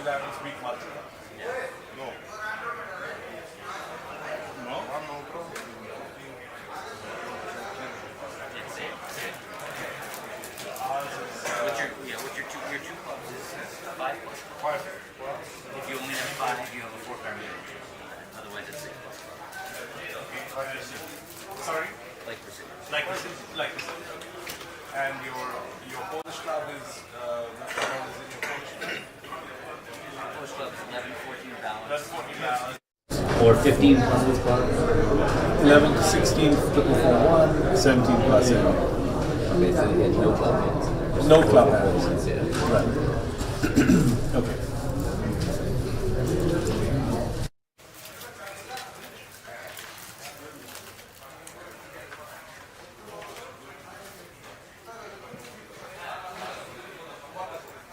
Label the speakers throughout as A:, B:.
A: 11 speak much. No. No? No problem.
B: Your two clubs is 5 plus.
A: 5.
B: If you only have 5, you have a 4 card range. Otherwise, it's 6 plus.
A: Sorry?
B: Like for 6.
A: Like this. And your Polish club is what round is in your Polish club?
B: Polish clubs 11, 14 balance.
A: That's 14 balance.
C: Or 15 plus with club.
D: 11 to 16, triple for 1, 17 plus 8.
C: Okay, so you get no club hands.
D: No club hands.
C: Yeah.
D: Right. Okay.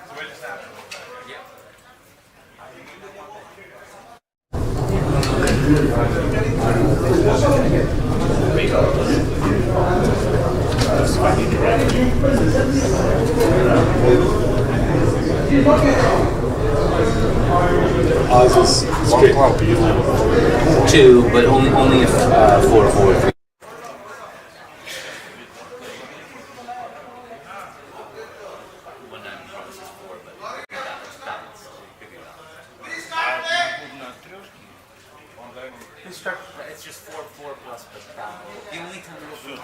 A: So we'll just have
B: Yep.
D: Ours is straight.
C: 2, but only if 4, 4, 3.
B: One time promises 4, but balance. Bigger balance. It's just 4, 4 plus, but balance. The only time we'll go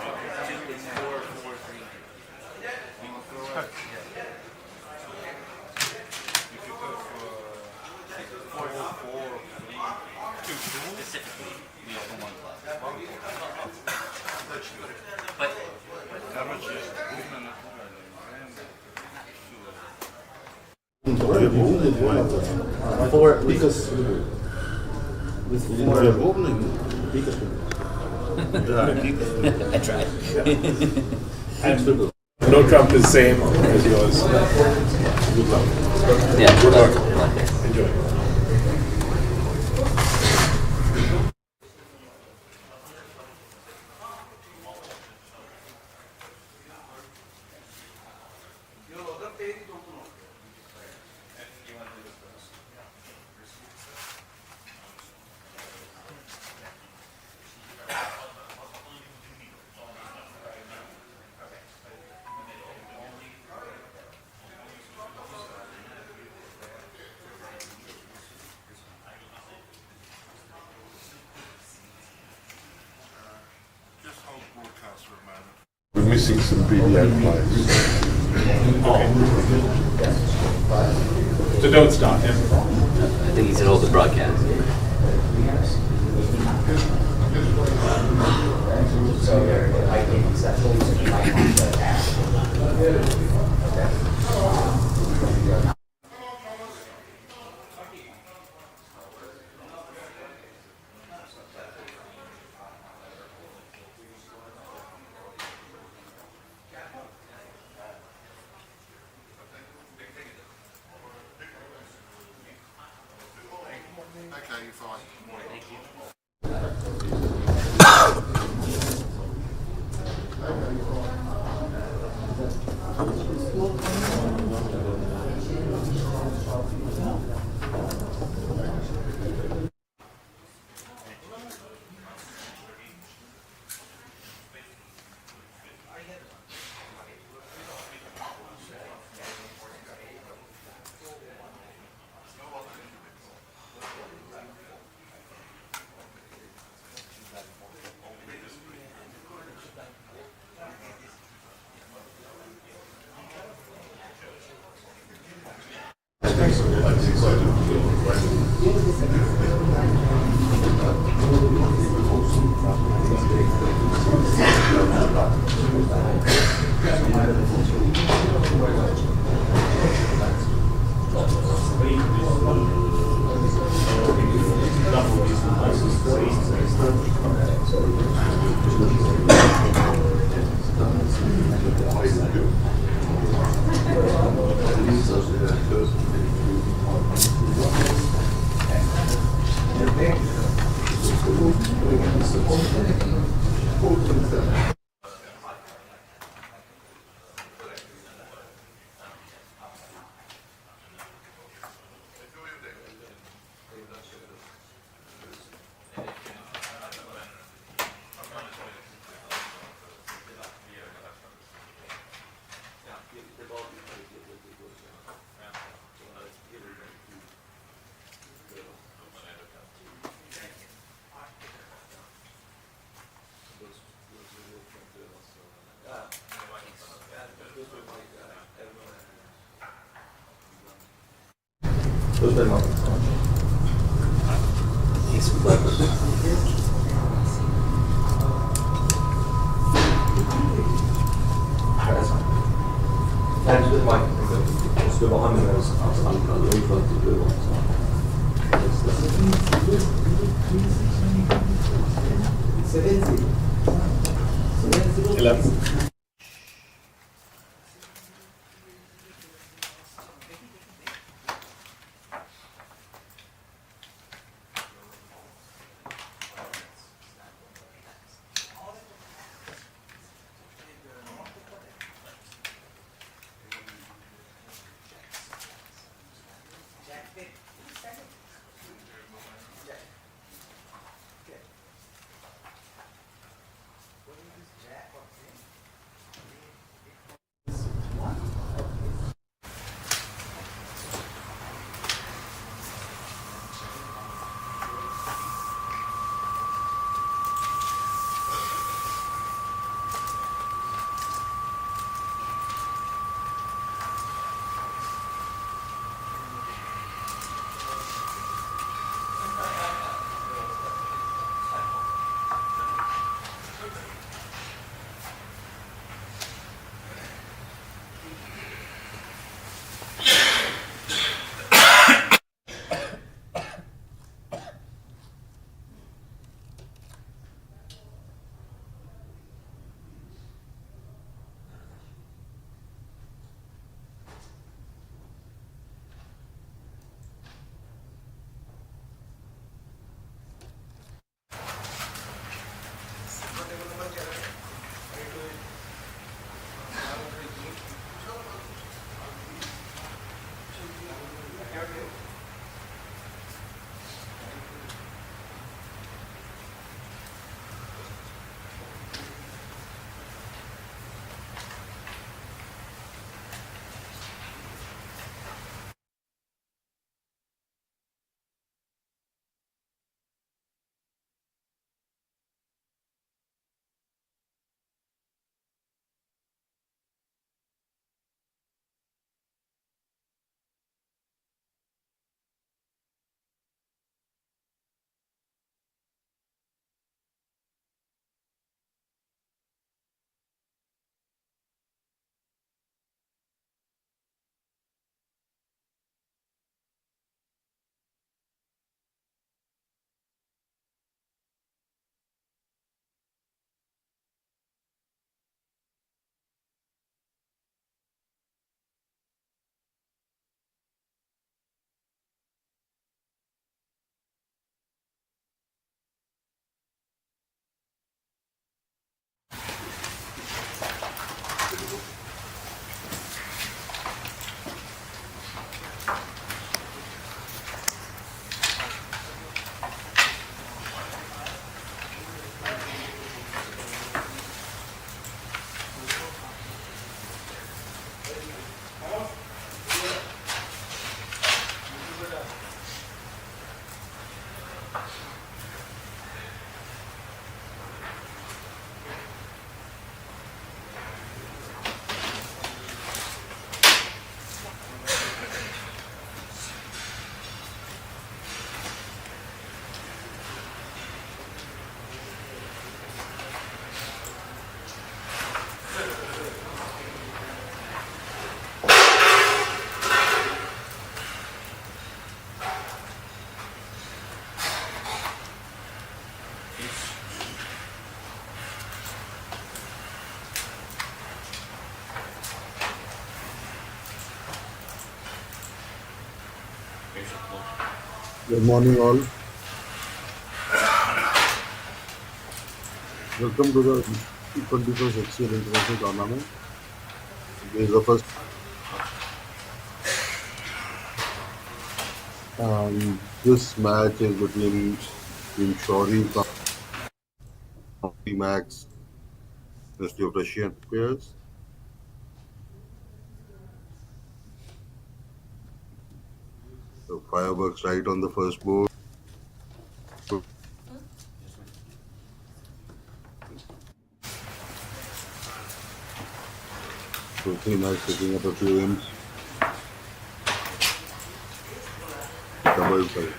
B: 2 is 4, 4, 3. Specifically, we open 1 club. But
C: Four.
E: Because
C: I tried.
D: And no trump is same as yours. Good luck.
C: Yeah, good luck.
D: Enjoy.
A: just hold broadcast for a moment.
E: we're missing some BBO players.
D: So don't start. Yeah?
C: I think he said hold the broadcast.
A: Okay, you're fine.
B: thank you.
C: He's close.
F: Thanks for the mic. Just go behind me. I'll wait for the blue one.
D: 11.
E: Good morning, all. Welcome to the T21st HCL International Tournament. This is the first. This match is between Team Shori from Team Max, the Russian players. So fireworks right on the first board. So Tina is picking up a few imps. Double sorry.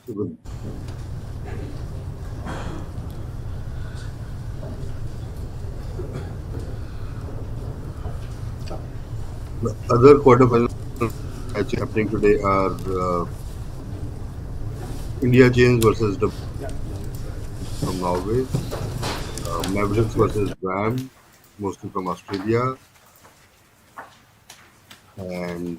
E: So the other quarterfinal matches happening today are India Chains versus W from Norway, Mavericks versus Ram, mostly from Australia, and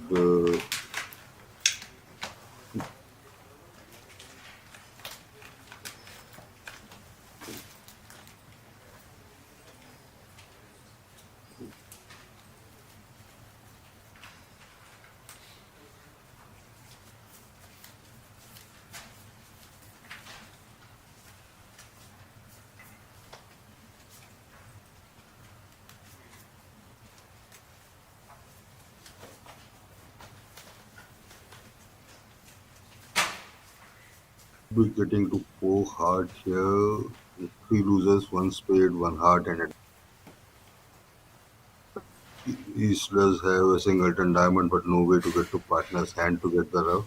E: be getting to 4 heart here. If he loses one spade, 1 heart, and he does have a singleton diamond, but no way to get to partner's hand to get the rough.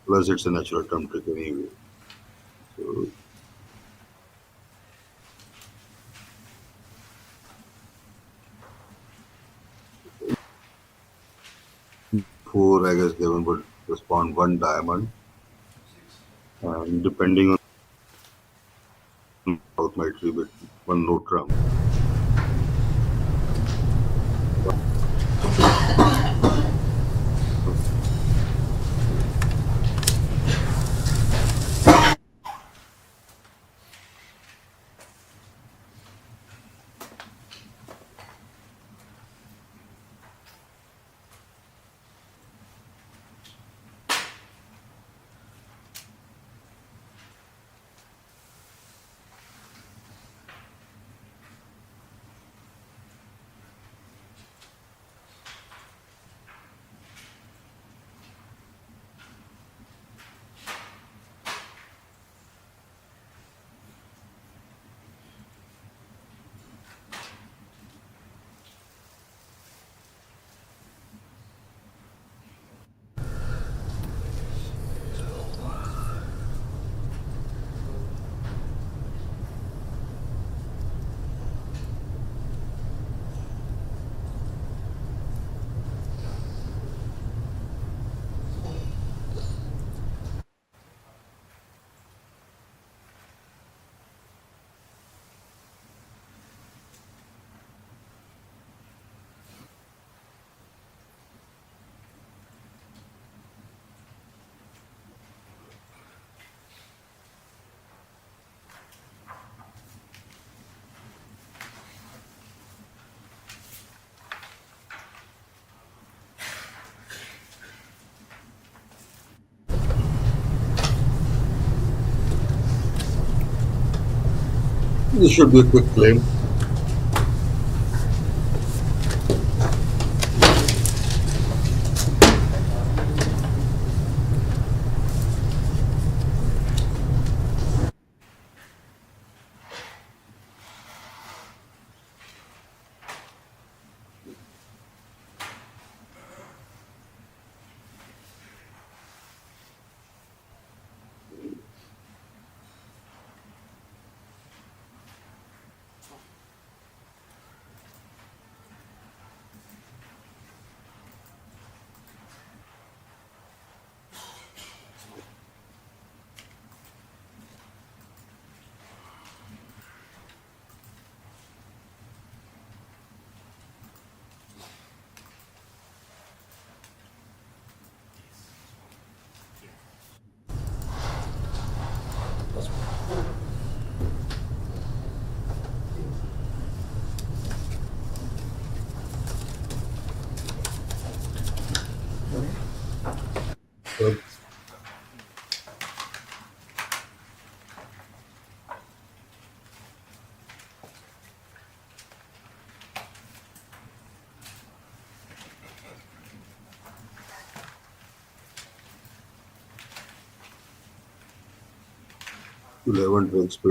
E: Plus, it's a natural term trick anyway. So, 4, I guess, Devon would respond 1 diamond, and depending on how it might be with one no trump. This should be a quick claim. 11 drinks per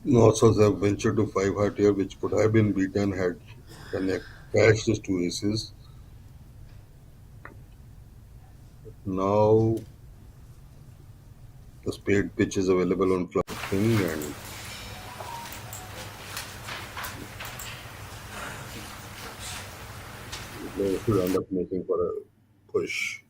E: Norths have ventured to 5 heart here, which could have been beaten had Kanya cashed his 2 aces. Now the spade pitch is available on club king, and they should end up making for a push.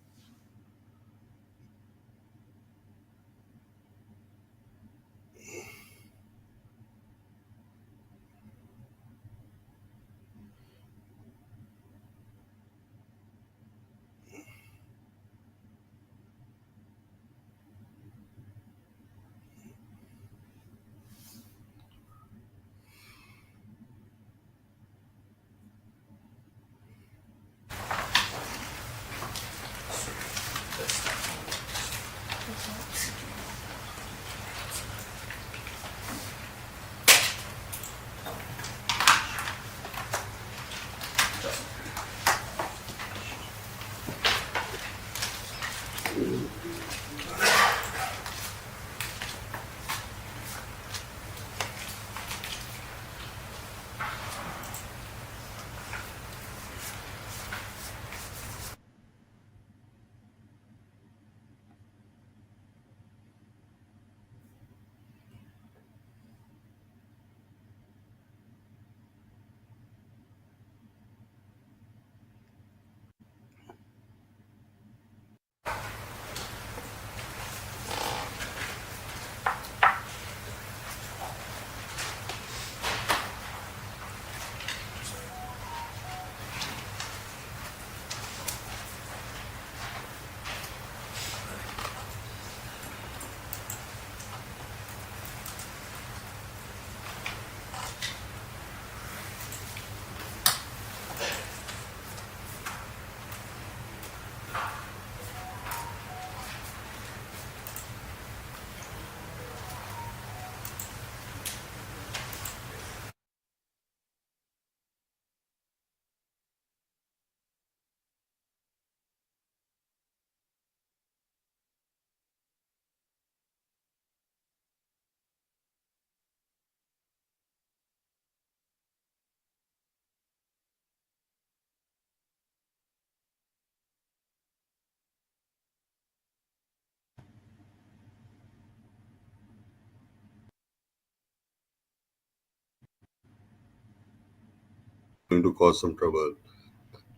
E: Going to cause some trouble.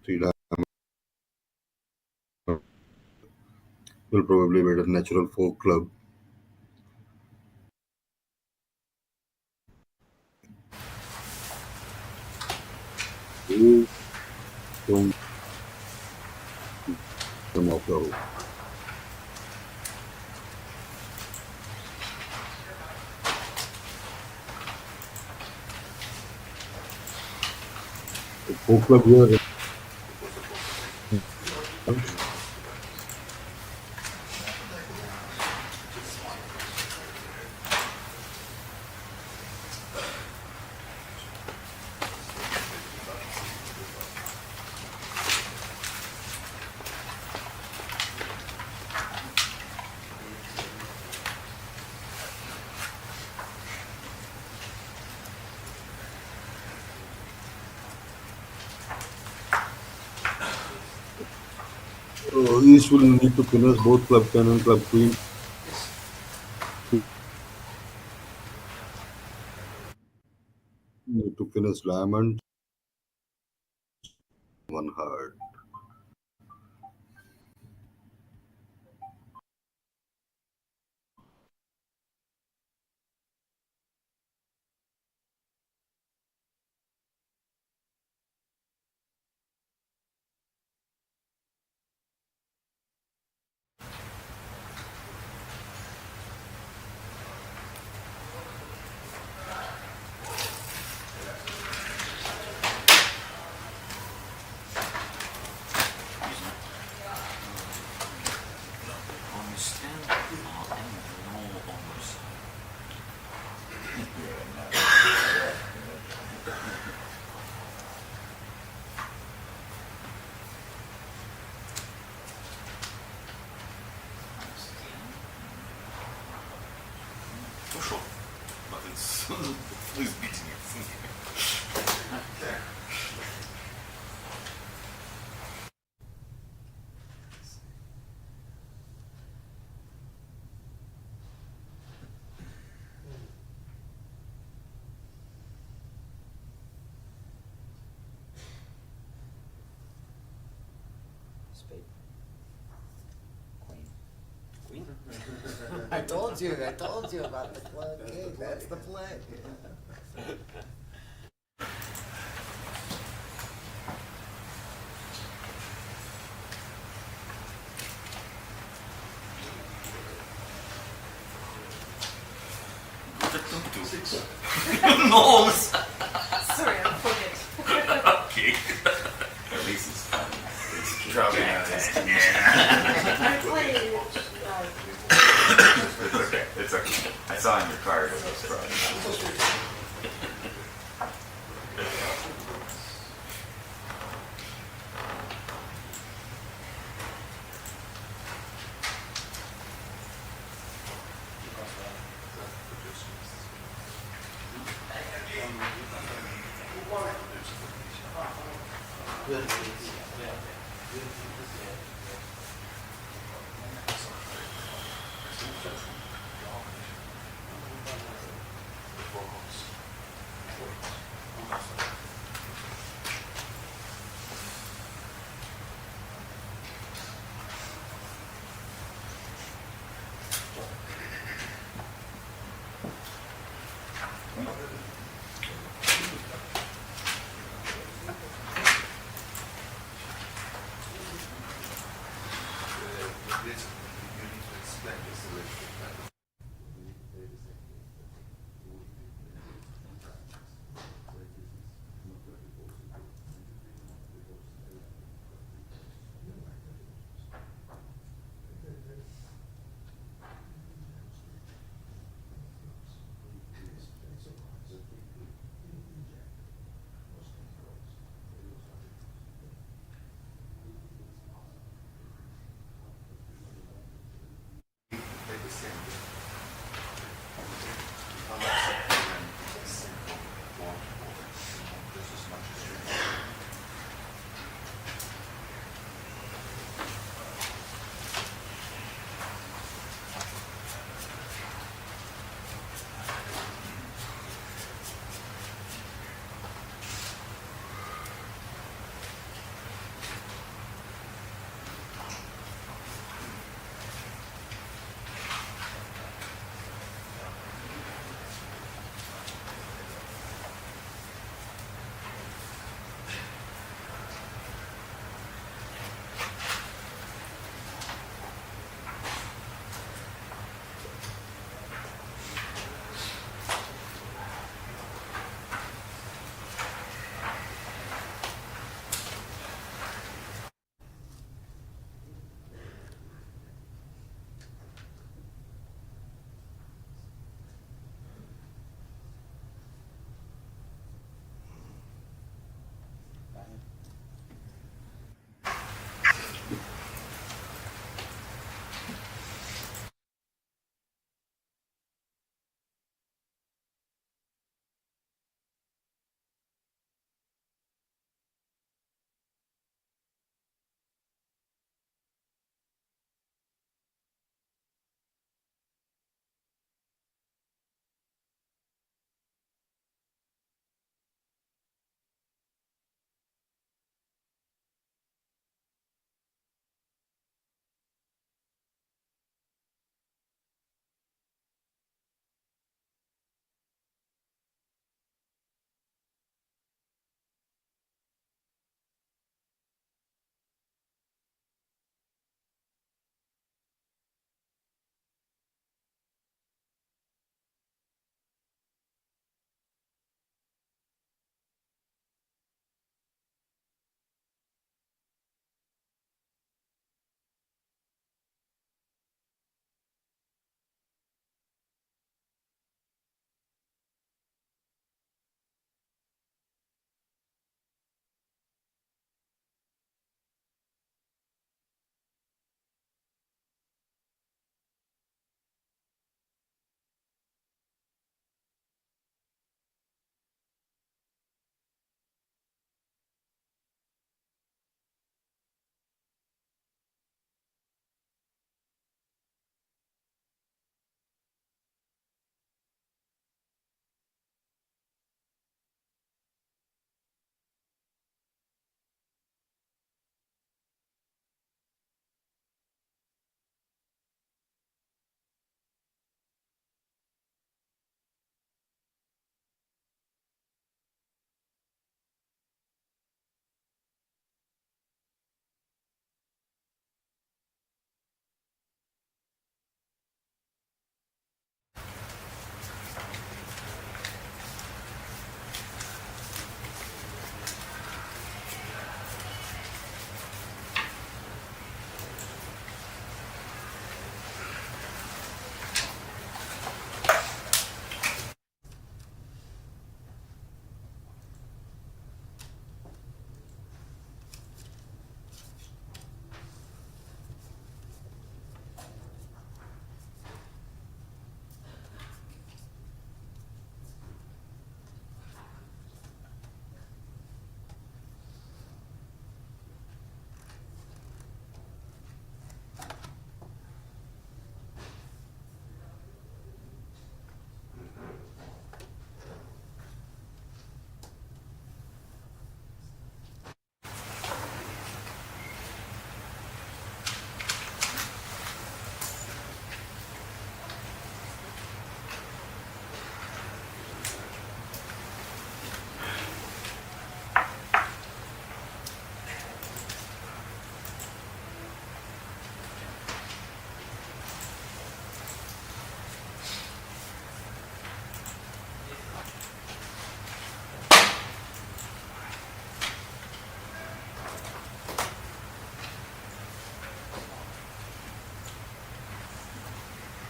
E: Three diamond will probably bet a natural 4 club. Ooh, don't come off the hook. 4 club here. East will need to finish both club 10 and club queen. Need to finish diamond 1 heart.
A: For sure. But it's
G: Flu's beating you.
B: Spade. Queen. I told you about the club king. That's the play.
G: No!
H: Sorry, I forget.
G: Okay. At least it's fun. It's dropping out his teeth.
H: I played.
G: It's okay. It's okay. I saw in your card it was probably.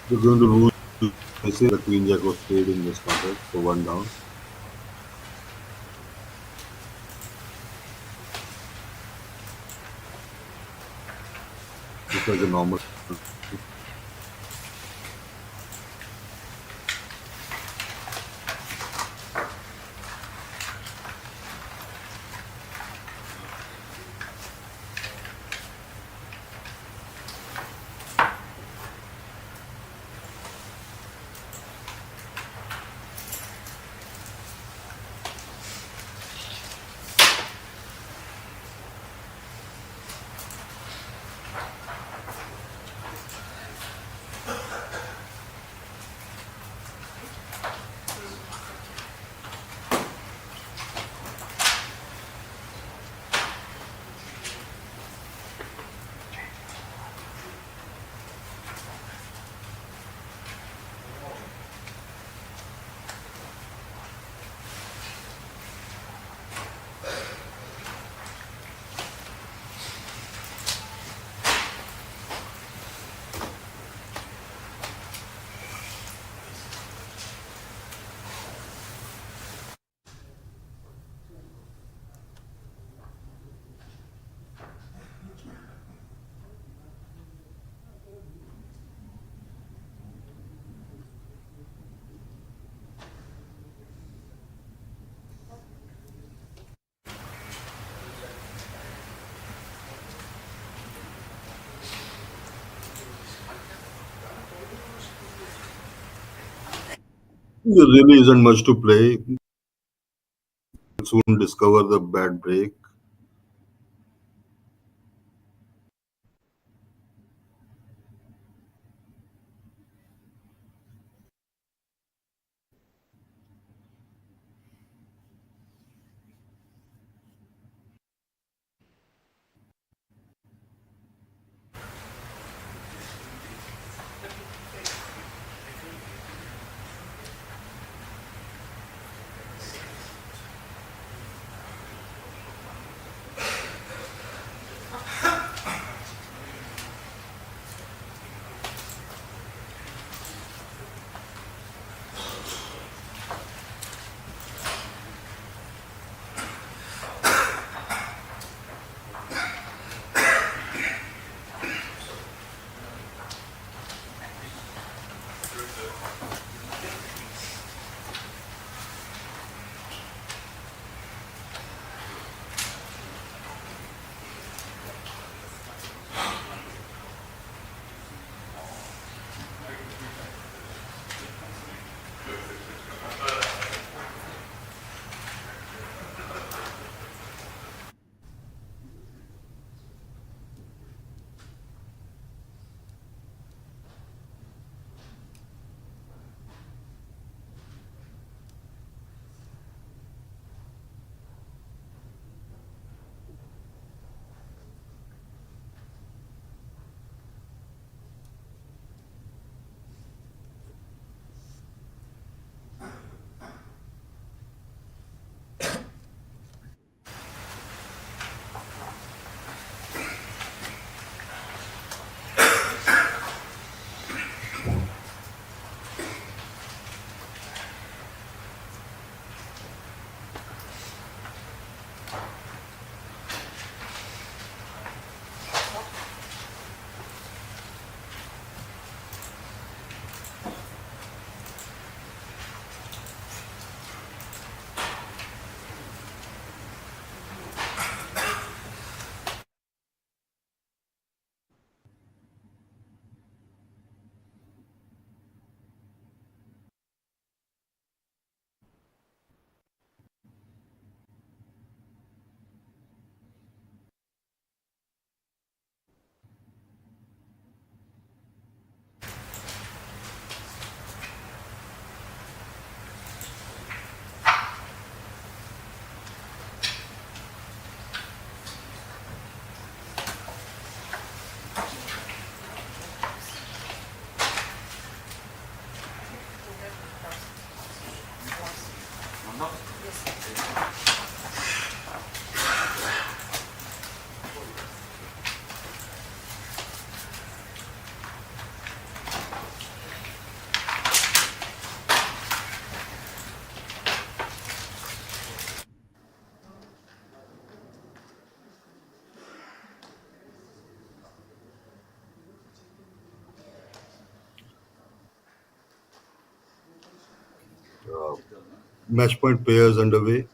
E: They're going to lose. They say the Queen Jack was played in this contest, so one down. Just like a normal. There really isn't much to play. Soon discover the bad break. Match point pairs underway.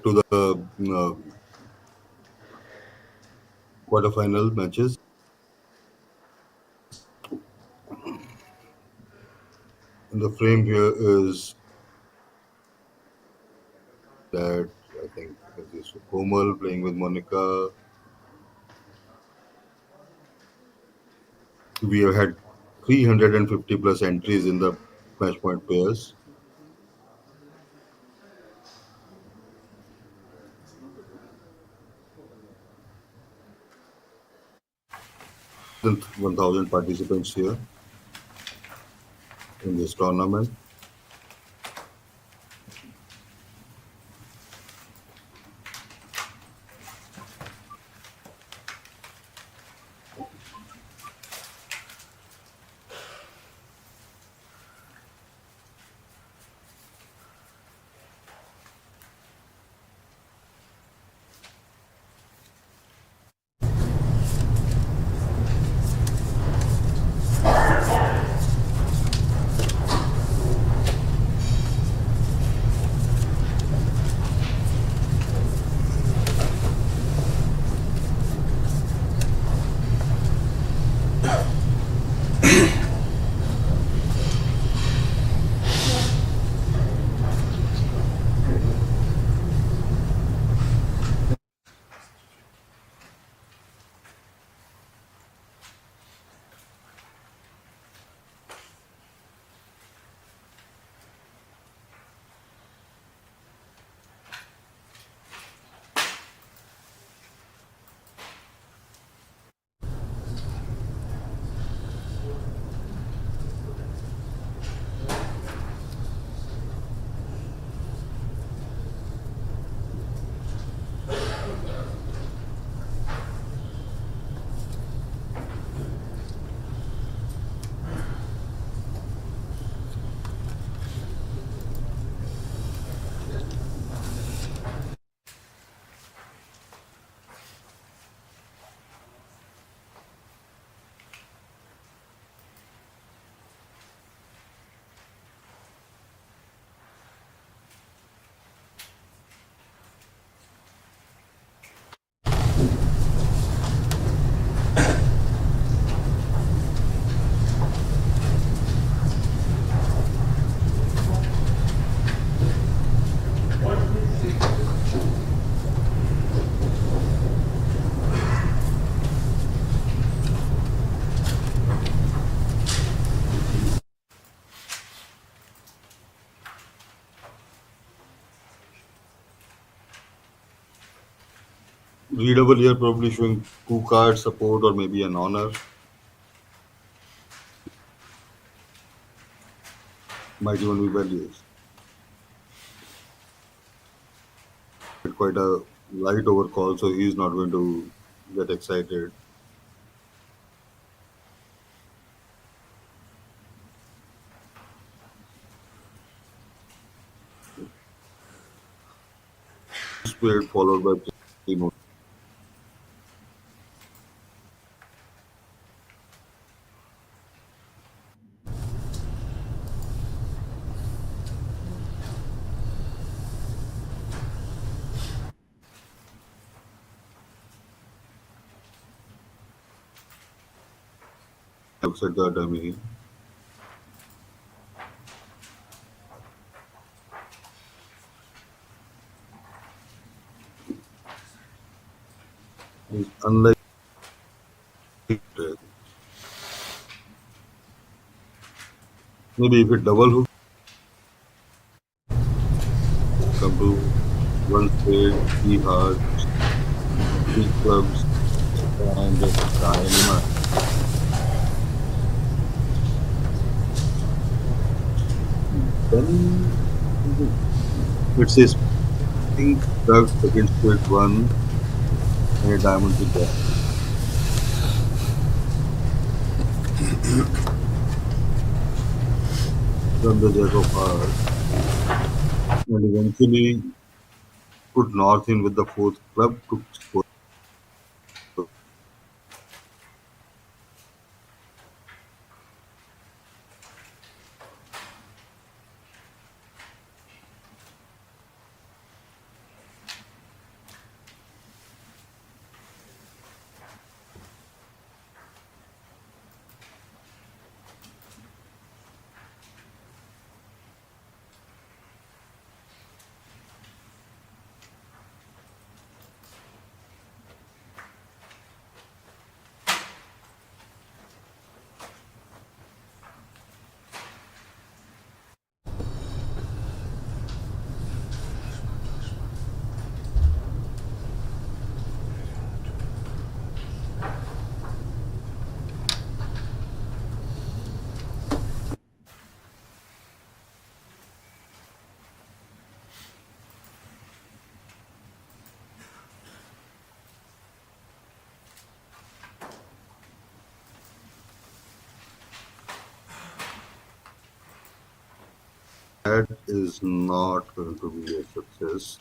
E: To the quarterfinal matches. And the frame here is that I think this is Komal playing with Monica. We have had 350 plus entries in the match point pairs. Than 1,000 participants here in this tournament. Readable here probably showing two cards, support or maybe an honor. Might even be values. Quite a light overcall, so he's not going to get excited. Spirit followed by Primo. Looks at the dummy. He's unlike maybe if it double hook, come to one spade, three hearts, three clubs, and just dynamite. Then it says pink duck against spade one and a diamond to there. then the Jack of Hearts, and eventually put North in with the fourth club to score. That is not going to be a success.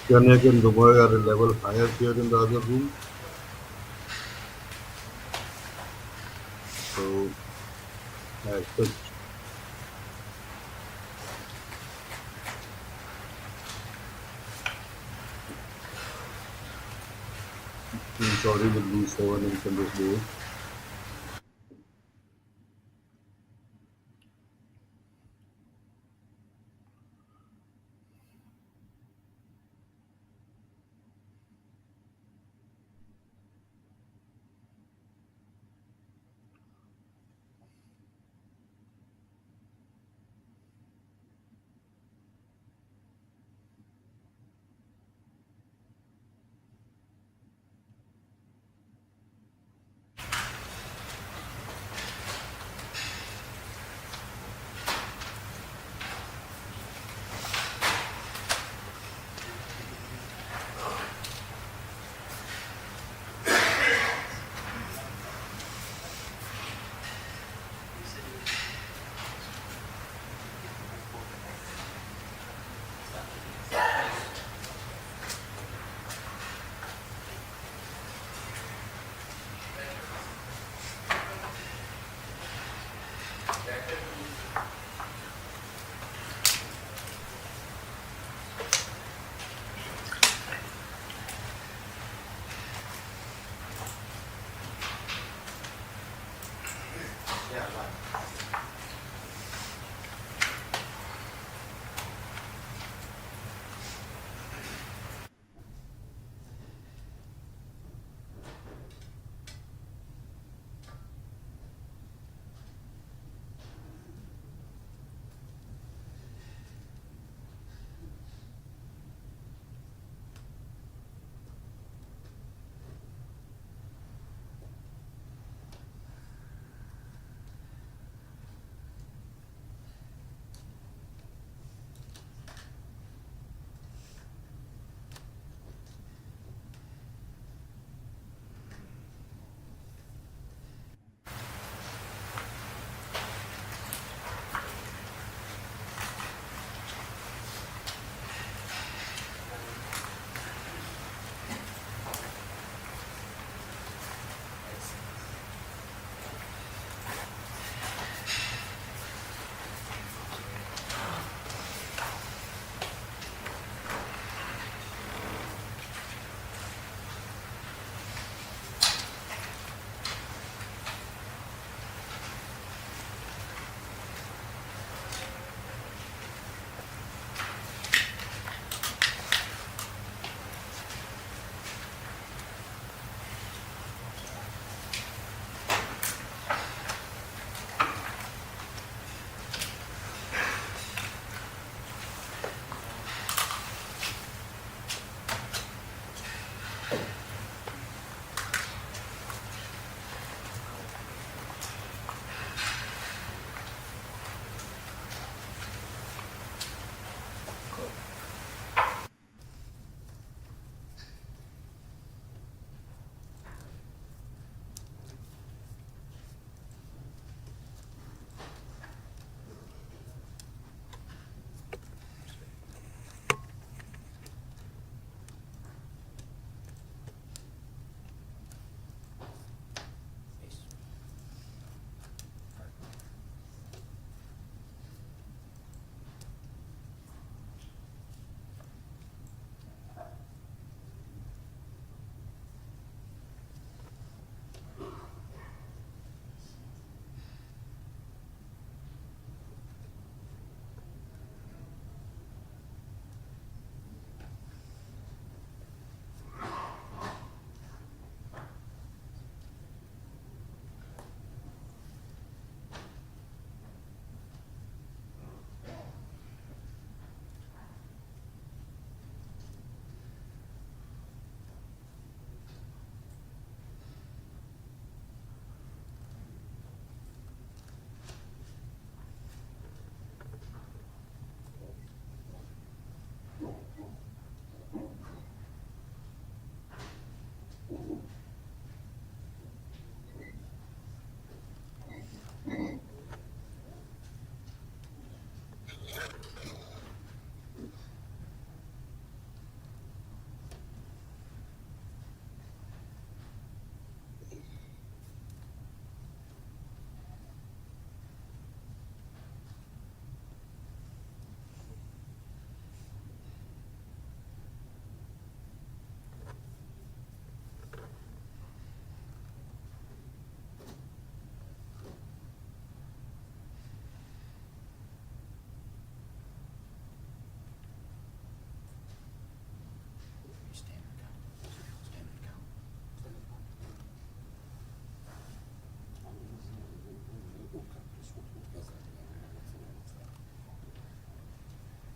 E: Yannick and Dumoy are a level higher here in the other room. So I expect Team Saudi will lose 7 in this board.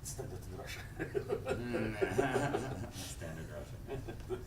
G: Standard in Russia. Standard Russian.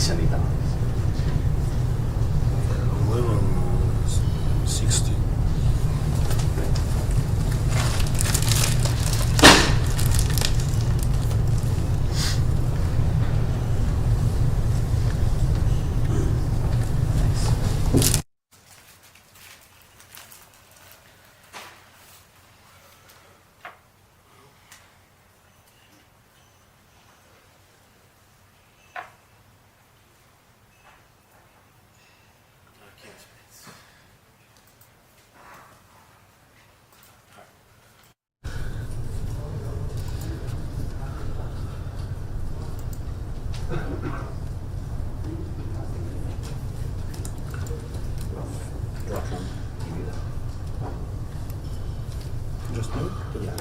C: $70.
D: 1160. Just now? Yeah.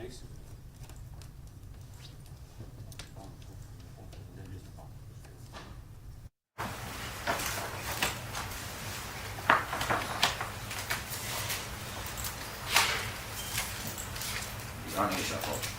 G: He's on a shuffle.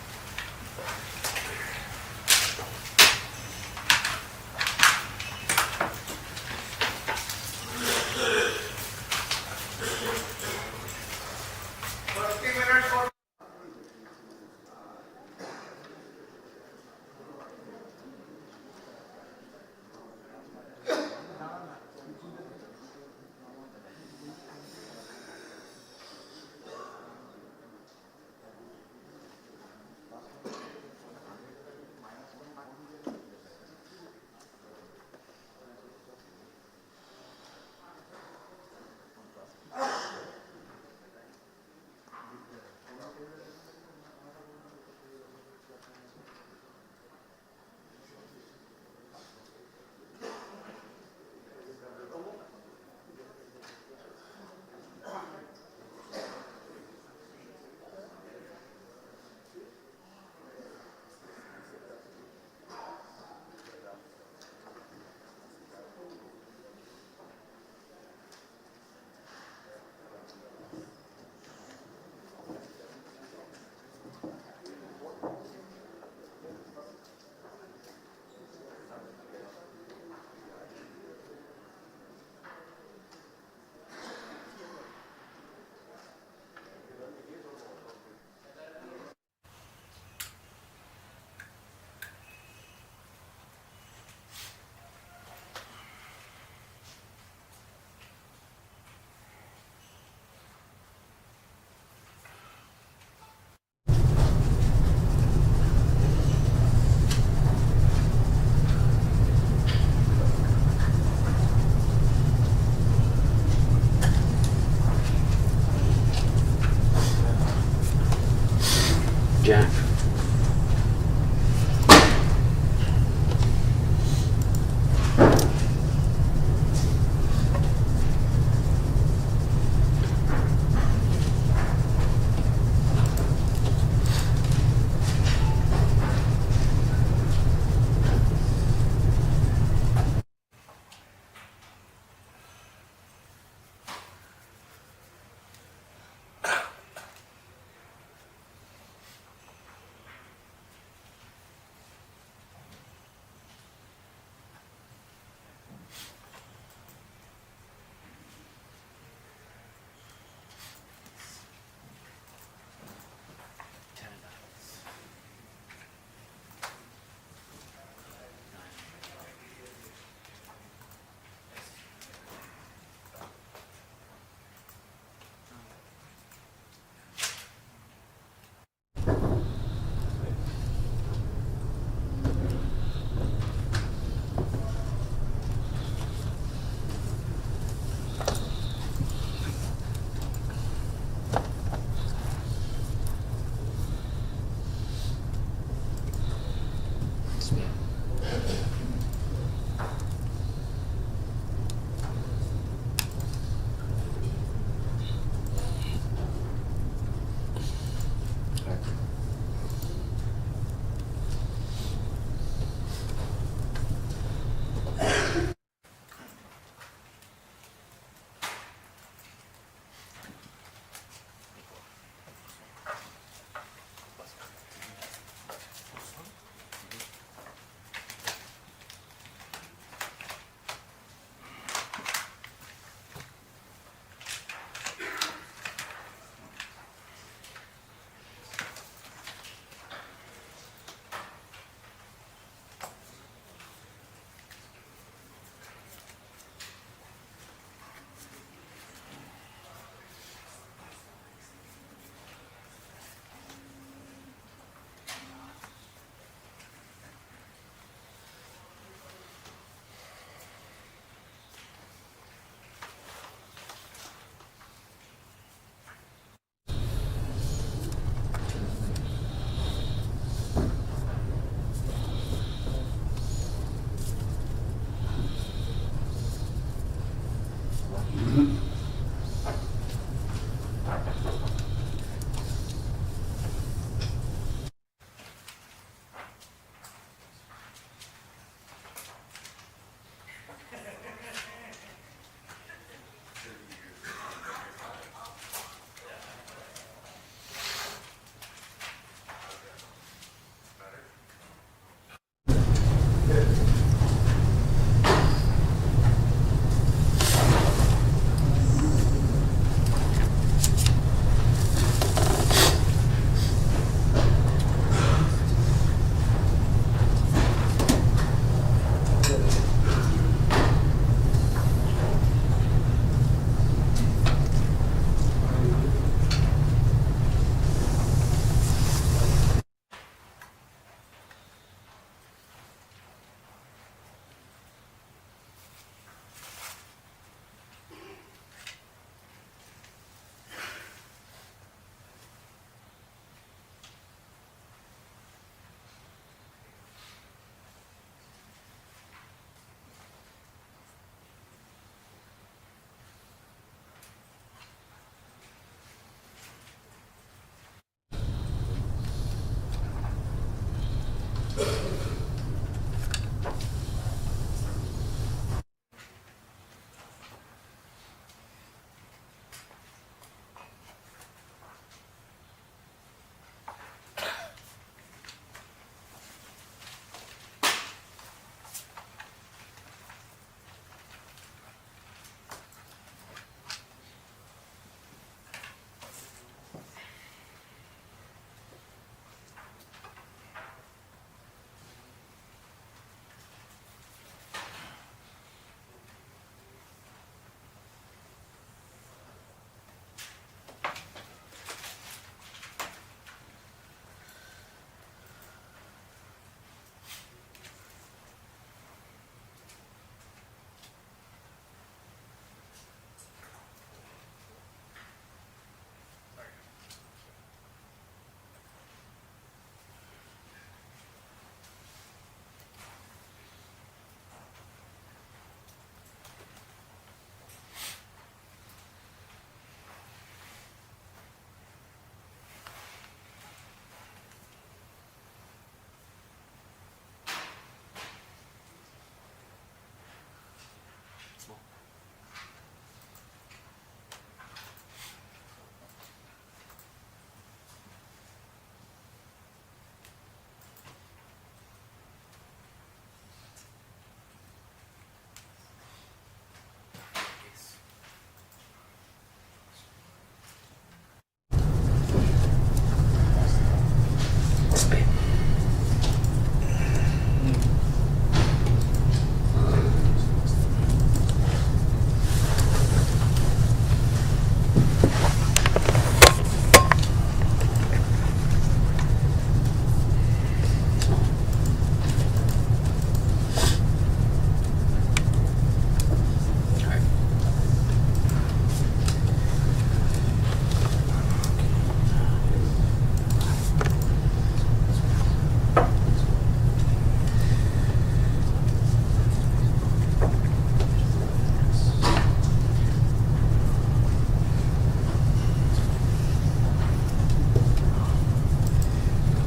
C: Jack.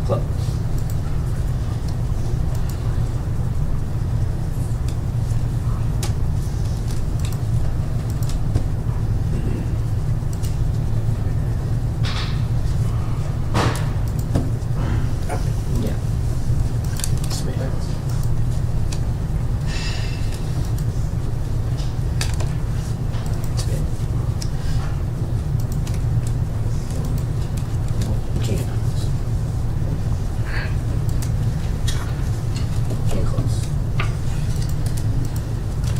C: Club. Yeah. Spin. Spin. King of diamonds. King of clubs.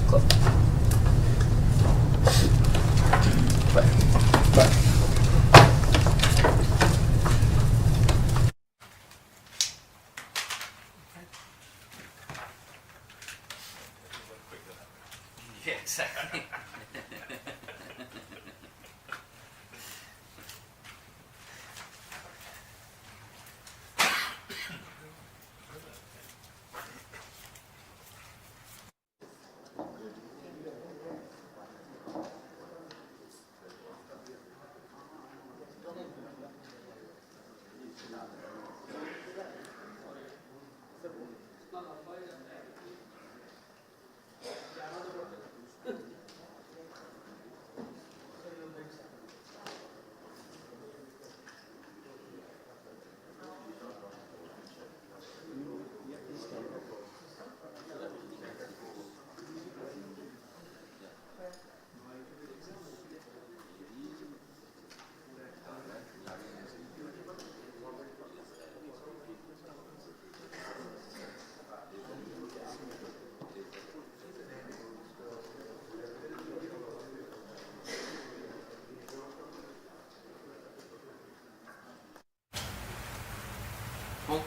C: Club. Play.
B: Yeah, exactly. Well,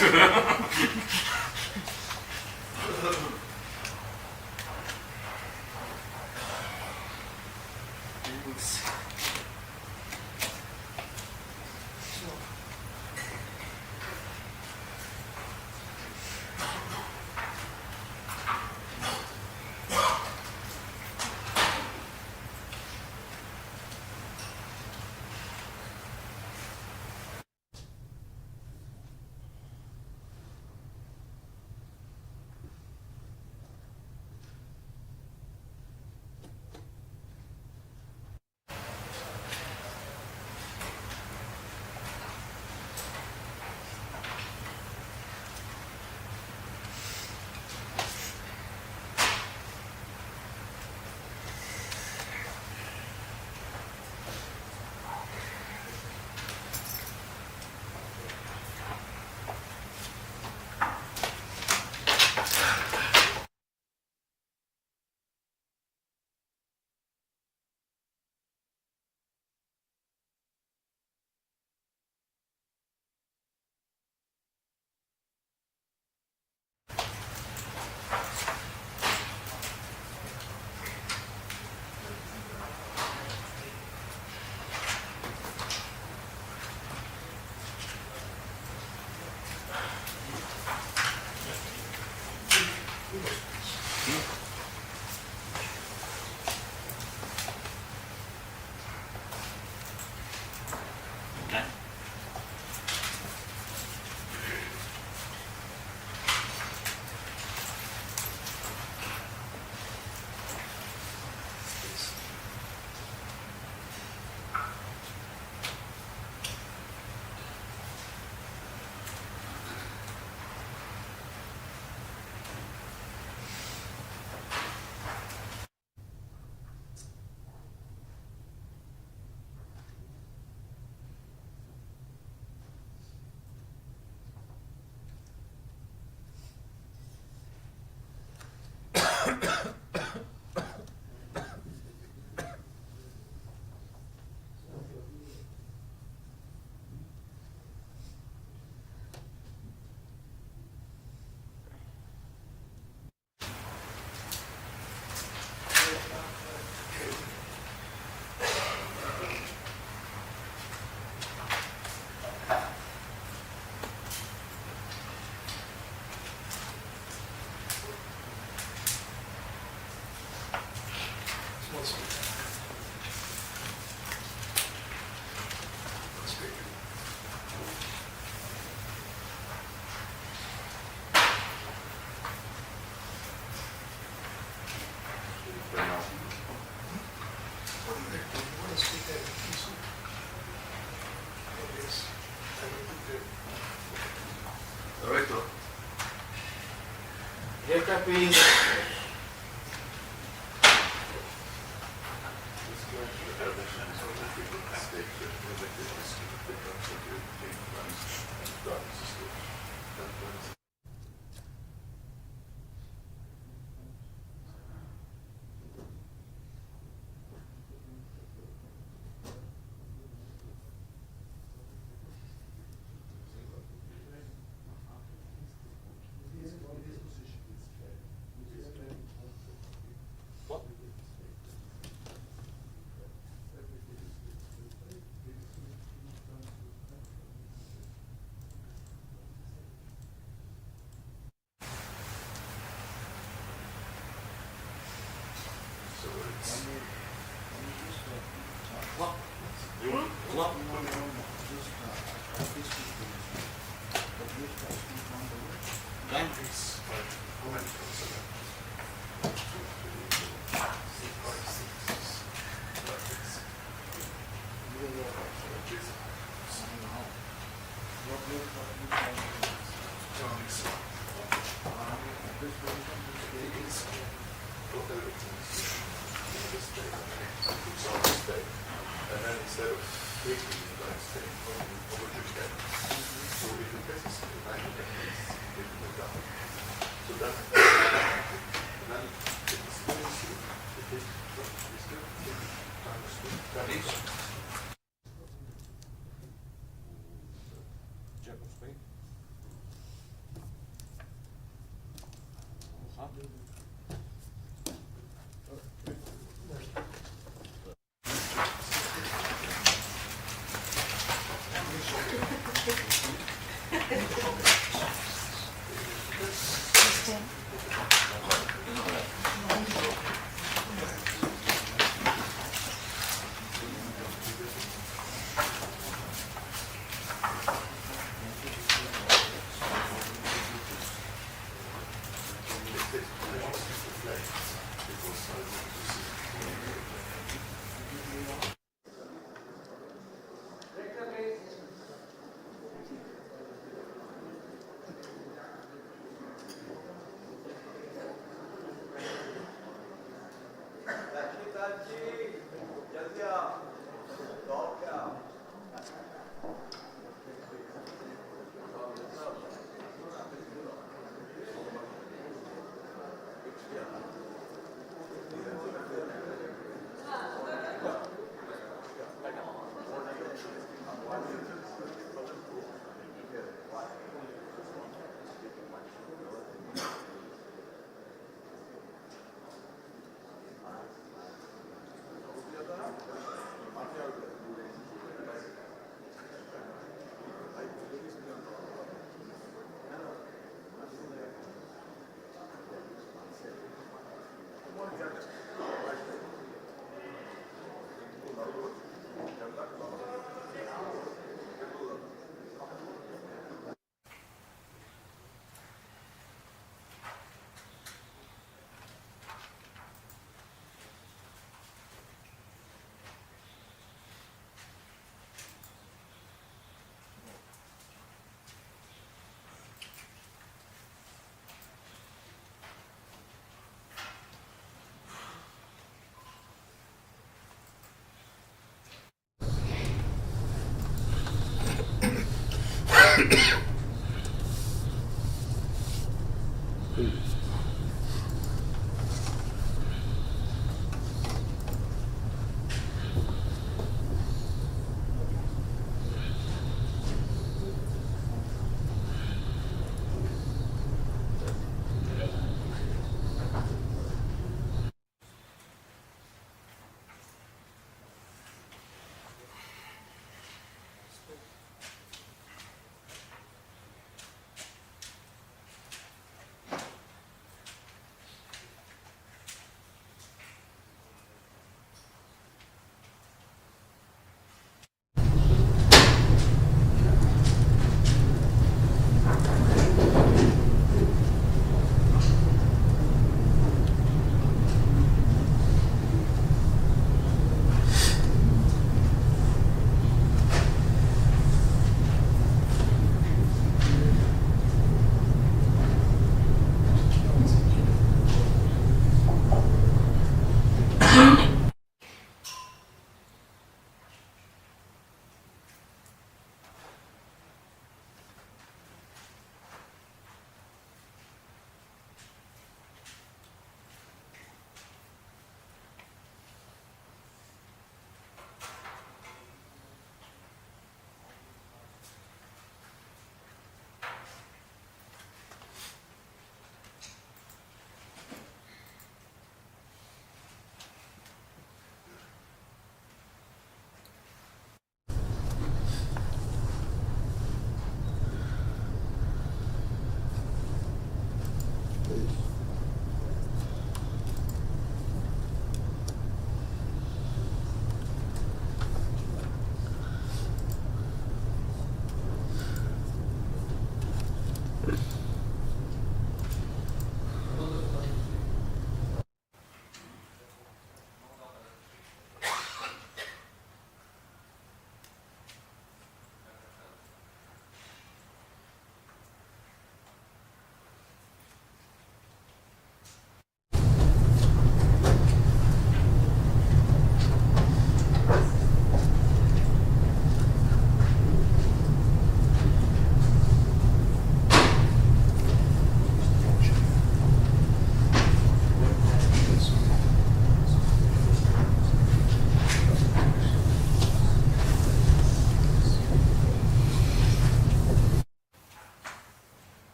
G: Correcto.
B: Haircut, please.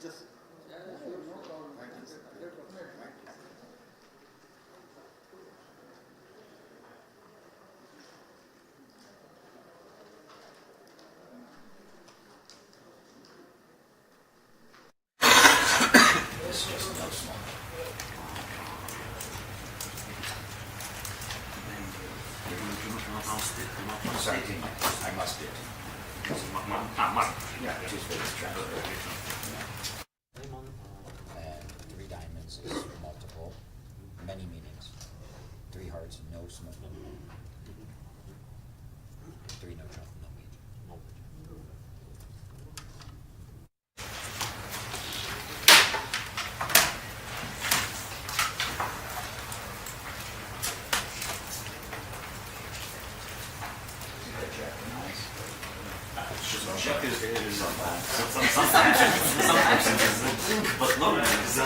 C: It's just no smoke. Sorry, I must it. Yeah, just for this travel. And three diamonds is multiple, many meanings. Three hearts, no smoke. Three no trouble, no meat.
G: Check is sometimes but no, so.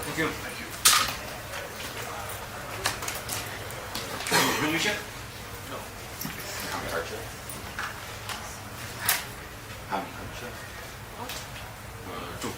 H: I'm you.
G: Thank you. Really check? No. How many hearts? How many hearts? Two.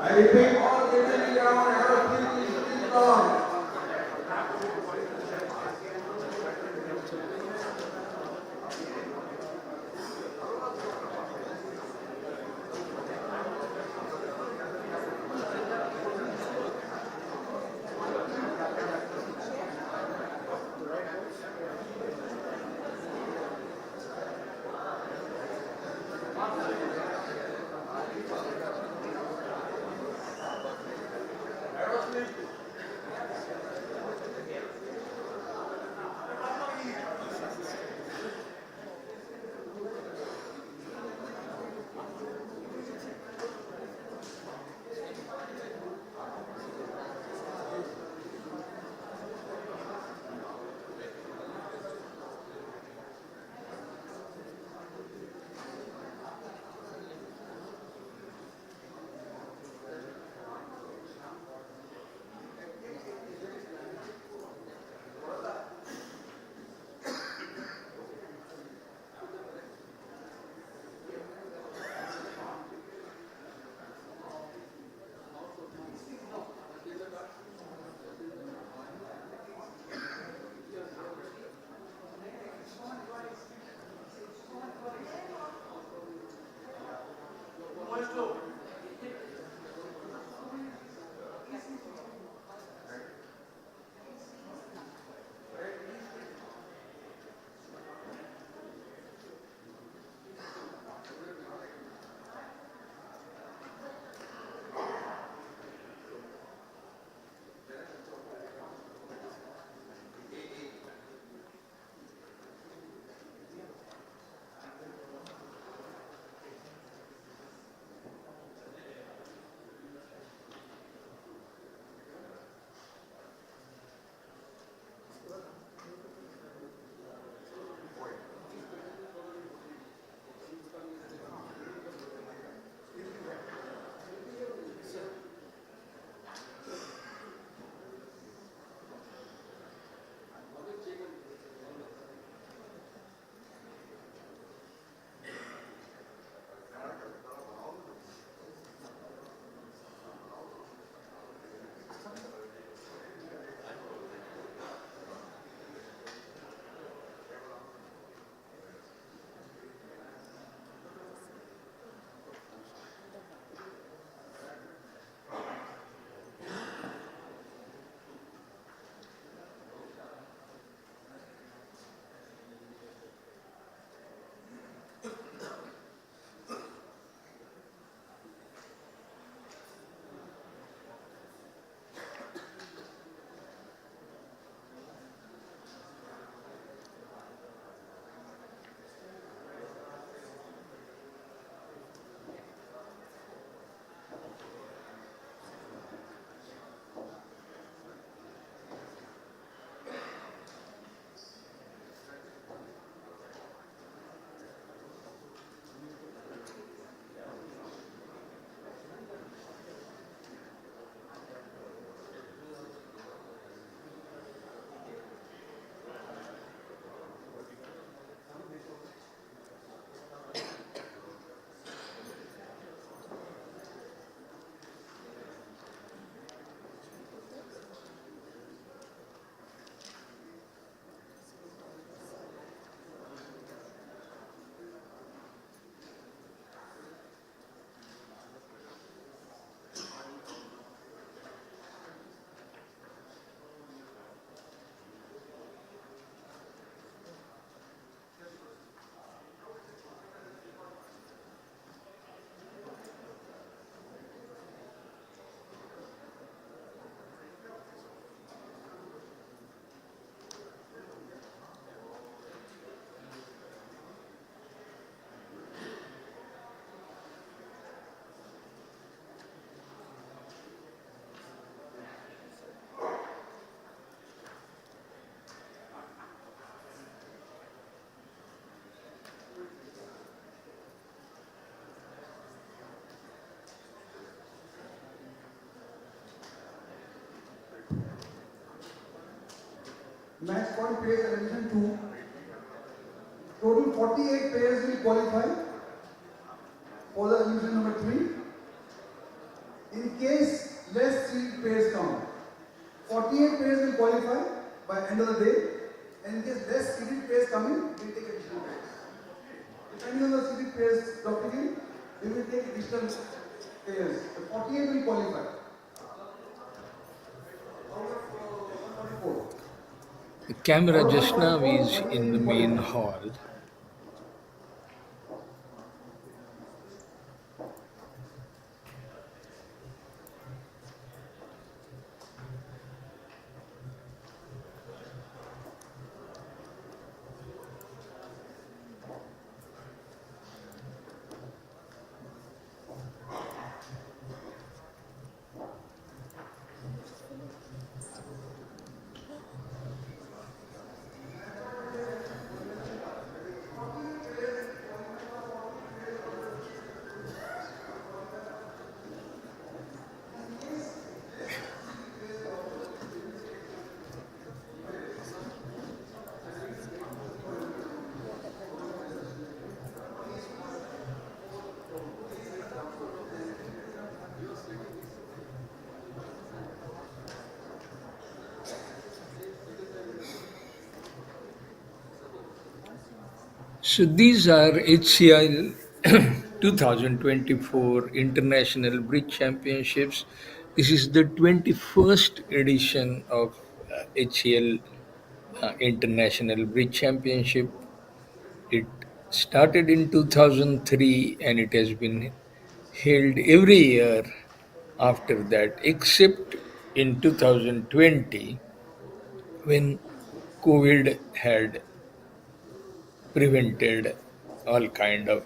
I: I repeat, all remaining ground aeroplane is gone. Match point pairs addition 2. Total 48 pairs will qualify for the illusion number 3. In case less seed pairs come, 48 pairs will qualify by end of the day, and in case less seeded pairs come in, we take additional pairs. Depending on the seeded pairs dropping in, we will take additional pairs. The 48 will qualify. Out of 144.
J: The camera just now is in the main hall. So these are HCL 2024 International Bridge Championships. This is the 21st edition of HCL International Bridge Championship. It started in 2003 and it has been held every year after that, except in 2020 when COVID had prevented all kind of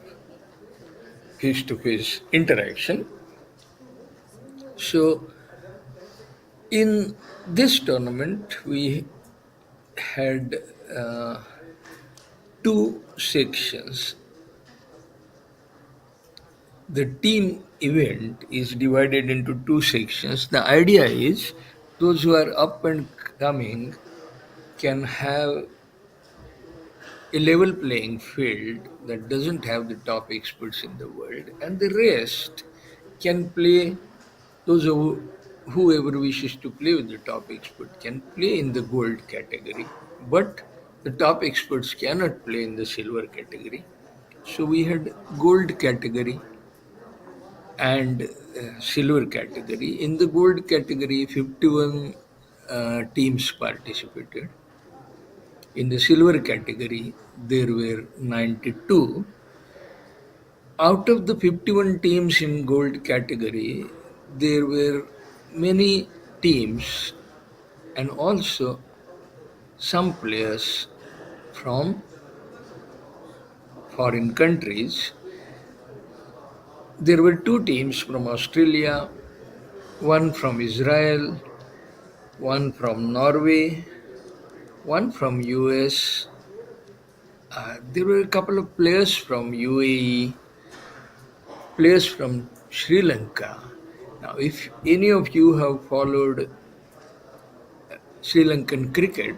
J: face-to-face interaction. So in this tournament we had two sections. The team event is divided into two sections. The idea is those who are up and coming can have a level playing field that doesn't have the top experts in the world, and the rest can play. Whoever wishes to play with the top expert can play in the gold category, but the top experts cannot play in the silver category. So we had gold category and silver category. In the gold category, 51 teams participated. In the silver category, there were 92. Out of the 51 teams in gold category, there were many teams and also some players from foreign countries. There were two teams from Australia, one from Israel, one from Norway, one from US. There were a couple of players from UAE, players from Sri Lanka. Now, if any of you have followed Sri Lankan cricket,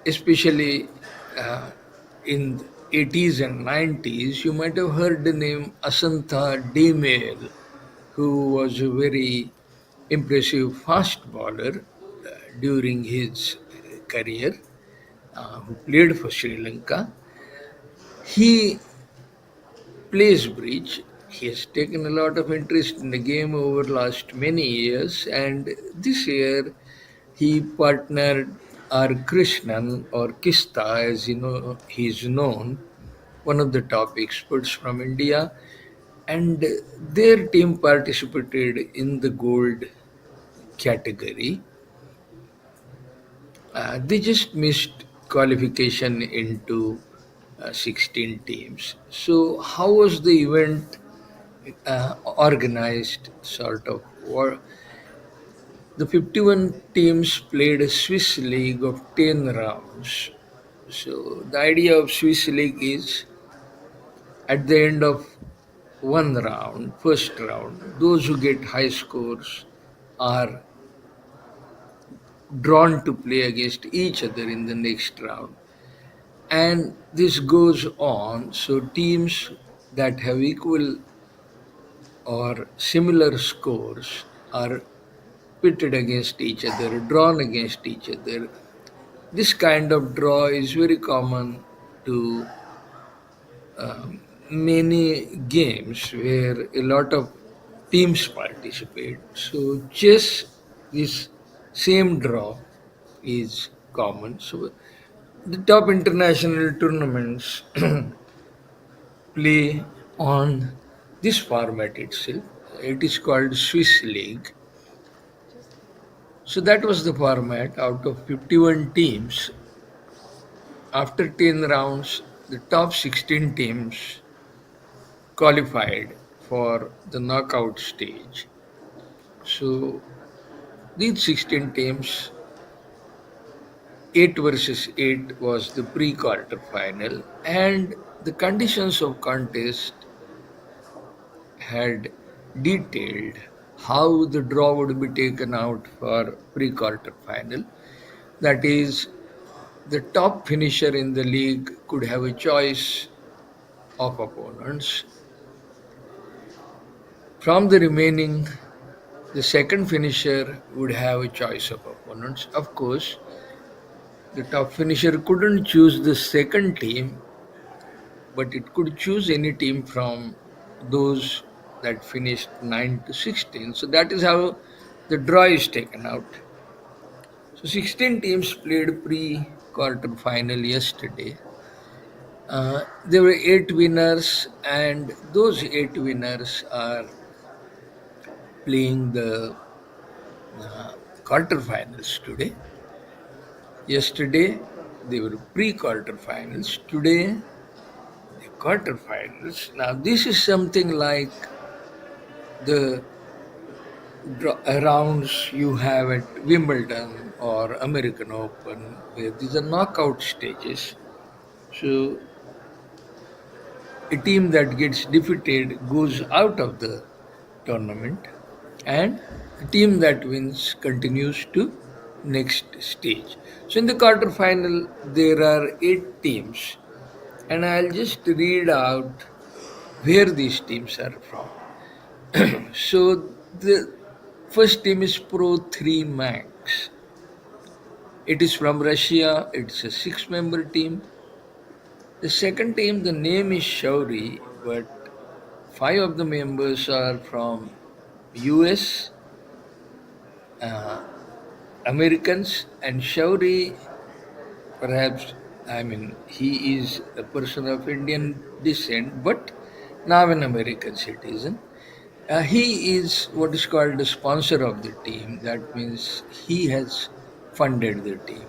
J: especially in 80s and 90s, you might have heard the name Asantha Demel, who was a very impressive fast bowler during his career, who played for Sri Lanka. He plays bridge. He has taken a lot of interest in the game over last many years, and this year he partnered R. Krishnan, or Kista as you know he is known, one of the top experts from India, and their team participated in the gold category. They just missed qualification into 16 teams. So, how was the event organized? Sort of, or the 51 teams played a Swiss league of 10 rounds. So, the idea of Swiss league is at the end of one round, first round, those who get high scores are drawn to play against each other in the next round. And this goes on, so teams that have equal or similar scores are pitted against each other, drawn against each other. This kind of draw is very common to many games where a lot of teams participate. So, chess, this same draw is common. So, the top international tournaments play on this format itself. It is called Swiss League. So that was the format. Out of 51 teams, after 10 rounds, the top 16 teams qualified for the knockout stage. So these 16 teams, 8 versus 8 was the pre-quarter final, and the conditions of contest had detailed how the draw would be taken out for pre-quarter final. That is, the top finisher in the league could have a choice of opponents. From the remaining, the second finisher would have a choice of opponents. Of course, the top finisher couldn't choose the second team, but it could choose any team from those that finished 9 to 16. So that is how the draw is taken out. So 16 teams played pre-quarter final yesterday. There were 8 winners, and those 8 winners are playing the quarterfinals today. Yesterday, they were pre-quarterfinals. Today, the quarterfinals. Now, this is something like the rounds you have at Wimbledon or American Open, where these are knockout stages. So, a team that gets defeated goes out of the tournament, and the team that wins continues to next stage. So in the quarterfinal there are 8 teams, and I'll just read out where these teams are from. So the first team is Pro 3 Max. It is from Russia. It's a 6-member team. The second team, the name is Shauri, but 5 of the members are from US, Americans, and Shauri, perhaps, I mean, he is a person of Indian descent, but now an American citizen. He is what is called the sponsor of the team. That means he has funded the team.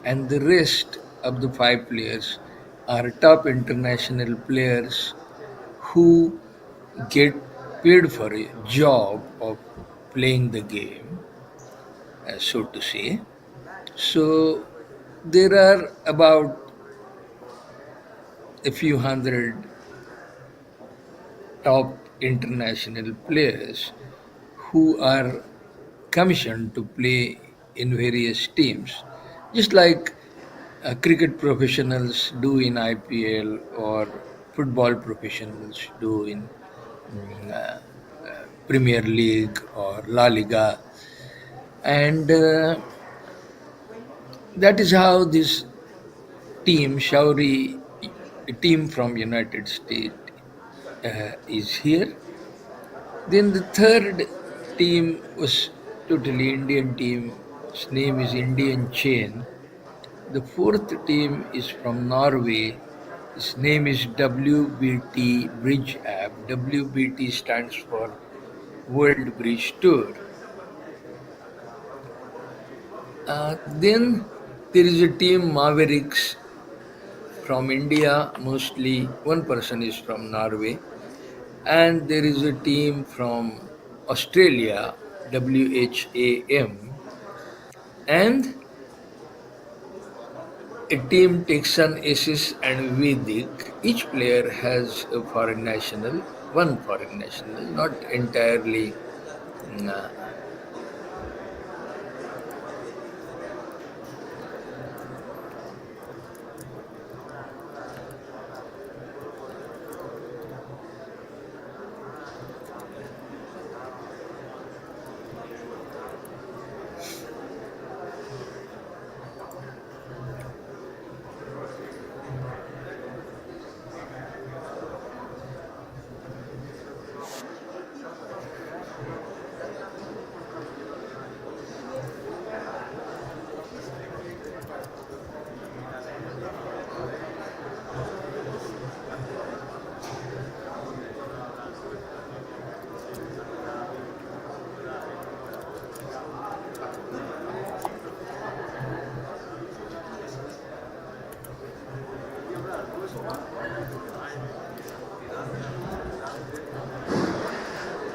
J: And the rest of the 5 players are top international players who get paid for a job of playing the game, so to say. So there are about a few hundred top international players who are commissioned to play in various teams, just like cricket professionals do in IPL or football professionals do in Premier League or La Liga. And that is how this team, Shauri, a team from United States, is here. Then the third team was totally Indian team. Its name is Indian Chain. The fourth team is from Norway. Its name is WBT Bridge App. WBT stands for World Bridge Tour. Then there is a team Mavericks from India, mostly one person is from Norway, and there is a team from Australia, WHAM, and a team Texan Aces and Vedic. Each player has a foreign national, one foreign national, not entirely uh,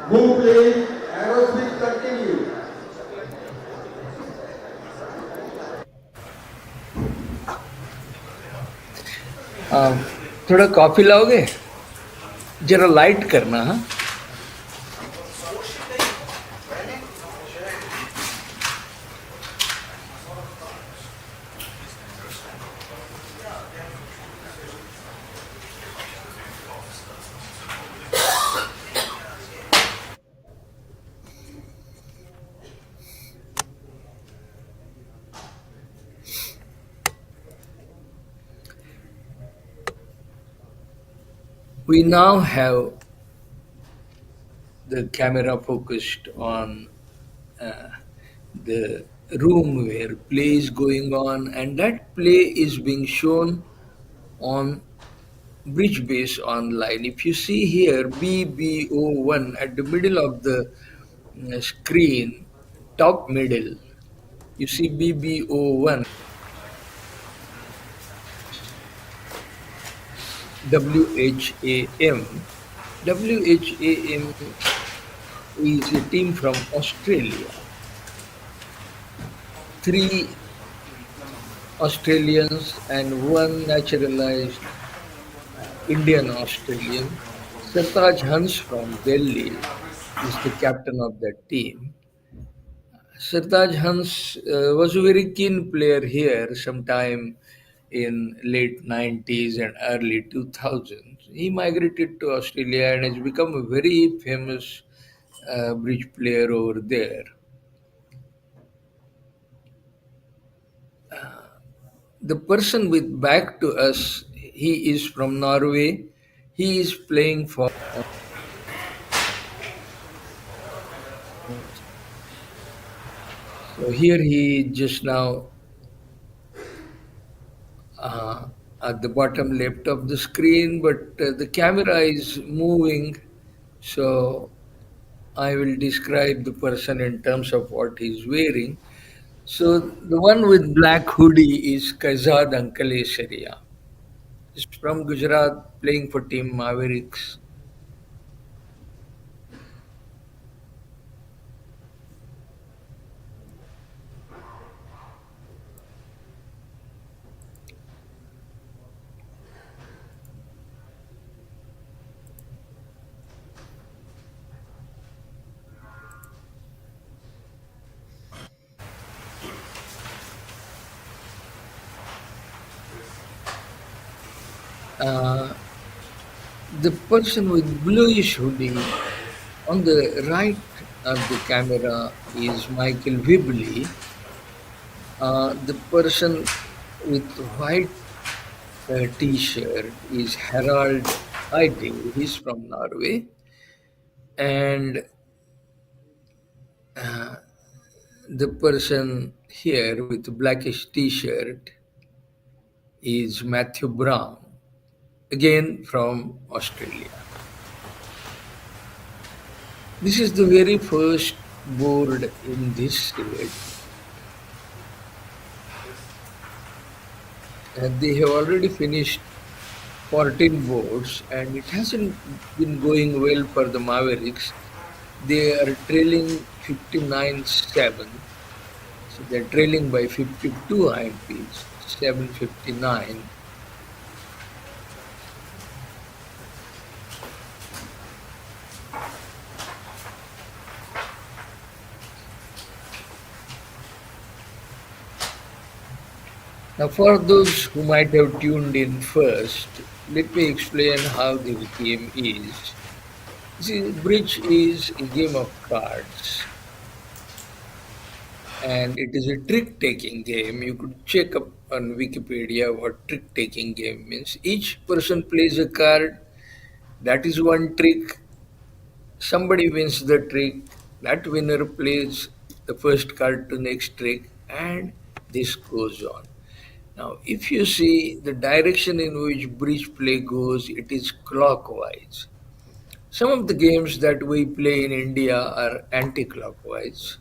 I: Move please. Aerospace continue.
J: थोड़ा coffee लाओगे? जरा light करना, हाँ? We now have the camera focused on uh, the room where play is going on, and that play is being shown on bridge base online. If you see here BBO1 at the middle of the screen, top middle, you see BBO1 WHAM. WHAM is a team from Australia. Three Australians and one naturalized Indian Australian. Sartaj Hans from Delhi is the captain of that team. Sartaj Hans was a very keen player here sometime in late 90s and early 2000s. He migrated to Australia and has become a very famous bridge player over there. The person with back to us, he is from Norway. He is playing for. So here he just now uh, at the bottom left of the screen, but the camera is moving. So I will describe the person in terms of what he's wearing. So the one with black hoodie is Kazad Ankaleshariya. He's from Gujarat, playing for Team Mavericks. Uh, the person with bluish hoodie on the right of the camera is Michael Wibley. The person with white t-shirt is Harald Heide. He's from Norway. And the person here with blackish t-shirt is Matthew Brown, again from Australia. This is the very first board in this set. And they have already finished 14 boards, and it hasn't been going well for the Mavericks. They are trailing 59-7. So they're trailing by 52 IMPs, 759. Now, for those who might have tuned in first, let me explain how this game is. See, bridge is a game of cards, and it is a trick-taking game. You could check up on Wikipedia what trick-taking game means. Each person plays a card. That is one trick. Somebody wins the trick. That winner plays the first card to next trick, and this goes on. Now, if you see the direction in which bridge play goes, it is clockwise. Some of the games that we play in India are anti-clockwise.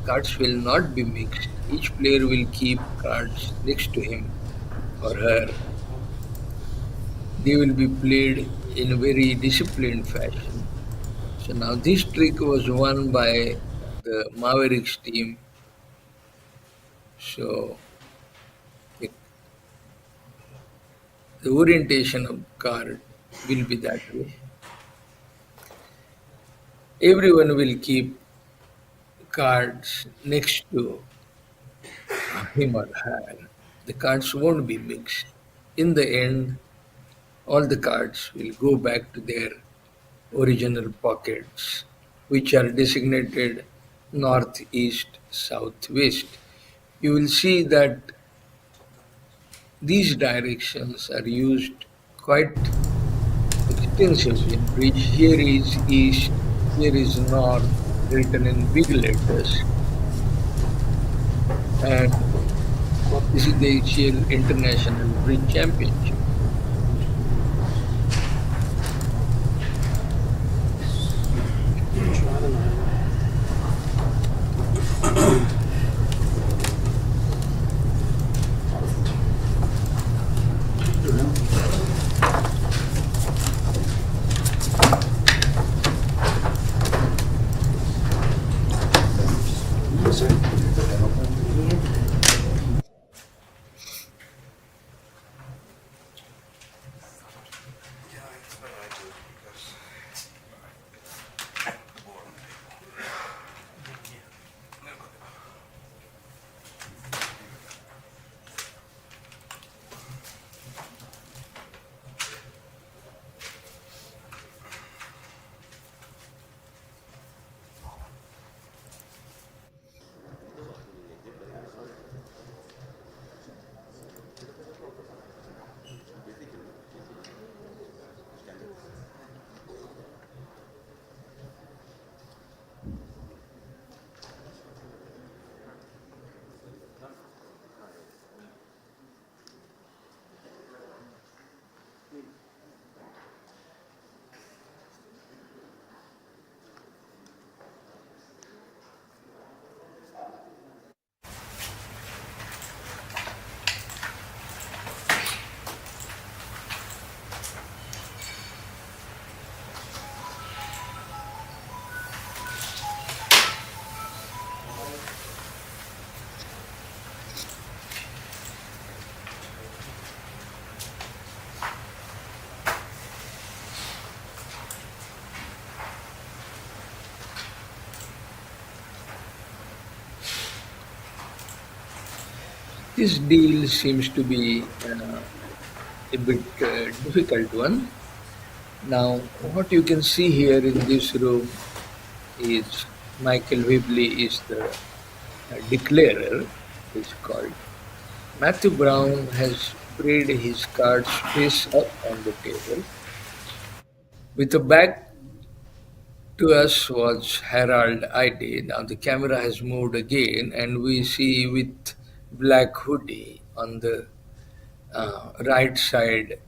J: cards will not be mixed. Each player will keep cards next to him or her. They will be played in a very disciplined fashion. So now this trick was won by the Mavericks team. So the, the orientation of card will be that way. Everyone will keep cards next to him or her. The cards won't be mixed. In the end, all the cards will go back to their original pockets, which are designated north, east, south, west. You will see that these directions are used quite extensively in bridge. Here is east, here is north, written in big letters, and this is the HCL International Bridge Championship. This deal seems to be a bit difficult one. Now, what you can see here in this room is Michael Whibley is the declarer, is called. Matthew Brown has spread his cards face up on the table. With the back to us was Harold ID. Now the camera has moved again, and we see with black hoodie on the right side,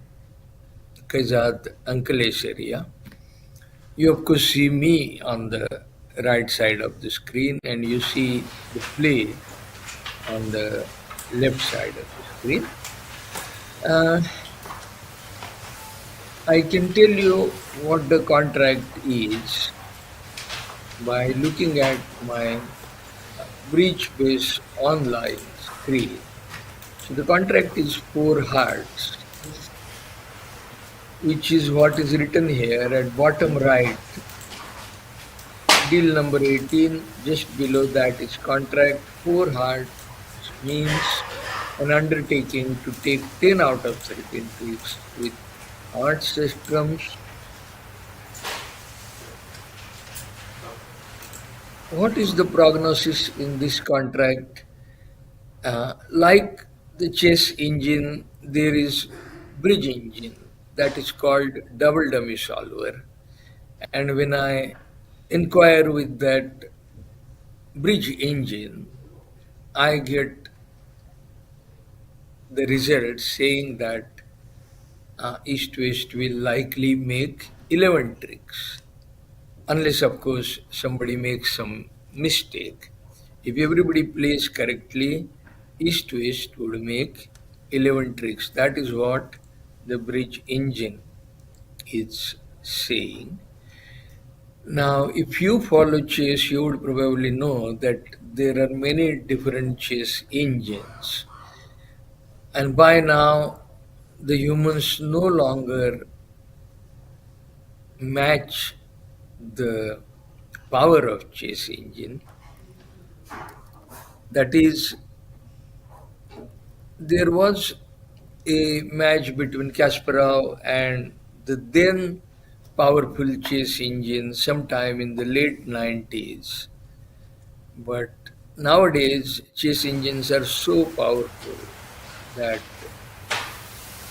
J: Kazad Ankleshwar area. You of course see me on the right side of the screen, and you see the play on the left side of the screen. Uh, I can tell you what the contract is by looking at my breach base online screen. So the contract is 4 hearts, which is what is written here at bottom right. Deal number 18, just below that is contract 4 hearts means an undertaking to take 10 out of 13 tricks with hearts as trumps. What is the prognosis in this contract? Like the chess engine, there is bridge engine that is called double dummy solver. And when I inquire with that bridge engine, I get the result saying that East West will likely make 11 tricks, unless, of course, somebody makes some mistake. If everybody plays correctly, east to west would make 11 tricks. That is what the bridge engine is saying. Now, if you follow chess, you would probably know that there are many different chess engines. And by now, the humans no longer match the power of chess engine. That is, there was a match between Kasparov and the then powerful chess engine sometime in the late 90s. But nowadays, chess engines are so powerful that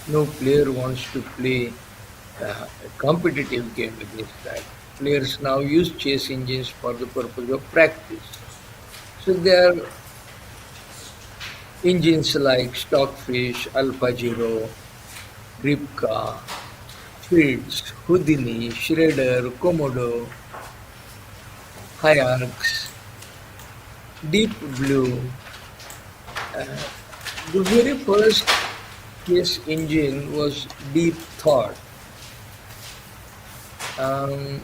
J: no player wants to play a competitive game against that. Players now use chess engines for the purpose of practice. So there are engines like Stockfish, AlphaZero, Ripka, Fritz, Houdini, Schrader, Komodo, Hierarchs, Deep Blue. Uh, the very first chess engine was Deep Thought. Um,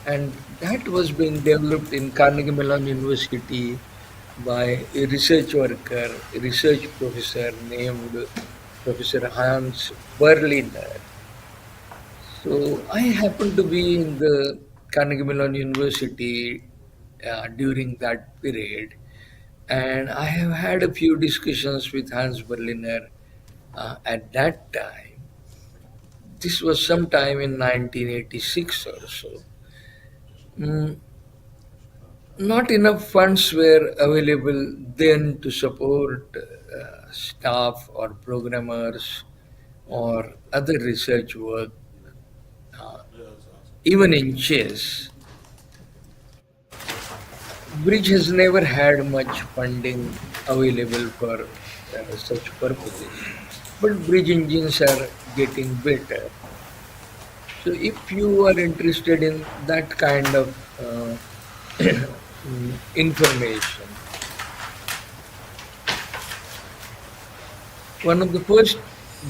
J: and that was being developed in Carnegie Mellon University by a research worker, a research professor named Professor Hans Berliner. So I happened to be in the Carnegie Mellon University during that period, and I have had a few discussions with Hans Berliner at that time. This was sometime in 1986 or so. Mm, Not enough funds were available then to support staff or programmers or other research work, even in chess. Bridge has never had much funding available for such purposes, but bridge engines are getting better. So, if you are interested in that kind of information, one of the first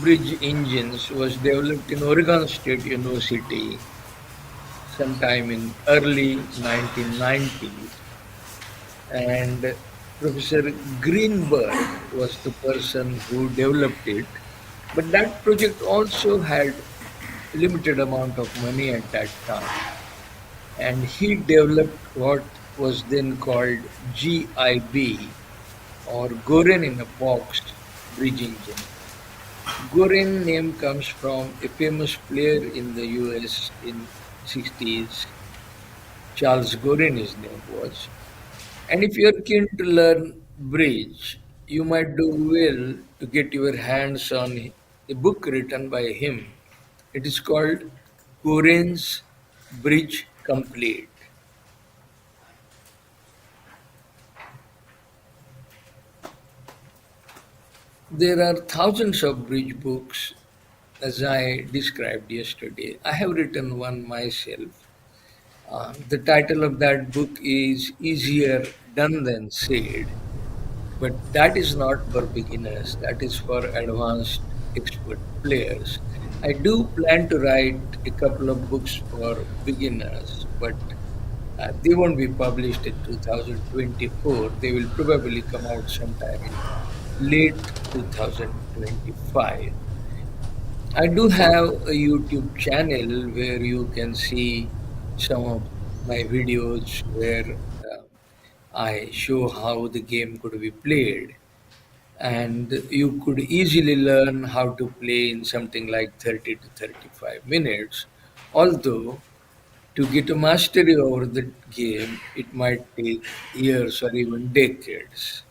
J: bridge engines was developed in Oregon State University sometime in early 1990s, and Professor Greenberg was the person who developed it. But that project also had limited amount of money at that time, and he developed what was then called GIB, or Goren in a Box bridge engine. Goren name comes from a famous player in the US in 60s. Charles Goren his name was. And if you are keen to learn bridge, you might do well to get your hands on a book written by him. It is called Goren's Bridge Complete. There are thousands of bridge books, as I described yesterday. I have written one myself. The title of that book is Easier Done Than Said, but that is not for beginners, that is for advanced expert players. I do plan to write a couple of books for beginners, but they won't be published in 2024. They will probably come out sometime in late 2025. I do have a YouTube channel where you can see some of my videos where I show how the game could be played. And you could easily learn how to play in something like 30 to 35 minutes. Although, to get a mastery over the game, it might take years or even decades.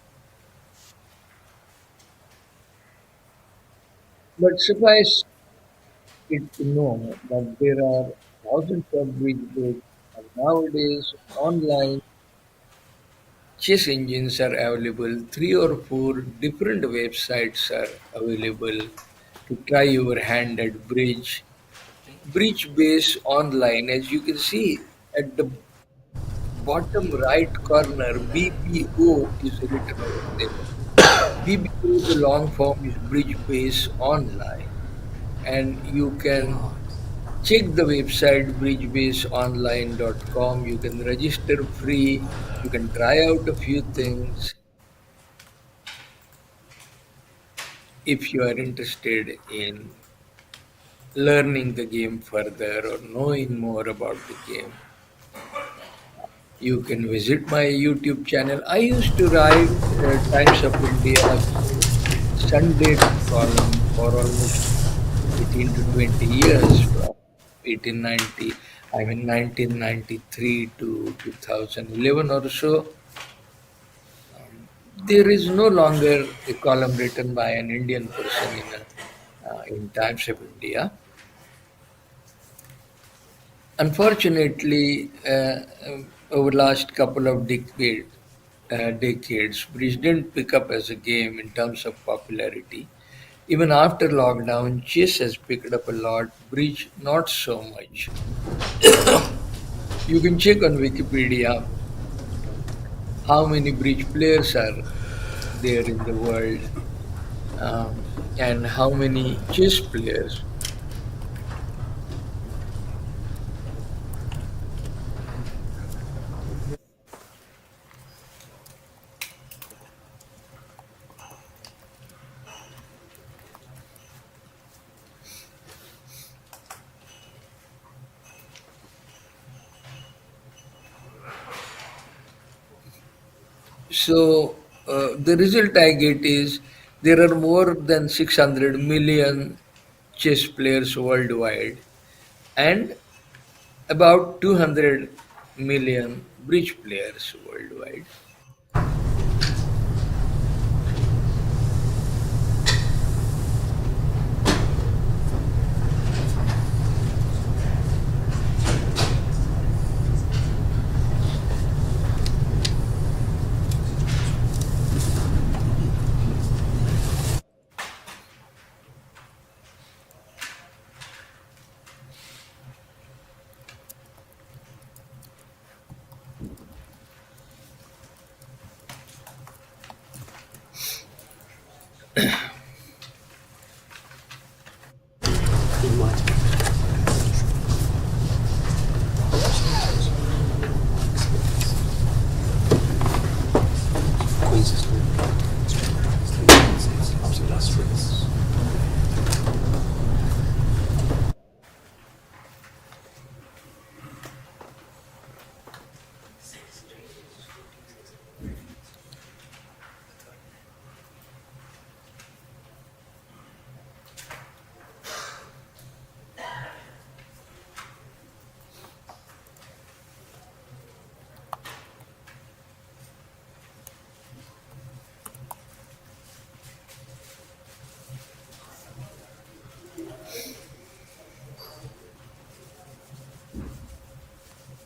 J: But suffice it to know that there are thousands of bridge books, and nowadays online chess engines are available. Three or four different websites are available to try your hand at bridge. Bridge base online, as you can see at the bottom right corner, BBO is written over there. BBO, the long form is Bridge Base Online, and you can check the website bridgebaseonline.com. You can register free. You can try out a few things if you are interested in learning the game further or knowing more about the game. You can visit my YouTube channel. I used to write Times of India's Sunday column for almost 18 to 20 years, from 1890, I mean 1993 to 2011 or so. There is no longer a column written by an Indian person in Times of India. Unfortunately, over last couple of decades, bridge didn't pick up as a game in terms of popularity. Even after lockdown, chess has picked up a lot, bridge not so much. You can check on Wikipedia how many bridge players are there in the world, and how many chess players. So the result I get is there are more than 600 million chess players worldwide and about 200 million bridge players worldwide.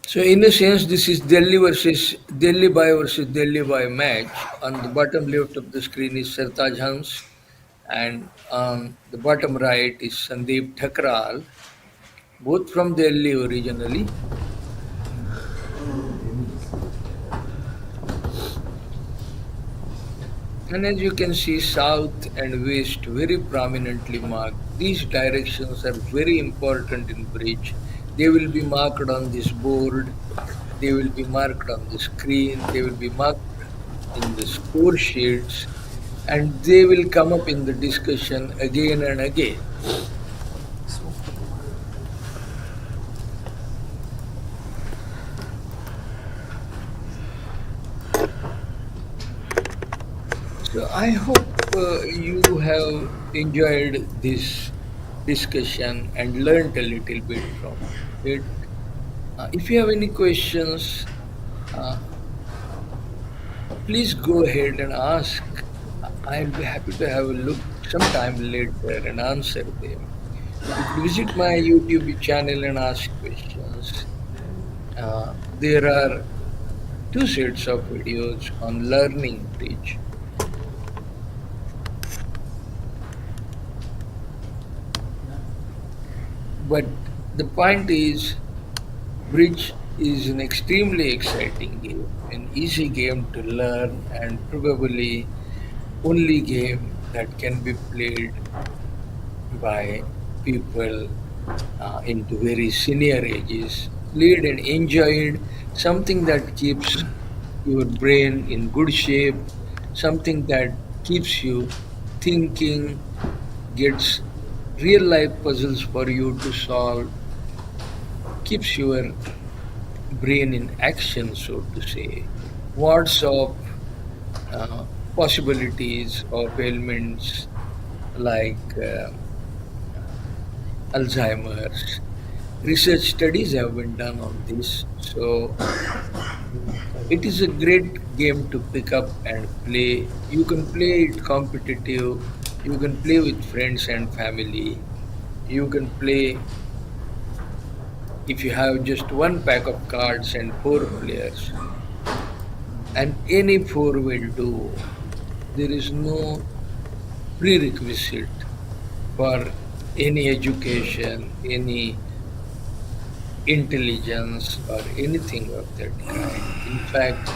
J: So in a sense, this is Delhi by match. On the bottom left of the screen is Sartaj Hans, and on the bottom right is Sandeep Thakral, both from Delhi originally. And as you can see, south and west very prominently marked. These directions are very important in bridge. They will be marked on this board, they will be marked on the screen, they will be marked in the score sheets, and they will come up in the discussion again and again. So I hope you have enjoyed this discussion and learned a little bit from it. If you have any questions, uh, please go ahead and ask. I'll be happy to have a look sometime later and answer them. You could visit my YouTube channel and ask questions. There are two sets of videos on learning bridge. But the point is, bridge is an extremely exciting game, an easy game to learn, and probably only game that can be played by people into very senior ages, played and enjoyed, something that keeps your brain in good shape, something that keeps you thinking, gets real life puzzles for you to solve, keeps your brain in action, so to say. What's of uh, possibilities of ailments like Alzheimer's. Research studies have been done on this, so it is a great game to pick up and play. You can play it competitive, you can play with friends and family, you can play if you have just one pack of cards and four players, and any four will do. There is no prerequisite for any education, any intelligence, or anything of that kind. In fact,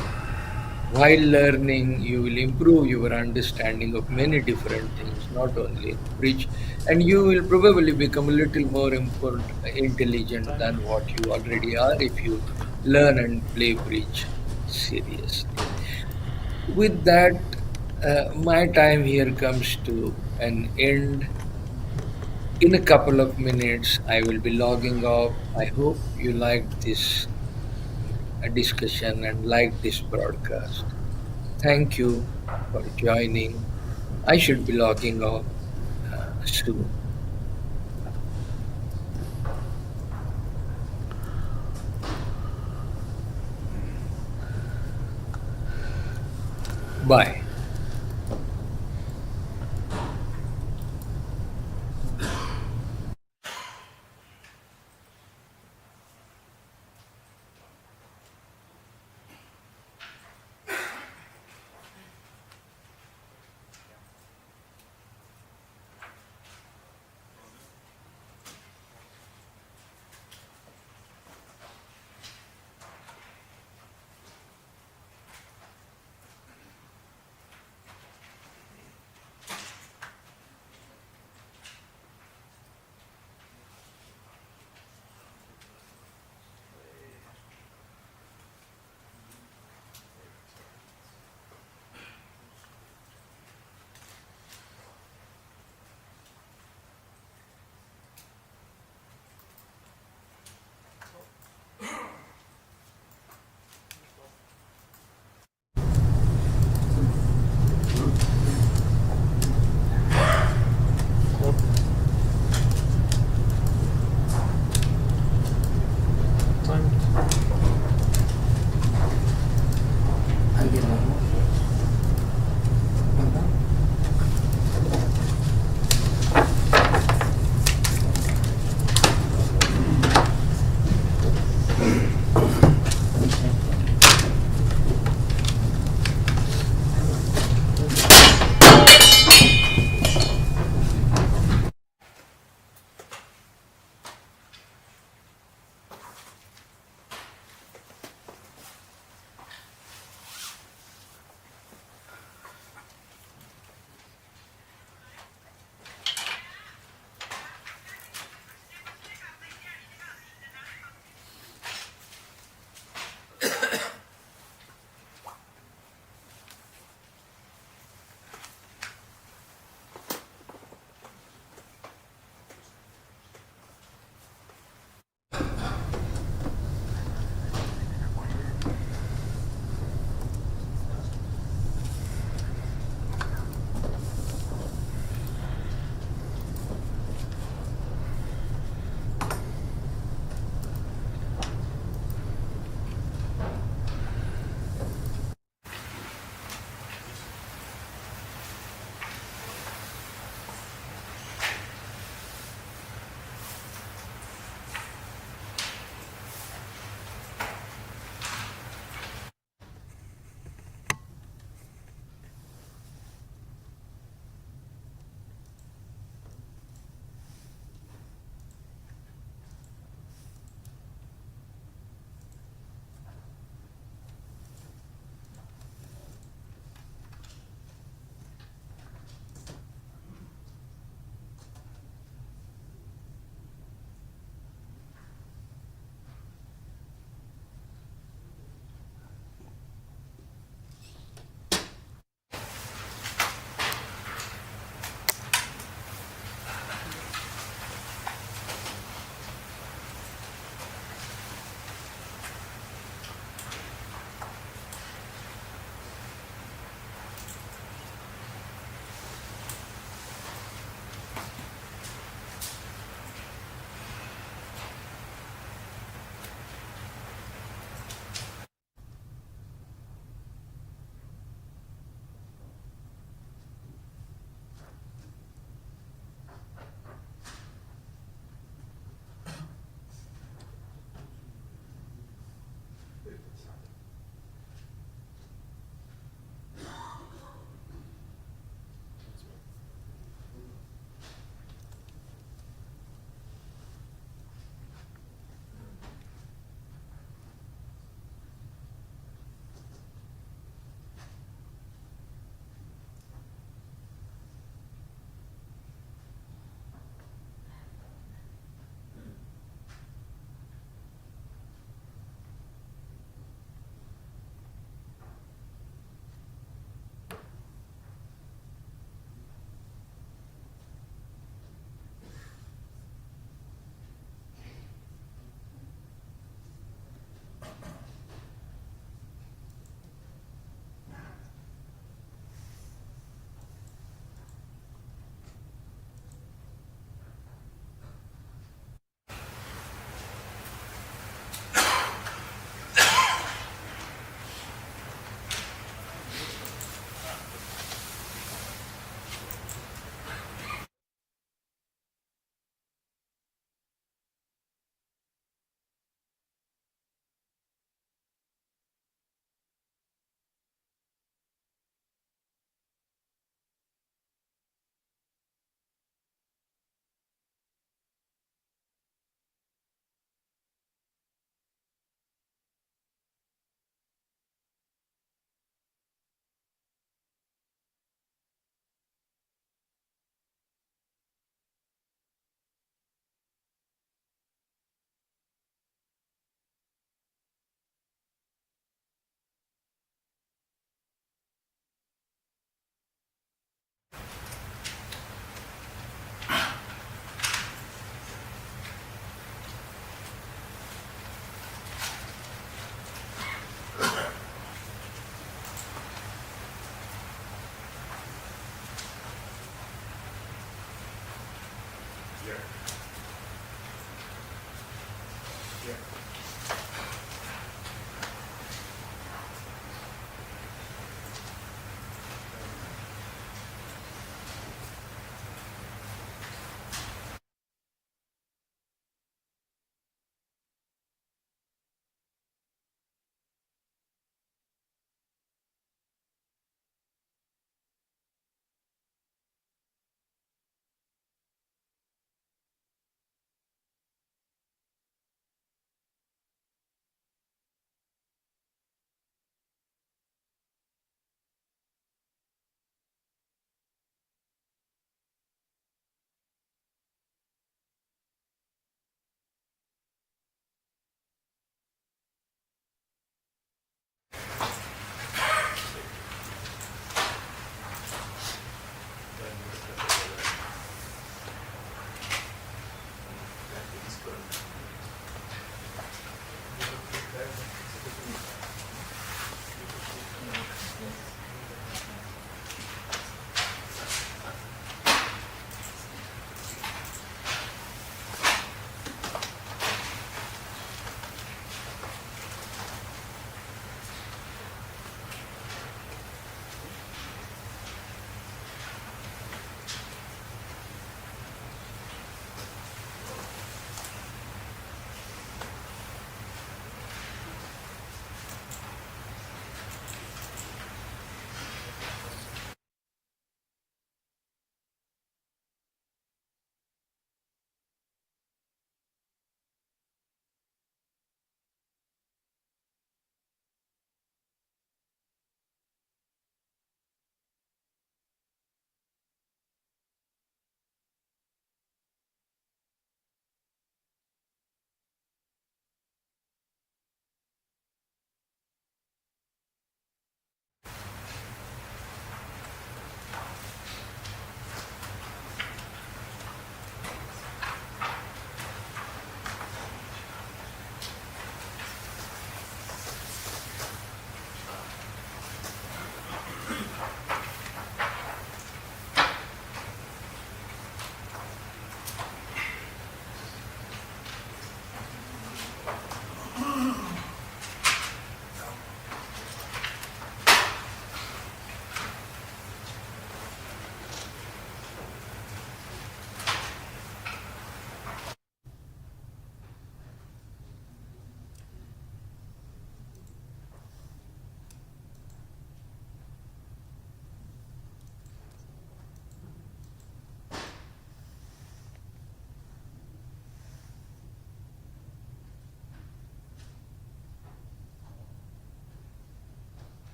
J: while learning, you will improve your understanding of many different things, not only in bridge, and you will probably become a little more intelligent than what you already are if you learn and play bridge seriously. With that, my time here comes to an end. In a couple of minutes, I will be logging off. I hope you liked this discussion and liked this broadcast. Thank you for joining. I should be logging off soon. Bye.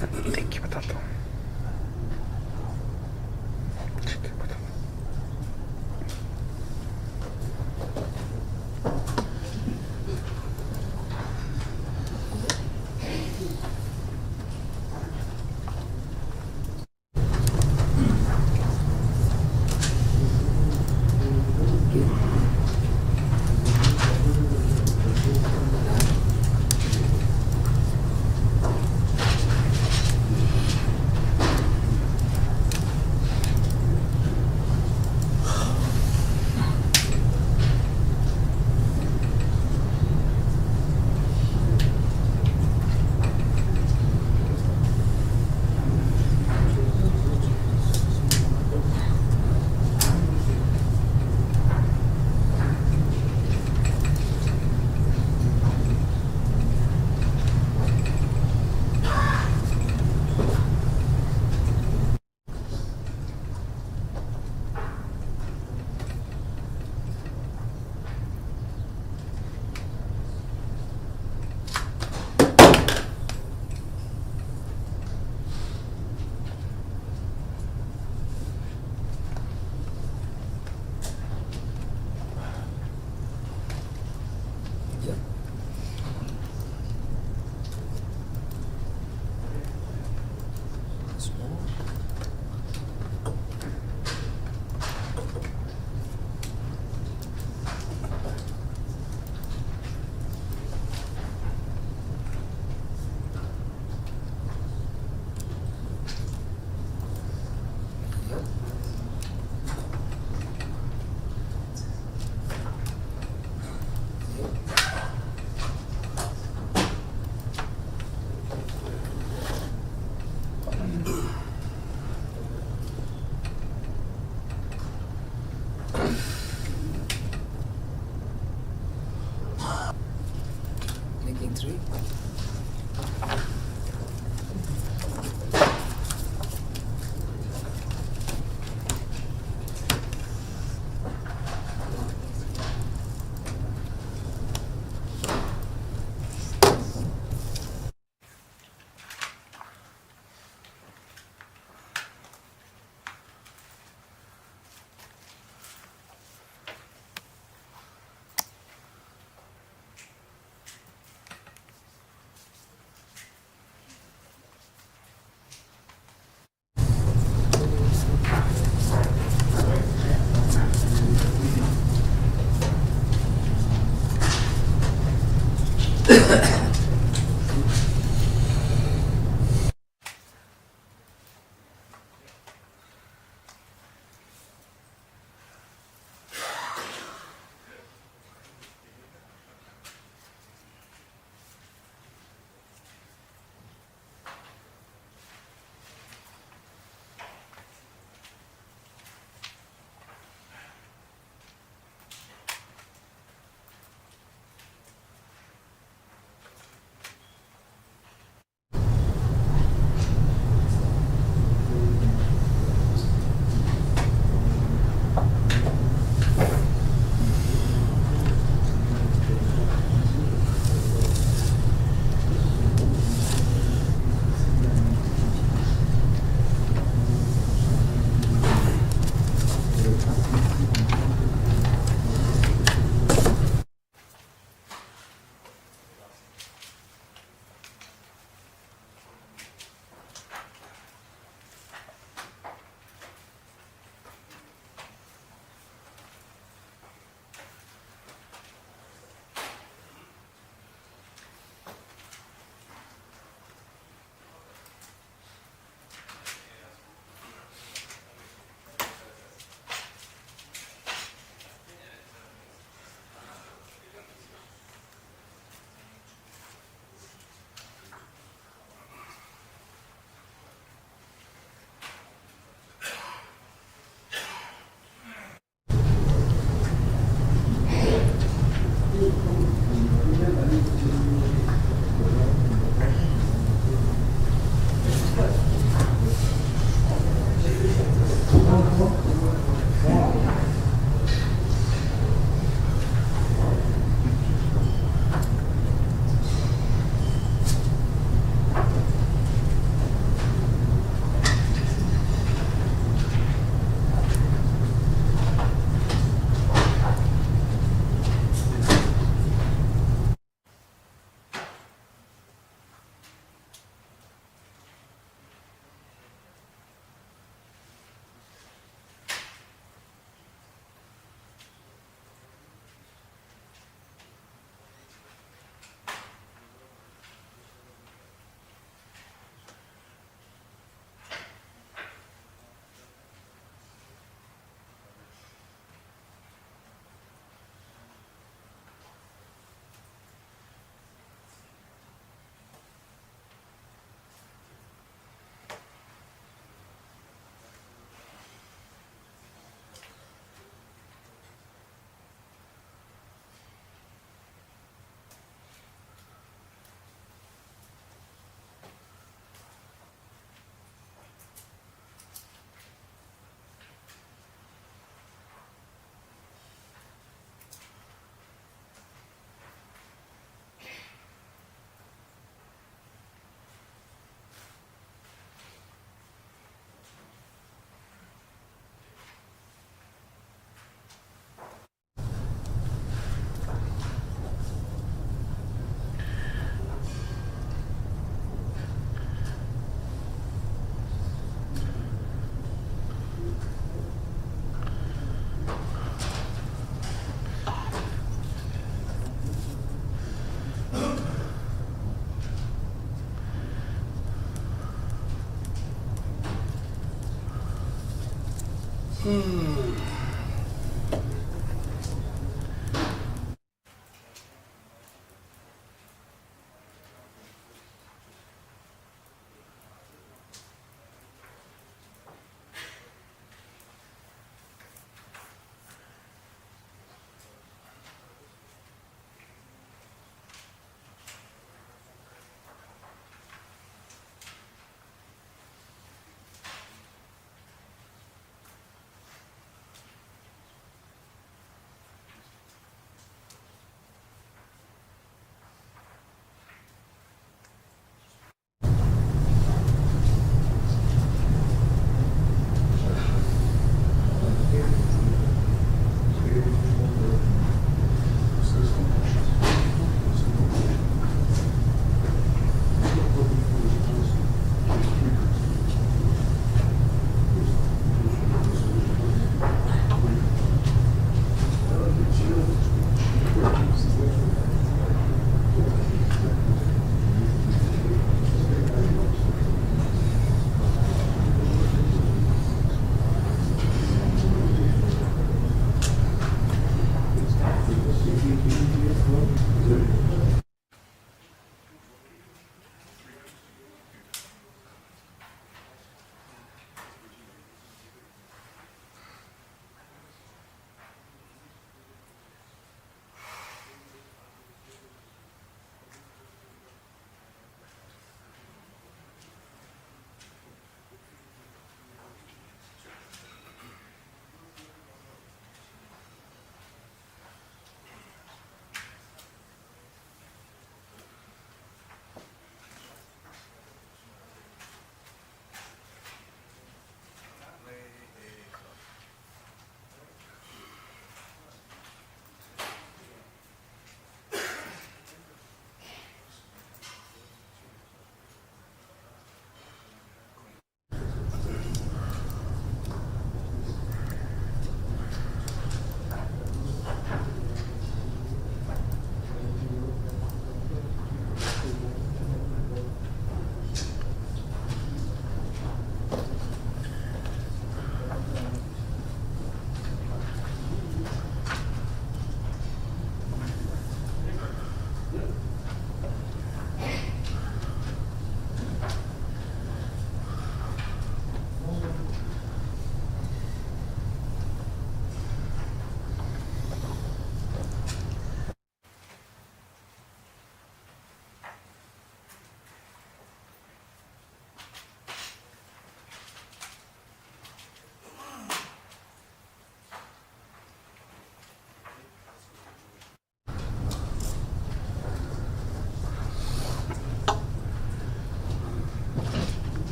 J: देखिए बताता हूँ।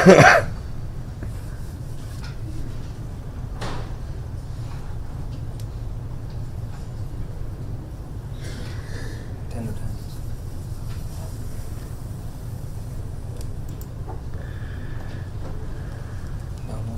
C: 10 to 10. No, no.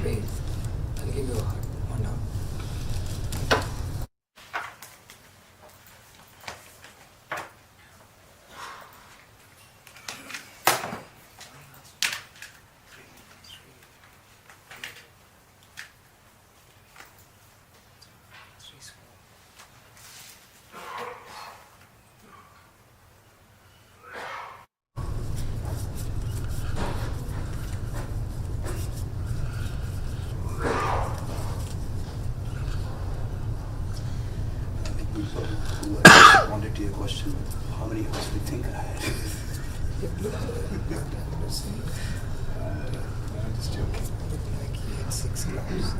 C: Great. I'll give you a hug. One now.
K: Responded to your question, how many hours do you think I had? I'm just joking.
C: Like he had 6 clubs.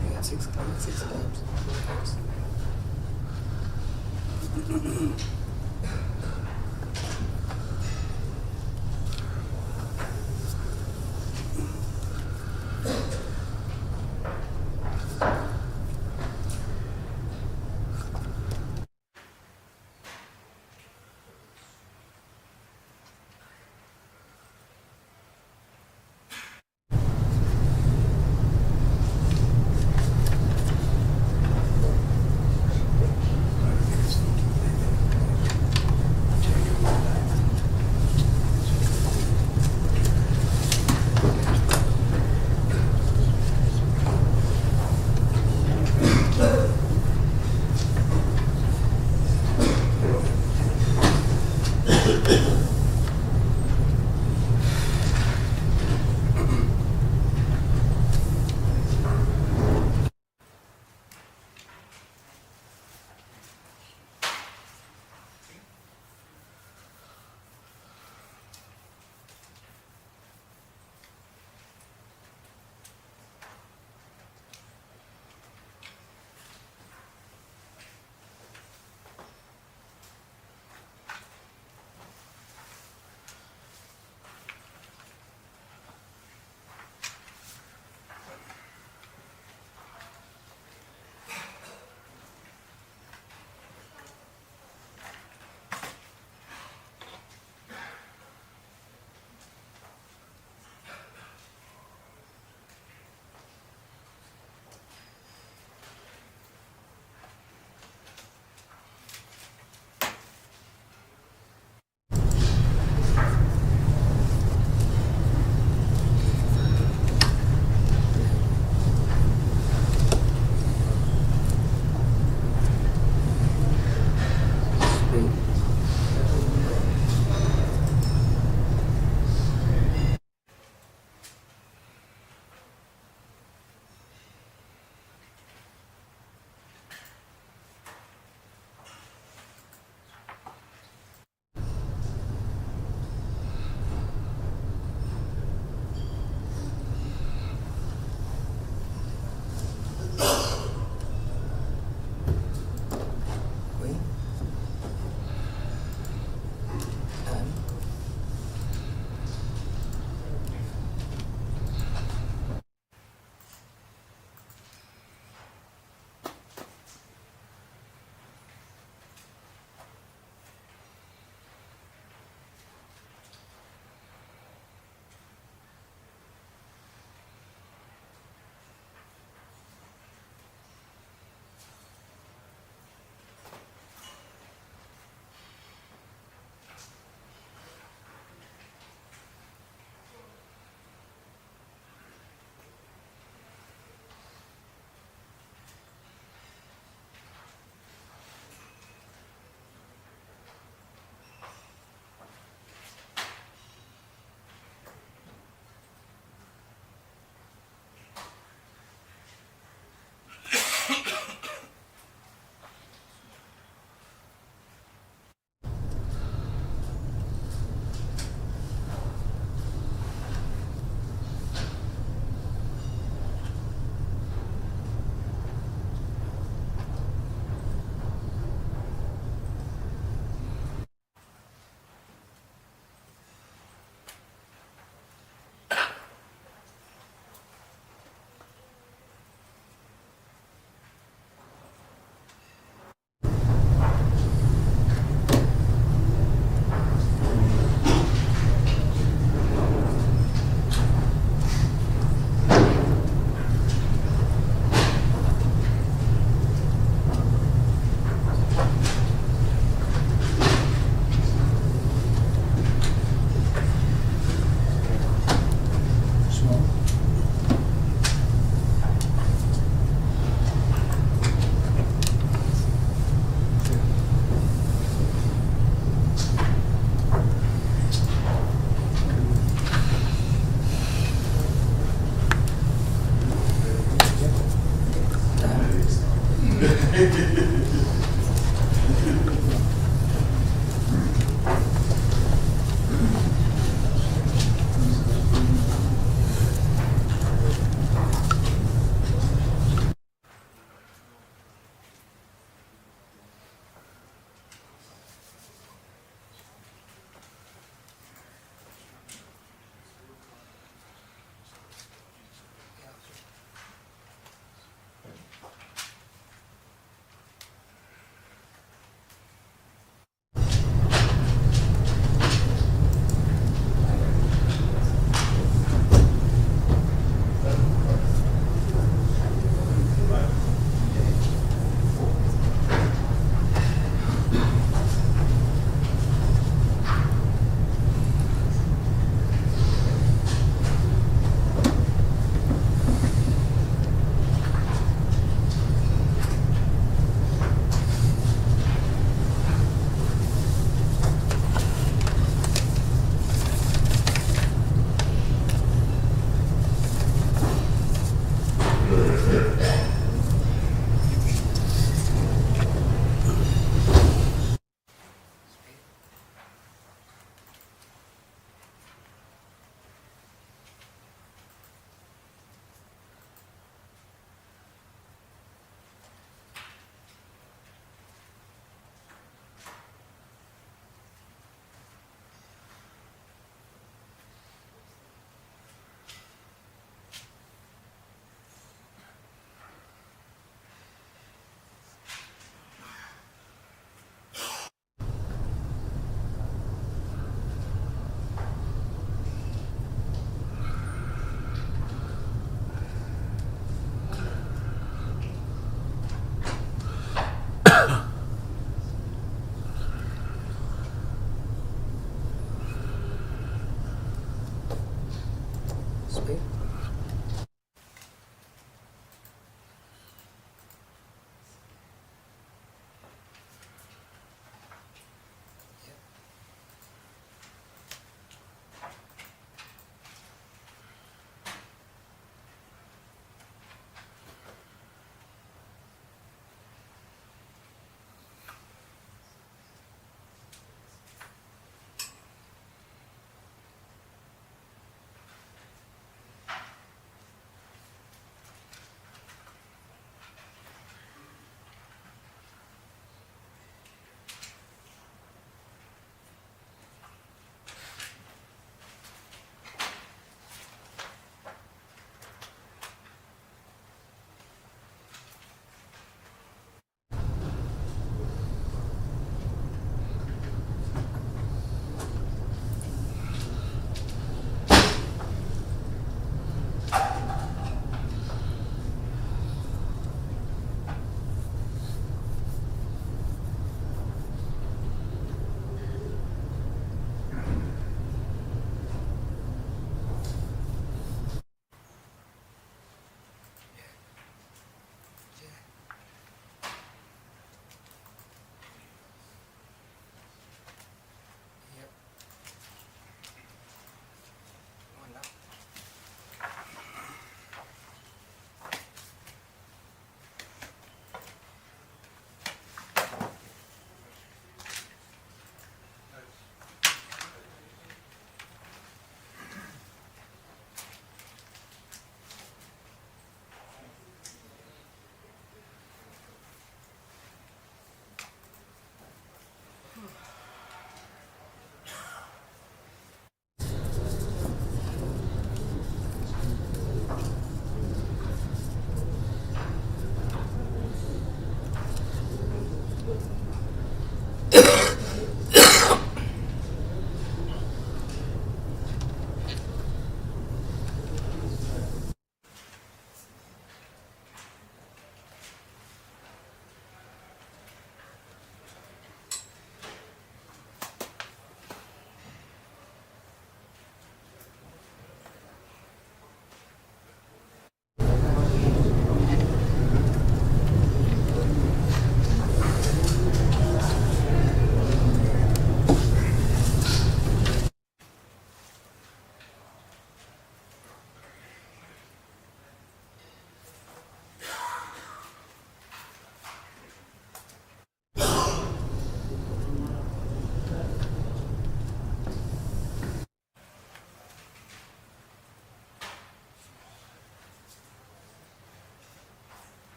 C: He had 6 clubs, 6 clubs.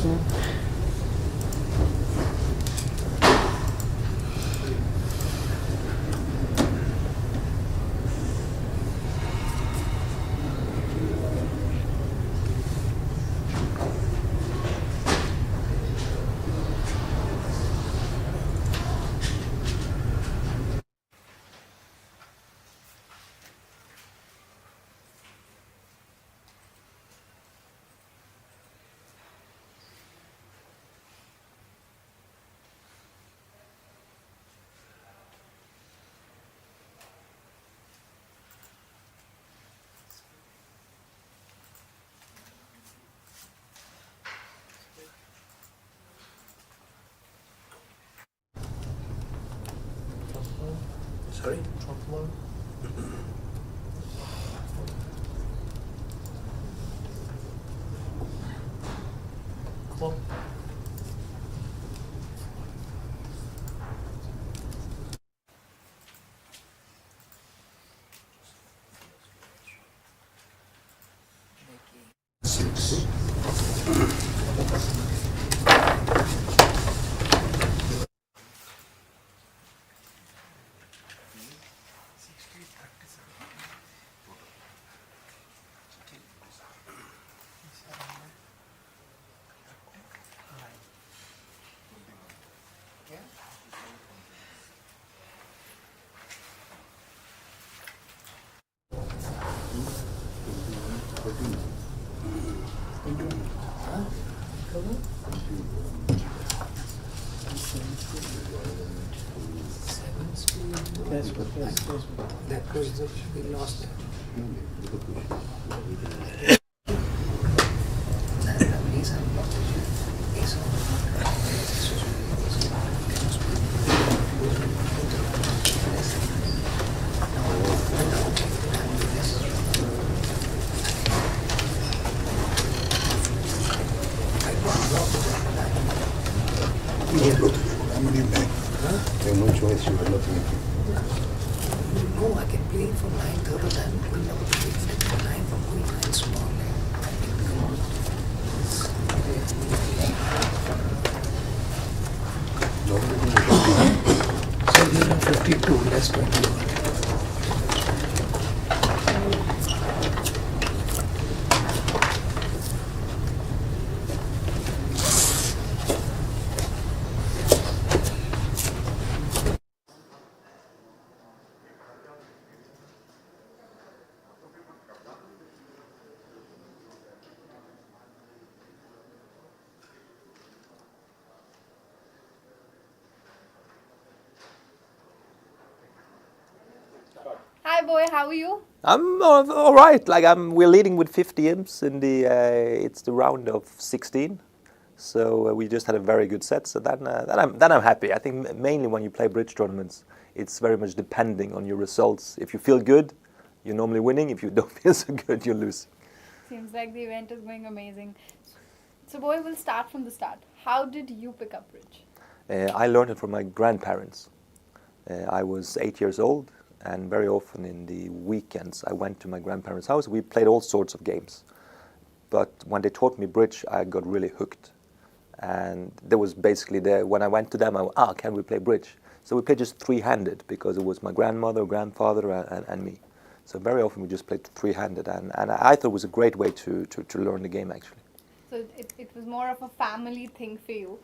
K: Sorry?
J: That was the, we lost that.
K: How many men? You have no choice, you have nothing to do.
J: No, I can play for 9th other than going out to play 9 from going 9 small. So you know 52 less 21.
H: Hi boy, how are you?
B: I'm all right. Like we're leading with 50 imps in the. It's the round of 16, so we just had a very good set. So then I'm happy. I think mainly when you play bridge tournaments, it's very much depending on your results. If you feel good, you're normally winning. If you don't feel so good, you're losing.
H: Seems like the event is going amazing. So boy, we'll start from the start. How did you pick up bridge?
B: I learned it from my grandparents. I was 8 years old, and very often in the weekends I went to my grandparents' house. We played all sorts of games. But when they taught me bridge, I got really hooked. And there was basically when I went to them, can we play bridge? So we played just three-handed because it was my grandmother, grandfather, and me. So very often we just played three-handed, and I thought it was a great way to learn the game, actually.
H: So it was more of a family thing for you.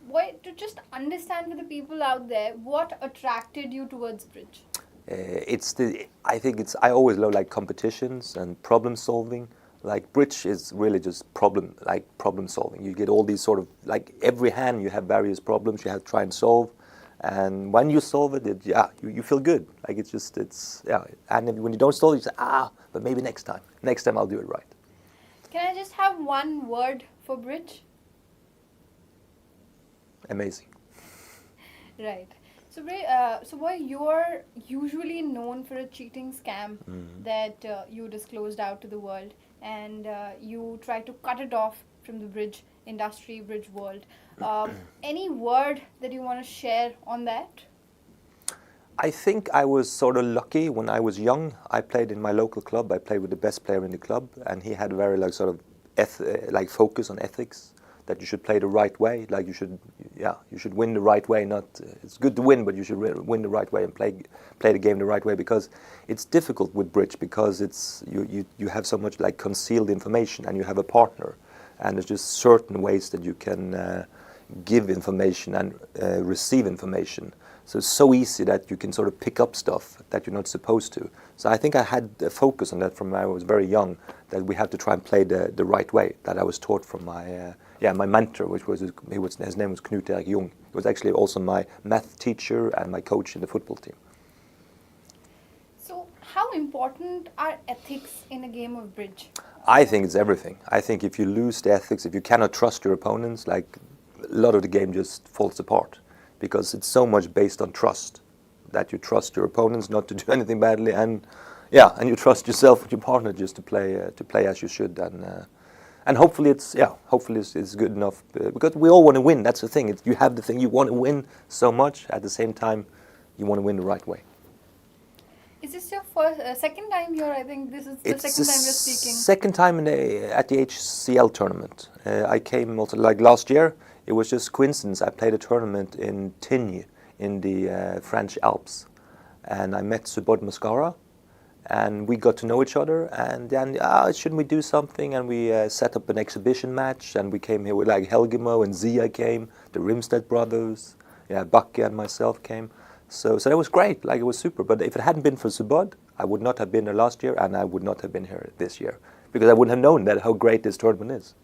H: Boy, to just understand for the people out there, what attracted you towards bridge?
B: I always love like competitions and problem solving. Like bridge is really just problem solving. You get all these sort of, like every hand you have various problems you have to try and solve. And when you solve it, you feel good. Like and then when you don't solve it, you say, but maybe next time I'll do it right.
H: Can I just have one word for bridge?
B: Amazing.
H: Right. So, boy, you're usually known for a cheating scam that you disclosed out to the world, and you try to cut it off from the bridge industry, bridge world. Any word that you want to share on that?
B: I think I was sort of lucky when I was young. I played in my local club. I played with the best player in the club, and he had very focus on ethics, that you should play the right way. Like you should win the right way. Not it's good to win, but you should win the right way and play the game the right way, because it's difficult with bridge, because it's you have so much like concealed information, and you have a partner, and there's just certain ways that you can give information and receive information. So it's so easy that you can sort of pick up stuff that you're not supposed to. So I think I had a focus on that from when I was very young, that we have to try and play the right way, that I was taught from my mentor, which was his name was Knut Erik Jung. He was actually also my math teacher and my coach in the football team.
H: So how important are ethics in a game of bridge?
B: I think it's everything. I think if you lose the ethics, if you cannot trust your opponents, like a lot of the game just falls apart, because it's so much based on trust, that you trust your opponents not to do anything badly, and you trust yourself and your partner just to play as you should, and hopefully it's good enough, because we all want to win. That's the thing. You have the thing, you want to win so much. At the same time, you want to win the right way.
H: Is this your second time here? I think this is the second time you're speaking.
B: Second time at the HCL tournament. I came also like last year. It was just coincidence. I played a tournament in Tignes in the French Alps, and I met Subodh Mascara, and we got to know each other. And then shouldn't we do something? And we set up an exhibition match, and we came here with like Helgemo and Zia came, the Rimstedt brothers, Bakke and myself came. So that was great. Like, it was super. But if it hadn't been for Subodh, I would not have been there last year, and I would not have been here this year, because I wouldn't have known how great this tournament is.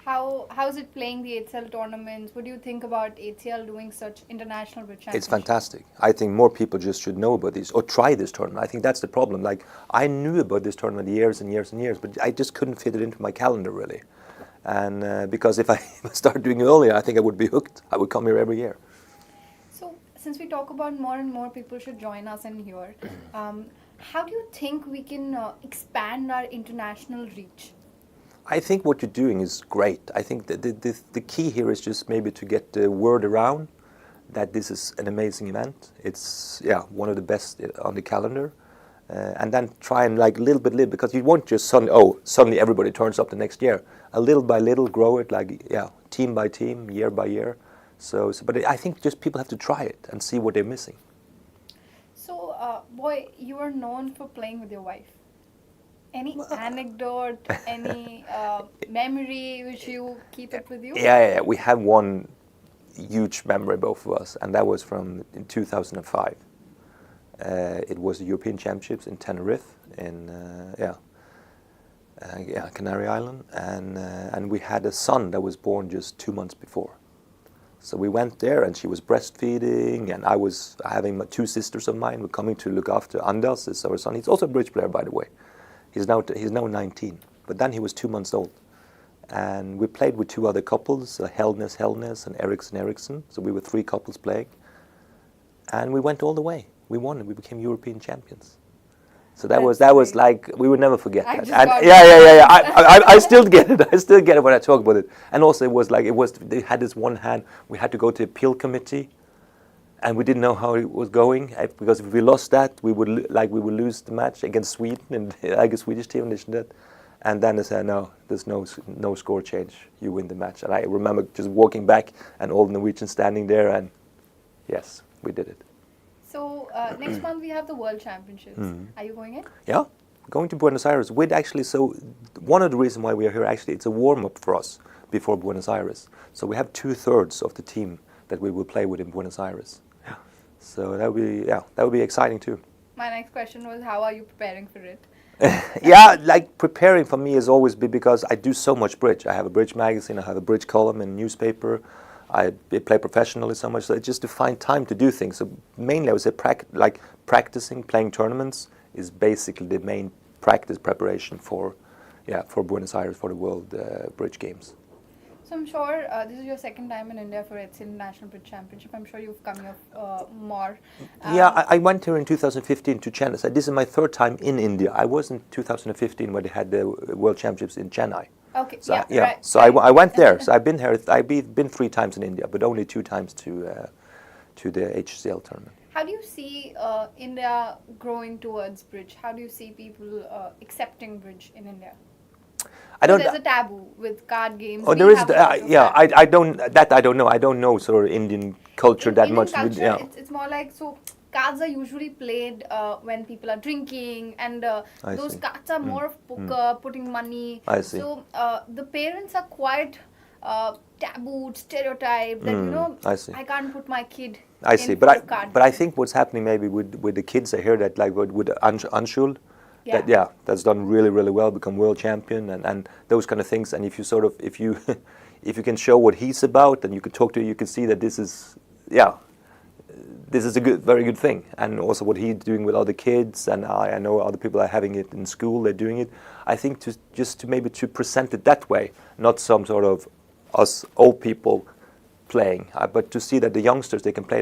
H: How's it playing the HCL tournaments? What do you think about HCL doing such international bridge championships?
B: It's fantastic. I think more people just should know about this or try this tournament. I think that's the problem. Like, I knew about this tournament years and years and years, but I just couldn't fit it into my calendar really. And because if I started doing it earlier, I think I would be hooked. I would come here every year.
H: So, since we talk about more and more people should join us in here, how do you think we can expand our international reach?
B: I think what you're doing is great. I think that the key here is just maybe to get the word around that this is an amazing event. It's one of the best on the calendar, and then try and like little bit, because you won't just suddenly everybody turns up the next year. A little by little, grow it, like team by team, year by year. But I think just people have to try it and see what they're missing.
H: So, boy, you are known for playing with your wife. Any anecdote, any memory which you keep it with you?
B: Yeah. We have one huge memory, both of us, and that was from in 2005. It was the European Championships in Tenerife, in Canary Island, and we had a son that was born just 2 months before. So we went there, and she was breastfeeding, and I was having my 2 sisters of mine were coming to look after Anders, is our son. He's also a bridge player, by the way. He's now 19, but then he was 2 months old. And we played with 2 other couples, Helnes and Eriksson. So we were 3 couples playing. And we went all the way. We won, and we became European champions. So that was like, we would never forget that. And I still get it. I still get it when I talk about it. And also they had this one hand, we had to go to appeal committee, and we didn't know how it was going, because if we lost that, we would lose the match against Sweden, and like a Swedish team did. And then they said, no, there's no score change. You win the match. And I remember just walking back, and all the Norwegians standing there, and yes, we did it.
H: So next month we have the World Championships. Are you going in?
B: Yeah, going to Buenos Aires. So one of the reasons why we are here, actually, it's a warm-up for us before Buenos Aires. So we have 2/3 of the team that we will play with in Buenos Aires. So that would be exciting too.
H: My next question was, how are you preparing for it?
B: Like preparing for me has always been, because I do so much bridge. I have a bridge magazine, I have a bridge column in a newspaper. I play professionally so much, so it's just to find time to do things. So mainly I would say practicing, playing tournaments is basically the main preparation for Buenos Aires, for the World Bridge Games.
H: So I'm sure this is your second time in India for HCL National Bridge Championship. I'm sure you've come here more.
B: I went here in 2015 to Chennai. So this is my 3rd time in India. I was in 2015 when they had the World Championships in Chennai.
H: Okay.
B: So,
H: right.
B: So I went there. So I've been here. I've been 3 times in India, but only 2 times to the HCL tournament.
H: How do you see India growing towards bridge? How do you see people accepting bridge in India?
B: I don't.
H: There's a taboo with card games.
B: Oh,
H: We
B: there is.
H: have a lot of
B: Yeah,
H: taboos.
B: I don't. That I don't know. I don't know sort of Indian culture
H: In
B: that
H: Indian
B: much.
H: culture,
B: Yeah.
H: it's more like, so cards are usually played when people are drinking, and
B: I
H: those
B: see.
H: cards are more of poker, putting money.
B: I see.
H: So the parents are quite tabooed, stereotyped that
B: I see.
H: I can't put my kid
B: I
H: in
B: see,
H: for a card
B: but I
H: game.
B: think what's happening maybe with the kids, I hear that like with Anshul, that
H: Yeah.
B: that's done really really well, become world champion and those kind of things. And if you sort of if you if you can show what he's about and you can talk to, you can see that this is this is a very good thing. And also what he's doing with other kids, and I know other people are having it in school, they're doing it. I think to maybe to present it that way, not some sort of us old people playing, but to see that the youngsters, they can play,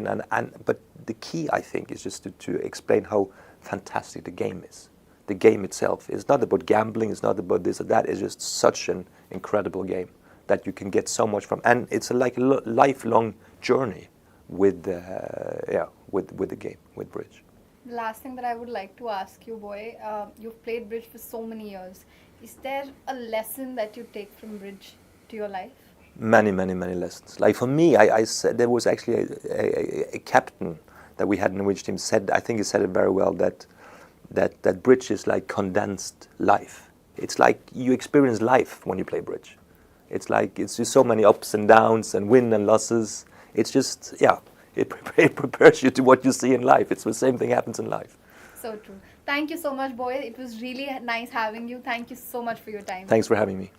B: but the key, I think, is just to explain how fantastic the game is. The game itself is not about gambling, it's not about this or that, it's just such an incredible game that you can get so much from, and it's like a lifelong journey with the game, with bridge.
H: The last thing that I would like to ask you, boy, you've played bridge for so many years. Is there a lesson that you take from bridge to your life?
B: Many lessons. Like for me, I said there was actually a captain that we had in the Norwegian team said, I think he said it very well, that bridge is like condensed life. It's like you experience life when you play bridge. It's like it's just so many ups and downs and win and losses. It's just it prepares you to what you see in life. It's the same thing happens in life.
H: So true. Thank you so much, boy. It was really nice having you. Thank you so much for your time.
B: Thanks for having me.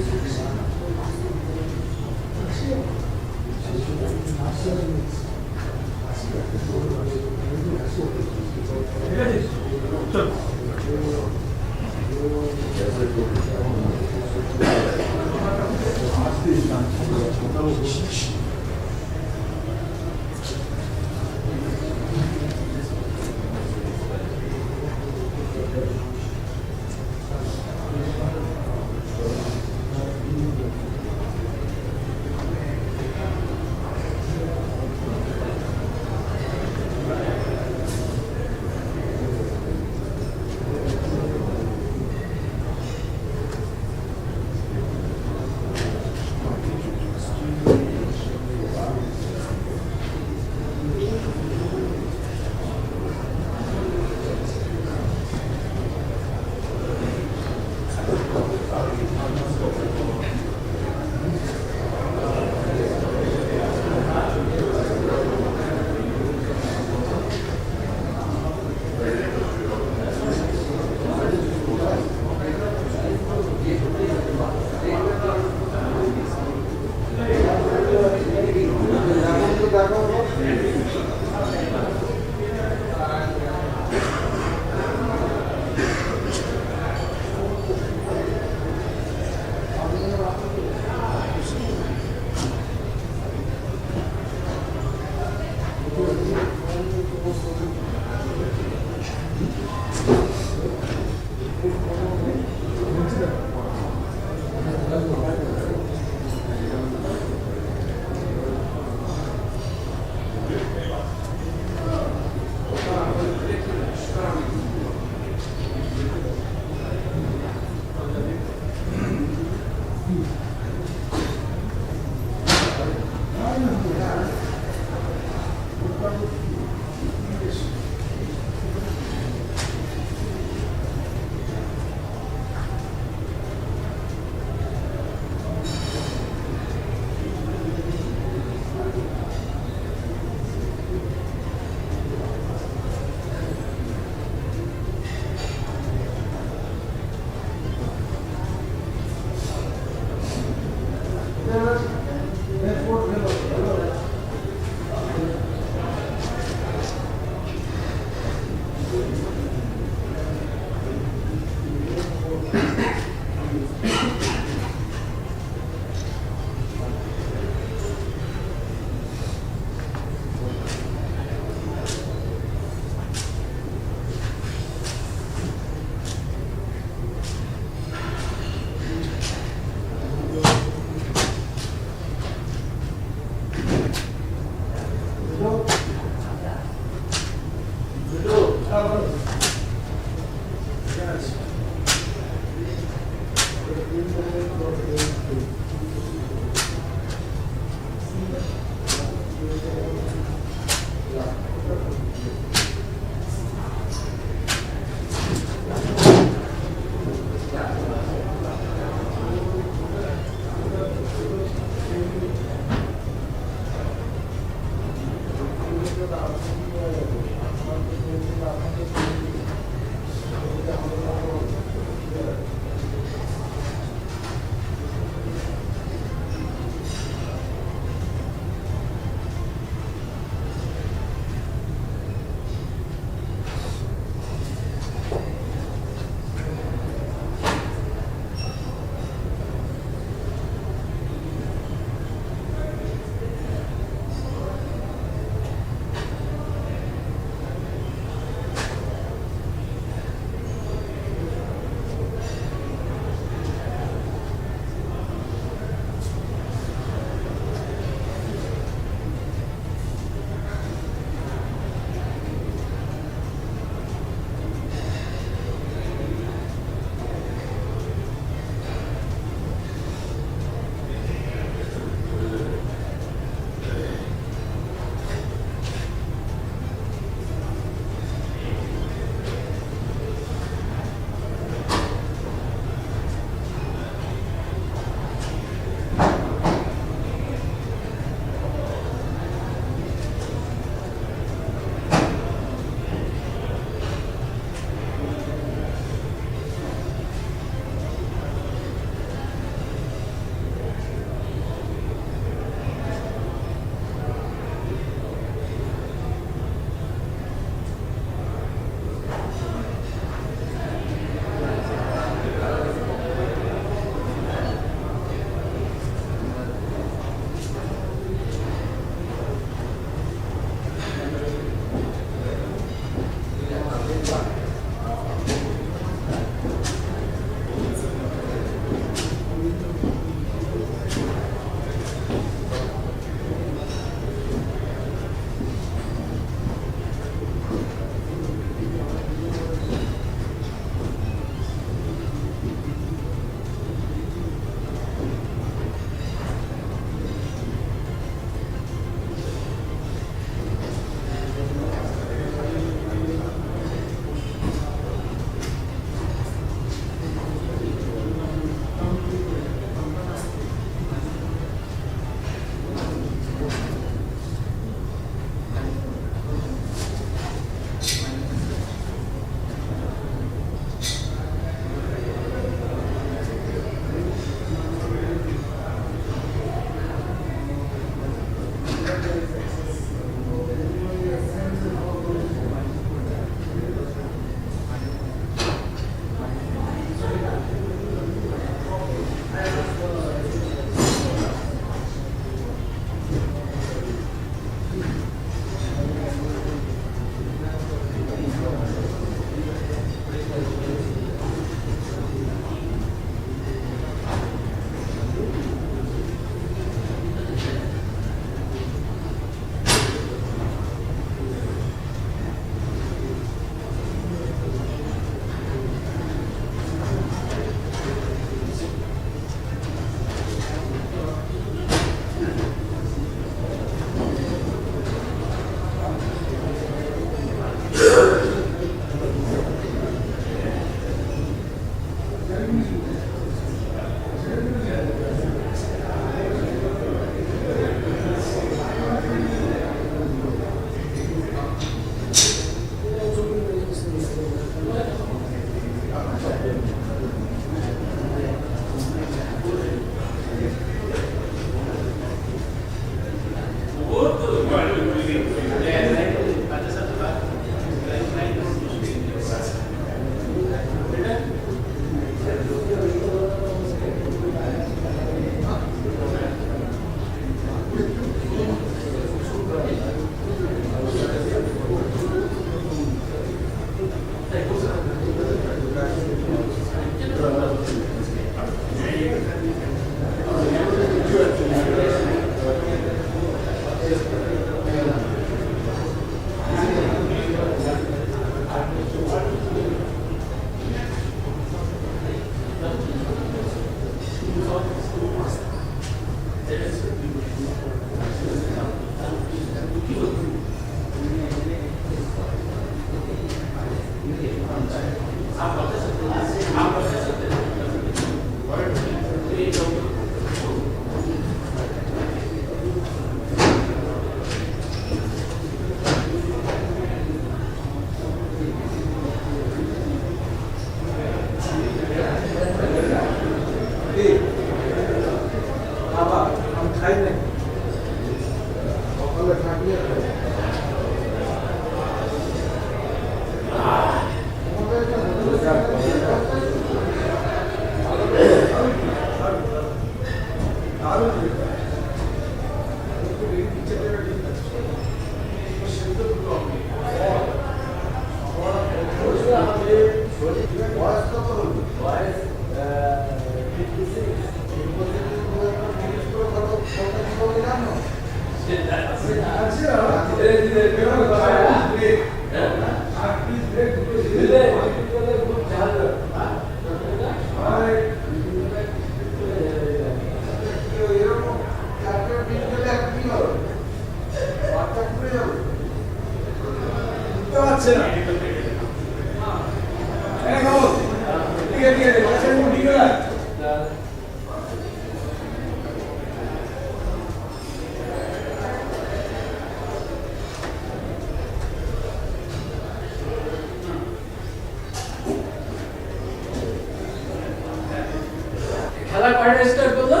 L: খেলা কয়টা start করলো?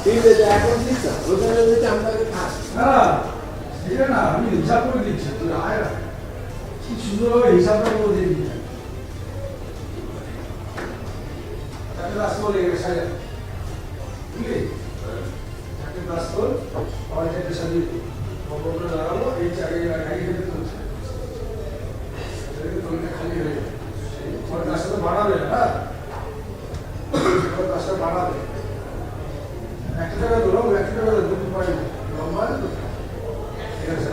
L: তিনটে এখন দিচ্ছ ওখানে যদি আমরা
I: না সেটা না আমি হিসাব করে দিচ্ছি তুই আয় না কি সুন্দরভাবে হিসাবটা করে দিয়ে দিচ্ছি চারটে ক্লাস করে সাজা বুঝলি চারটে ক্লাস কর আর চারটে সাজিয়ে বন্ধুরা দাঁড়াবো এই চারটে গাড়ি খেতে চলছে খালি হয়ে যাবে আমার ক্লাসটা তো বাড়াবে না ক্লাসটা বাড়াবে একটা টাকা ধরো একটা টাকা দুটো পাই লম্বা তো ঠিক আছে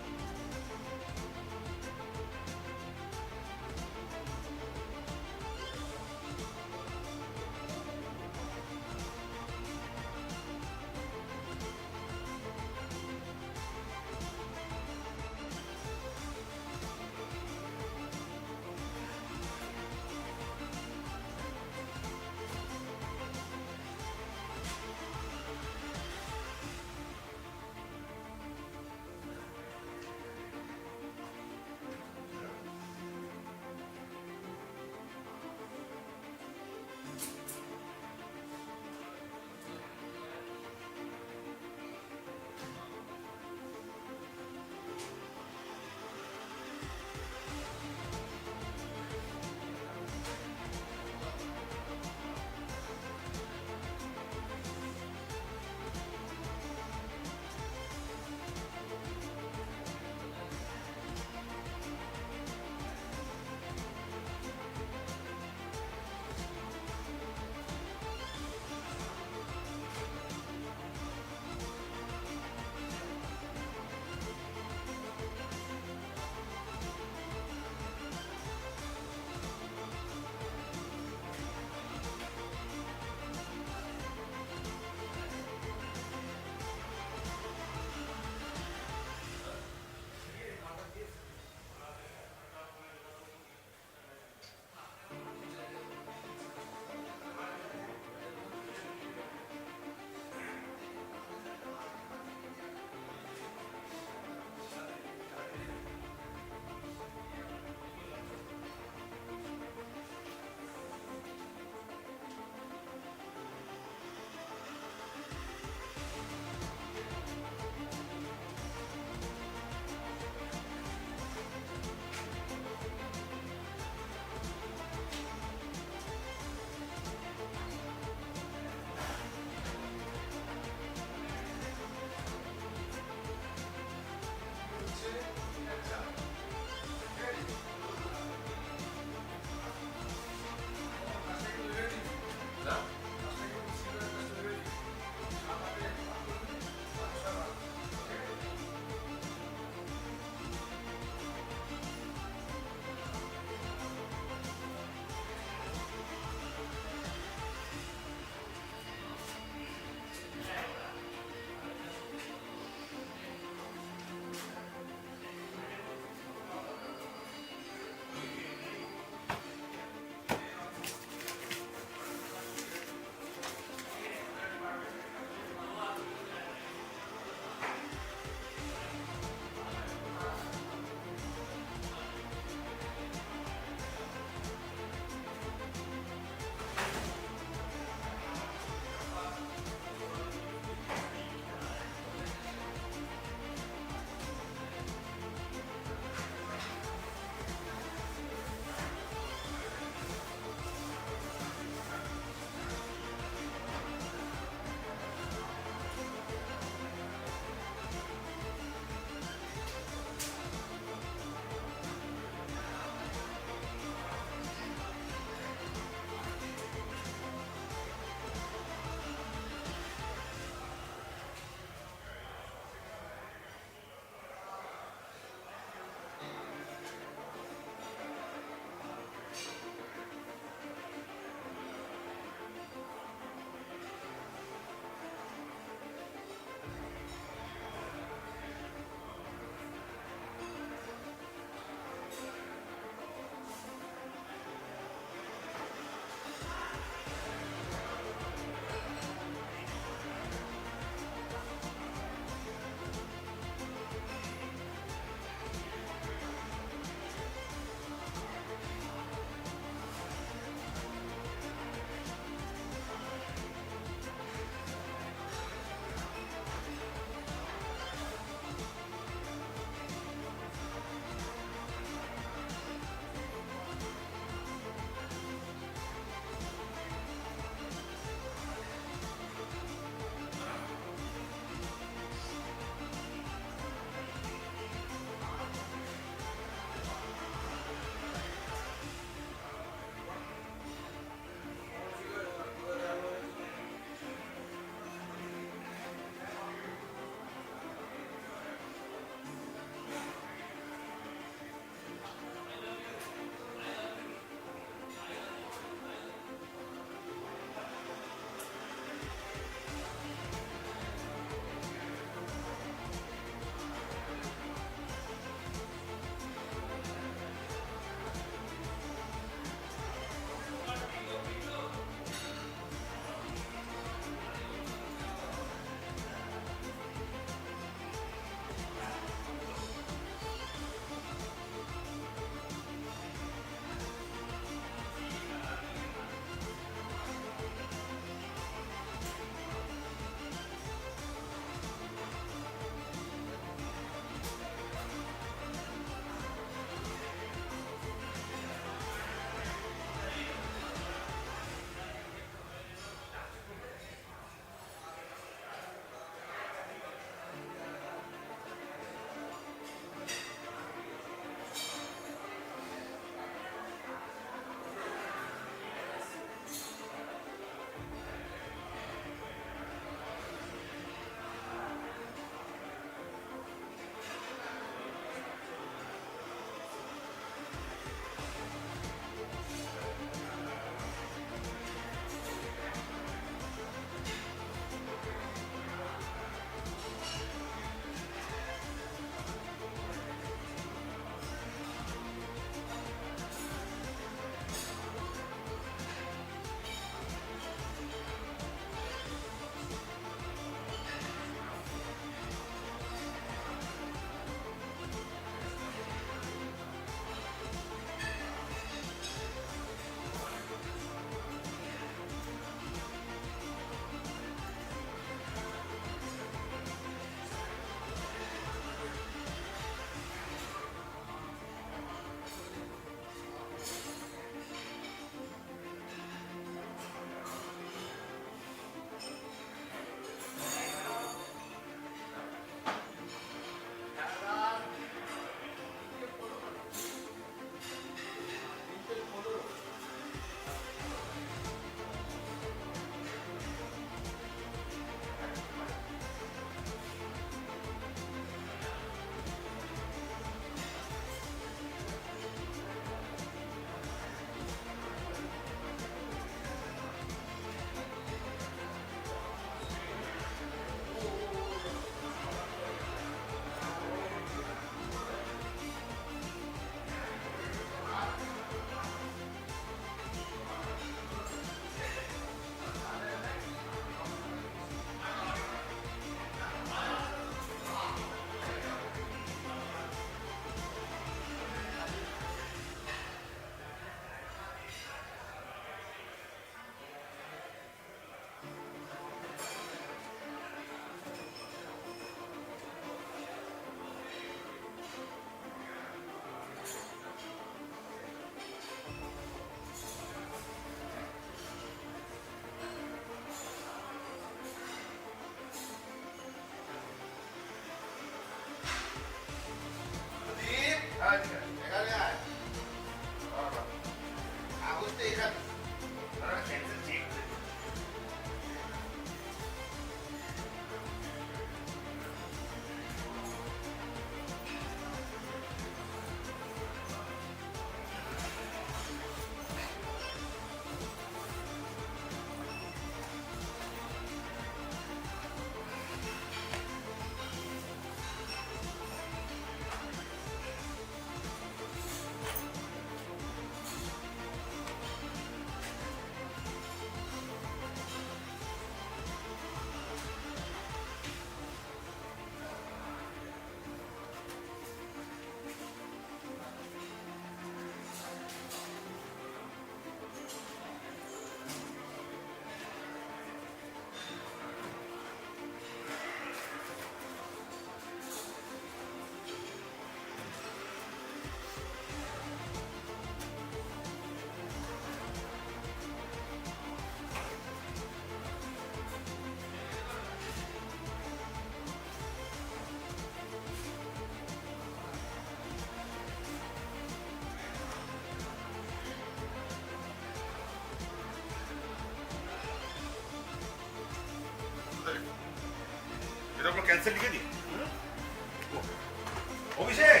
A: অভিষেক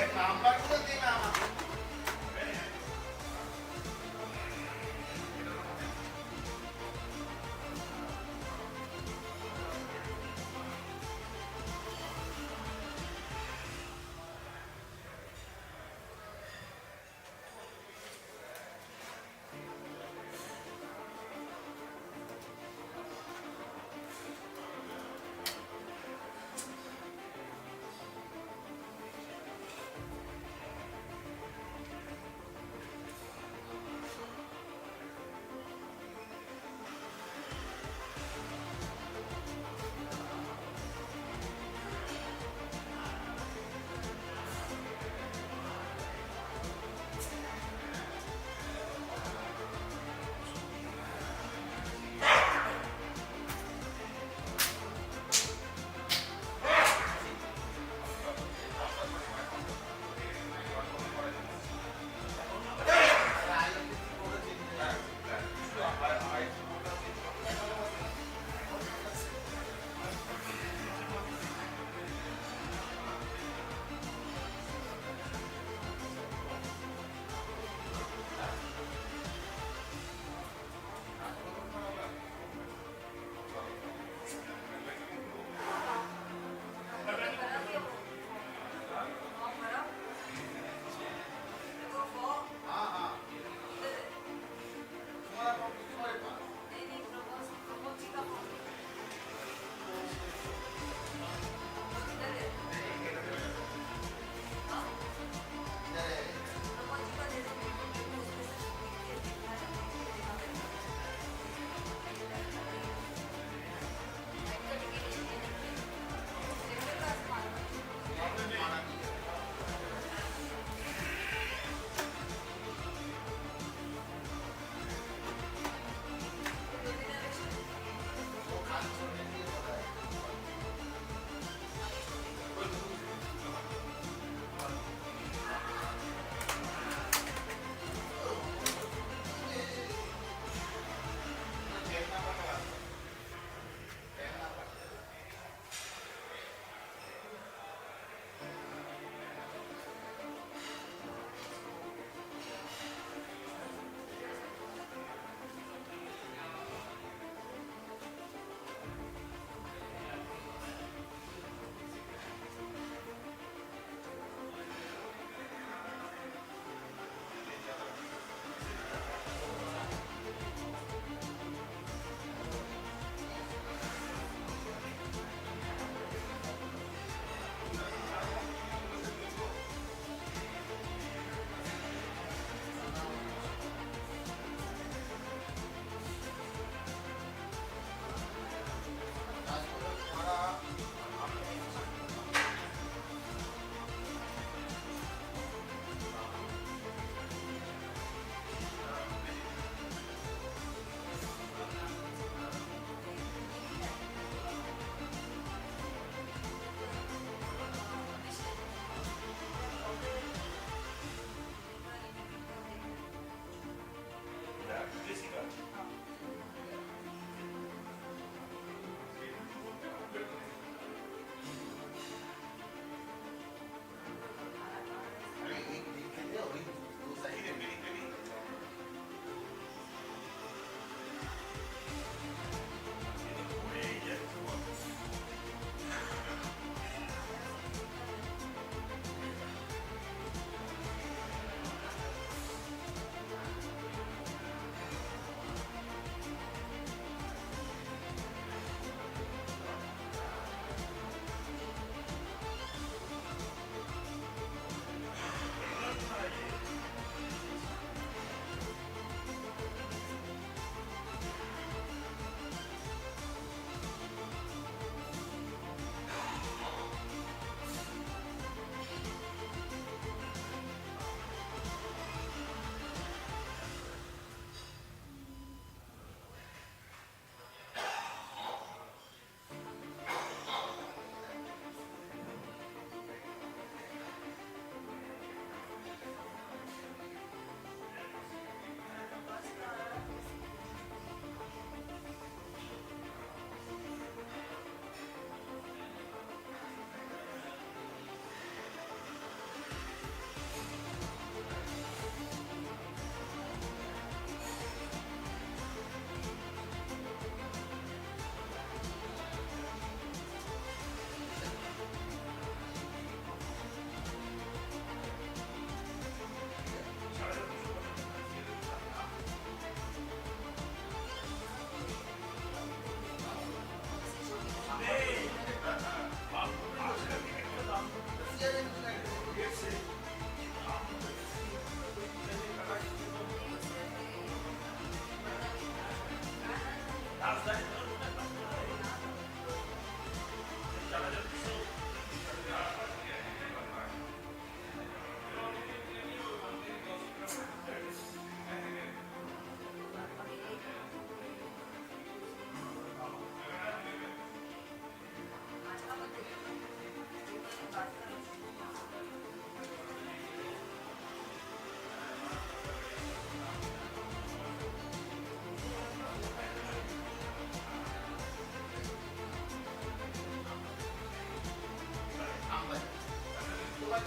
A: So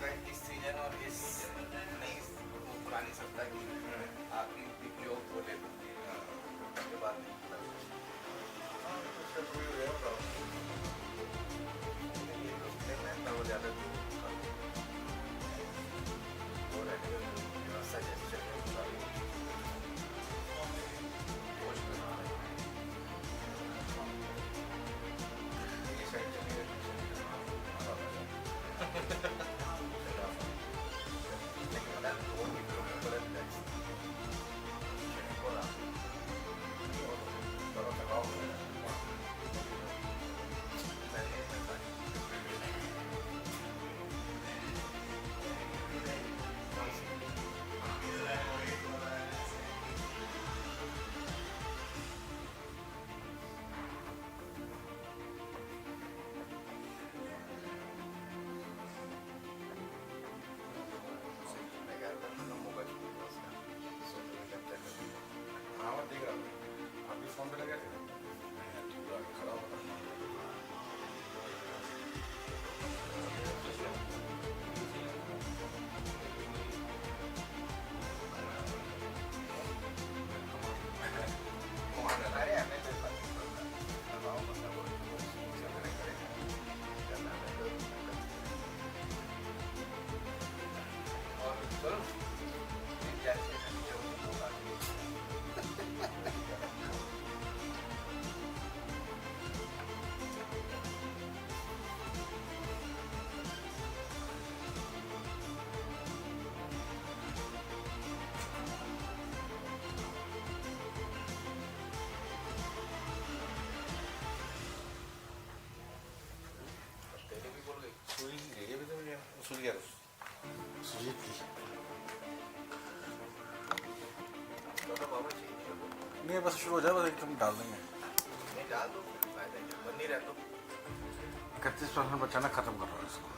G: मैं इस सीजन और इस नई पुरानी सत्ता की आपकी BBO बोले उसके बाद नहीं पता। उसका कोई हो गया बताओ। ये तो मैं वो ज़्यादा वो रहने का सजेशन है सारी कोशिश करना है। ये साइड चलिए फोन पे लगे थे खड़ा होता सुन गया सुजीत की नहीं बस शुरू हो जाए बस एकदम डाल देंगे नहीं डाल दो फायदा क्या बन नहीं रहा तो 31% बचाना खत्म कर रहा है इसको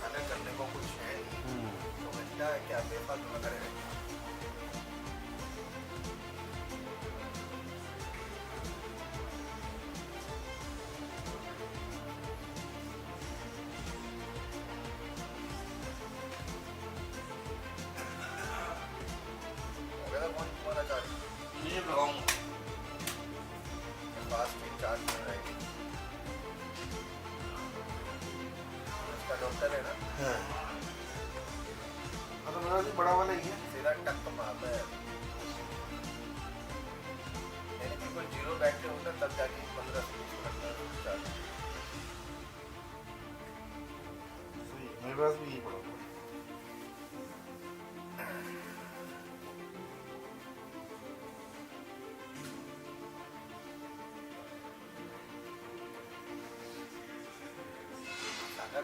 G: खाना करने को कुछ है नहीं तो घंटा क्या बेफालतू में करेगा ये लगाऊंगा फास्ट चार्ज में रहेगी उसका डॉक्टर है ना हाँ तो मेरा भी बड़ा वाला ही है सीधा टक मारता है यानी कि कोई जीरो बैटरी होता तब जाके 15-20 मिनट चार्ज मेरे पास भी यही पड़ा हुआ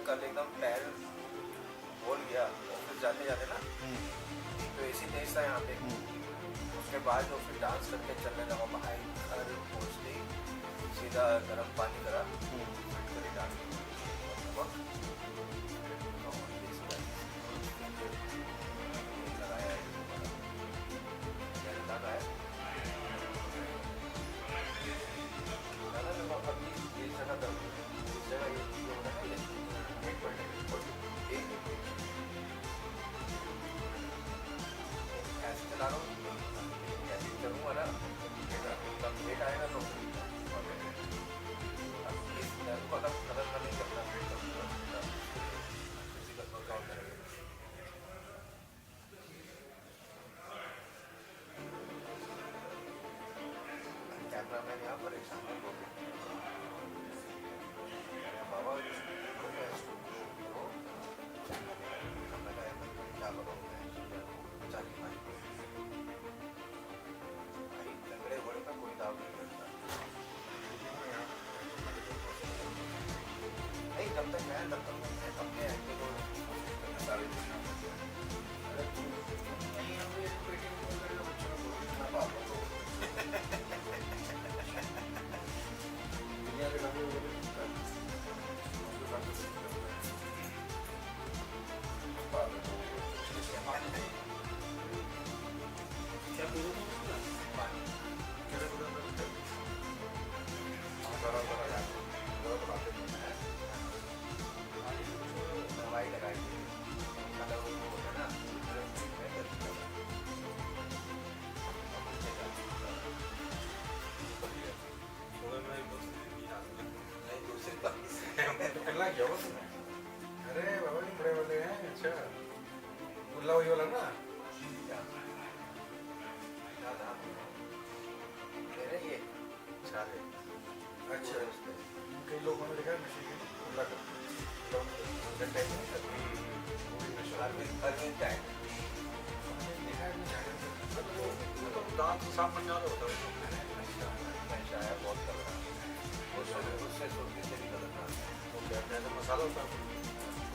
G: कल एकदम पैर बोल गया ऑफिस जाते जाते ना तो एसी तेज था यहाँ पे उसके बाद जो फिर डांस करके चलने लगा भाई घर पहुँचते ही सीधा गर्म पानी करा फिट करी डांस लगाया ऐसे चला रहा हूँ ऐसे चलूँगा ना तब लेट आएगा तो अब इस दर्द को अगर खत्म नहीं करना फिर किसी का वर्कआउट करेंगे कैमरा मैन यहाँ परेशान है बाबा क्या बताऊँ लंगड़े बड़े का कोई दाव नहीं करता नहीं जब तक मैं तब तक मैं अपने आएंगे तो सारे अरे तू नहीं हमें पेटी में बच्चों को पापा तो खुला वही वाला ना मेरे ये सारे अच्छा कई लोगों ने देखा नशे के खुला दांत साफ बन जा रहा होता है बहुत कर रहा है उससे छोटी से निकल रहा है वो कहते हैं तो मसाला होता है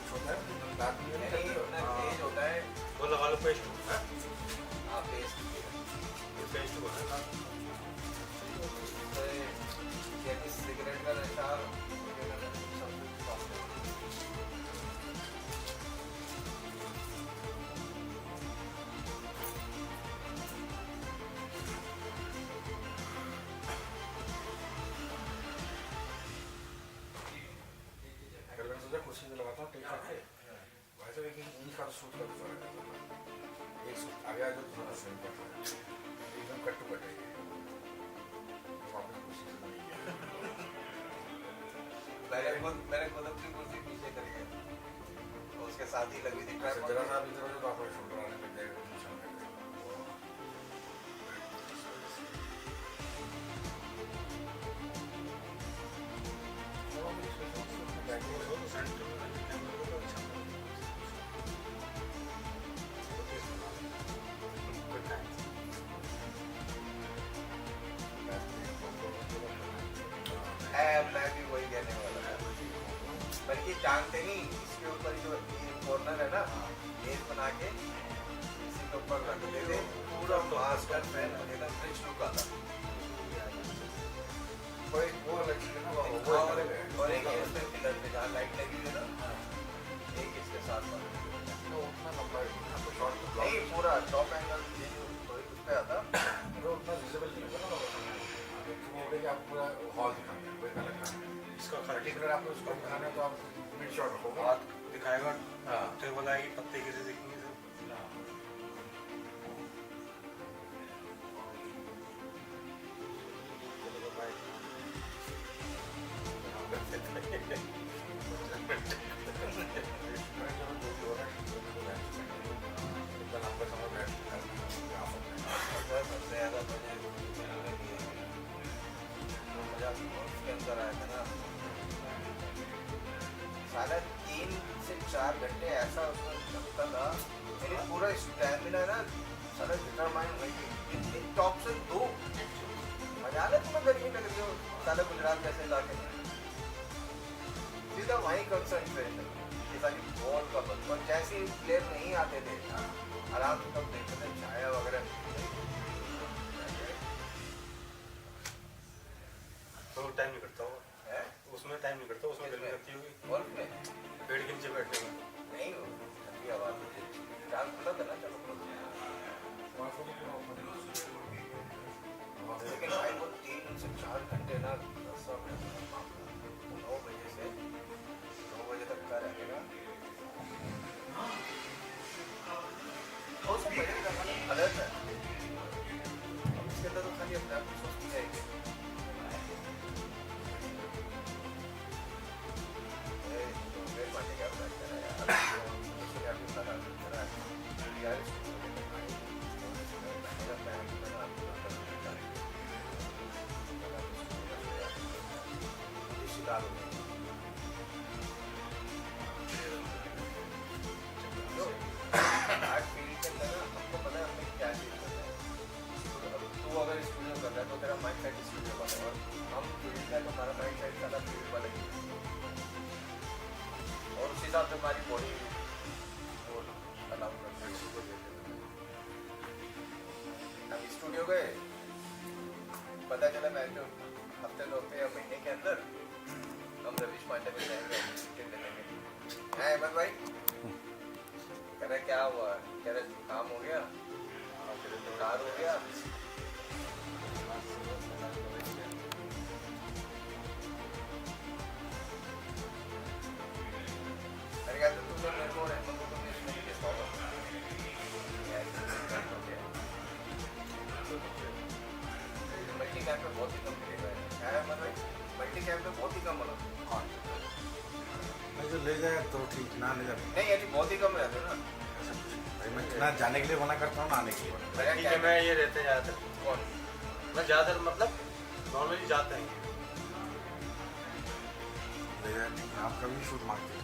G: कुछ होता है दांत में नहीं तेज होता है वो लगा लो पेस्ट है हाँ पेस्ट ये पेस्ट को है ना जैसे सिगरेट का नशा सब कुर्सी में लगाता हूँ टेक करके वैसे लेकिन उनका सूट का फर्क है एक सूट आगे आगे थोड़ा सेम करता है एकदम कट टू कट है वापस कुर्सी से नहीं गया मैंने खुद अपनी कुर्सी पीछे करी है उसके साथ ही लगी थी जरा सा इधर हो तो आपको शोल्डर आने लग जाएगा मैं भी वही कहने वाला था बल्कि टांगते नहीं इसके ऊपर जो ये कॉर्नर है ना बेस बना के इसी के ऊपर रख देते पूरा मास्क का फैन एकदम फ्रेश लुक आता कोई वो अलग चीज ना और एक इसमें पिलर पे जहाँ लाइट लगी हुई है ना एक इसके साथ उतना लंबा आपको शॉर्ट नहीं पूरा टॉप एंगल ये जो उस पे आता तो उतना विजिबल नहीं होगा ना वो बोलेगा आप पूरा हॉल दिखाएंगे कोई अलग ना इसका पर्टिकुलर आपको उसको दिखाना है तो आप मिड शॉट रखोगे हाथ दिखाएगा हाँ फिर बोलाएगी पत्ते कैसे दिखेंगे साला 3 से 4 घंटे ऐसा उसमें चलता था मेरी पूरा स्टैमिना ना साला डिटरमाइन हुई थी टॉप से 2 मजा आ तुम्हें गर्मी लग रही हो साला गुजरात जैसे इलाके में सीधा वहीं कंसंट्रेशन ये सारी बॉल का बल और जैसे प्लेयर नहीं आते थे आराम से तब देखते थे छाया वगैरह
M: तो टाइम नहीं करता होगा उसमें टाइम नहीं करता उसमें गर्मी लगती होगी
G: बॉल में
M: पेड़ के नीचे बैठने में
G: नहीं हो ठंडी हवा चांद खुला था ना चलो लेकिन भाई वो 3 से 4 घंटे ना 9 बजे से 9 बजे तक का रहेगा सब बजे का अलग है इसके अंदर तो खाली अपने आप सोचती जाएगी अगर स्टूडियो कर रहा है तो तेरा माइंड सेट स्टूडियो वाला है और हम फील्ड का तो हमारा माइंड सेट सारा फील्ड वाला ही और उस हिसाब से हमारी बॉडी अलाउ करते हैं हम स्टूडियो गए पता चला मैं तो हफ्ते 2 हफ्ते या महीने के अंदर हम रविश पांडे में जाएंगे है अहमद भाई कह रहे क्या हुआ कह रहे काम हो गया कार हो गया अरे यार तू तो मेरे को रहमत को तुमने इसमें नहीं देखा होगा मल्टी कैप पे बहुत ही कम मिलेगा है मतलब मल्टी कैप पे बहुत ही कम मतलब हाँ
M: मैं जो ले जाए तो ठीक ना ले जाए
G: नहीं यार बहुत ही कम रहते ना
M: भाई
A: मैं जाने के लिए मना करता हूँ, ना आने के लिए मना करता
M: ठीक है, मैं ये रहते हैं ज़्यादातर। कौन? मैं ज़्यादातर मतलब नॉर्मली जाते हैं।
A: हूँ। आप कभी शूट मांगते हो?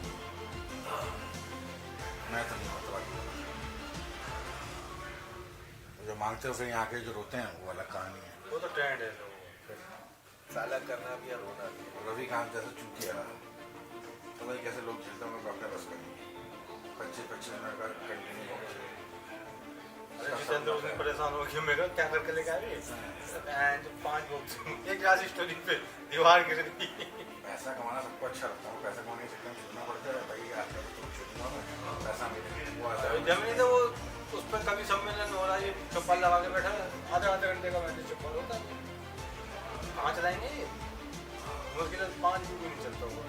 A: मैं तो नहीं मांगता बाकी। जो मांगते हो फिर यहाँ के जो रोते हैं वो अलग कहानी है।
M: वो तो ट्रेंड है लोगों का।
G: साला करना भी और होना भी।
A: रवि कांत जैसे चूक किया, तो भाई कैसे लोग खेलते होंगे अपने बस का नहीं। 25-25 मिनट का कंटिन्यू हो गया।
M: जितेंद्र उस दिन परेशान हो गया, मैं कहा क्या करके लेके आ रही है? 5 बॉक्स एक क्लास स्टोरी पे दीवार गिर गई।
A: पैसा कमाना सबको अच्छा लगता है, पैसा कमाने के चक्कर में छूटना पड़ता है भाई। आजकल तुम छूटना पैसा मिले वो आता है।
M: जब नहीं तो वो उस पर कभी सम्मेलन हो रहा है, ये चप्पल लगा के बैठा है, आधे घंटे का मैंने चप्पल होता है, कहाँ चलाएंगे? मुश्किल 5 मिनट भी नहीं चलता हुआ।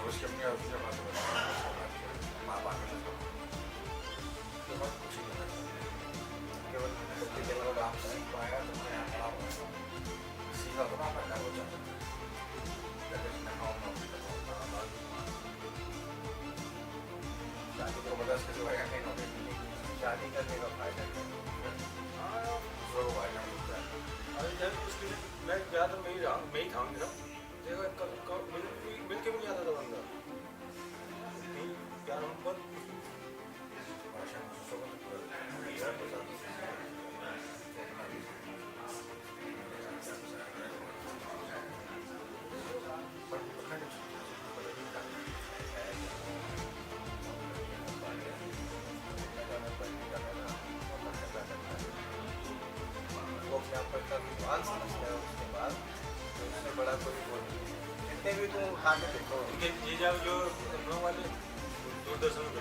A: उसकी अपनी अवधि जमा माँ बाप में तो बस कुछ ही नहीं है। केवल कुत्ते के लोग आप तो आएगा तो मैं यहाँ खड़ा हुआ सीधा तो ना करना हो जाता शादी को बदस के सिवाय कहीं नौकरी नहीं। शादी करने का फायदा नहीं। दूसरों को फायदा मिलता है।
M: अरे जब उसके मैं गया तो मैं ही था देखो मिल के भी नहीं आता था बंदा। क्या हम पर
G: उसके बाद उससे बड़ा कोई बोल नहीं। जितने भी तुम उठा के देखो,
M: ये जाओ जो लखनऊ वाले दूरदर्शन में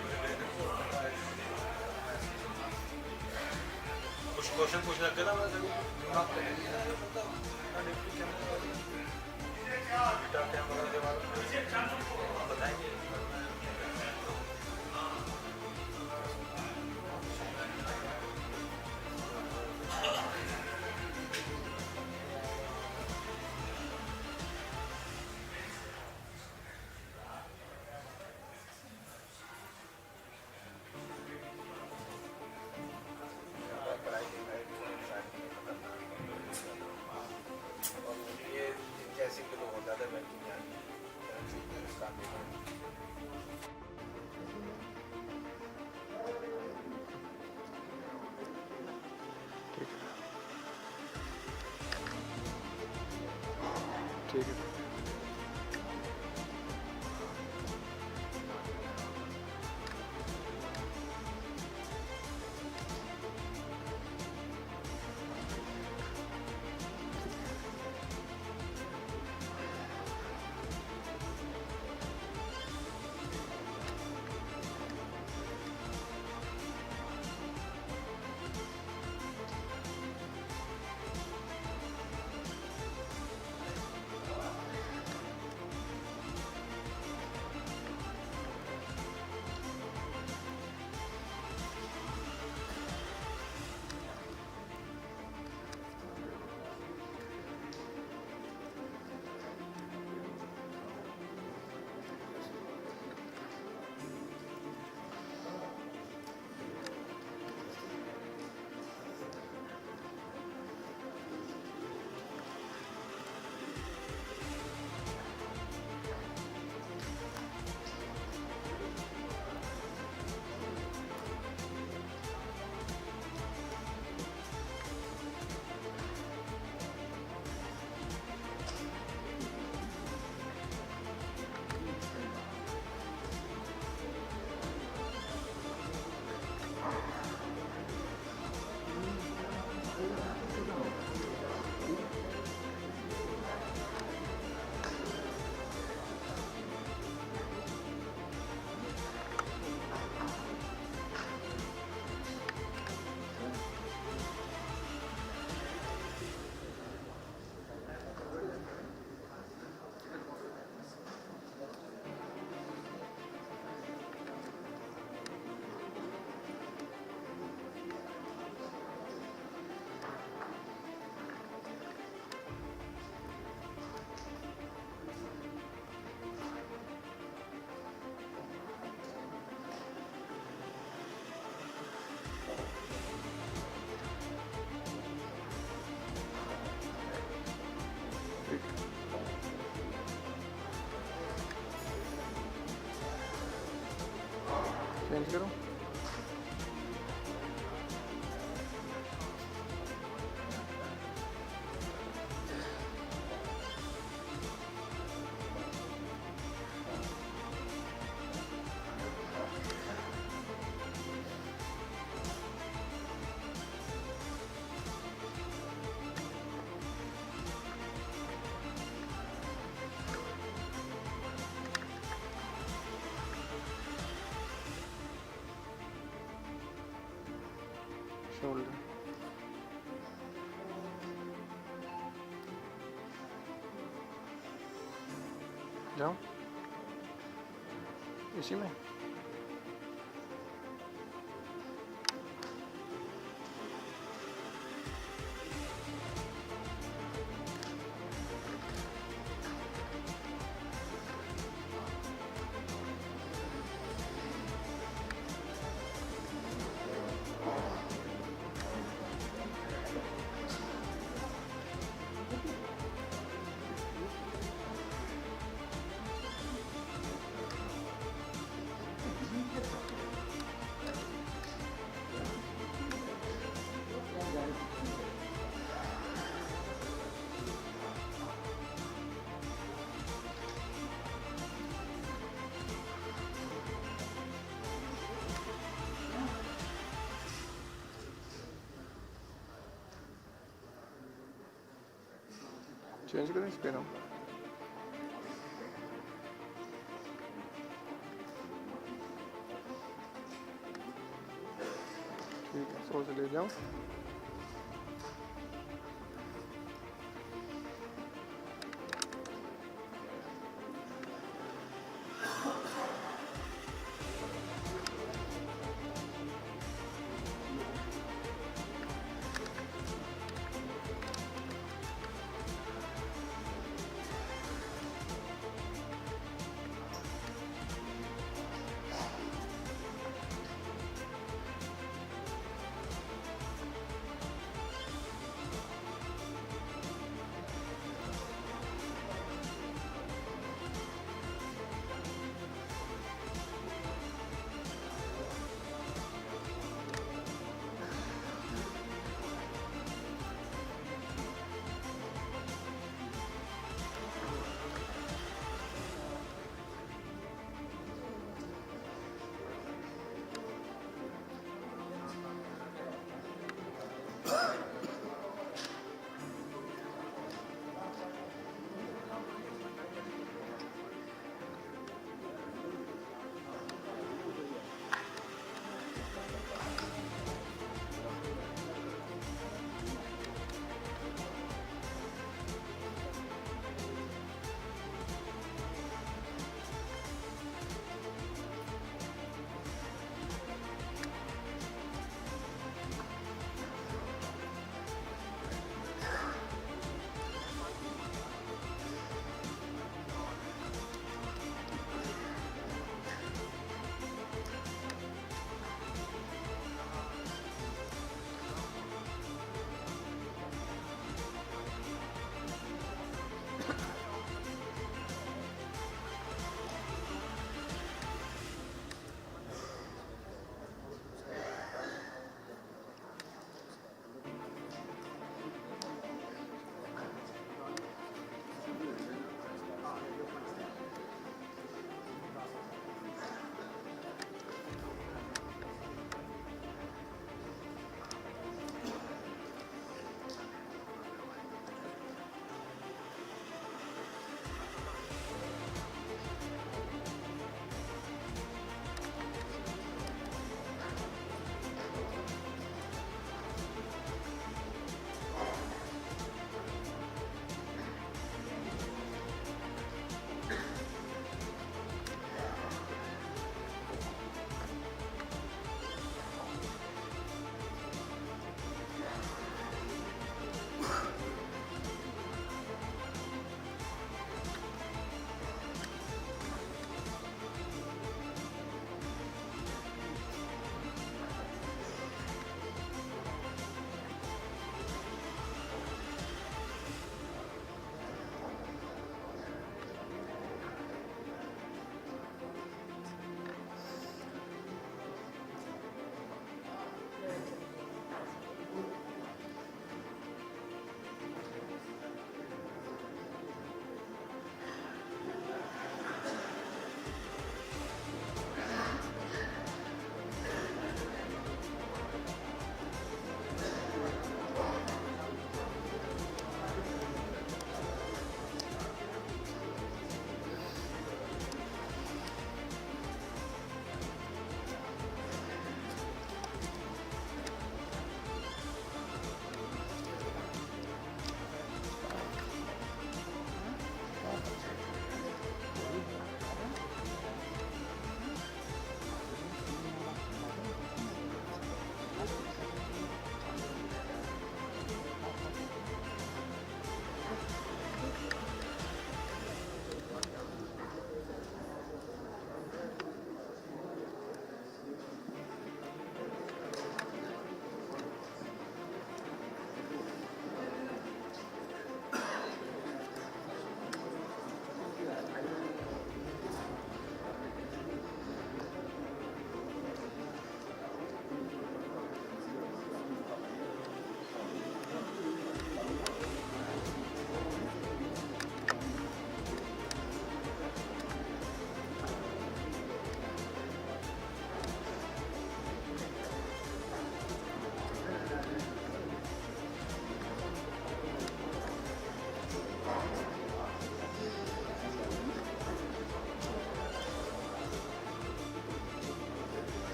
M: कुछ क्वेश्चन पूछने लग गया था, मैं दिमाग बताएंगे।
G: और ये जैसे कि लोग होता था मैं
N: चेंज करो. Shoulder. जाओ इसी में. चेंज करें इस पे ना. ठीक है, 100 से ले जाओ.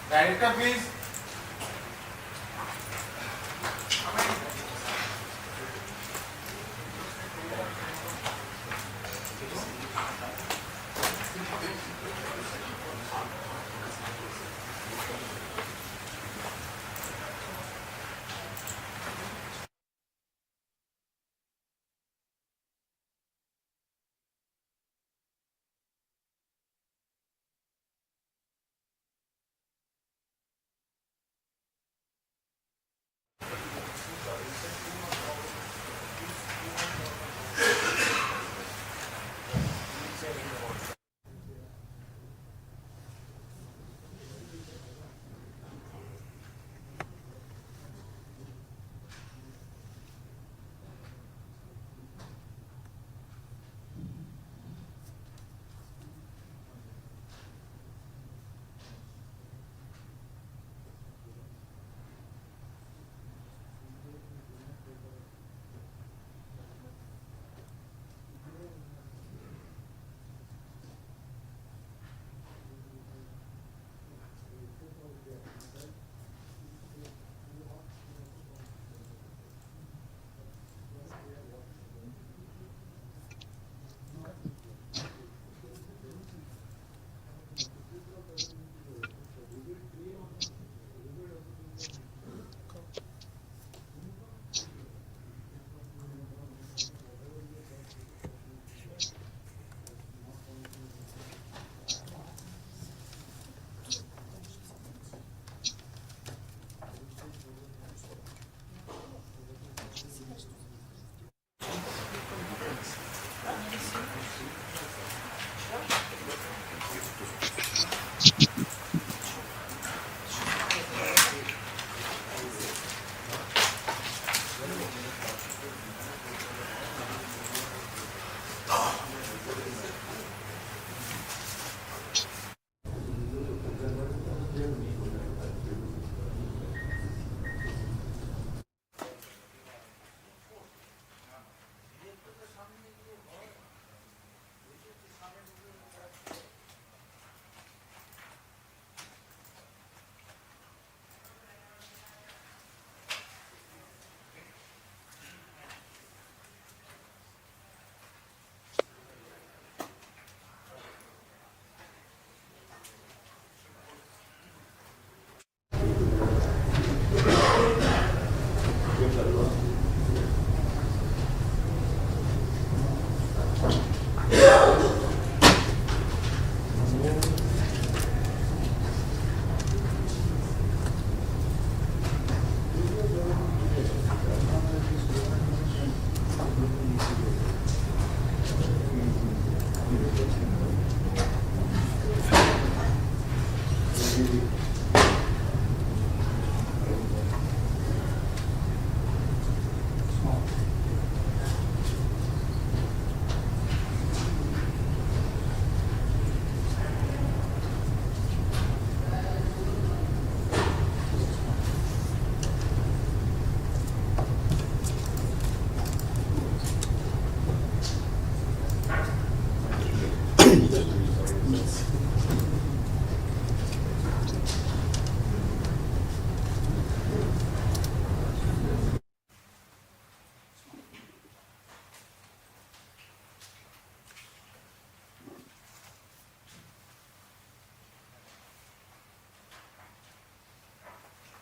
A: Director, please.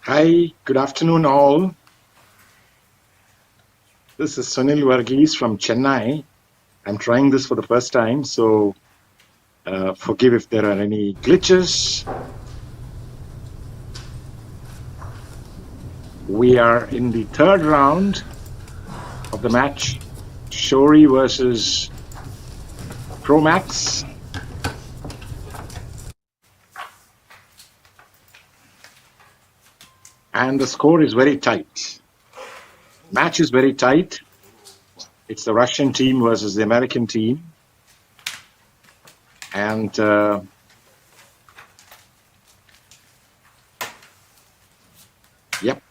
O: Hi, good afternoon, all. This is Sunil Varghese from Chennai. I'm trying this for the first time, so forgive if there are any glitches. We are in the third round of the match, Shori versus Promax. And the score is very tight. Match is very tight. It's the Russian team versus the American team. And yep,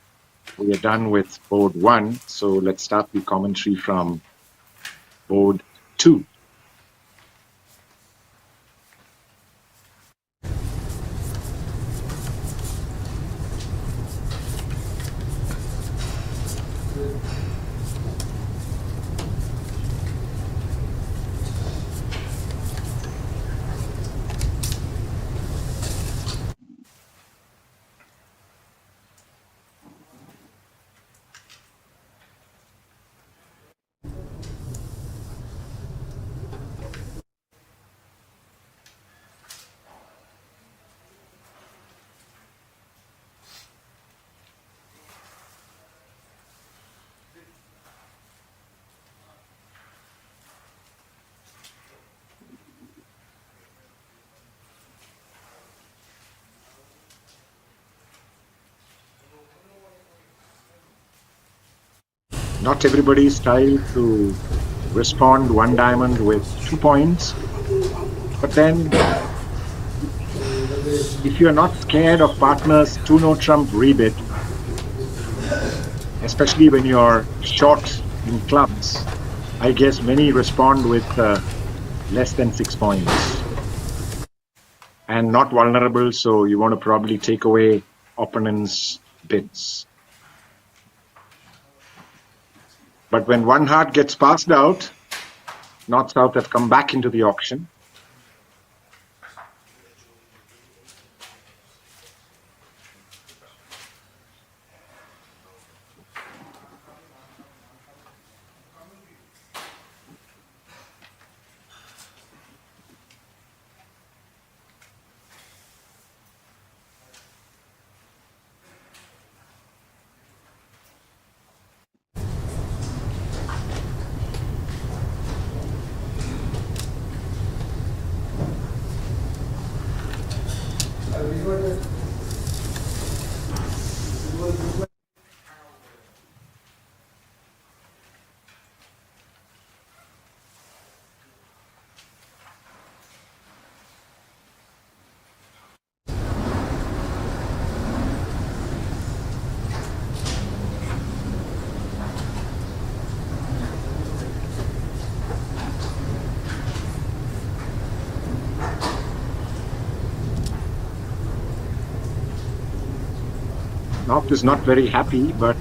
O: we are done with board 1. So let's start the commentary from board 2. not everybody's style to respond one diamond with 2 points. But then, if you're not scared of partners 2-no trump rebid, especially when you're short in clubs, I guess many respond with less than 6 points. And not vulnerable, so you want to probably take away opponents' bids. But when one heart gets passed out, North-South have come back into the auction. North is not very happy, but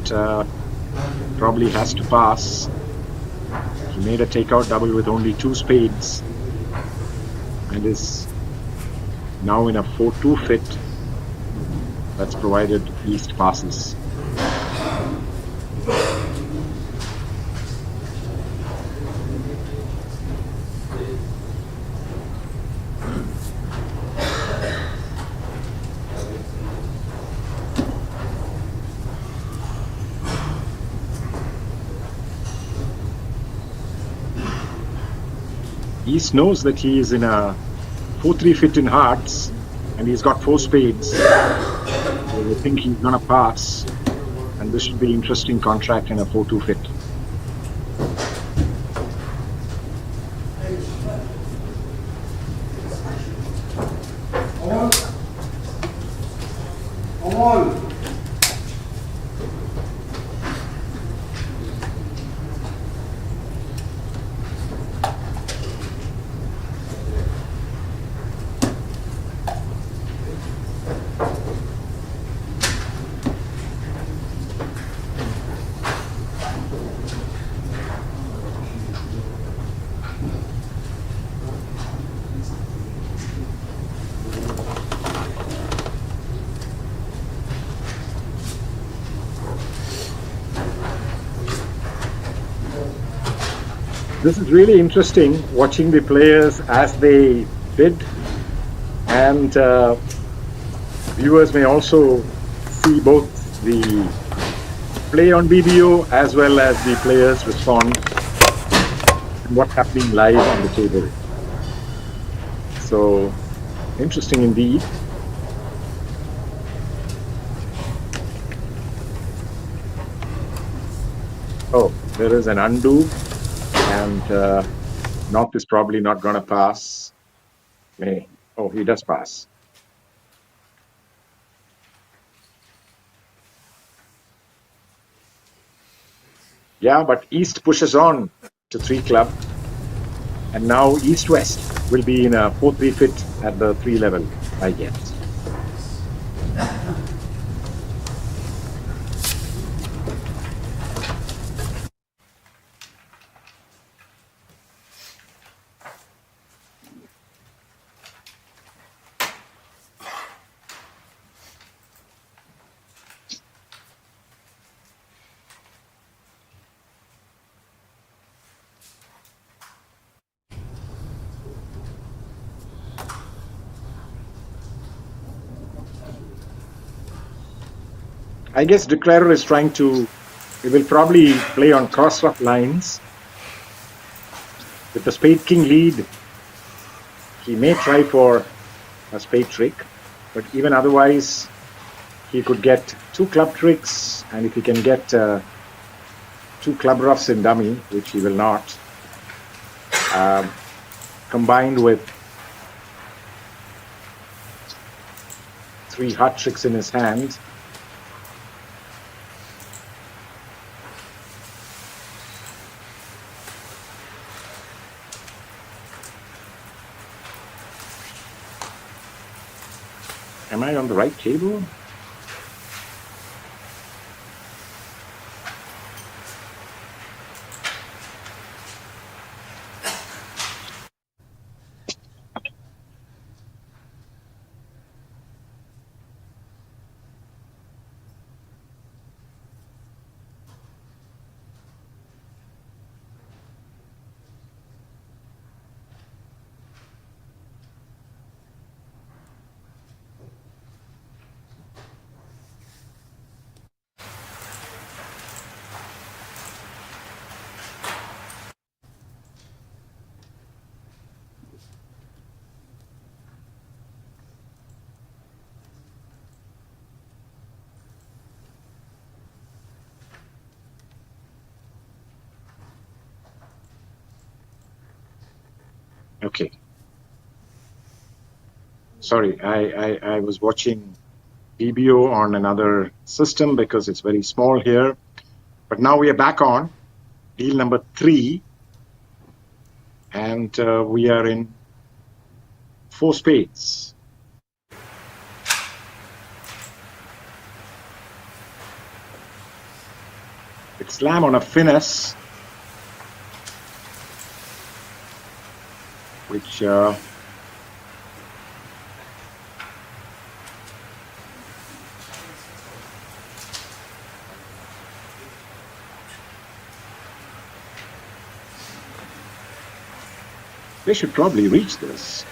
O: probably has to pass. He made a takeout double with only 2 spades and is now in a 4-2 fit. That's provided East passes. East knows that he is in a 4-3 fit in hearts and he's got 4 spades. So I think he's going to pass, and this should be an interesting contract in a 4-2 fit. This is really interesting, watching the players as they bid, and viewers may also see both the play on BBO as well as the players respond and what's happening live on the table. So interesting indeed. Oh, there is an undo. And North is probably not going to pass. Oh, he does pass. Yeah, but East pushes on to 3 club. And now East-West will be in a 4-3 fit at the 3 level, I guess. I guess Declarer is trying to, he will probably play on cross-rough lines. With the spade king lead, he may try for a spade trick, but even otherwise, he could get 2 club tricks, and if he can get 2 club roughs in dummy, which he will not, combined with 3 hot tricks in his hand. Am I on the right table? Okay. Sorry, I was watching BBO on another system because it's very small here. But now we are back on deal number 3. And we are in 4 spades. It's slam on a finesse, which they should probably reach this.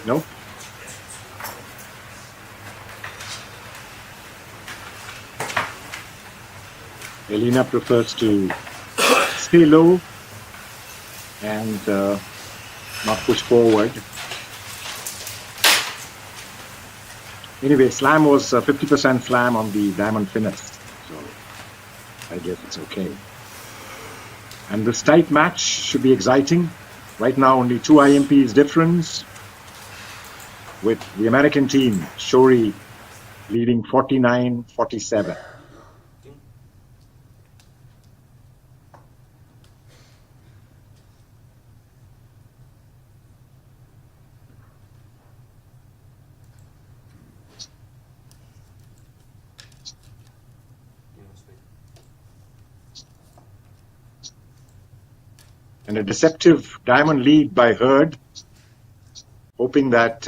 O: No? Elena prefers to stay low and not push forward. Anyway, slam was 50% slam on the diamond finesse, so I guess it's okay. And this tight match should be exciting. Right now, only 2 IMPs difference, with the American team, Shori, leading 49-47. And a deceptive diamond lead by Hurd, hoping that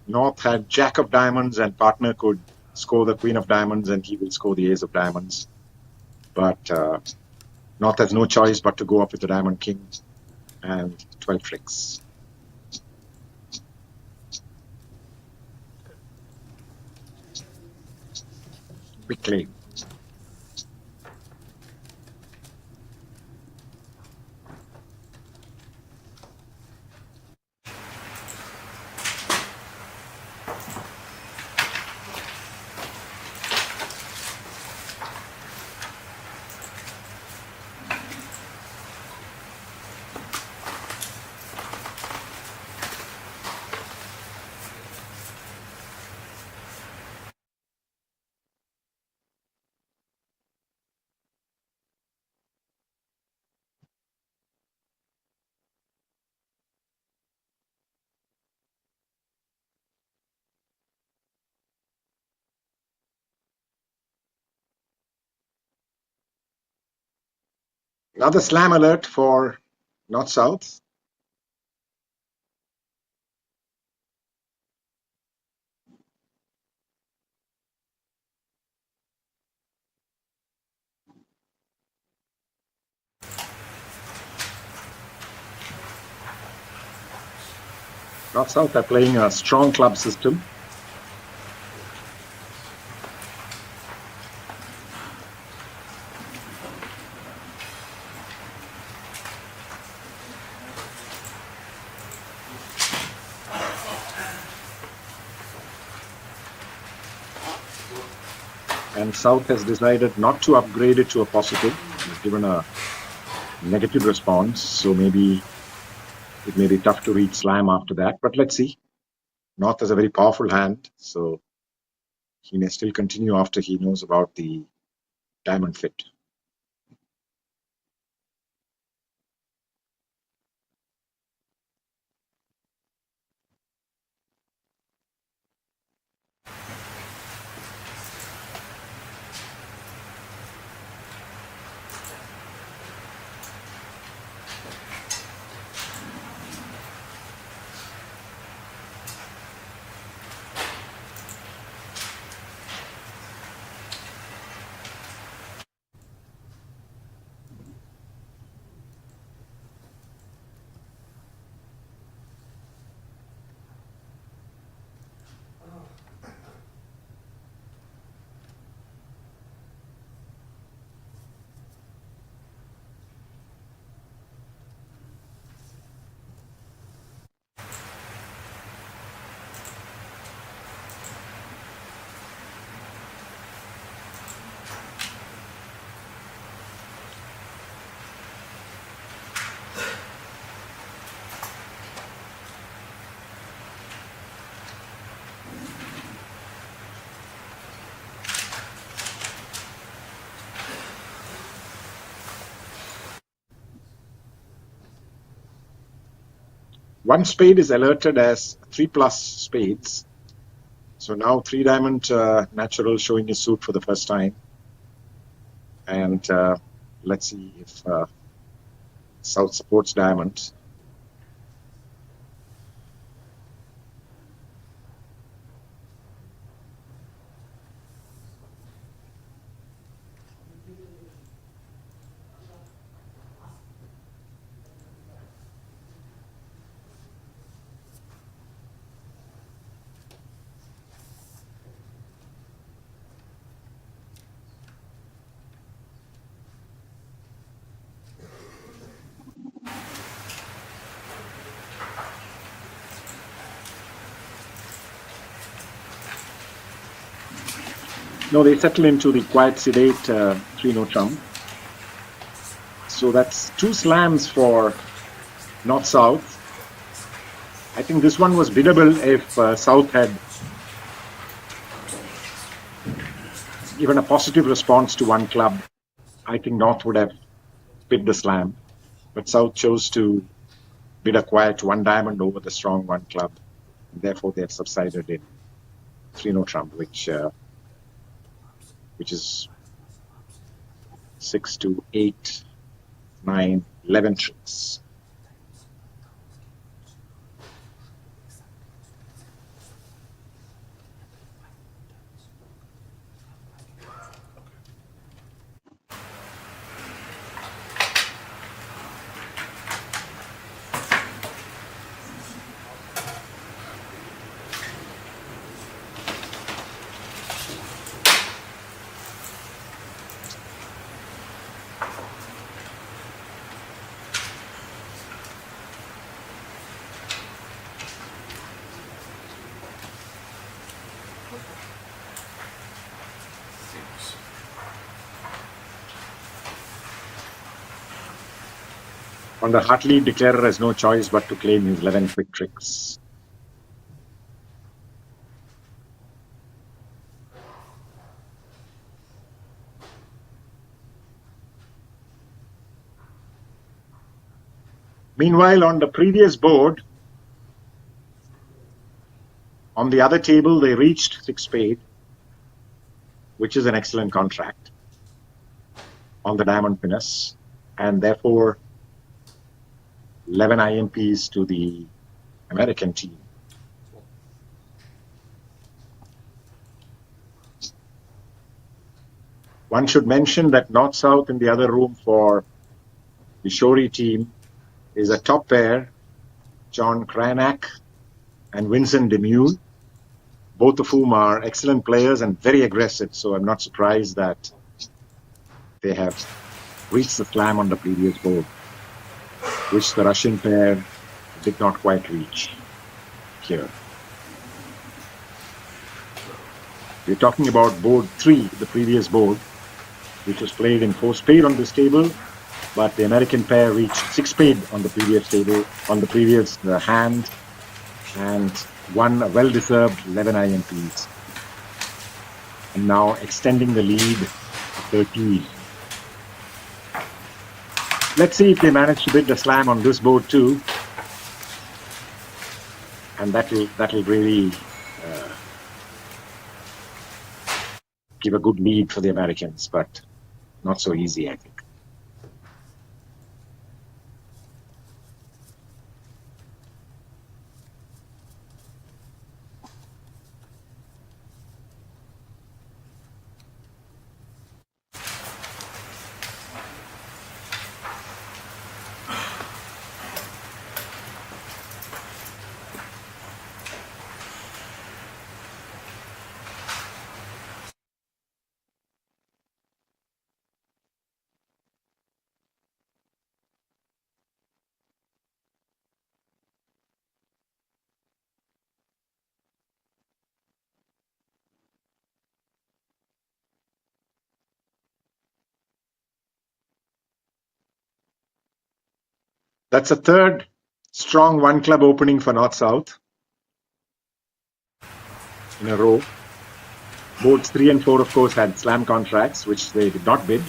O: North had Jack of Diamonds and partner could score the Queen of Diamonds and he will score the Ace of Diamonds. But North has no choice but to go up with the Diamond King and 12 tricks. Quickly. Another slam alert for North South. North South are playing a strong club system. And South has decided not to upgrade it to a positive. It's given a negative response, so maybe it may be tough to reach slam after that, but let's see. North has a very powerful hand, so he may still continue after he knows about the diamond fit. One spade is alerted as 3+ spades. So now 3-diamond natural showing his suit for the first time. And let's see if South supports diamond. No, they settle into the quiet sedate 3-note trump. So that's 2 slams for North-South. I think this one was biddable if South had given a positive response to one club. I think North would have bid the slam, but South chose to bid a quiet 1 diamond over the strong 1 club. And therefore, they have subsided in 3-note trump, which is 6 to 8, 9, 11 tricks. On the Hartley, declarer has no choice but to claim his 11 quick tricks. Meanwhile, on the previous board, on the other table, they reached 6 spade, which is an excellent contract on the diamond pinnace. and therefore 11 IMPs to the American team. One should mention that North-South in the other room for the Shori team is a top pair, John Cranach and Vincent Demule, both of whom are excellent players and very aggressive. So I'm not surprised that they have reached the slam on the previous board, which the Russian pair did not quite reach here. We're talking about board 3, the previous board, which was played in 4-spade on this table, but the American pair reached 6-spade on the previous table, on the previous hand, and won a well-deserved 11 IMPs. And now extending the lead to 13. Let's see if they manage to bid the slam on this board too. And that'll really give a good lead for the Americans, but not so easy, I think. That's a third strong one-club opening for North-South in a row. Boards 3 and 4, of course, had slam contracts, which they did not bid.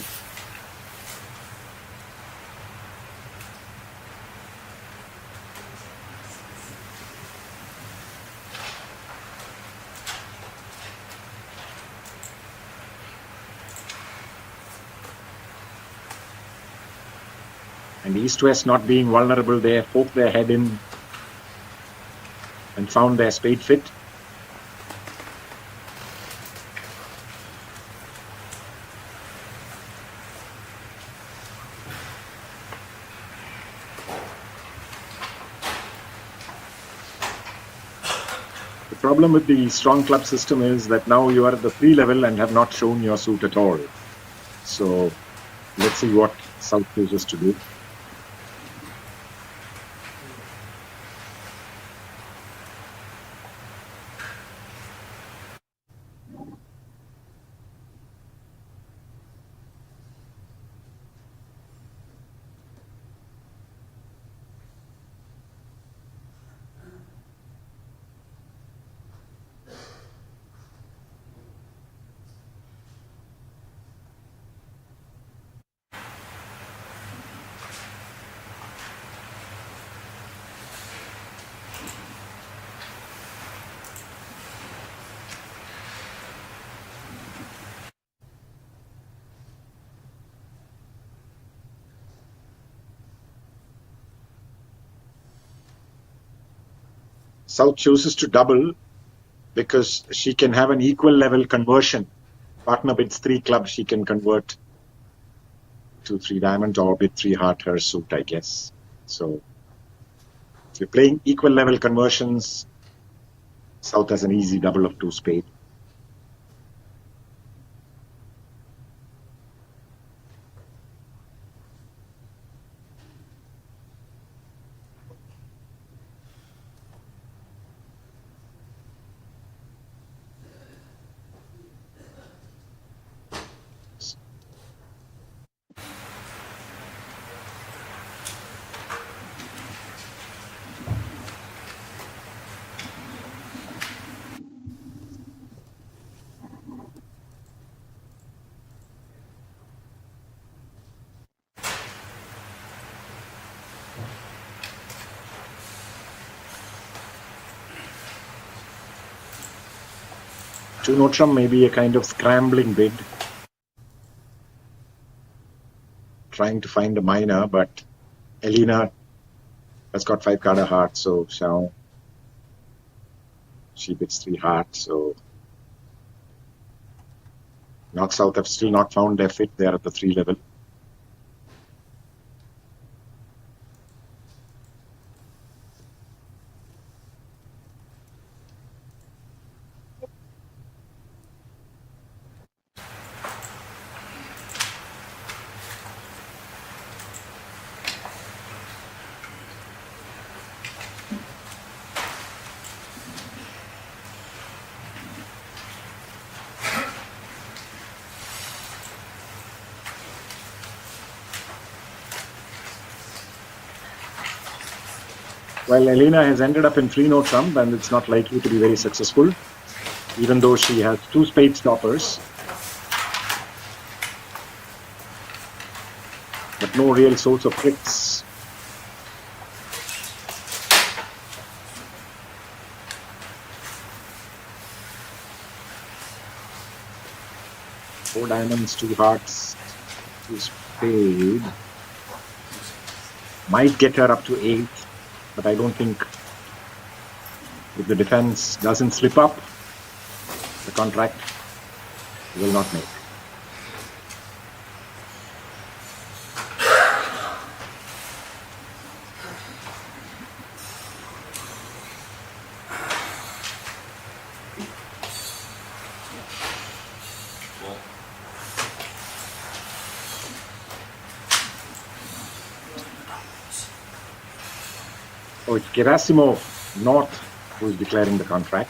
O: And East-West not being vulnerable, they poked their head in and found their spade fit. The problem with the strong club system is that now you are at the free level and have not shown your suit at all. So let's see what South chooses to do. South chooses to double because she can have an equal level conversion. Partner bids 3 clubs, she can convert to 3 diamond or bid 3 heart her suit, I guess. So if you're playing equal level conversions, South has an easy double of 2 spade. To Notram, maybe a kind of scrambling bid, trying to find a minor, but Elena has got 5 card of heart, so Xiao, she bids 3 hearts, so North South have still not found their fit. They are at the 3 level. Well, Elena has ended up in 3-note trump, and it's not likely to be very successful, even though she has 2 spade stoppers. But no real source of tricks. Four diamonds, 2 hearts, 2 spade. Might get her up to 8, but I don't think, if the defense doesn't slip up, the contract will not make. Oh, it's Gerasimov North who is declaring the contract.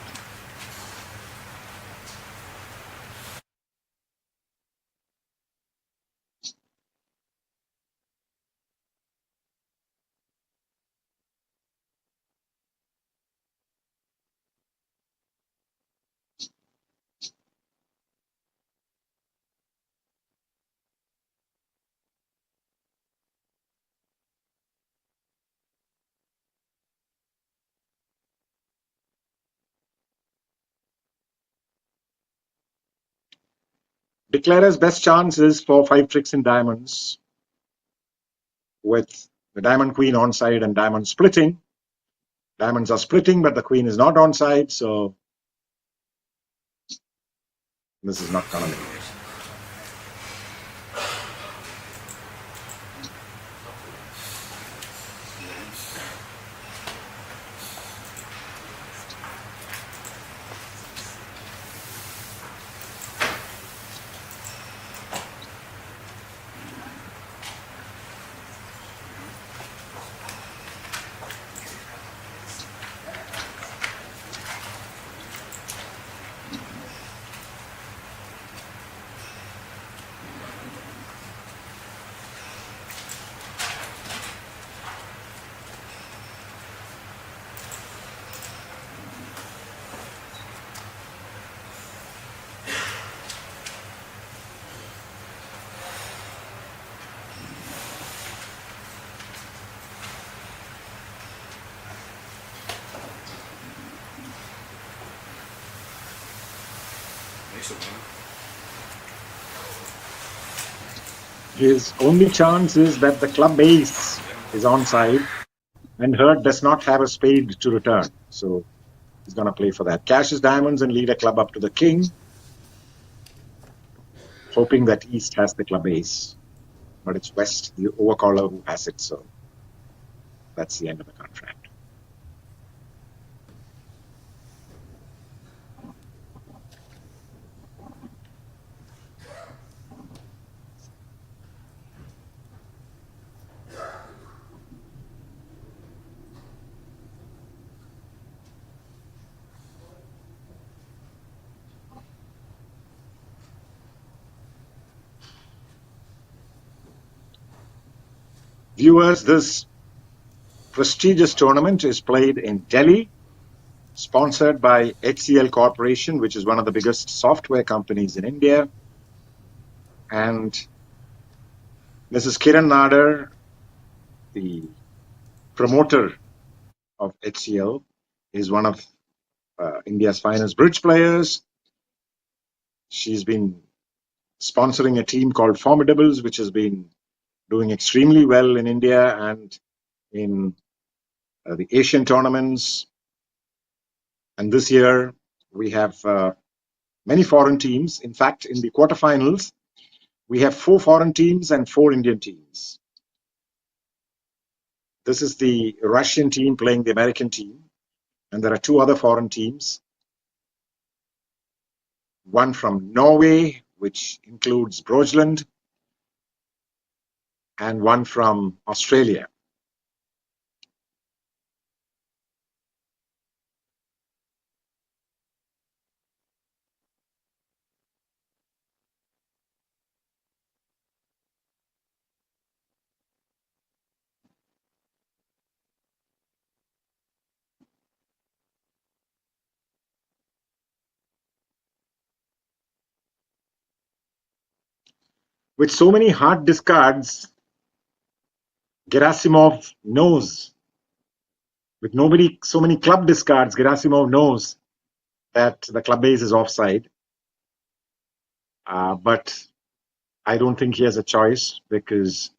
O: Declarer's best chance is for 5 tricks in diamonds, with the diamond queen onside and diamond splitting. Diamonds are splitting, but the queen is not onside, so this is not going to make it. His only chance is that the club ace is onside and Hurt does not have a spade to return. So he's going to play for that. Cash his diamonds and lead a club up to the king, hoping that East has the club ace. But it's West, the overcaller, who has it. So that's the end of the contract. Viewers, this prestigious tournament is played in Delhi, sponsored by HCL Corporation, which is one of the biggest software companies in India. And Mrs. Kiran Nadar, the promoter of HCL, is one of India's finest bridge players. She's been sponsoring a team called Formidables, which has been doing extremely well in India and in the Asian tournaments. And this year we have many foreign teams. In fact, in the quarterfinals, we have 4 foreign teams and 4 Indian teams. This is the Russian team playing the American team. And there are 2 other foreign teams. One from Norway, which includes Brojland, and one from Australia. With so many hard discards, Gerasimov knows. With so many club discards, Gerasimov knows that the club base is offside. But I don't think he has a choice, because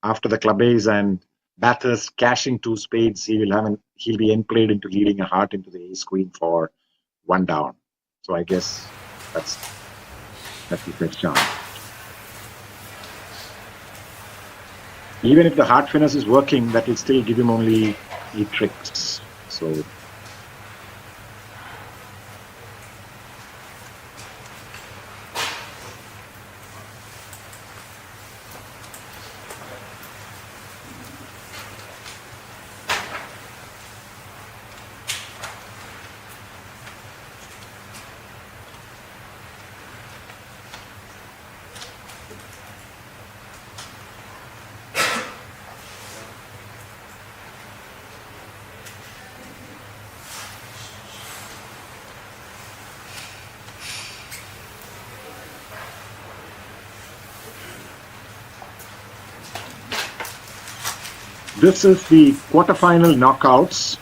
O: after the club base and Bathurst cashing 2 spades, he'll be played into leading a heart into the ace queen for 1 down. So I guess that's his best chance. Even if the heart finesse is working, that will still give him only 8 tricks. So this is the quarterfinal knockouts,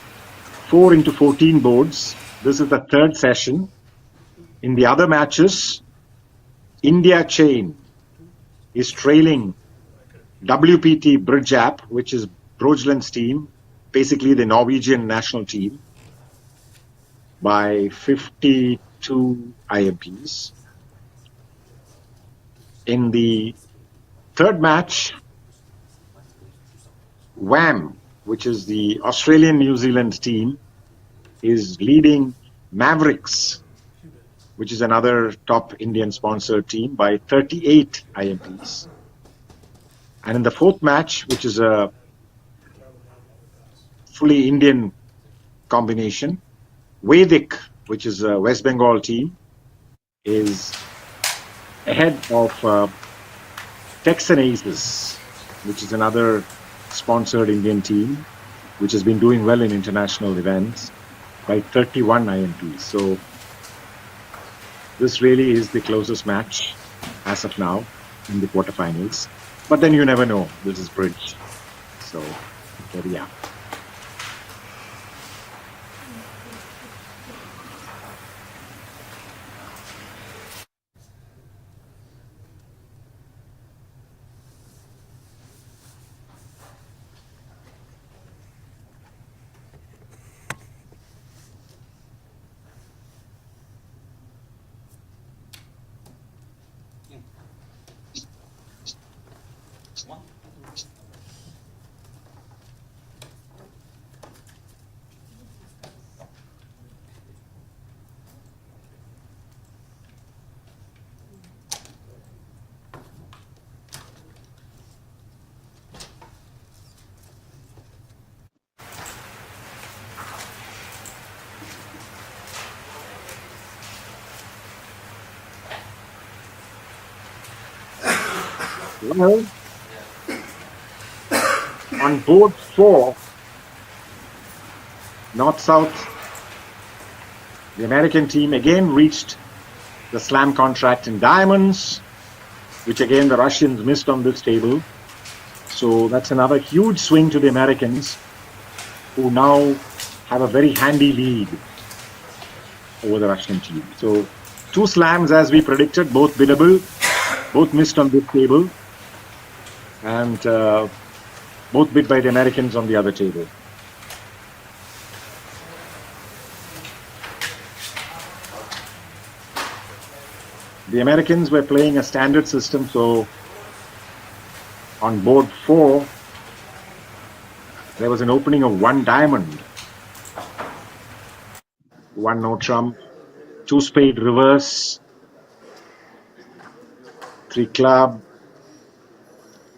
O: 4 into 14 boards. This is the 3rd session. In the other matches, India Chain is trailing WPT Bridge App, which is Brojland's team, basically the Norwegian national team, by 52 IMPs. In the 3rd match, WAM, which is the Australian-New Zealand team, is leading Mavericks, which is another top Indian-sponsored team, by 38 IMPs. And in the 4th match, which is a fully Indian combination, Vedic, which is a West Bengal team, is ahead of Texan Aces, which is another sponsored Indian team, which has been doing well in international events, by 31 IMPs. So this really is the closest match as of now in the quarterfinals. But then you never know. This is bridge. So yeah. Well, on board 4, North-South, the American team again reached the slam contract in diamonds, which again the Russians missed on this table. So that's another huge swing to the Americans, who now have a very handy lead over the Russian team. So 2 slams as we predicted, both biddable, both missed on this table. and both bid by the Americans on the other table. The Americans were playing a standard system, so on board 4, there was an opening of 1 diamond, 1 no trump, 2 spade reverse, 3 club,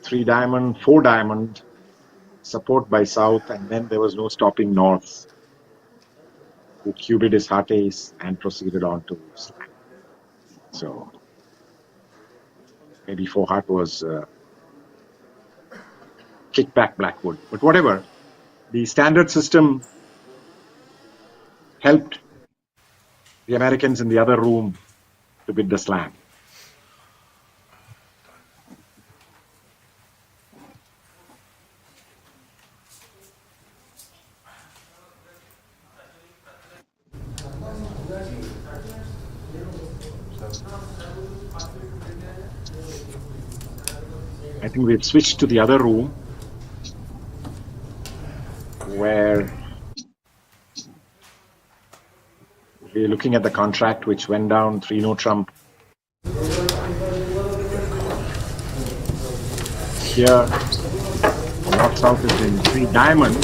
O: 3 diamond, 4 diamond, support by south, and then there was no stopping north, who cubed his heart ace and proceeded on to slam. So maybe 4 heart was kicked back Blackwood. But whatever, the standard system helped the Americans in the other room to bid the slam. I think we've switched to the other room where we're looking at the contract which went down 3 no trump. Here, north south is in 3 diamond.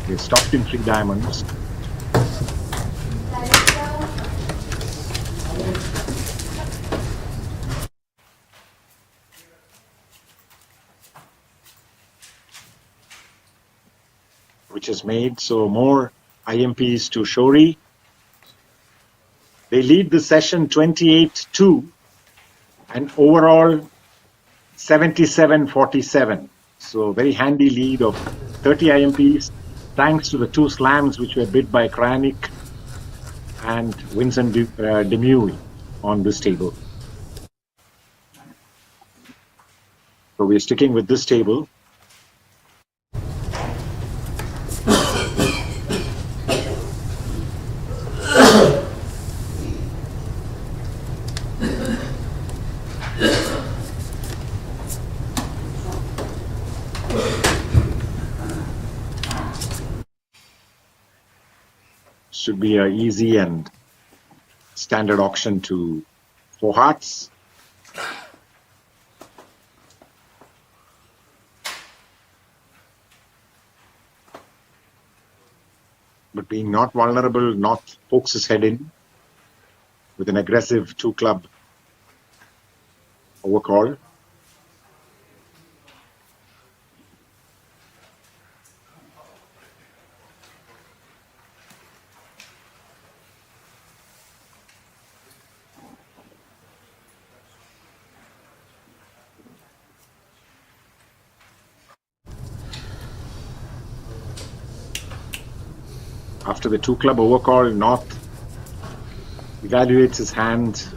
O: They stopped in 3 diamonds. Which is made, so more IMPs to Shori. They lead the session 28-2 and overall 77-47. So very handy lead of 30 IMPs thanks to the 2 slams which were bid by Kranik and Vincent Demui on this table. So we're sticking with this table. Should be an easy and standard auction to 4 hearts. But being not vulnerable, North pokes his head in with an aggressive 2 club overcall. After the 2 club overcall, North evaluates his hand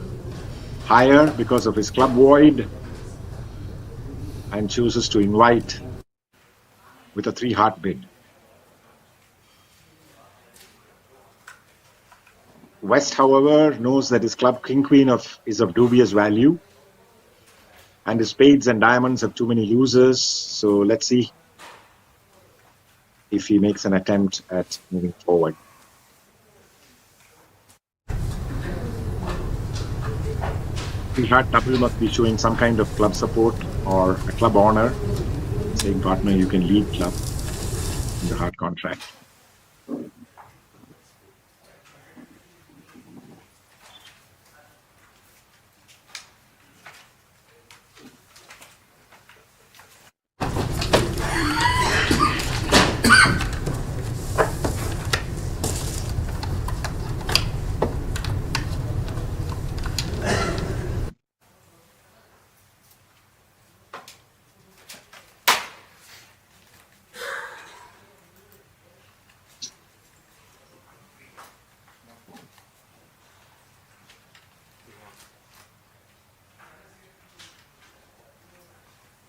O: higher because of his club void and chooses to invite with a 3 heart bid. West, however, knows that his club king queen is of dubious value and his spades and diamonds have too many losers. So let's see if he makes an attempt at moving forward. The heart double must be showing some kind of club support or a club honor, saying, partner, you can lead club in the heart contract.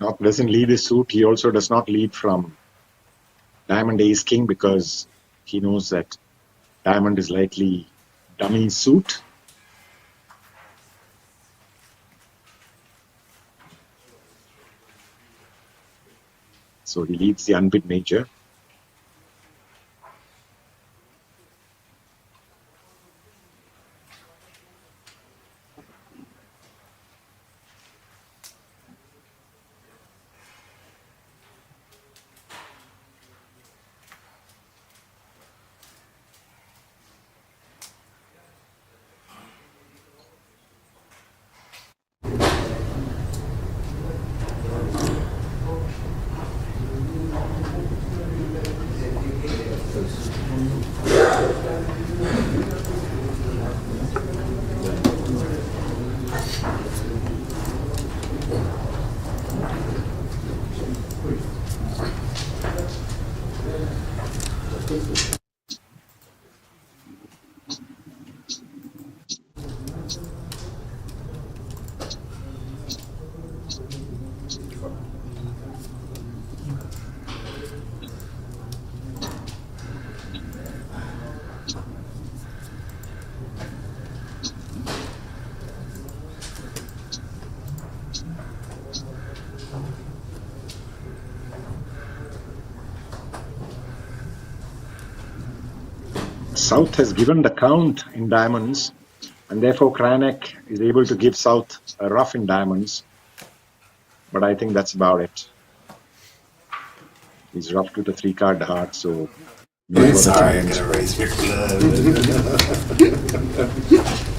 O: North doesn't lead his suit. He also does not lead from Diamond Ace King because he knows that Diamond is likely dummy suit. So he leads the unbid major. South has given the count in diamonds, and therefore Kranek is able to give South a rough in diamonds. But I think that's about it. He's roughed with a 3-card heart, so
K: Sorry, I'm gonna raise your club.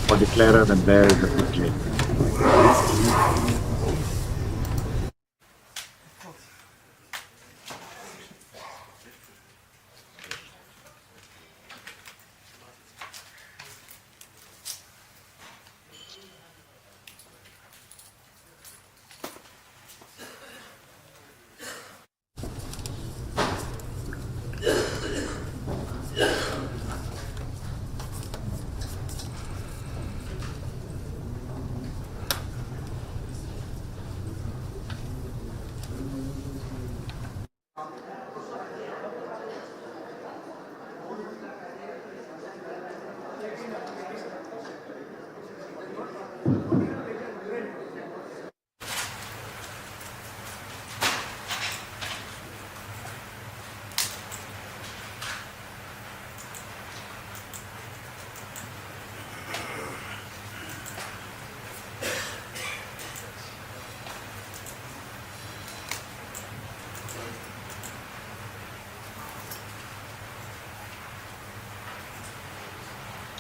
O: for declarer, then there is the big play.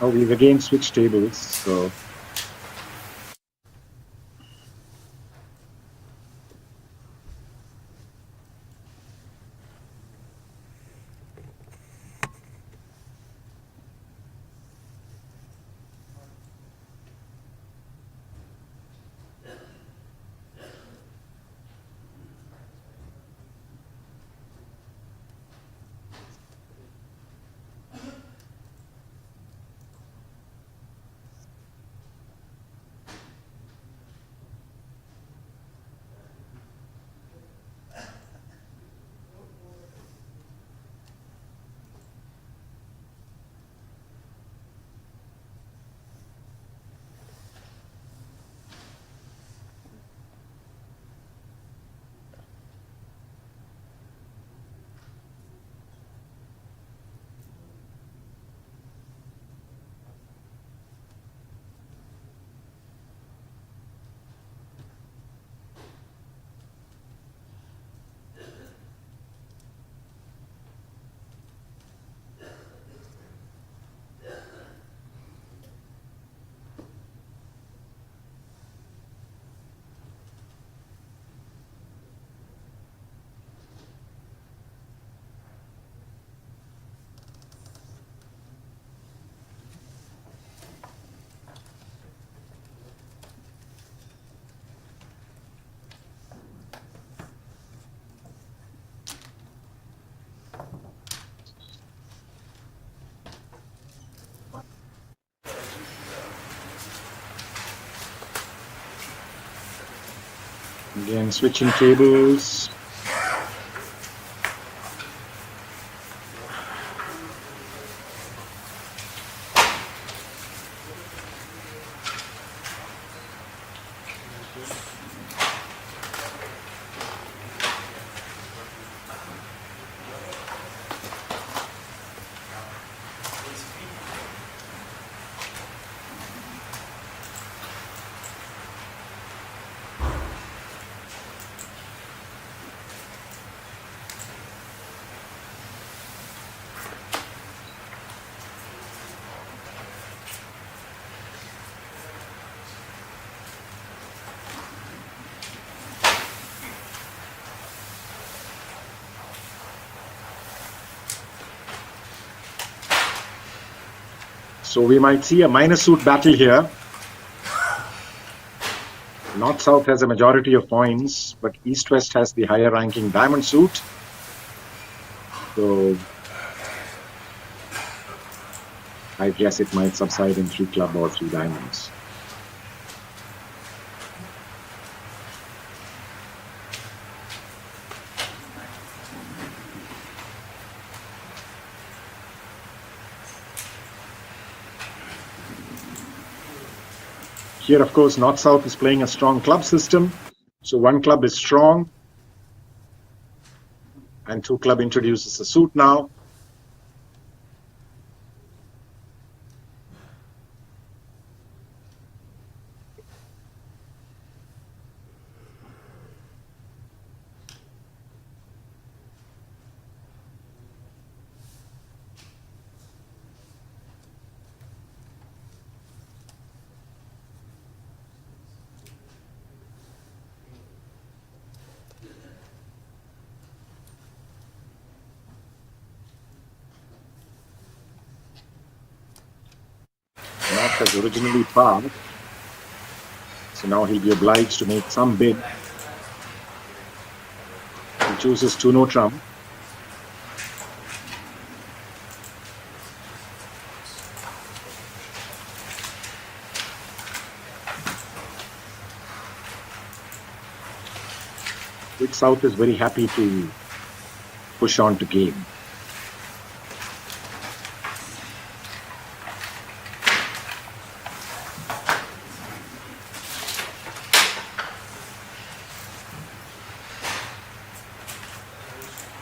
O: Oh, we've again switched tables, so again switching tables. So we might see a minor suit battle here. North-South has a majority of points, but East-West has the higher ranking diamond suit. So I guess it might subside in 3 club or 3 diamonds. Here, of course, North-South is playing a strong club system. So 1 club is strong and 2 club introduces a suit now. North has originally parred. So now he'll be obliged to make some bid. He chooses 2-no trump. Which South is very happy to push on to game.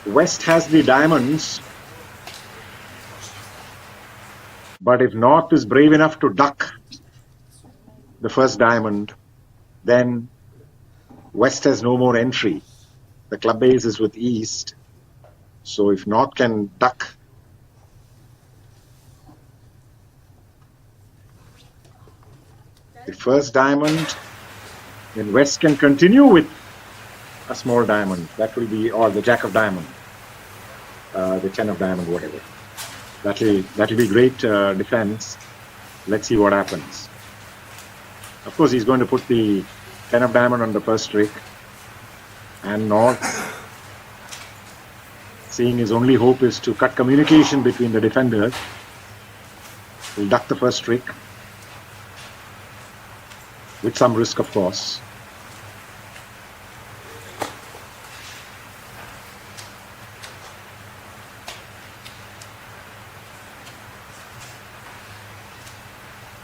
O: West has the diamonds, but if North is brave enough to duck the first diamond, then West has no more entry. The club base is with East, so if North can duck the first diamond, then West can continue with a small diamond. That will be, or the Jack of diamond, the 10 of diamond, whatever. That'll be great defense. Let's see what happens. Of course, he's going to put the 10 of diamond on the first trick, and North, seeing his only hope is to cut communication between the defenders, will duck the first trick, with some risk, of course.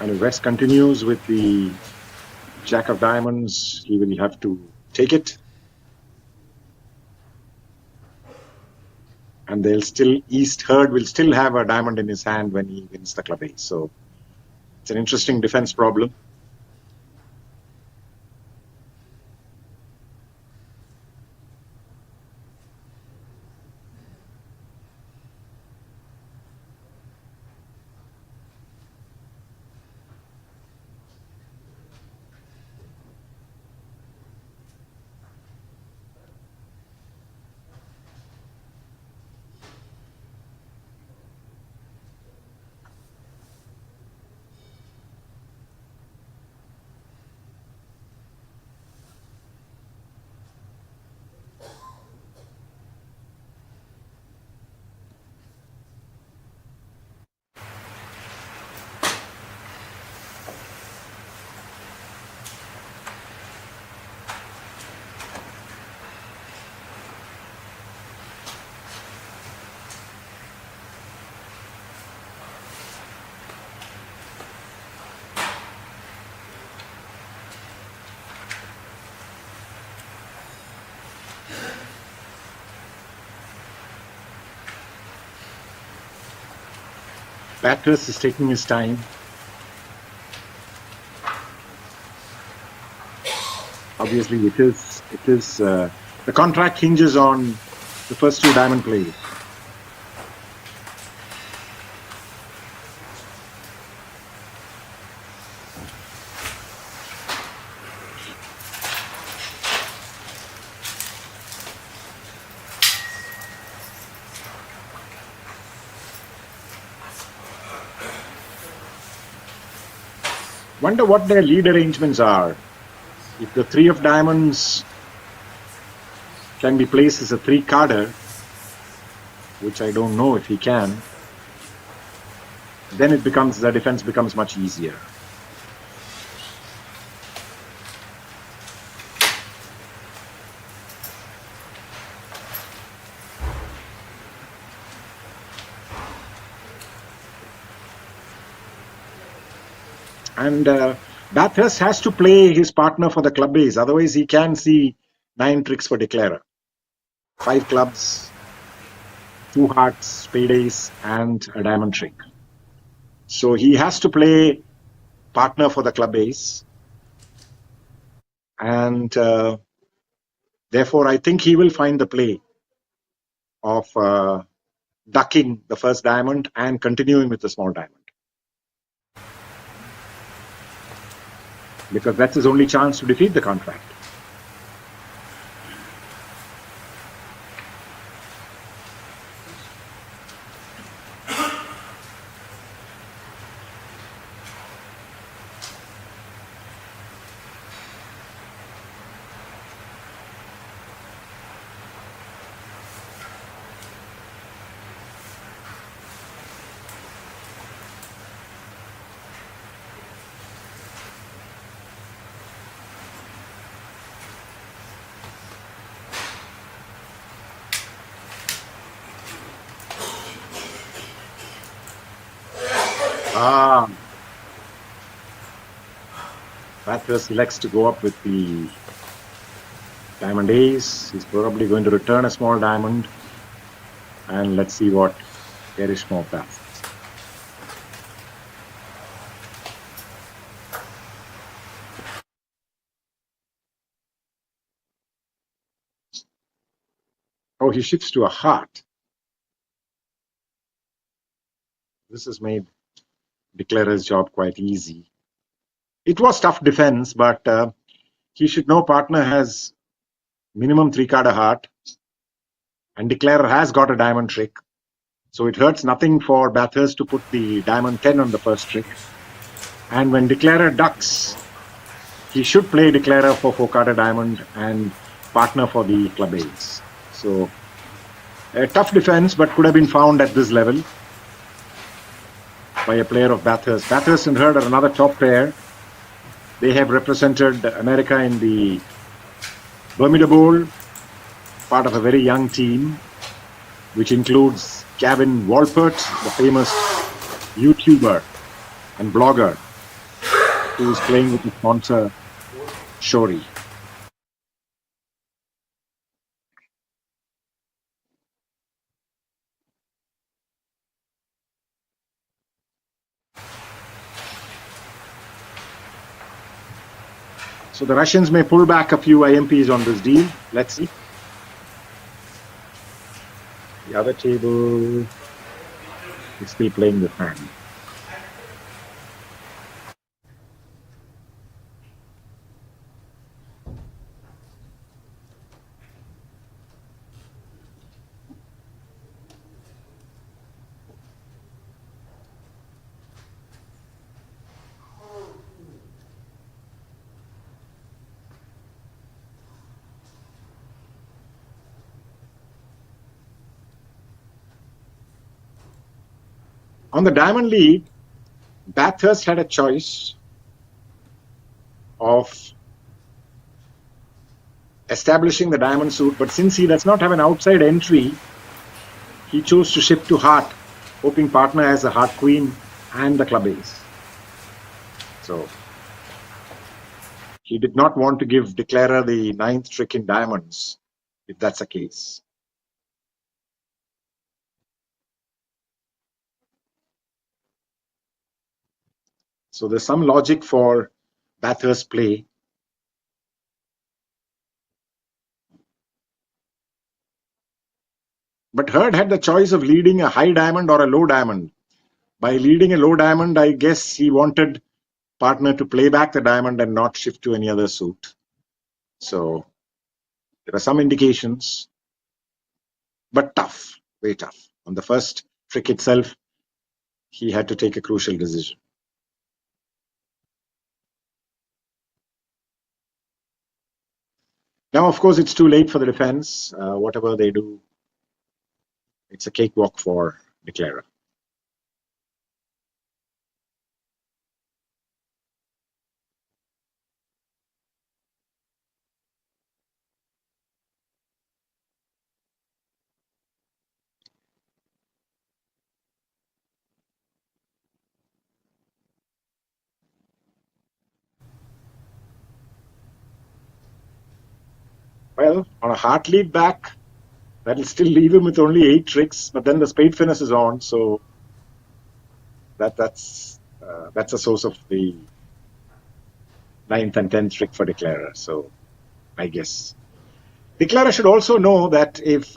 O: And if West continues with the Jack of diamonds, he will have to take it. And they'll still, East Herd will still have a diamond in his hand when he wins the club ace. So it's an interesting defense problem. Bathurst is taking his time. Obviously, it is. The contract hinges on the first 2 diamond plays. Wonder what their lead arrangements are. If the 3 of diamonds can be placed as a 3-carder, which I don't know if he can, then the defense becomes much easier. And Bathurst has to play his partner for the club ace. Otherwise, he can see 9 tricks for declarer. 5 clubs, 2 hearts, spade ace, and a diamond trick. So he has to play partner for the club ace. And therefore, I think he will find the play of ducking the first diamond and continuing with the small diamond. Because that's his only chance to defeat the contract. Bathurst elects to go up with the diamond ace. He's probably going to return a small diamond. And let's see what Erishmo does. Oh, he shifts to a heart. This has made declarer's job quite easy. It was tough defense, but he should know partner has minimum 3-carder heart and declarer has got a diamond trick. So it hurts nothing for Bathurst to put the diamond 10 on the first trick. And when declarer ducks, he should play declarer for 4-carder diamond and partner for the club ace. So a tough defense, but could have been found at this level by a player of Bathurst. Bathurst and Hurd are another top pair. They have represented America in the Bermuda Bowl, part of a very young team, which includes Gavin Walpert, the famous YouTuber and blogger, who is playing with the sponsor, Shori. So the Russians may pull back a few IMPs on this deal. Let's see. The other table is still playing with hand. On the diamond lead, Bathurst had a choice of establishing the diamond suit, but since he does not have an outside entry, he chose to shift to heart, hoping partner has a heart queen and the club ace. So he did not want to give declarer the 9th trick in diamonds, if that's the case. So there's some logic for Bathurst play. But Hurd had the choice of leading a high diamond or a low diamond. By leading a low diamond, I guess he wanted partner to play back the diamond and not shift to any other suit. So there are some indications, but tough, very tough. On the first trick itself, he had to take a crucial decision. Now, of course, it's too late for the defense. Whatever they do, it's a cakewalk for declarer. Well, on a heart lead back, that'll still leave him with only 8 tricks, but then the spade finish is on, so that's a source of the 9th and 10th trick for declarer. So I guess declarer should also know that if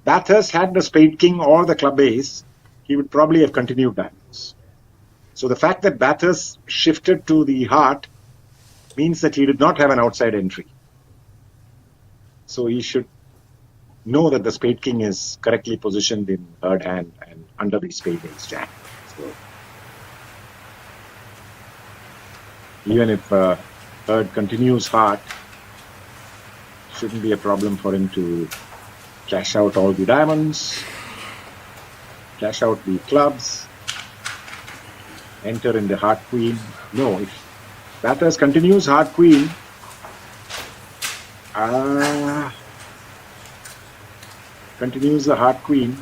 O: Bathurst had the spade king or the club ace, he would probably have continued diamonds. So the fact that Bathurst shifted to the heart means that he did not have an outside entry. So he should know that the spade king is correctly positioned in third hand and under the spade ace jack. So even if third continues heart, shouldn't be a problem for him to cash out all the diamonds, cash out the clubs, enter in the heart queen. No, if Bathurst continues heart queen, continues the heart queen,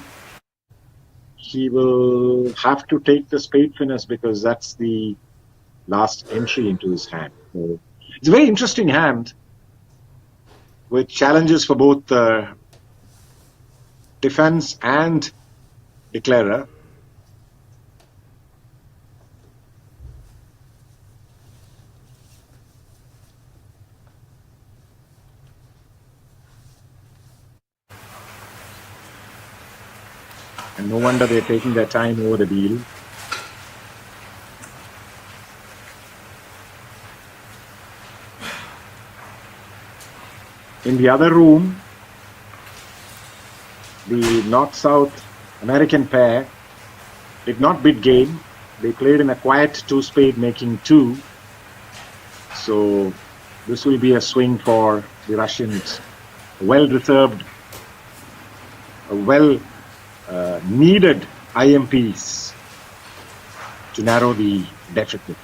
O: he will have to take the spade finish because that's the last entry into his hand. So it's a very interesting hand with challenges for both defense and declarer. And no wonder they're taking their time over the deal. In the other room, the North-South American pair did not bid game. They played in a quiet 2-spade, making 2. So this will be a swing for the Russians. Well-reserved, needed IMPs to narrow the deficit.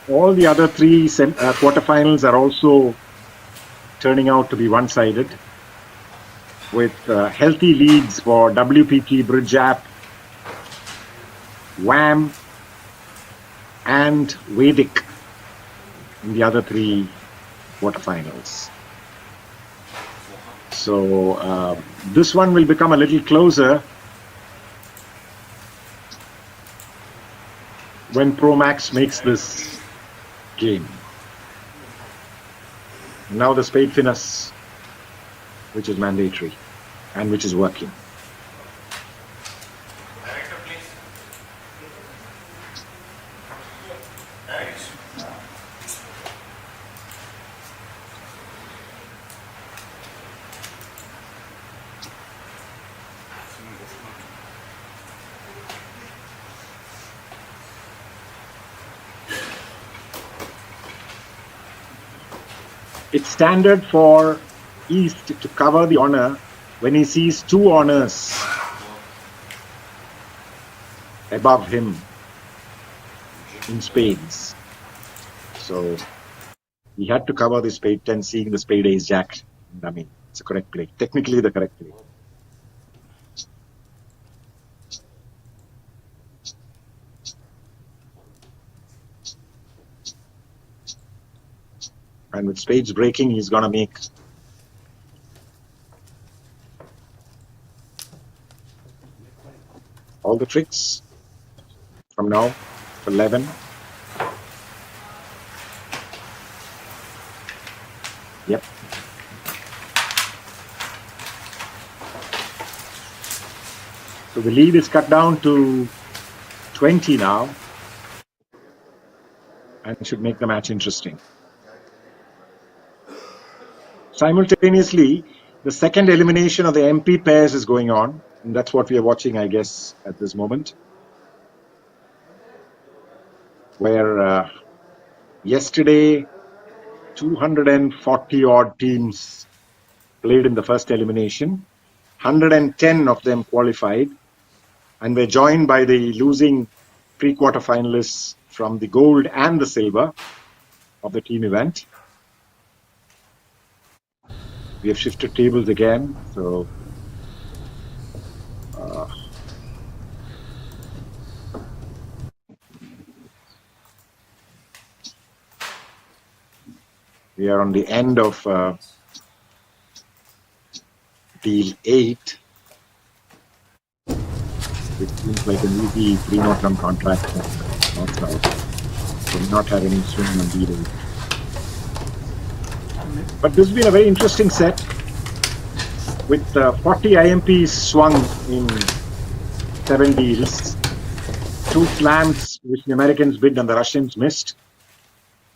O: All the other 3 quarterfinals are also turning out to be one-sided, with healthy leads for WPT, Bridge App, WAM, and Vedic in the other 3 quarterfinals. So this one will become a little closer when Promax makes this game. Now the spade finesse, which is mandatory and which is working. it's standard for East to cover the honor when he sees two honors above him in spades. So he had to cover the spade 10, seeing the spade ace jack. I mean, it's a correct play. Technically the correct play. And with spades breaking, he's going to make all the tricks from now to 11. Yep. So the lead is cut down to 20 now and should make the match interesting. Simultaneously, the second elimination of the MP pairs is going on, and that's what we are watching, I guess, at this moment. Where yesterday, 240 odd teams played in the first elimination. 110 of them qualified, and were joined by the losing pre-quarter finalists from the gold and the silver of the team event. We have shifted tables again, so we are on the end of deal 8, which seems like an easy 3-0 run contract north south. So we not have any swing on deal 8. But this has been a very interesting set with 40 IMPs swung in 7 deals, 2 slams which the Americans bid and the Russians missed,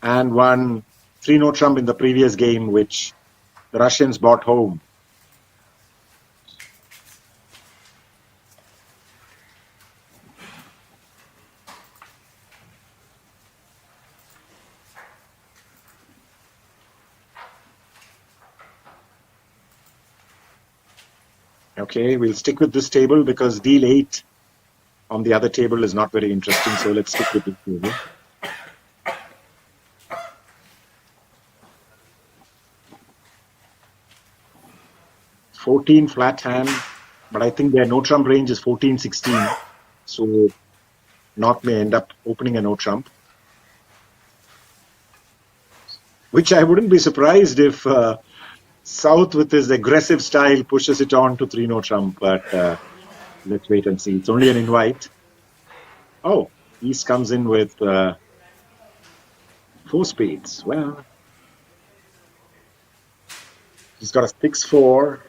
O: and 1 3-0 trump in the previous game which the Russians brought home. Okay, we'll stick with this table because deal 8 on the other table is not very interesting, so let's stick with this table. $14 flat hand, but I think their no trump range is 14-16, so North may end up opening a no trump. Which I wouldn't be surprised if South, with his aggressive style, pushes it on to 3-0 trump, but let's wait and see. It's only an invite. Oh, East comes in with 4 spades. Well, he's got a 6-4,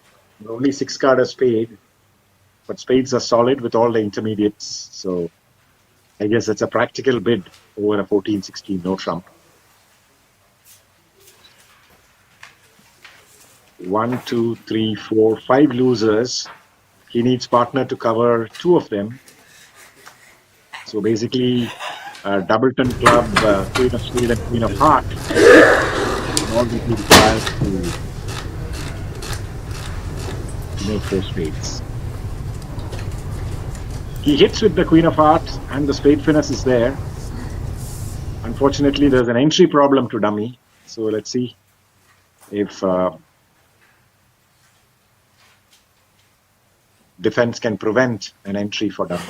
O: only 6 card of spade, but spades are solid with all the intermediates. So I guess it's a practical bid over a 14-16 no trump. 1, 2, 3, 4, 5 losers. He needs partner to cover 2 of them. So basically, Doubleton Club, Queen of Spade and Queen of Heart. All that he requires to make 4 spades. He hits with the Queen of Hearts and the spade finesse is there. Unfortunately, there's an entry problem to dummy. So let's see if defense can prevent an entry for dummy.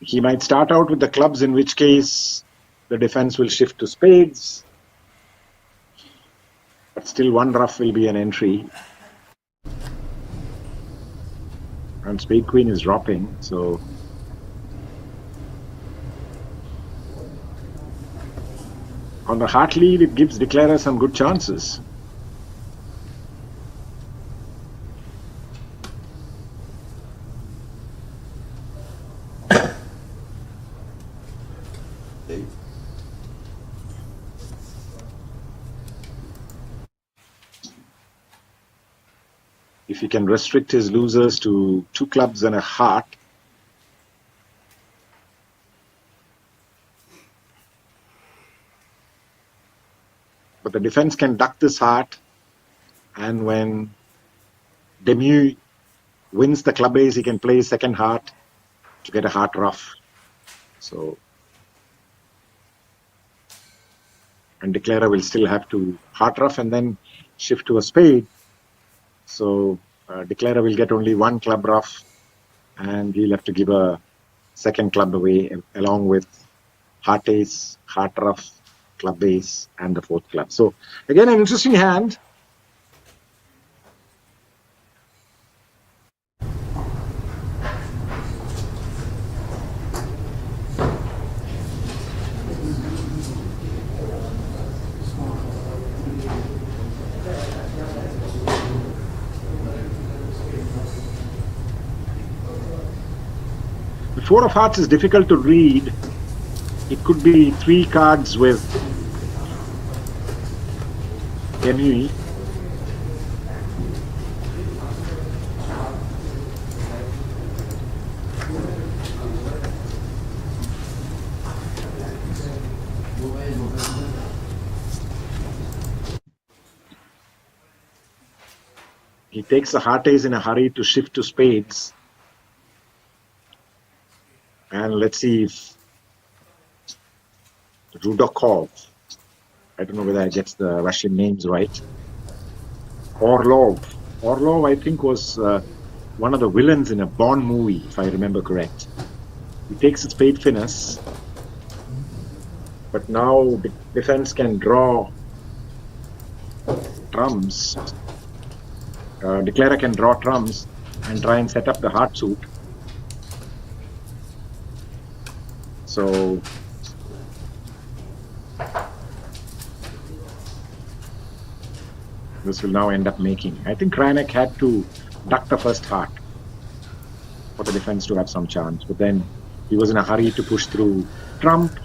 O: He might start out with the clubs, in which case the defense will shift to spades. But still 1 rough will be an entry. And spade queen is dropping, so on the heart lead, it gives declarer some good chances. If he can restrict his losers to 2 clubs and a heart, But the defense can duck this heart, and when Demu wins the club ace, he can play his second heart to get a heart ruff. So, and declarer will still have to heart ruff and then shift to a spade. So declarer will get only one club ruff, and he'll have to give a second club away along with heart ace, heart ruff, club ace, and the fourth club. So again, an interesting hand. The four of hearts is difficult to read. It could be three cards with Demi. He takes the heart ace in a hurry to shift to spades. And let's see if Rudakov, I don't know whether I get the Russian names right, Orlov, I think, was one of the villains in a Bond movie, if I remember correct. He takes a spade finesse, but now the defense can draw trumps. Declarer can draw trumps and try and set up the heart suit. So this will now end up making. I think Kranek had to duck the first heart for the defense to have some chance, but then he was in a hurry to push through trump.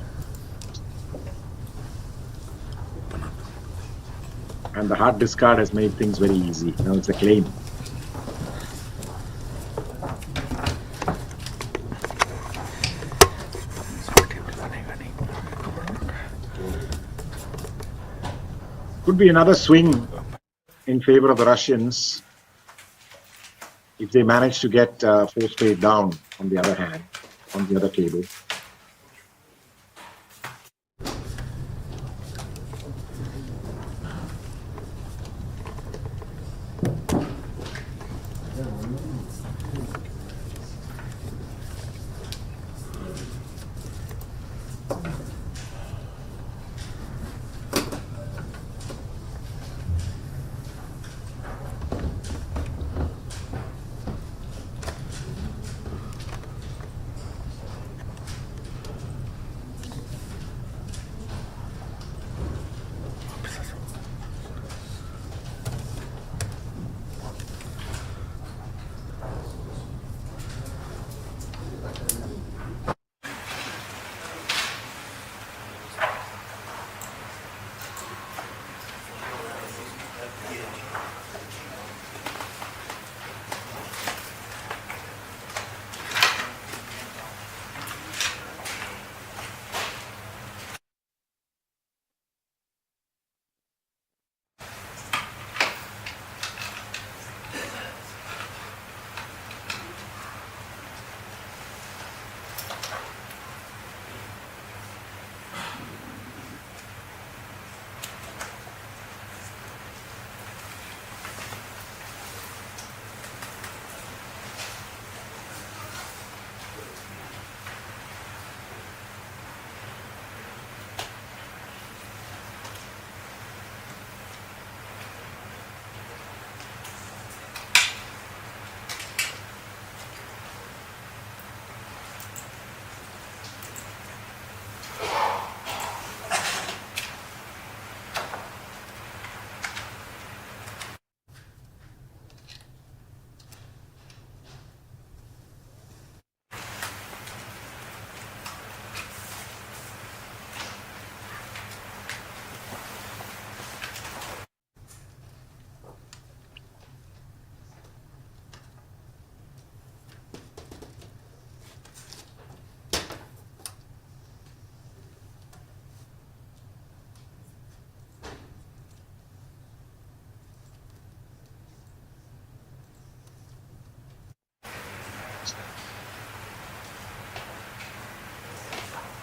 O: And the heart discard has made things very easy. Now it's a claim. Could be another swing in favor of the Russians if they manage to get four spade down on the other hand, on the other table.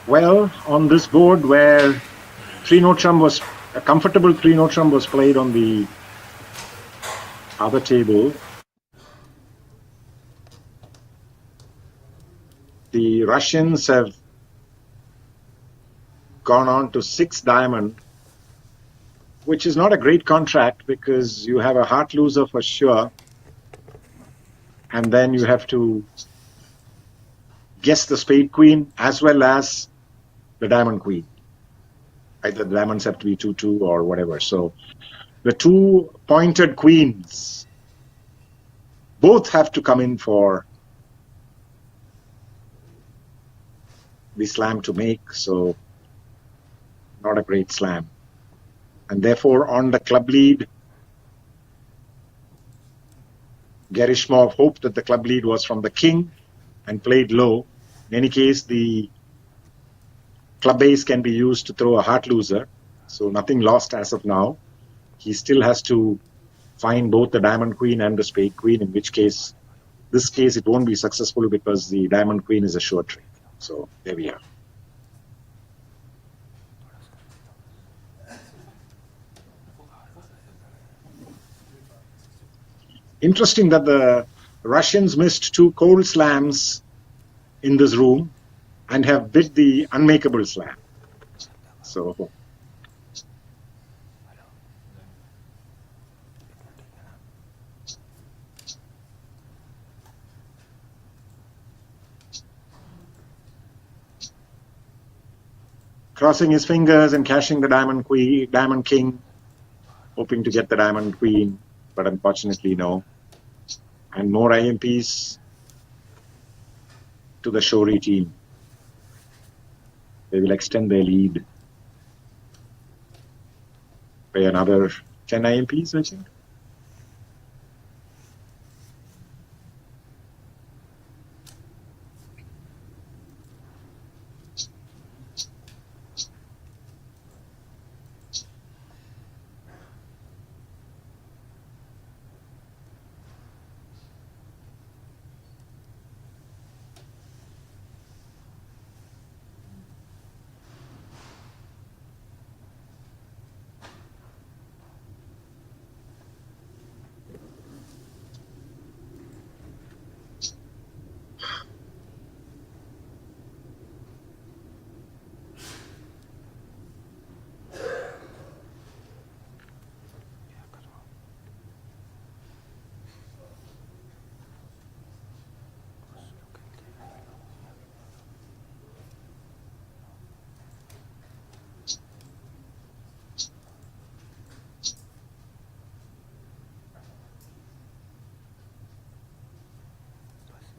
O: Well, on this board where three-note trump was a comfortable three-note trump was played on the other table, the Russians have gone on to 6 diamond, which is not a great contract because you have a heart loser for sure, and then you have to guess the spade queen as well as the diamond queen. Either the diamonds have to be 2-2 or whatever. So the 2 pointed queens both have to come in for the slam to make. So not a great slam. And therefore, on the club lead, Gerishmov hoped that the club lead was from the king and played low. In any case, the club ace can be used to throw a heart loser. So nothing lost as of now. He still has to find both the diamond queen and the spade queen, in which case, this case, it won't be successful because the diamond queen is a sure trade. So there we are. Interesting that the Russians missed 2 cold slams in this room and have bid the unmakeable slam. So crossing his fingers and cashing the diamond queen, diamond king, hoping to get the diamond queen, but unfortunately no. And more IMPs to the Shori team. They will extend their lead by another 10 IMPs, I think.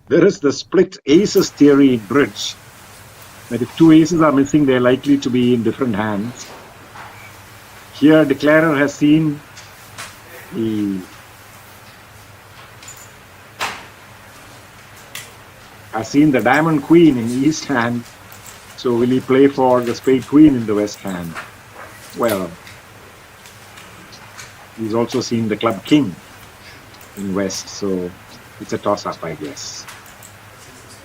O: There is the split aces theory in bridge, that if 2 aces are missing, they're likely to be in different hands. Here, declarer has seen the diamond queen in east hand. So will he play for the spade queen in the west hand? Well, he's also seen the club king in west, so it's a toss-up, I guess.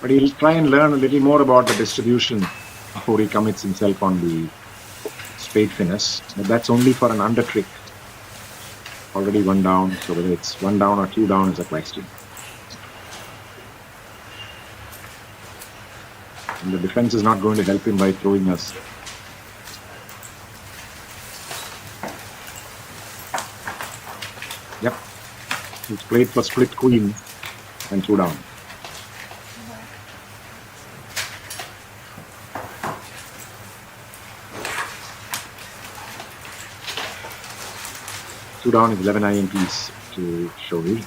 O: But he'll try and learn a little more about the distribution before he commits himself on the spade finish. But that's only for an under trick. Already 1 down, so whether it's 1 down or 2 down is a question. And the defense is not going to help him by throwing us. Yep. He's played for split queen and 2 down. Two down is 11 IMPs to Shori.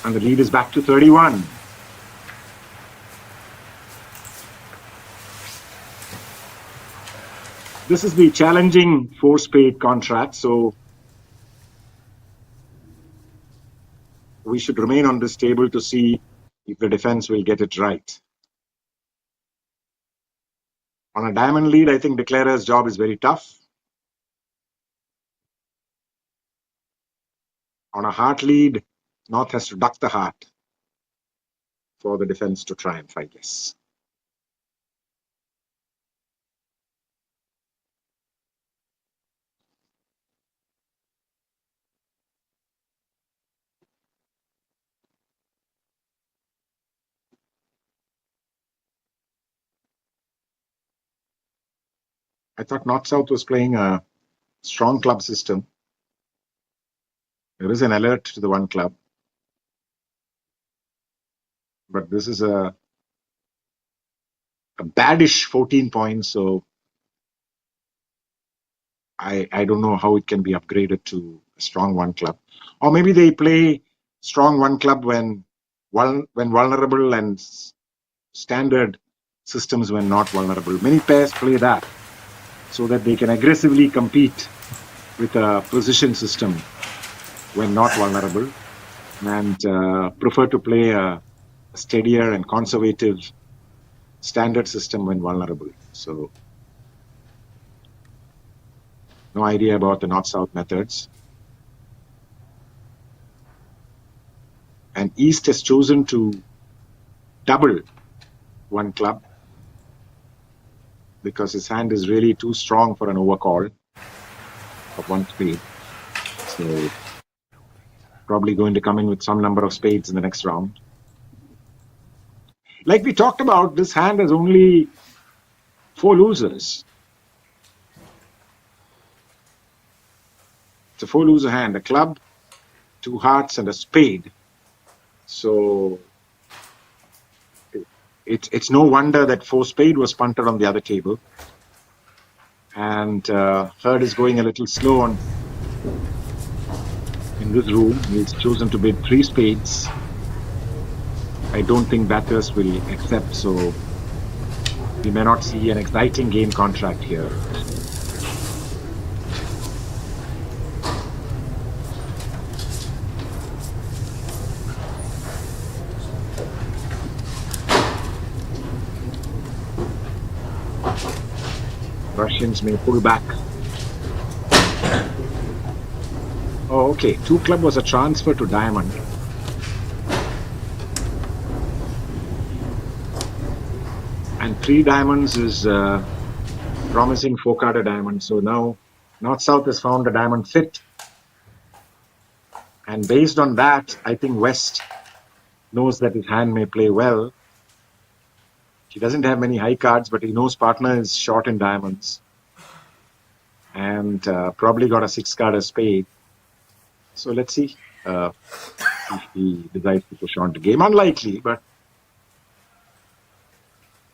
O: And the lead is back to 31. This is the challenging 4-spade contract, so we should remain on this table to see if the defense will get it right. On a diamond lead, I think declarer's job is very tough. On a heart lead, North has to duck the heart. for the defense to triumph, I guess. I thought North-South was playing a strong club system. There is an alert to the one club. But this is a baddish 14 points, so I don't know how it can be upgraded to a strong one club. Or maybe they play strong one club when vulnerable and standard systems when not vulnerable. Many pairs play that so that they can aggressively compete with a position system when not vulnerable, and prefer to play a steadier and conservative standard system when vulnerable. So no idea about the North-South methods. And East has chosen to double one club because his hand is really too strong for an overcall of one spade. So probably going to come in with some number of spades in the next round. Like we talked about, this hand has only 4 losers. It's a 4-loser hand, a club, 2 hearts, and a spade. So it's no wonder that 4 spade was punted on the other table. And Hurd is going a little slow in this room. He's chosen to bid 3 spades. I don't think batters will accept, so we may not see an exciting game contract here. Russians may pull back. Oh, okay. 2 club was a transfer to diamond. And 3 diamonds is promising 4-carded diamond. So now North-South has found a diamond fit. And based on that, I think West knows that his hand may play well. He doesn't have many high cards, but he knows partner is short in diamonds. And probably got a 6-card spade. So let's see if he decides to push on to game. Unlikely, but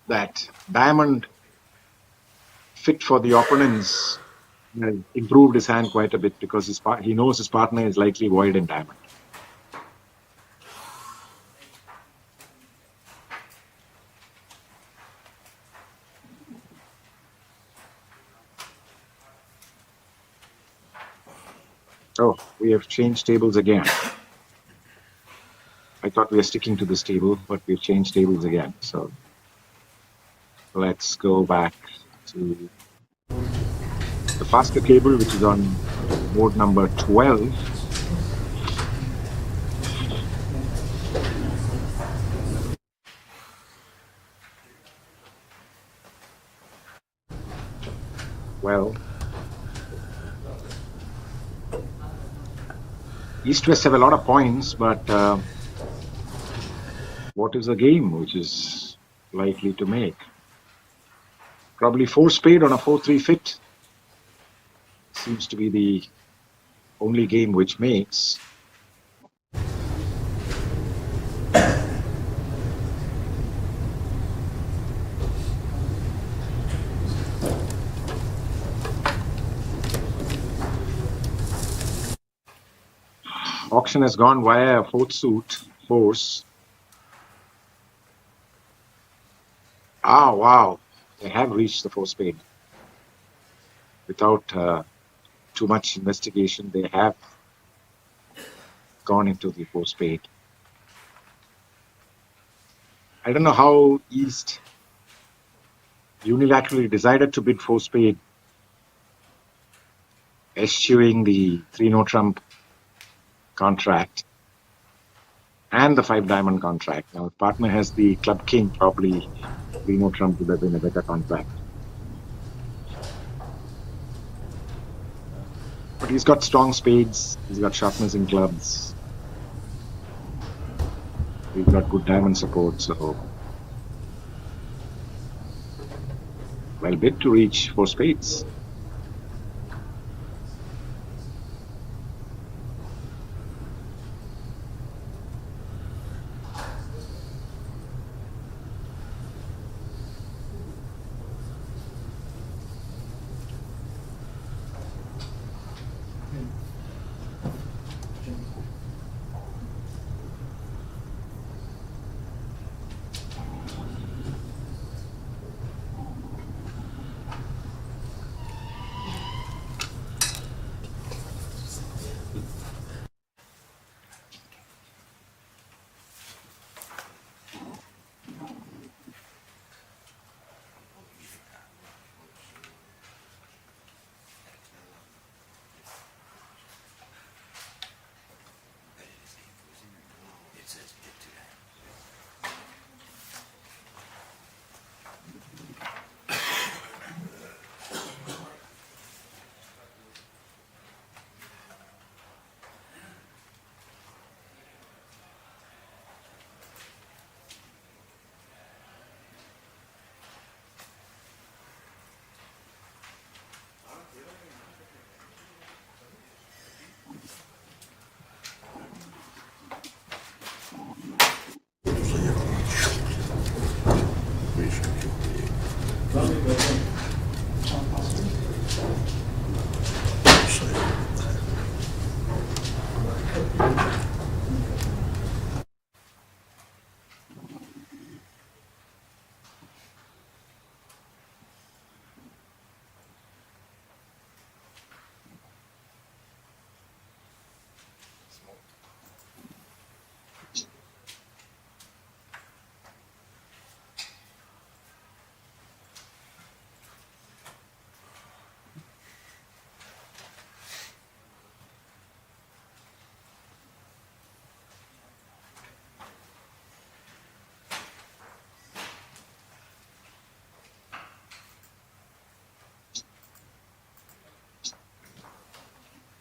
O: that diamond fit for the opponents has improved his hand quite a bit because he knows his partner is likely void in diamond. Oh, we have changed tables again. I thought we were sticking to this table, but we've changed tables again. So let's go back to the faster table, which is on board number 12. Well, East-West have a lot of points, but what is the game which is likely to make? Probably 4 spade on a 4-3 fit. Seems to be the only game which makes. Auction has gone via a 4th suit, force. Ah, wow. They have reached the 4 spade. Without too much investigation, they have gone into the 4 spade. I don't know how East unilaterally decided to bid 4 spade, eschewing the 3 no trump contract. and the 5-diamond contract. Now, if partner has the club king, probably Reno Trump would have been a better contract. But he's got strong spades. He's got sharpness in clubs. He's got good diamond support. So, well bid to reach 4 spades.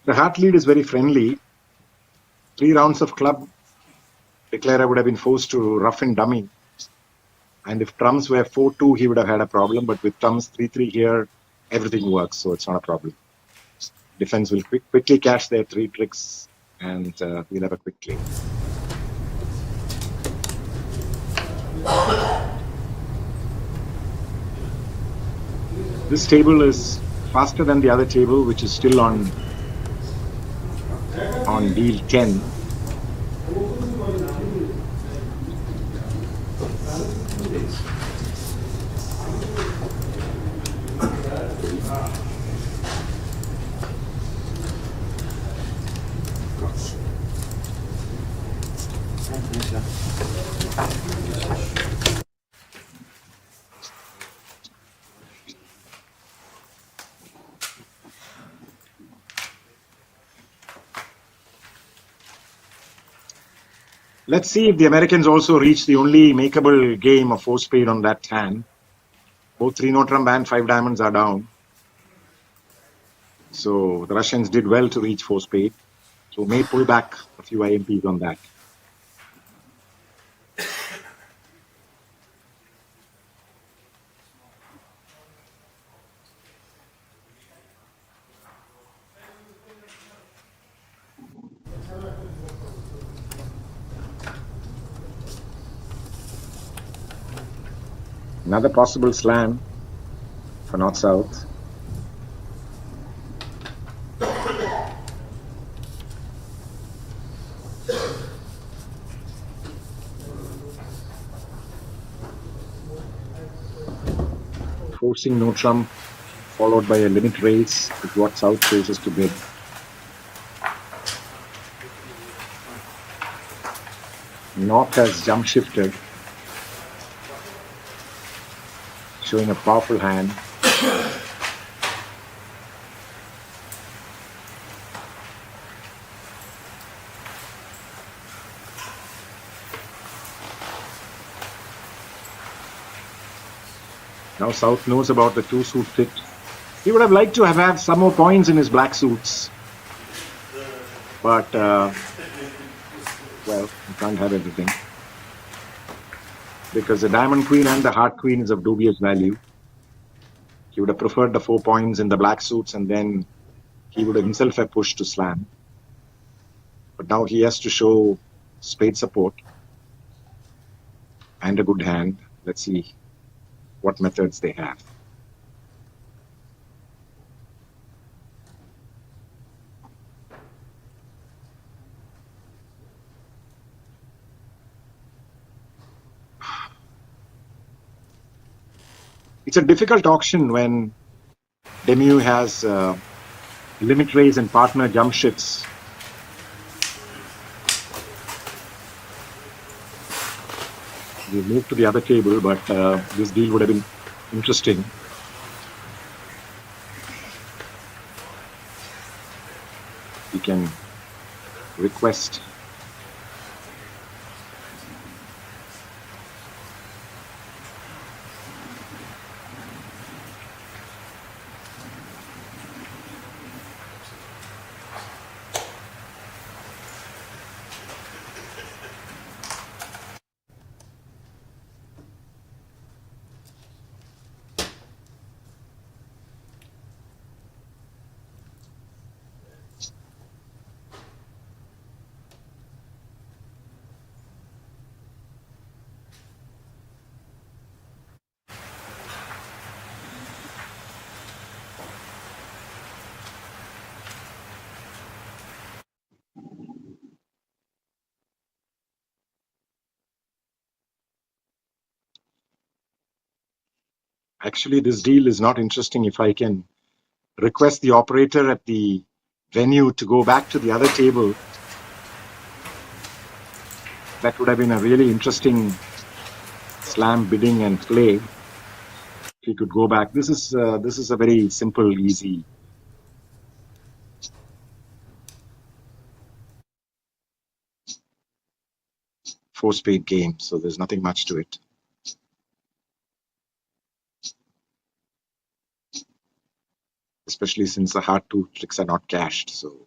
O: The heart lead is very friendly. 3 rounds of club, declarer would have been forced to rough and dummy. And if trumps were 4-2, he would have had a problem. But with trumps 3-3 here, everything works, so it's not a problem. Defense will quickly cash their 3 tricks, and we'll have a quick game. This table is faster than the other table, which is still on deal 10. Let's see if the Americans also reach the only makeable game of 4 spade on that hand. Both Reno Trump and 5 diamonds are down. So the Russians did well to reach 4 spade. So may pull back a few IMPs on that. Another possible slam for North-South. Forcing no trump, followed by a limit raise is what South chooses to bid. North has jump shifted, showing a powerful hand. Now South knows about the two suit fit. He would have liked to have had some more points in his black suits. But, well, you can't have everything. Because the diamond queen and the heart queen is of dubious value. He would have preferred the 4 points in the black suits, and then he would himself have pushed to slam. But now he has to show spade support and a good hand. Let's see what methods they have. It's a difficult auction when Demu has limit raise and partner jump shits. We moved to the other table, but this deal would have been interesting. We can request. Actually, this deal is not interesting. If I can request the operator at the venue to go back to the other table, that would have been a really interesting slam bidding and play. If he could go back, this is a very simple, easy. Four-spade game, so there's nothing much to it. Especially since the hard two tricks are not cashed, so.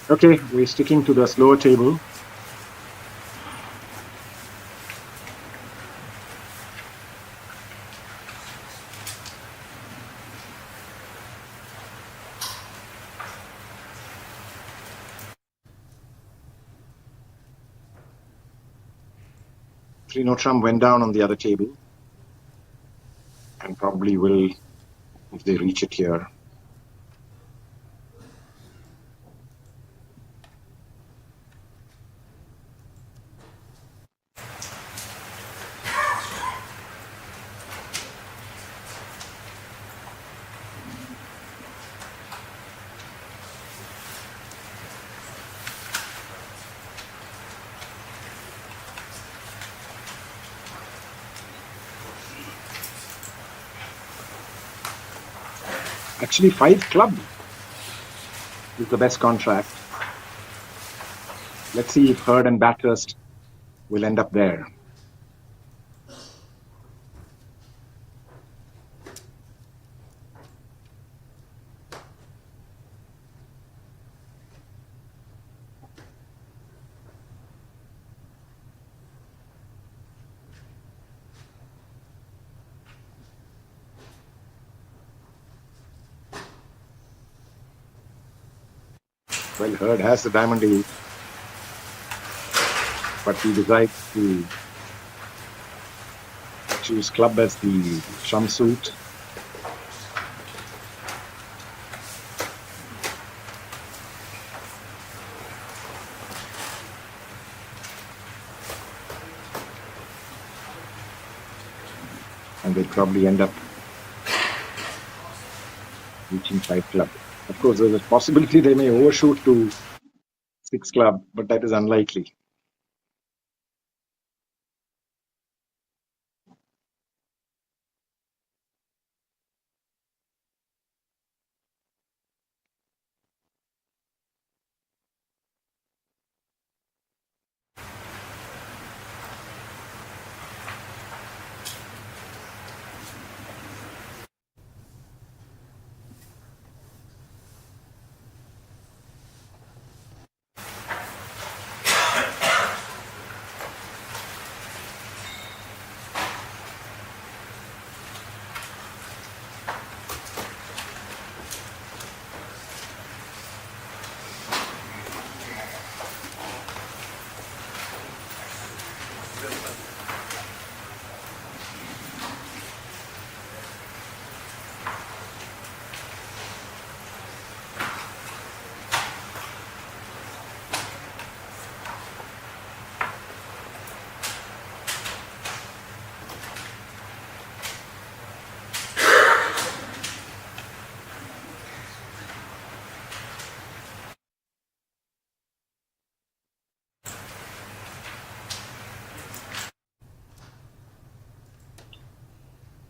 O: Okay, we're sticking to the slower table. Trinotrump went down on the other table and probably will if they reach it here. Actually, 5 club is the best contract. Let's see if Hurd and Bathurst will end up there. Well, Hurd has the diamond 8, but he decides to choose club as the trump suit. and they'll probably end up reaching 5 club. Of course, there's a possibility they may overshoot to 6 club, but that is unlikely.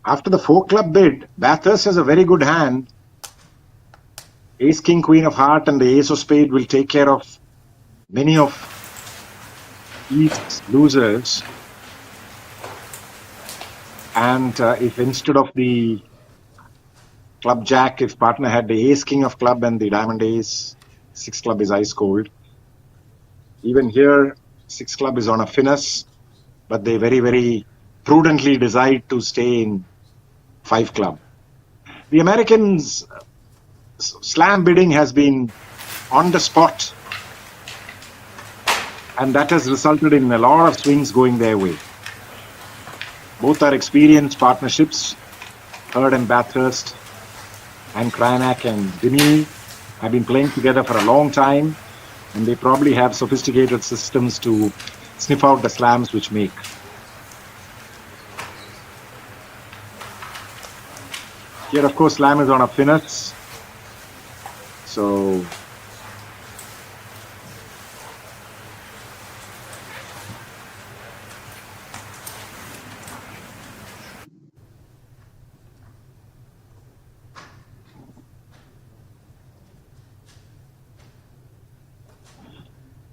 O: After the 4 club bid, Bathurst has a very good hand. Ace, King, Queen of Heart and the Ace of Spade will take care of many of East's losers. And if instead of the club jack, if partner had the Ace, King of club and the Diamond Ace, 6 club is ice cold. Even here, 6 club is on a finesse, but they very, very prudently decide to stay in 5 club. The Americans' slam bidding has been on the spot, and that has resulted in a lot of swings going their way. Both are experienced partnerships. Hurd and Bathurst and Cranak and Dini have been playing together for a long time, and they probably have sophisticated systems to sniff out the slams which make. Here, of course, slam is on a finesse. So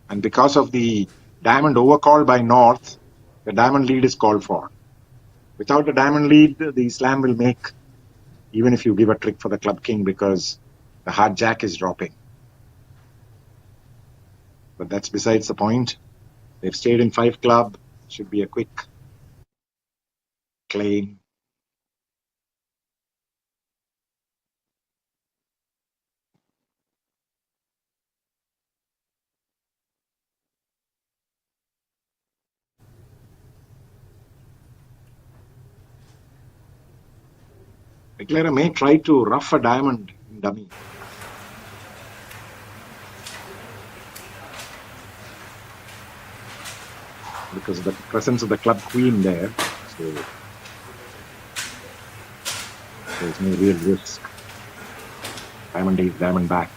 O: and because of the diamond overcall by North, the diamond lead is called for. Without the diamond lead, the slam will make, even if you give a trick for the club king, because the hard jack is dropping. But that's besides the point. They've stayed in 5 club. Should be a quick claim. Declarer may try to rough a diamond in dummy. Because of the presence of the club queen there. So there's no real risk. Diamond ace, diamond back.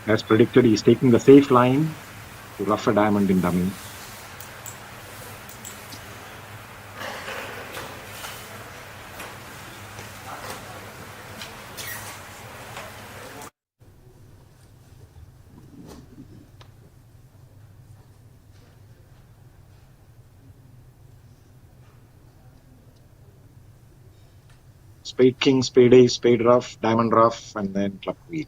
O: As predicted, he's taking the safe line to rough a diamond in dummy. Spade king, spade ace, spade rough, diamond rough, and then club queen.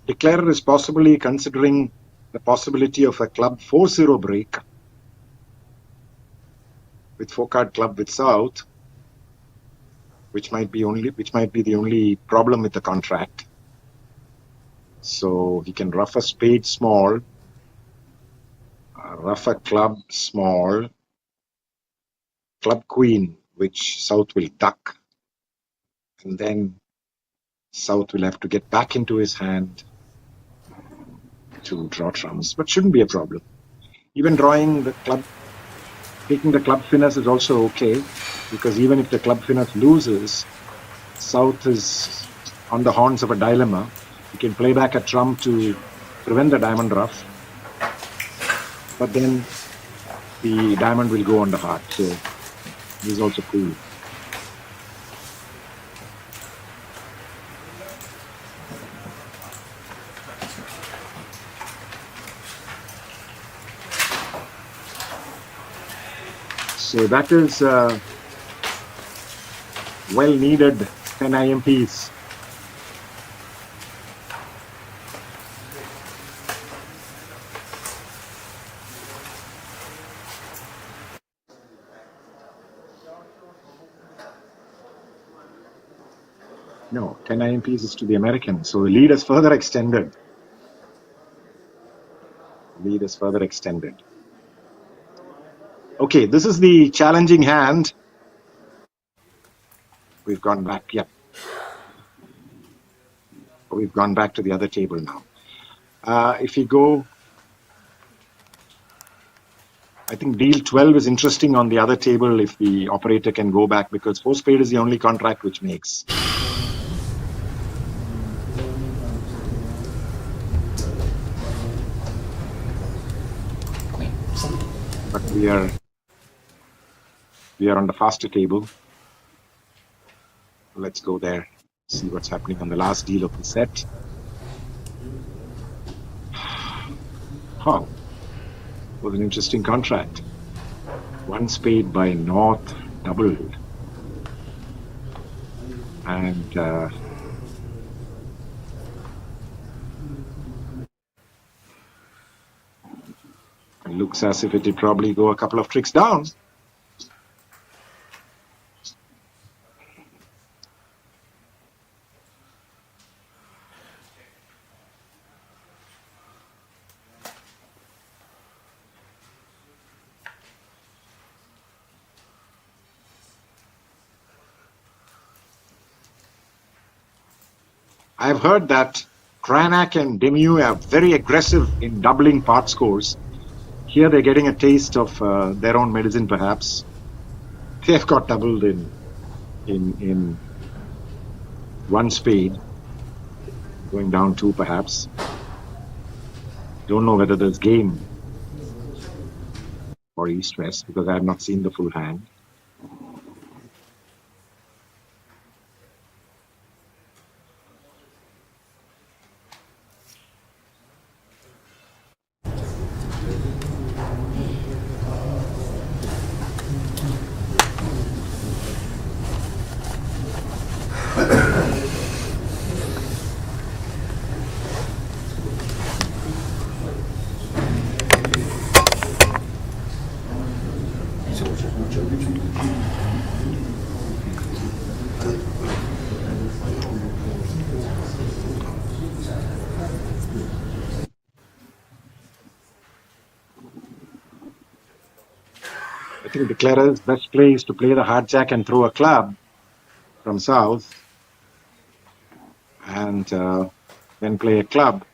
O: Declarer is possibly considering the possibility of a club 4-0 break with 4-card club with South, which might be the only problem with the contract. So he can rough a spade small, rough a club small, club queen, which South will duck, and then South will have to get back into his hand to draw trumps, but shouldn't be a problem. Even drawing the club, taking the club finesse is also okay, because even if the club finesse loses, South is on the horns of a dilemma. He can play back a trump to prevent the diamond ruff, but then the diamond will go on the heart, so he's also cool. So that is well-needed 10 IMPs. No, 10 IMPs is to the Americans. So the lead is further extended. Lead is further extended. Okay, this is the challenging hand. We've gone back, yeah. We've gone back to the other table now. If you go, I think deal 12 is interesting on the other table if the operator can go back, because 4 spade is the only contract which makes. But we are on the faster table. Let's go there, see what's happening on the last deal of the set. Oh, was an interesting contract. 1 spade by North doubled. And it looks as if it will probably go a couple of tricks down. I've heard that Cranach and Demieux are very aggressive in doubling part scores. Here they're getting a taste of their own medicine, perhaps. They've got doubled in one spade, going down 2 perhaps. Don't know whether there's game for East-West because I have not seen the full hand. I think Declarer's best play is to play the hard jack and throw a club from south and then play a club.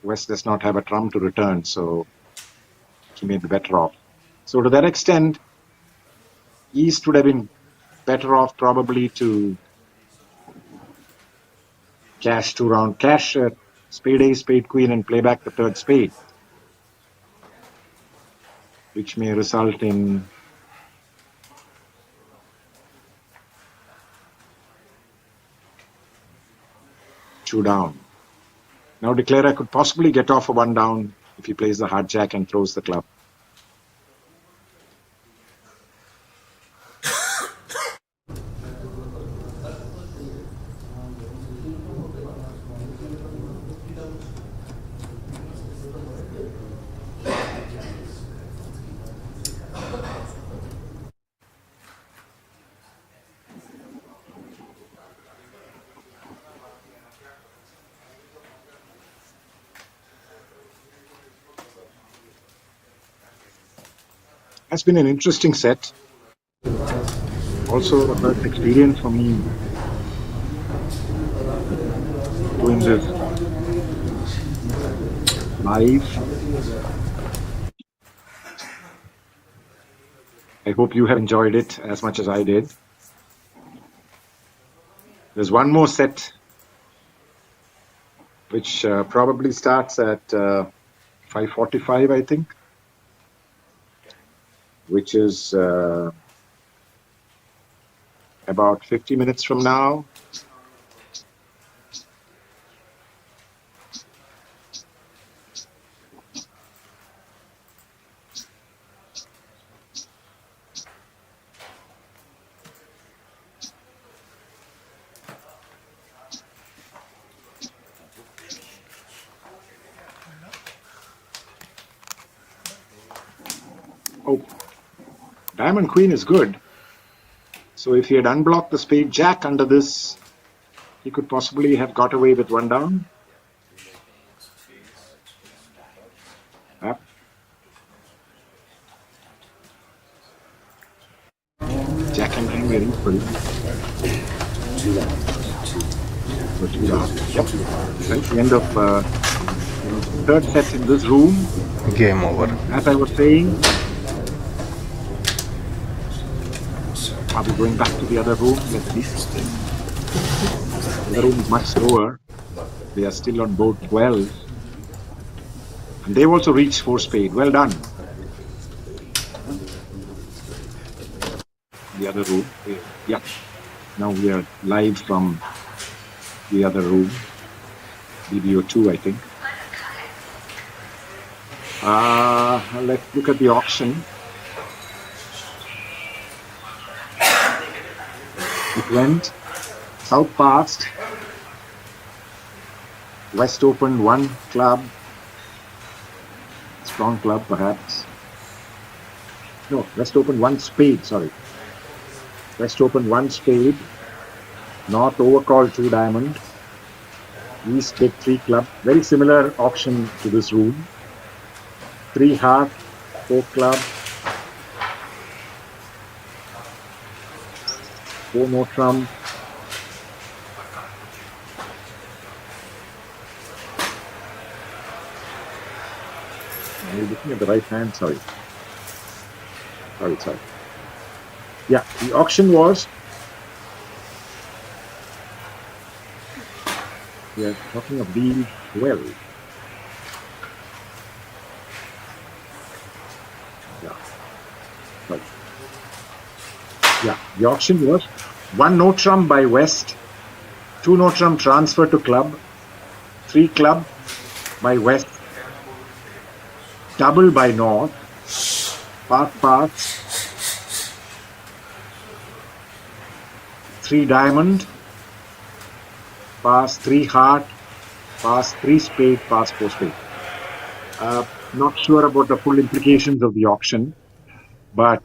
O: West does not have a trump to return, so he may be better off. So to that extent, East would have been better off probably to cash 2 round, cash spade ace, spade queen and play back the third spade, which may result in two down. Now Declarer could possibly get off a 1 down if he plays the hard jack and throws the club. Has been an interesting set. Also a first experience for me doing this live. I hope you have enjoyed it as much as I did. There's one more set which probably starts at 5:45, I think, which is about 50 minutes from now. Oh, Diamond Queen is good. So if he had unblocked the spade jack under this, he could possibly have got away with 1 down. Yep. Jack and king were equal.
C: 2 down.
O: 2 down. Yep. That's the end of third set in this room.
G: Game over.
O: As I was saying, are we going back to the other room? Let's see. The room is much slower. They are still on board 12. And they've also reached 4 spade. Well done. The other room. Yeah. Now we are live from the other room. BBO 2, I think. Let's look at the auction. It went south passed, West opened 1 club, strong club perhaps. No, West opened 1 spade, sorry. West opened 1 spade, North overcalled 2 diamond, East big 3 club, very similar auction to this room. 3 heart, 4 club, 4 no trump. Are you looking at the right hand? Sorry. Yeah, the auction was We are talking of D12. Yeah. Right. Yeah. The auction was one no trump by West, two no trump transfer to club, three club by West, double by North, pass, three diamond, pass, three heart, pass, three spade, pass, four spade. Not sure about the full implications of the auction, but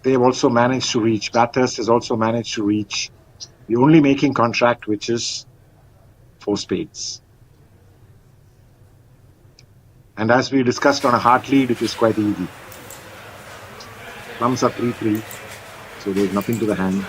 O: they've also managed to reach, Bathurst has also managed to reach the only making contract, which is four spades. And as we discussed on a heart lead, it is quite easy. Plums are 3-3, so there's nothing to the hand.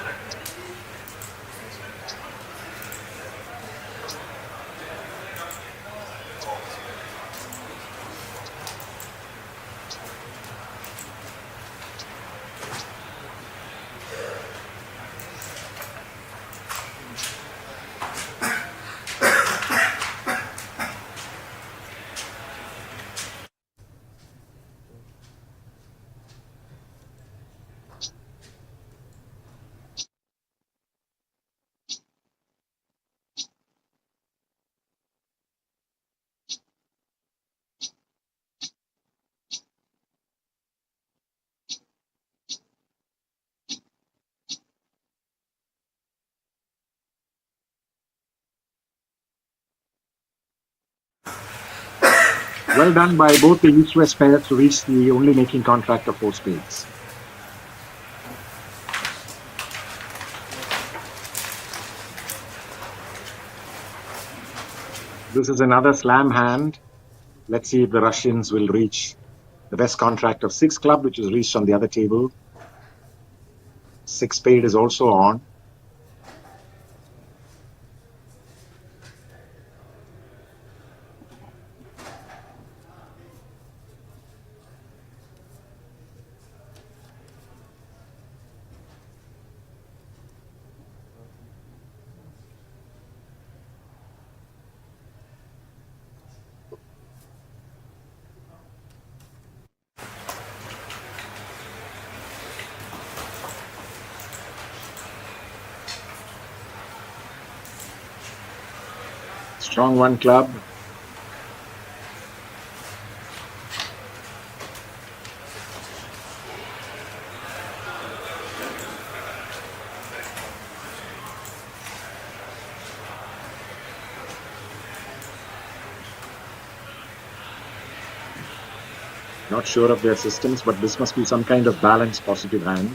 O: Well done by both the East-West pairs to reach the only making contract of four spades. This is another slam hand. Let's see if the Russians will reach the best contract of six club, which is reached on the other table. Six spade is also on. Strong one club. Not sure of their systems, but this must be some kind of balanced positive hand.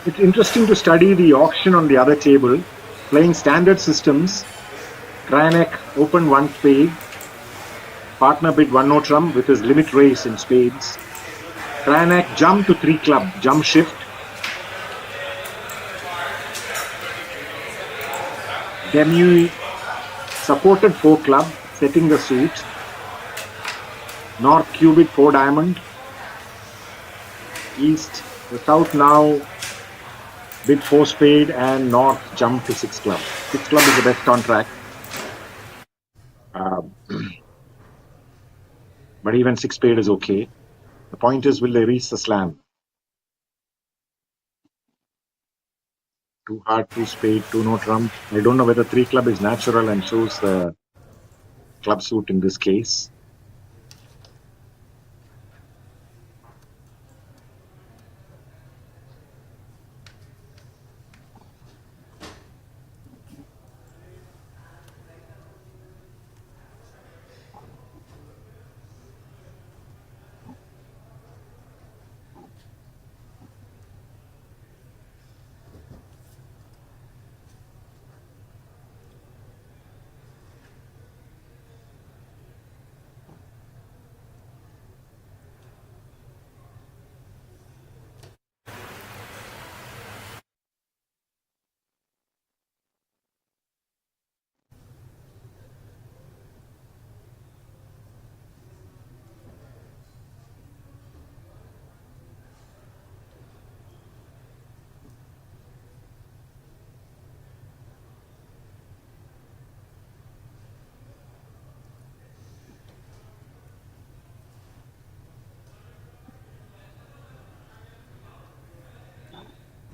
O: It's interesting to study the auction on the other table. Playing standard systems, Kranek opened one spade. Partner bid one no trump with his limit raise in spades. Kranek jumped to three club, jump shift. Demi supported four club, setting the suit. North cubit four diamond. East, the South now bid four spade and North jumped to six club. Six club is the best contract. But even six spade is okay. The point is, will they reach the slam? Two heart, two spade, two no trump. I don't know whether three club is natural and shows the club suit in this case.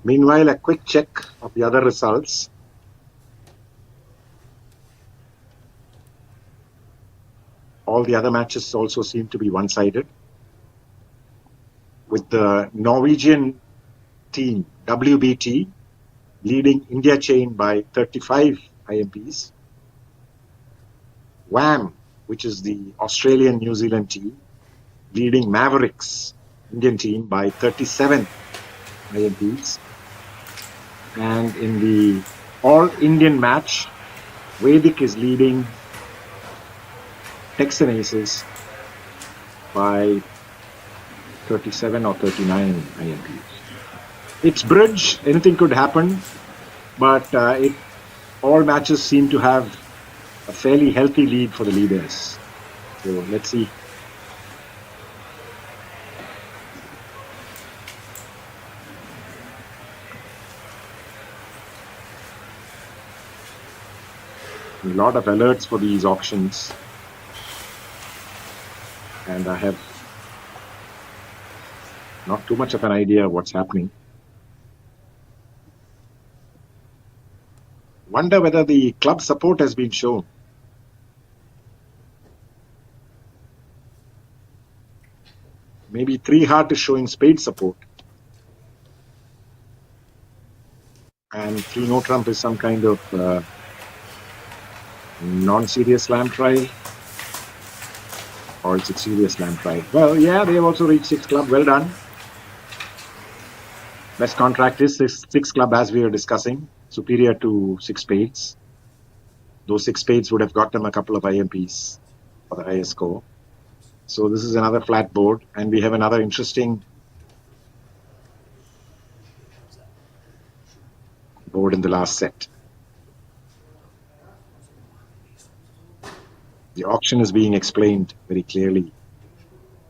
O: Meanwhile, a quick check of the other results. All the other matches also seem to be one-sided, with the Norwegian team, WBT, leading India chain by 35 IMPs. WAM, which is the Australian-New Zealand team, leading Mavericks, Indian team, by 37 IMPs. And in the all-Indian match, Vedic is leading Texan Aces by 37 or 39 IMPs. It's bridge, anything could happen, but all matches seem to have a fairly healthy lead for the leaders. So let's see. A lot of alerts for these auctions, and I have not too much of an idea of what's happening. Wonder whether the club support has been shown. Maybe 3 Heart is showing spade support, and 3 No Trump is some kind of non-serious slam try, or it's a serious slam try. Well, yeah, they have also reached 6 club. Well done. Best contract is 6 club, as we were discussing, superior to 6 spades. Those 6 spades would have got them a couple of IMPs for the highest score. So this is another flat board, and we have another interesting board in the last set. The auction is being explained very clearly,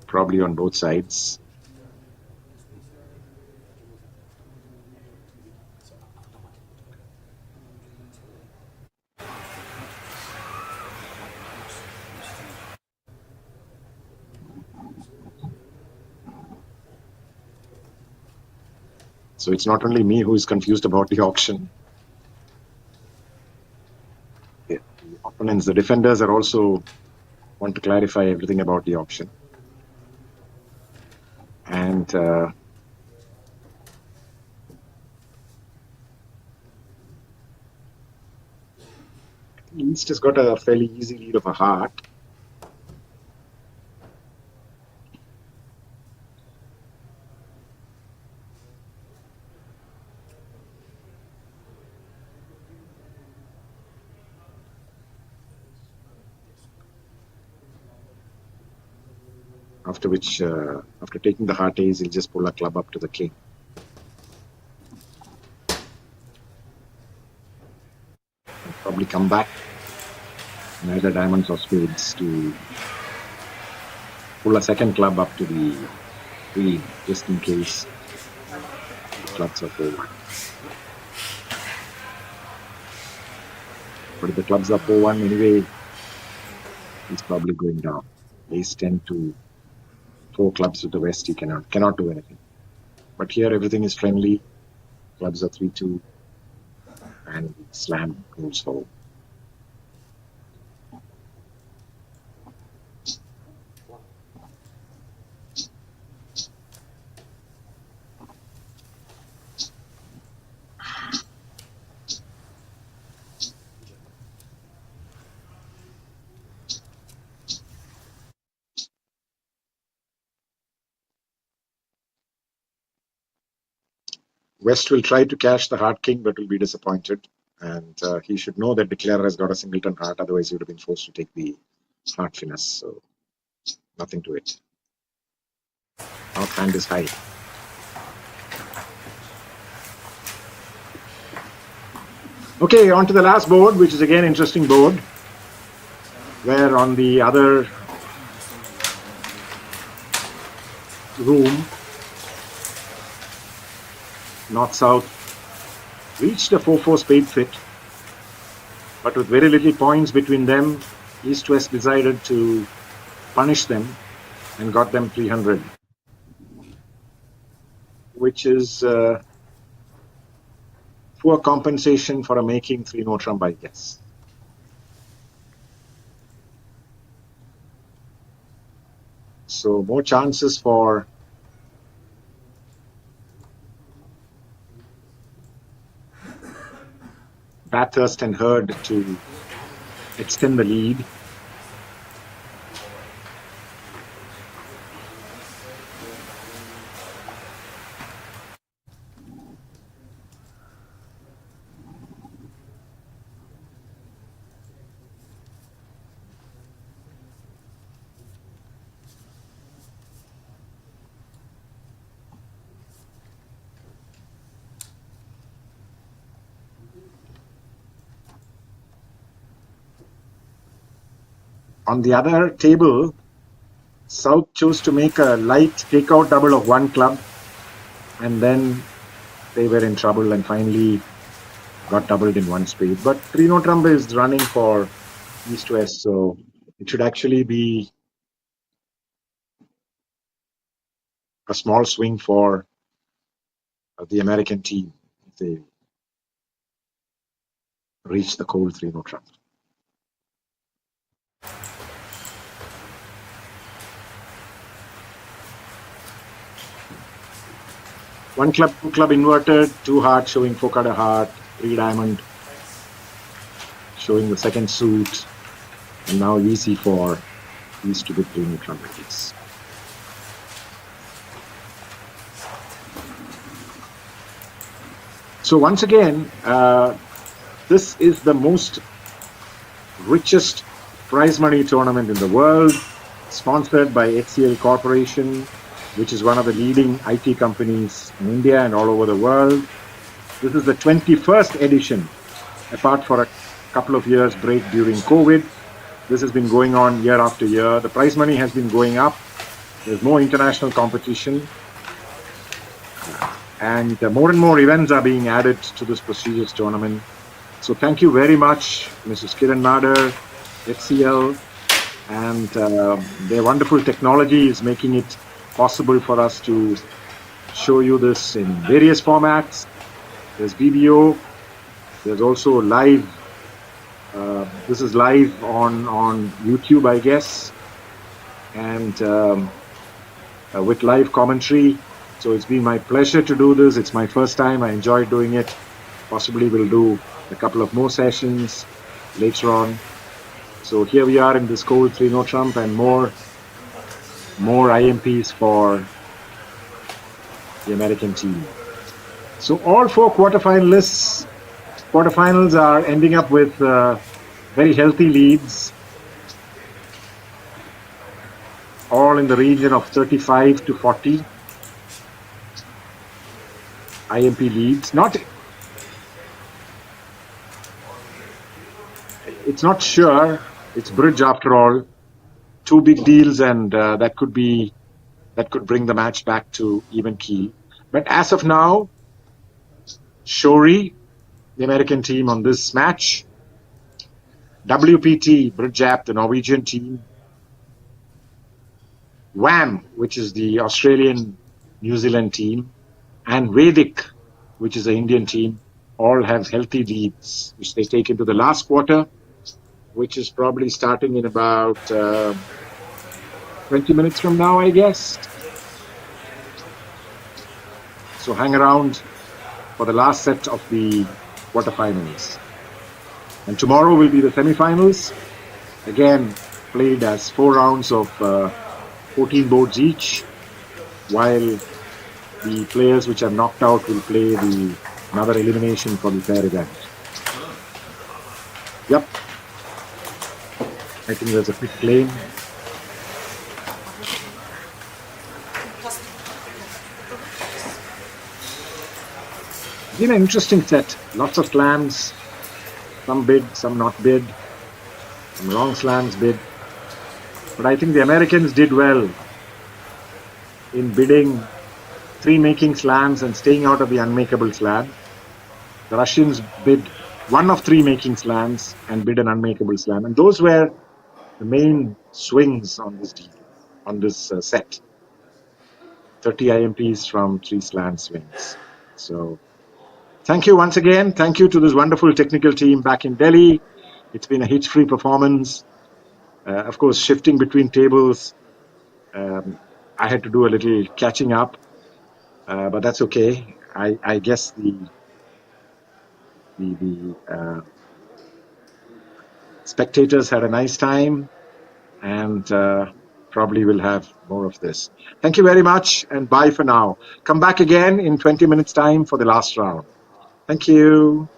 O: probably on both sides. So it's not only me who is confused about the auction. The opponents, the defenders are also want to clarify everything about the auction. And East has got a fairly easy lead of a heart. After which, after taking the heart ace, he'll just pull a club up to the king. And probably come back, and either diamonds or spades to pull a second club up to the queen, just in case the clubs are forward. But if the clubs are 4-1 anyway, he's probably going down. Ace 10 to 4 clubs to the west, he cannot do anything. But here everything is friendly. Clubs are 3-2, and slam moves forward. West will try to cash the heart king, but will be disappointed. And he should know that declarer has got a singleton heart, otherwise he would have been forced to take the heart finesse. So nothing to it. Our hand is high. Okay, on to the last board, which is again interesting board, where on the other room, north-south, reached a 4-4 spade fit, but with very little points between them, east-west decided to punish them and got them 300, which is poor compensation for a making 3-note trump, I guess. So more chances for Bathurst and Hurd to extend the lead. On the other table, South chose to make a light takeout double of one club, and then they were in trouble and finally got doubled in one spade. But 3-note trump is running for East-West, so it should actually be a small swing for the American team if they reach the cold 3-note trump. One club, two club inverted, 2 heart showing 4-card a heart, 3 diamond showing the second suit, and now easy for East to get 3-note trump, I guess. So once again, this is the most richest prize money tournament in the world, sponsored by HCL Corporation, which is one of the leading IT companies in India and all over the world. This is the 21st edition, apart for a couple of years break during COVID. This has been going on year after year. The prize money has been going up. There's more international competition. And more events are being added to this prestigious tournament. So thank you very much, Mrs. Kiran Nadar, HCL, and their wonderful technology is making it possible for us to show you this in various formats. There's BBO. There's also live. This is live on YouTube, I guess, and with live commentary. So it's been my pleasure to do this. It's my first time. I enjoyed doing it. Possibly we'll do a couple of more sessions later on. So here we are in this cold 3-note trump and more IMPs for the American team. So all 4 quarterfinals are ending up with very healthy leads, all in the region of 35 to 40 IMP leads. It's not sure. It's bridge after all. 2 big deals, and that could bring the match back to even keel. But as of now, Shori, the American team on this match, WPT, Bridgap, the Norwegian team, WAM, which is the Australian New Zealand team, and Vedic, which is the Indian team, all have healthy leads, which they take into the last quarter, which is probably starting in about 20 minutes from now, I guess. So hang around for the last set of the quarterfinals. And tomorrow will be the semifinals, again played as 4 rounds of 14 boards each, while the players which are knocked out will play another elimination for the pair event. Yep. I think there's a quick claim. It's been an interesting set. Lots of slams. Some bid, some not bid. Some long slams bid. But I think the Americans did well in bidding 3 making slams and staying out of the unmakeable slam. The Russians bid 1 of 3 making slams and bid an unmakeable slam. And those were the main swings on this deal, on this set. 30 IMPs from 3 slam swings. So Thank you once again. Thank you to this wonderful technical team back in Delhi. It's been a hitch-free performance. Of course, shifting between tables, I had to do a little catching up, but that's okay. I guess the spectators had a nice time, and probably will have more of this. Thank you very much, and bye for now. Come back again in 20 minutes' time for the last round. Thank you.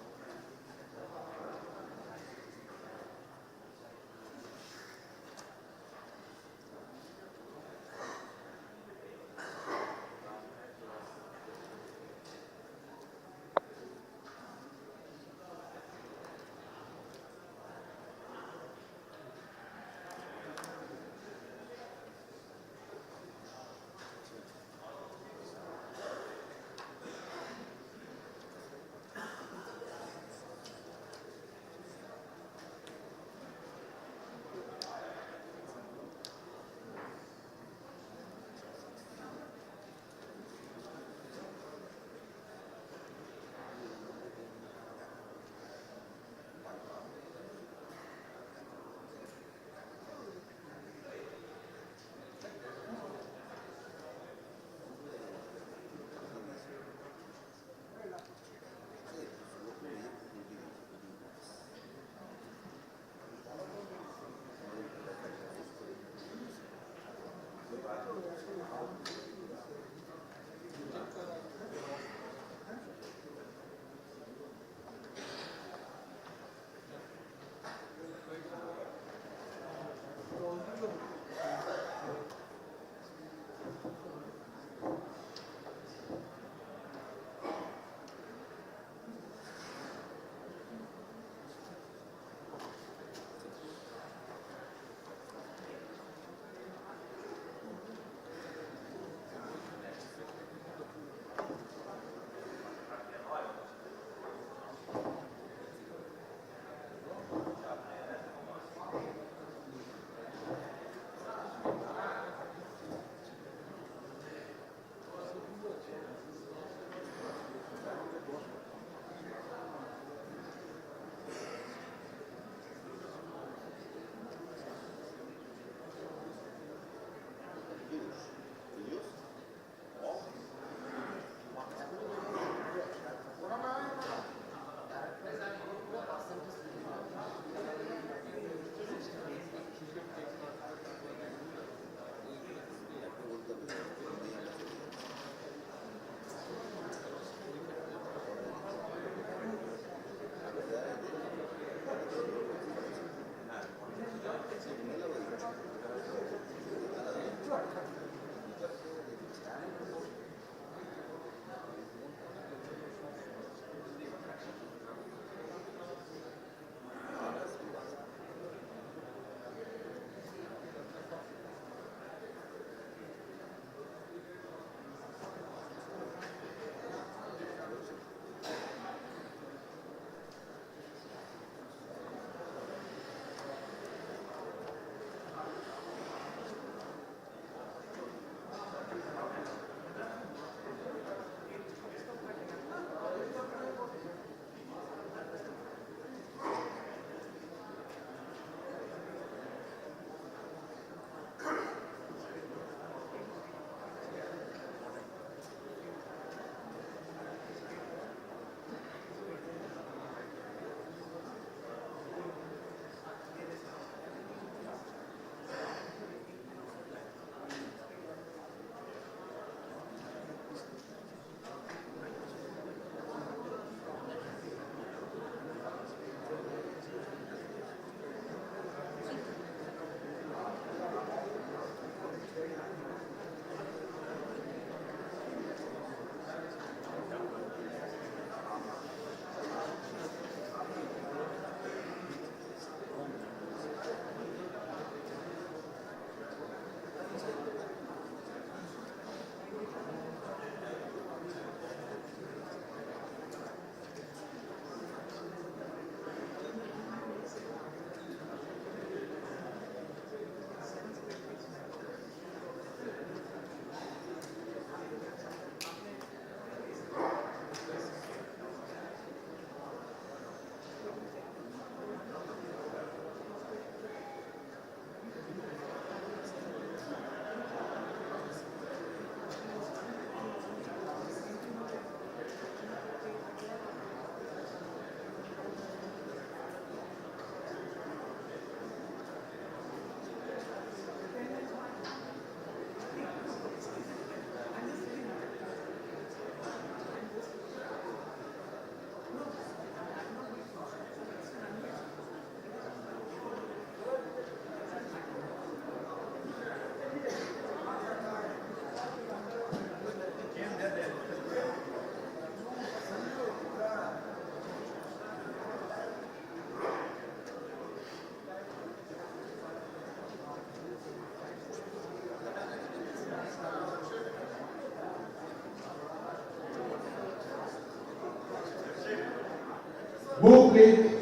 I: Move, please.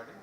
A: starting.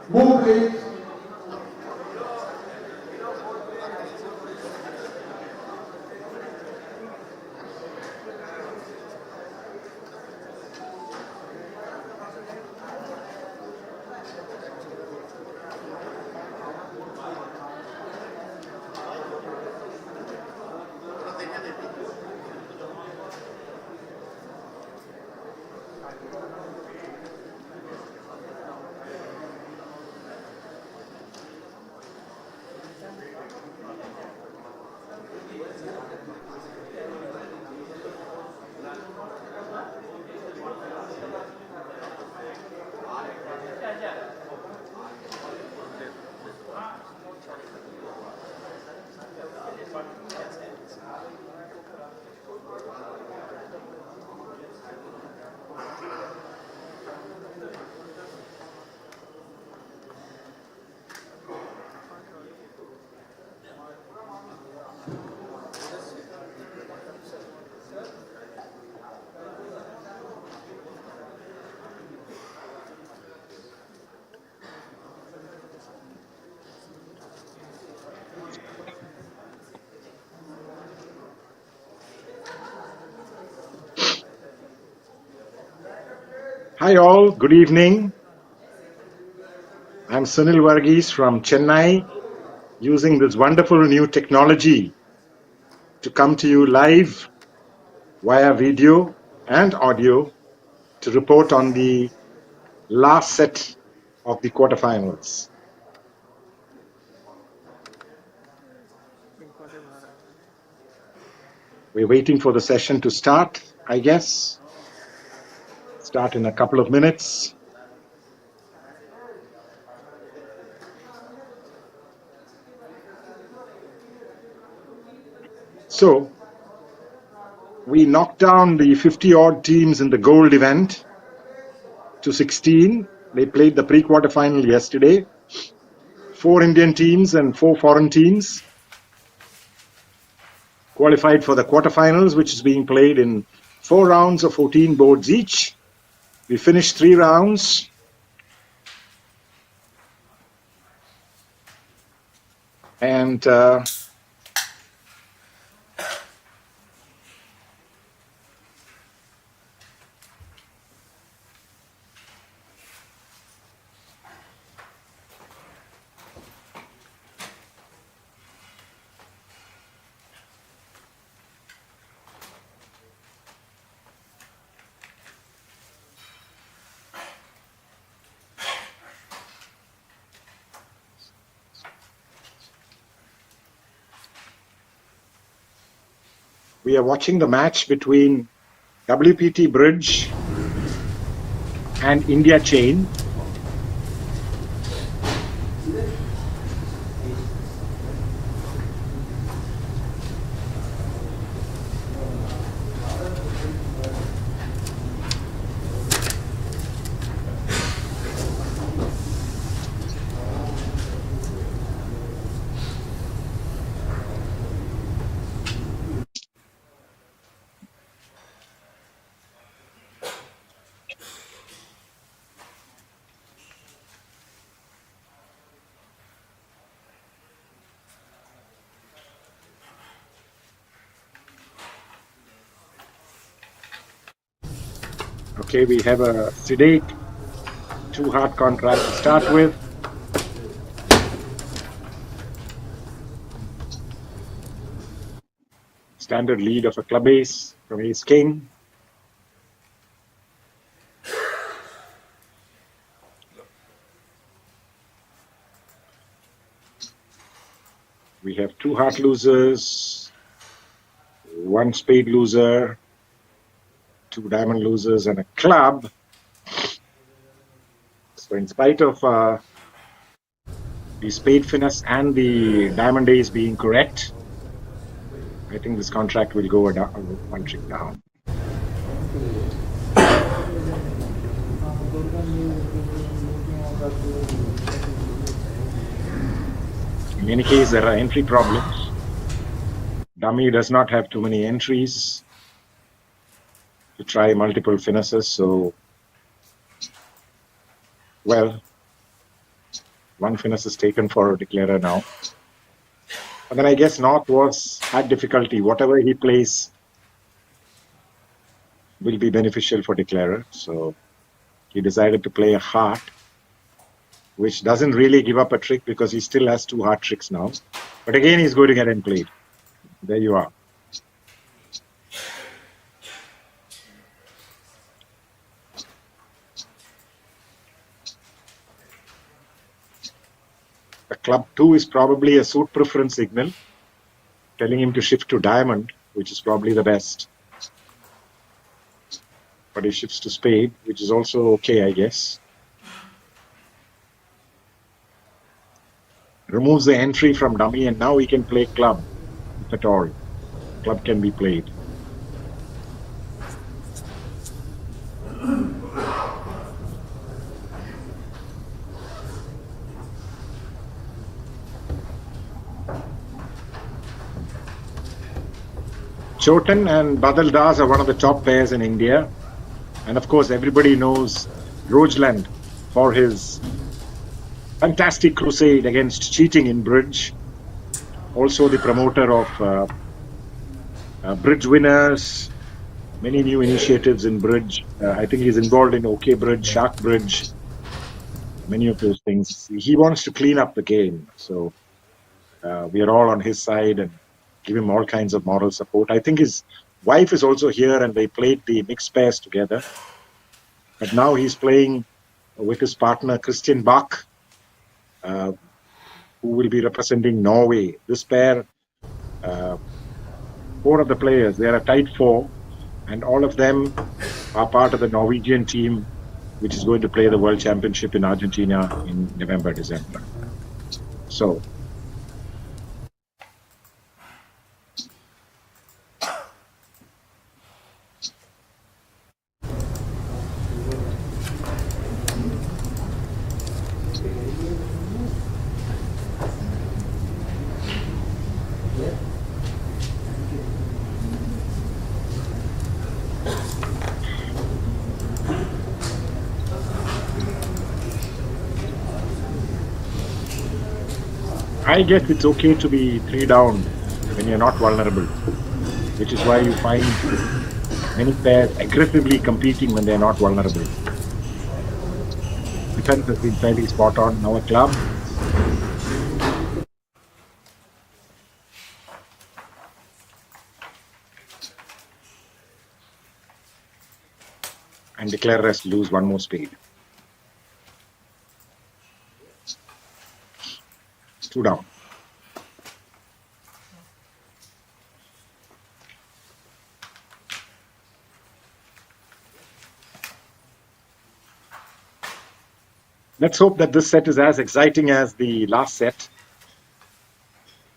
I: Move please.
O: Hi all, good evening. I'm Sunil Varghese from Chennai, using this wonderful new technology to come to you live via video and audio to report on the last set of the quarterfinals. We're waiting for the session to start, I guess. Start in a couple of minutes. So, we knocked down the 50-odd teams in the gold event to 16. They played the pre-quarterfinal yesterday. 4 Indian teams and 4 foreign teams qualified for the quarterfinals, which is being played in 4 rounds of 14 boards each. We finished 3 rounds. And we are watching the match between WPT Bridge and India Chain. Okay, we have a sedate 2-heart contract to start with. Standard lead of a club ace from ace king. We have 2 heart losers, 1 spade loser, 2 diamond losers, and a club. So in spite of the spade finesse and the diamond ace being correct, I think this contract will go 1 trick down. In any case, there are entry problems. Dummy does not have too many entries to try multiple finesses, so, well, One finesse is taken for declarer now. And then I guess North had difficulty. Whatever he plays will be beneficial for declarer. So he decided to play a heart, which doesn't really give up a trick because he still has 2 heart tricks now. But again, he's going to get played. There you are. The club 2 is probably a suit preference signal, telling him to shift to diamond, which is probably the best. But he shifts to spade, which is also okay, I guess. Removes the entry from dummy, and now he can play club, if at all. Club can be played. Chotan and Badal Das are one of the top pairs in India. And of course, everybody knows Rojland for his fantastic crusade against cheating in bridge. Also the promoter of bridge winners, many new initiatives in bridge. I think he's involved in OK Bridge, Shark Bridge, many of those things. He wants to clean up the game. So we are all on his side and give him all kinds of moral support. I think his wife is also here and they played the mixed pairs together. But now he's playing with his partner, Christian Bach, who will be representing Norway. This pair, 4 of the players, they are a tight 4, and all of them are part of the Norwegian team, which is going to play the World Championship in Argentina in November, December. So, I guess it's okay to be 3 down when you're not vulnerable, which is why you find many pairs aggressively competing when they're not vulnerable. Defense has been fairly spot on. Now a club. And declare rest, lose 1 more spade. 2 down. Let's hope that this set is as exciting as the last set,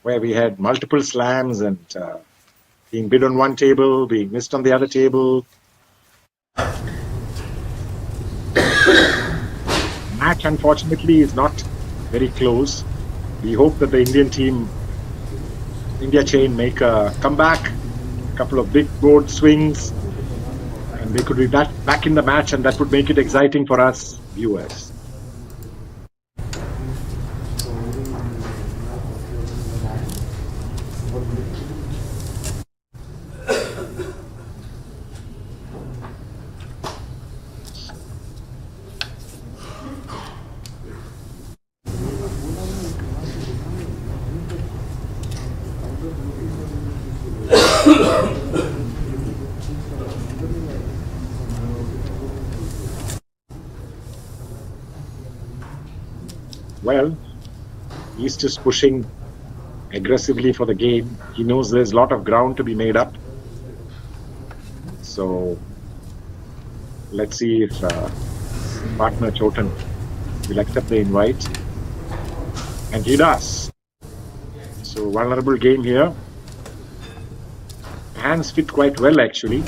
O: where we had multiple slams and being bid on one table, being missed on the other table. Match, unfortunately, is not very close. We hope that the Indian team, India chain, make a comeback, a couple of big board swings, and they could be back in the match, and that would make it exciting for us viewers. Well, he's just pushing aggressively for the game. He knows there's a lot of ground to be made up. So let's see if partner Chotan will accept the invite. And he does. So vulnerable game here. Hands fit quite well, actually.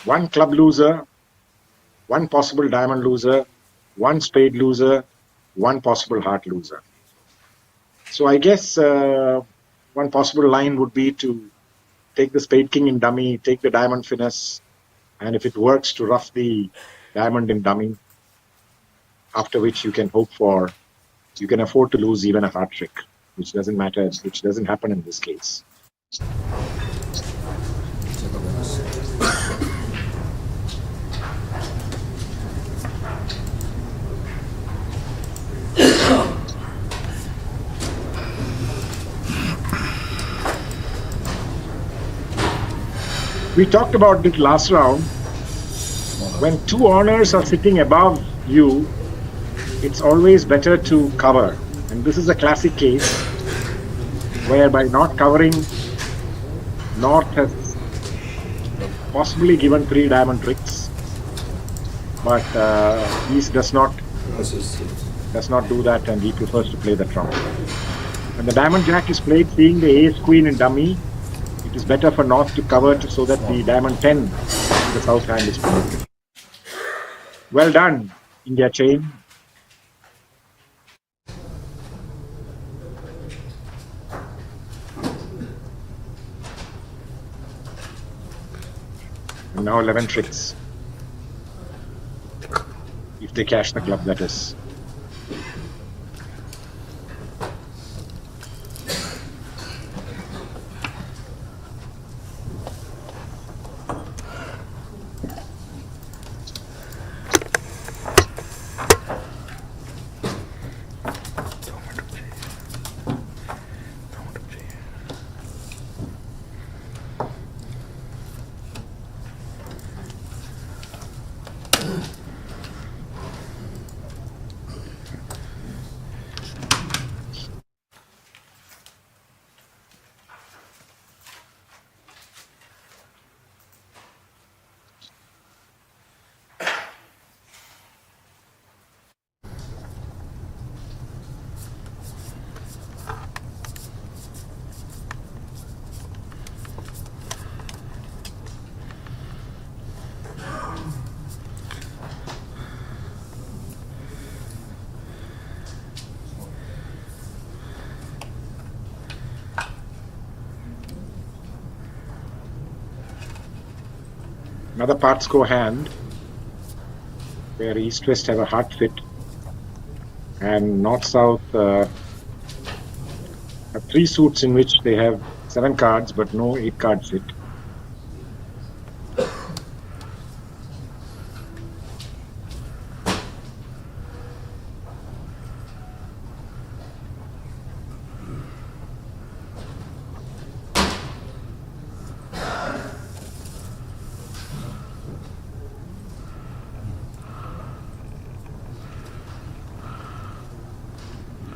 O: one club loser, one possible diamond loser, one spade loser, one possible heart loser. So I guess one possible line would be to take the spade king in dummy, take the diamond finesse, and if it works, to rough the diamond in dummy, after which you can afford to lose even a heart trick, which doesn't matter, which doesn't happen in this case. We talked about it last round. When two honors are sitting above you, it's always better to cover. And this is a classic case where by not covering, North has possibly given 3 diamond tricks, but East does not do that, and he prefers to play the trump. When the diamond jack is played, seeing the ace queen in dummy, it is better for North to cover so that the diamond 10 in the south hand is protected. Well done, India chain. And now 11 tricks. If they cash the club, that is. Another part score hand where East West have a heart fit and North South have 3 suits in which they have 7 cards but no 8 card fit.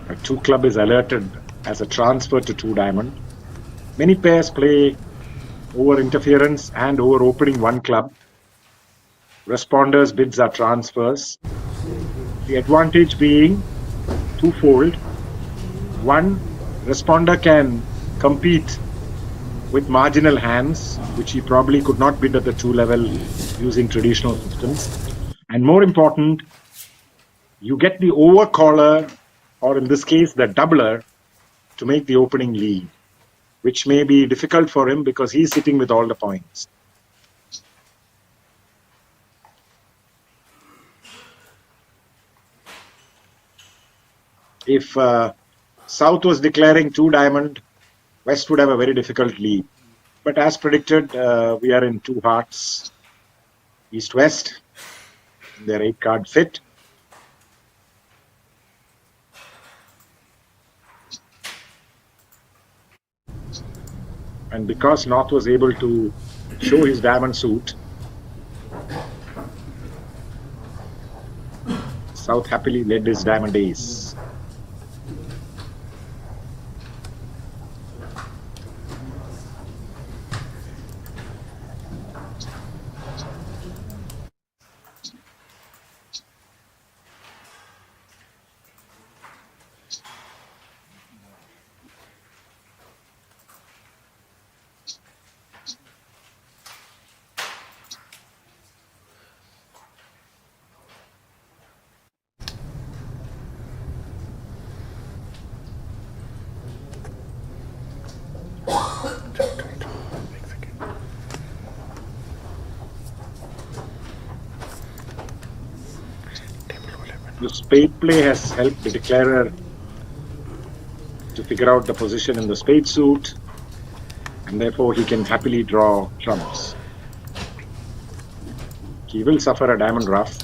O: A 2 club is alerted as a transfer to 2 diamond. Many pairs play over interference and over opening 1 club. Responders' bids are transfers. The advantage being twofold. 1, responder can compete with marginal hands, which he probably could not bid at the 2 level using traditional systems. And more important, you get the overcaller, or in this case, the doubler, to make the opening lead, which may be difficult for him because he's sitting with all the points. If South was declaring 2 diamond, West would have a very difficult lead. But as predicted, we are in 2 hearts. East-West, their 8 card fit. And because North was able to show his diamond suit, South happily led his diamond ace. The spade play has helped the declarer to figure out the position in the spade suit, and therefore he can happily draw trumps. He will suffer a diamond ruff.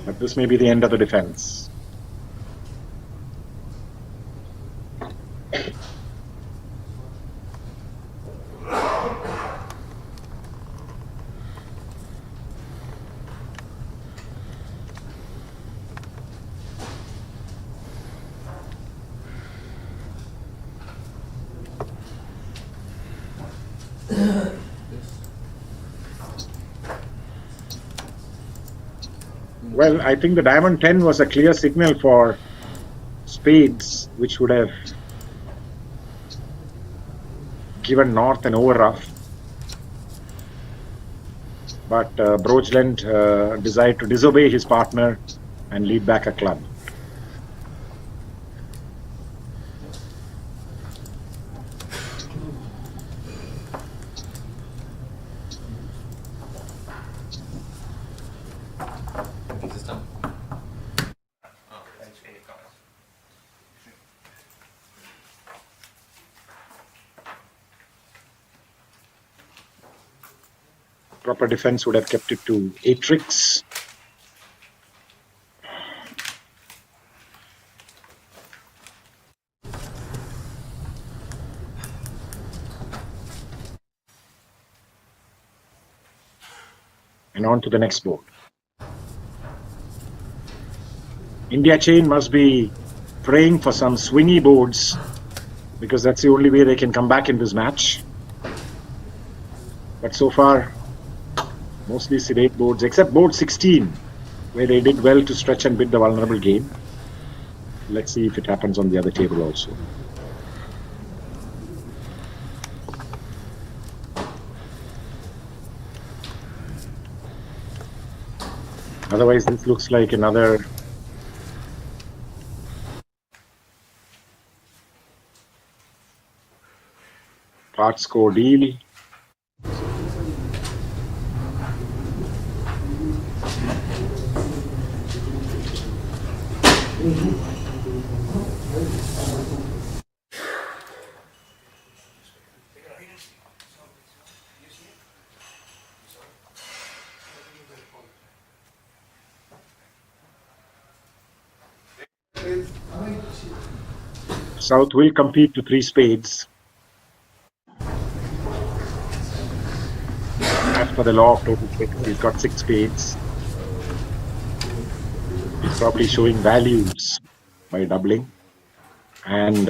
O: But this may be the end of the defense. Well, I think the diamond 10 was a clear signal for spades, which would have given North an over rough. But Broachland decided to disobey his partner and lead back a club. Proper defense would have kept it to 8 tricks. And on to the next board. India Chain must be praying for some swingy boards, because that's the only way they can come back in this match. But so far, mostly sedate boards, except board 16, where they did well to stretch and bid the vulnerable game. Let's see if it happens on the other table also. Otherwise, this looks like another part score deal. South will compete to 3 spades. As per the law of total tricks, he's got 6 spades. He's probably showing values by doubling. And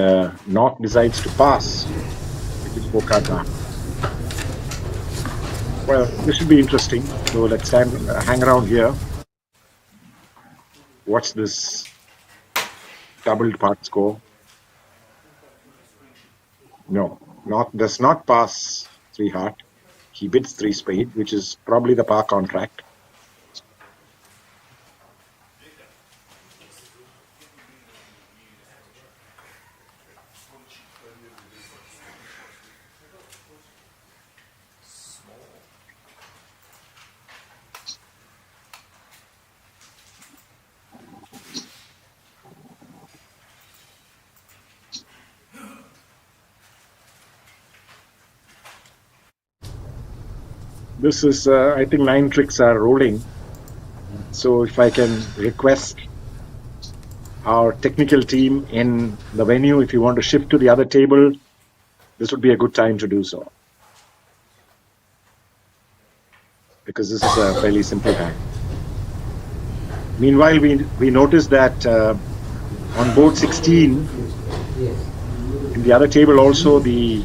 O: North decides to pass with his 4 card down. Well, this should be interesting. So let's hang around here. Watch this doubled part score. No, North does not pass 3 heart. He bids 3 spade, which is probably the par contract. This is, I think 9 tricks are rolling. So if I can request our technical team in the venue, if you want to shift to the other table, this would be a good time to do so. Because this is a fairly simple hand. Meanwhile, we noticed that on board 16, in the other table also, the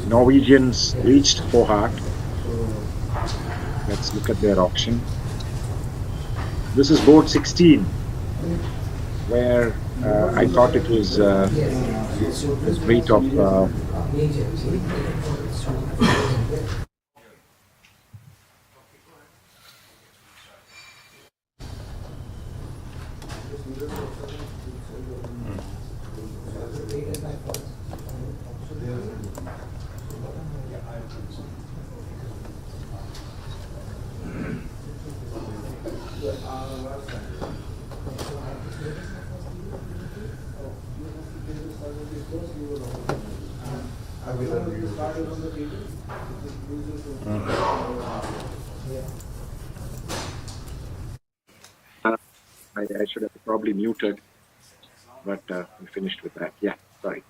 O: Norwegians reached 4 heart. Let's look at their auction. This is board 16, where I thought it was weight of I should have probably muted, but we finished with that. Yeah, sorry.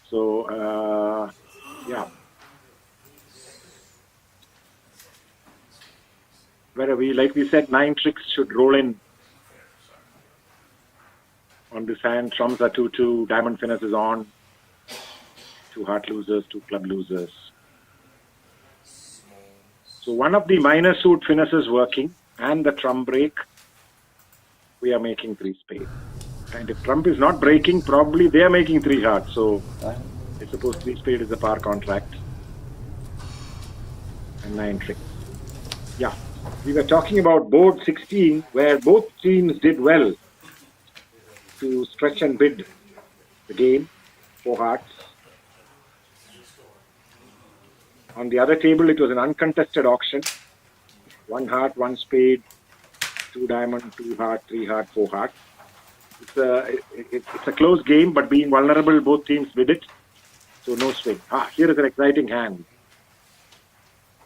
O: So, yeah. Where we, like we said, 9 tricks should roll in on this hand. Trumps are 2-2, diamond finishes on, 2 heart losers, 2 club losers. So one of the minor suit finishes working, and the trump break, we are making 3 spades. And if trump is not breaking, probably they are making 3 hearts. So I suppose 3 spade is a par contract. And 9 tricks. Yeah. We were talking about board 16, where both teams did well to stretch and bid the game, 4 hearts. On the other table, it was an uncontested auction. 1 heart, 1 spade, 2 diamond, 2 heart, 3 heart, 4 heart. It's a close game, but being vulnerable, both teams bid it. So no swing. Here is an exciting hand.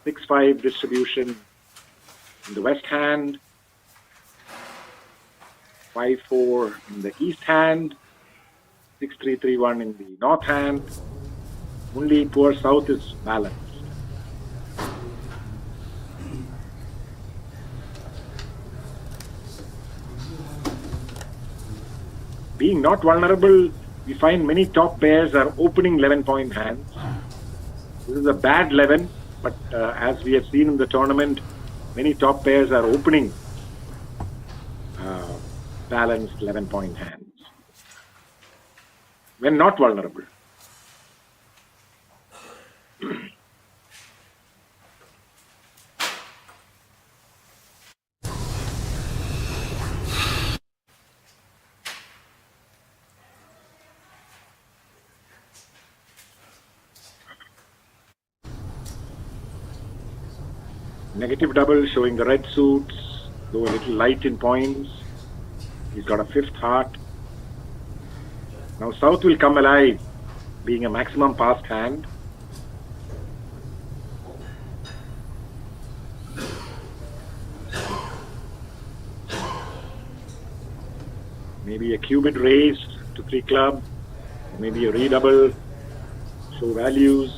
O: 6-5 distribution in the west hand. 5-4 in the east hand. 6-3-3-1 in the north hand. Only poor south is balanced. Being not vulnerable, we find many top pairs are opening 11-point hands. This is a bad 11, but as we have seen in the tournament, many top pairs are opening balanced 11-point hands when not vulnerable. Negative double showing the red suits, though a little light in points. He's got a 5th heart. Now south will come alive, being a maximum passed hand. Maybe a cubit raise to 3 club, maybe a redouble, show values.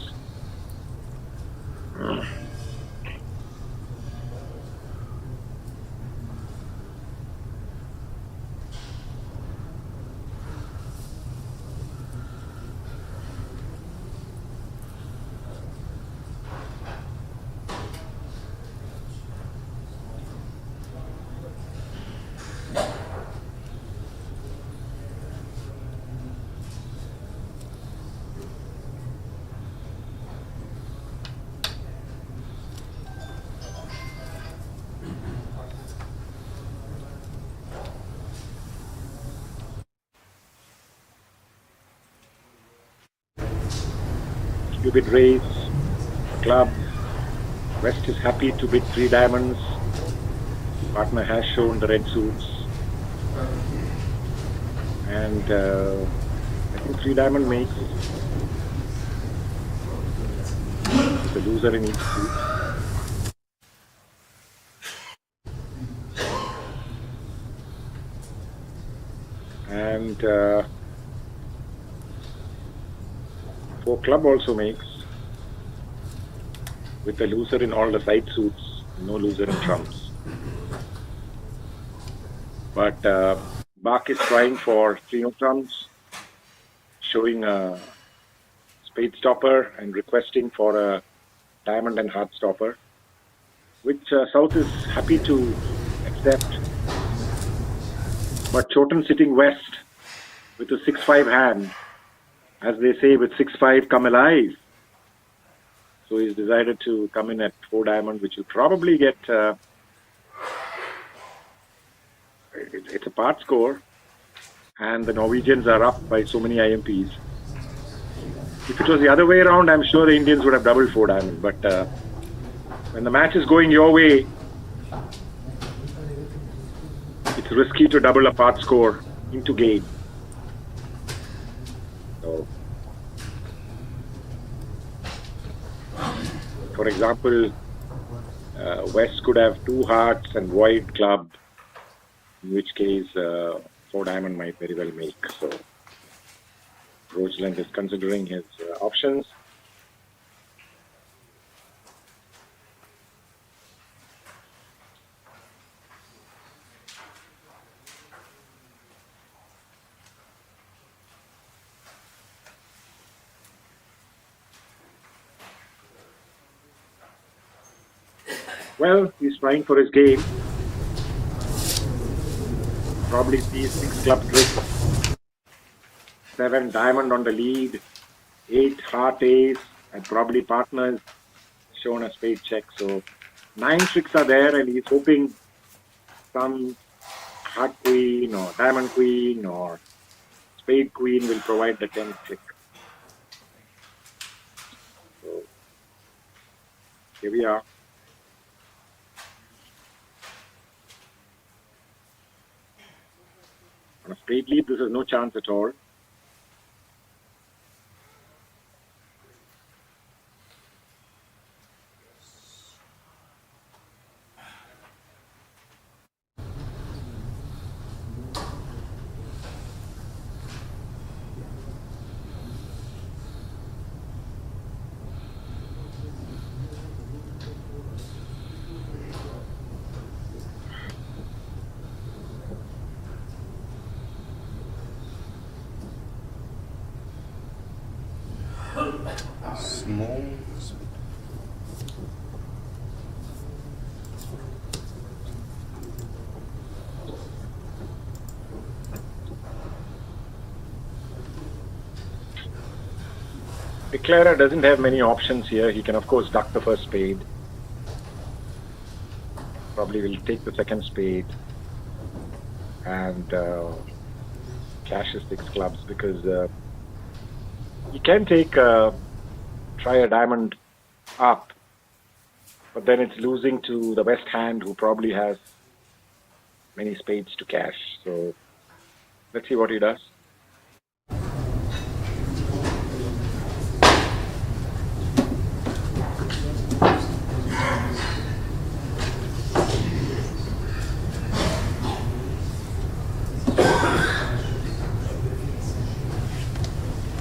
O: Cubit raise, club. West is happy to bid 3 diamonds. Partner has shown the red suits. And I think 3 diamond makes the loser in each suit. And 4 club also makes, with the loser in all the side suits, no loser in trumps. But Bach is trying for 3 no trumps, showing a spade stopper and requesting for a diamond and heart stopper, which south is happy to accept. But Chotan sitting west with a 6-5 hand, as they say, with 6-5 come alive. So he's decided to come in at 4 diamond, which will probably get it's a part score, and the Norwegians are up by so many IMPs. If it was the other way around, I'm sure the Indians would have doubled 4-diamond. But when the match is going your way, it's risky to double a part score into game. So, for example, West could have 2 hearts and void club, in which case 4-diamond might very well make. So Roachland is considering his options. Well, he's trying for his game. Probably sees 6 club tricks, 7 diamond on the lead, 8 heart ace, and probably partners shown a spade check. So 9 tricks are there, and he's hoping some heart queen or diamond queen or spade queen will provide the 10th trick. So here we are. On a spade lead, this is no chance at all.
K: Small.
O: Declarer doesn't have many options here. He can, of course, duck the first spade. Probably will take the second spade and cash his 6 clubs, because he can take try a diamond up, but then it's losing to the West hand, who probably has many spades to cash. So let's see what he does.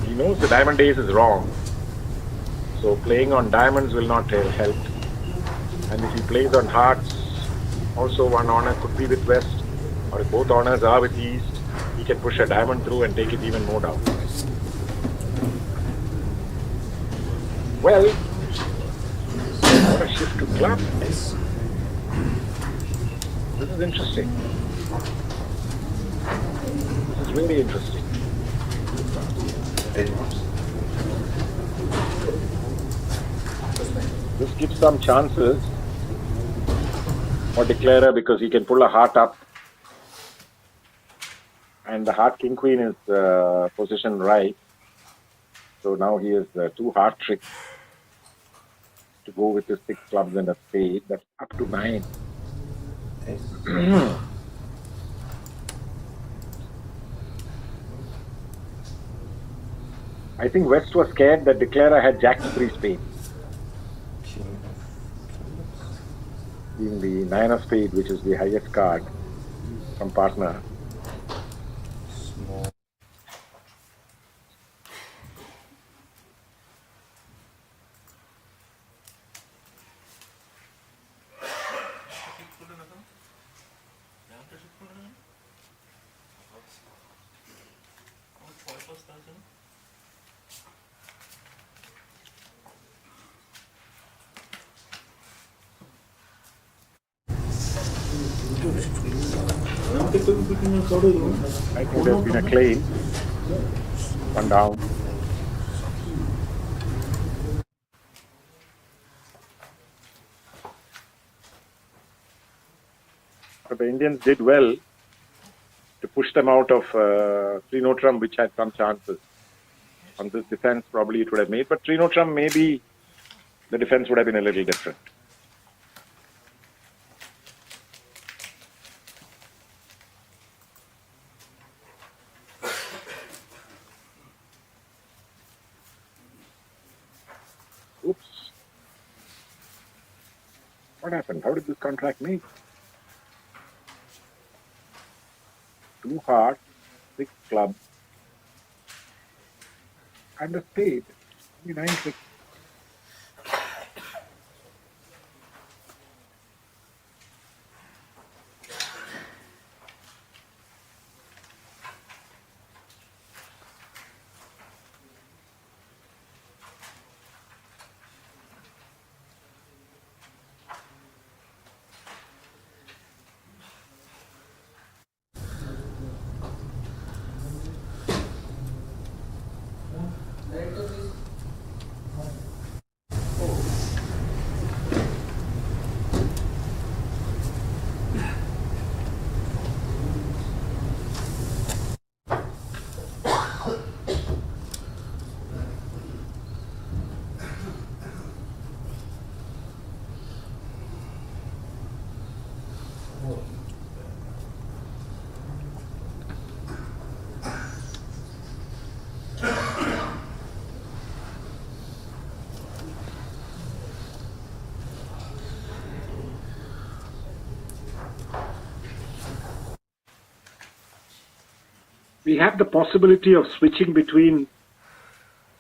O: He knows the diamond ace is wrong, so playing on diamonds will not help. And if he plays on hearts, also one honor could be with West, or if both honors are with East, he can push a diamond through and take it even more down. Well, what a shift to club. This is interesting. This is really interesting. This gives some chances for Declarer, because he can pull a heart up, and the heart king queen is positioned right. So now he has 2 heart tricks to go with his 6 clubs and a spade. That's up to 9. I think West was scared that Declarer had Jack 3 spade, being the 9 of spade, which is the highest card from partner.
K: Small.
O: I think there's been a claim. One down. But the Indians did well push them out of Trinotram, which had some chances. On this defense, probably it would have made, but Trinotram, maybe the defense would have been a little different. Oops. What happened? How did this contract make? 2 hearts, 6 clubs, and a spade. Only 9 6. We have the possibility of switching between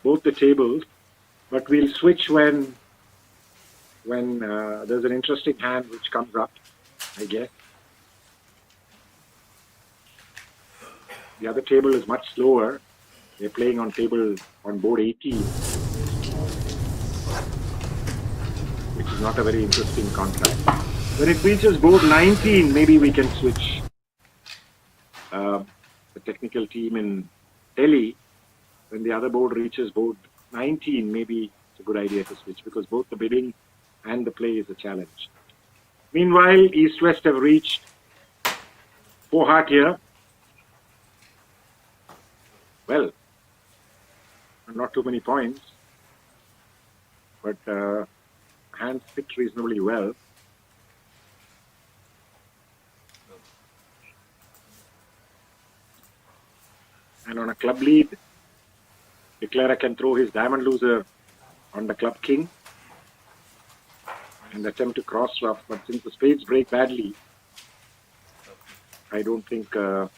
O: both the tables, but we'll switch when there's an interesting hand which comes up, I guess. The other table is much slower. They're playing on board 18, which is not a very interesting contract. When it reaches board 19, maybe we can switch. The technical team in Delhi, when the other board reaches board 19, maybe it's a good idea to switch, because both the bidding and the play is a challenge. Meanwhile, East-West have reached 4 heart here. Well, not too many points, but hands fit reasonably well. And on a club lead, declarer can throw his diamond loser on the club king and attempt to cross rough, but since the spades break badly, I don't think on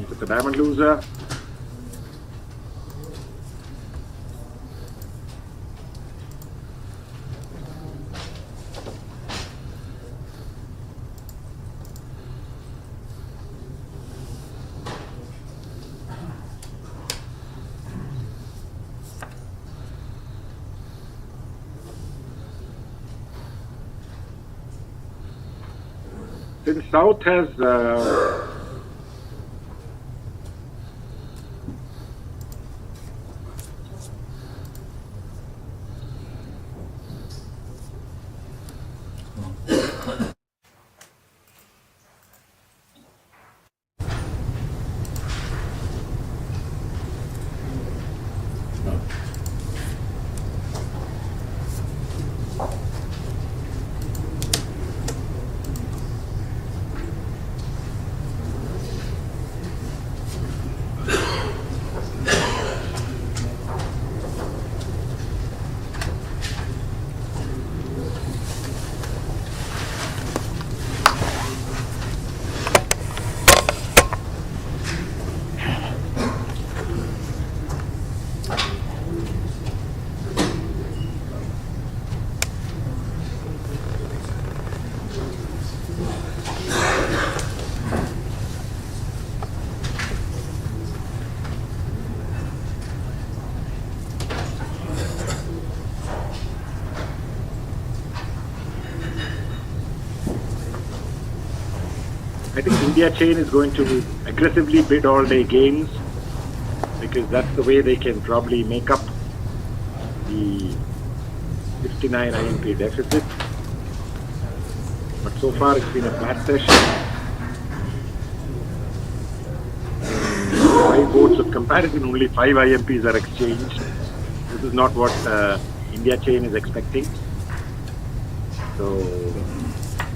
O: with the diamond loser. Since South has I think India chain is going to aggressively bid all day games, because that's the way they can probably make up the 59 INP deficit. But So far, it's been a flat session. 5 boards of comparison, only 5 IMPs are exchanged. This is not what India chain is expecting. So,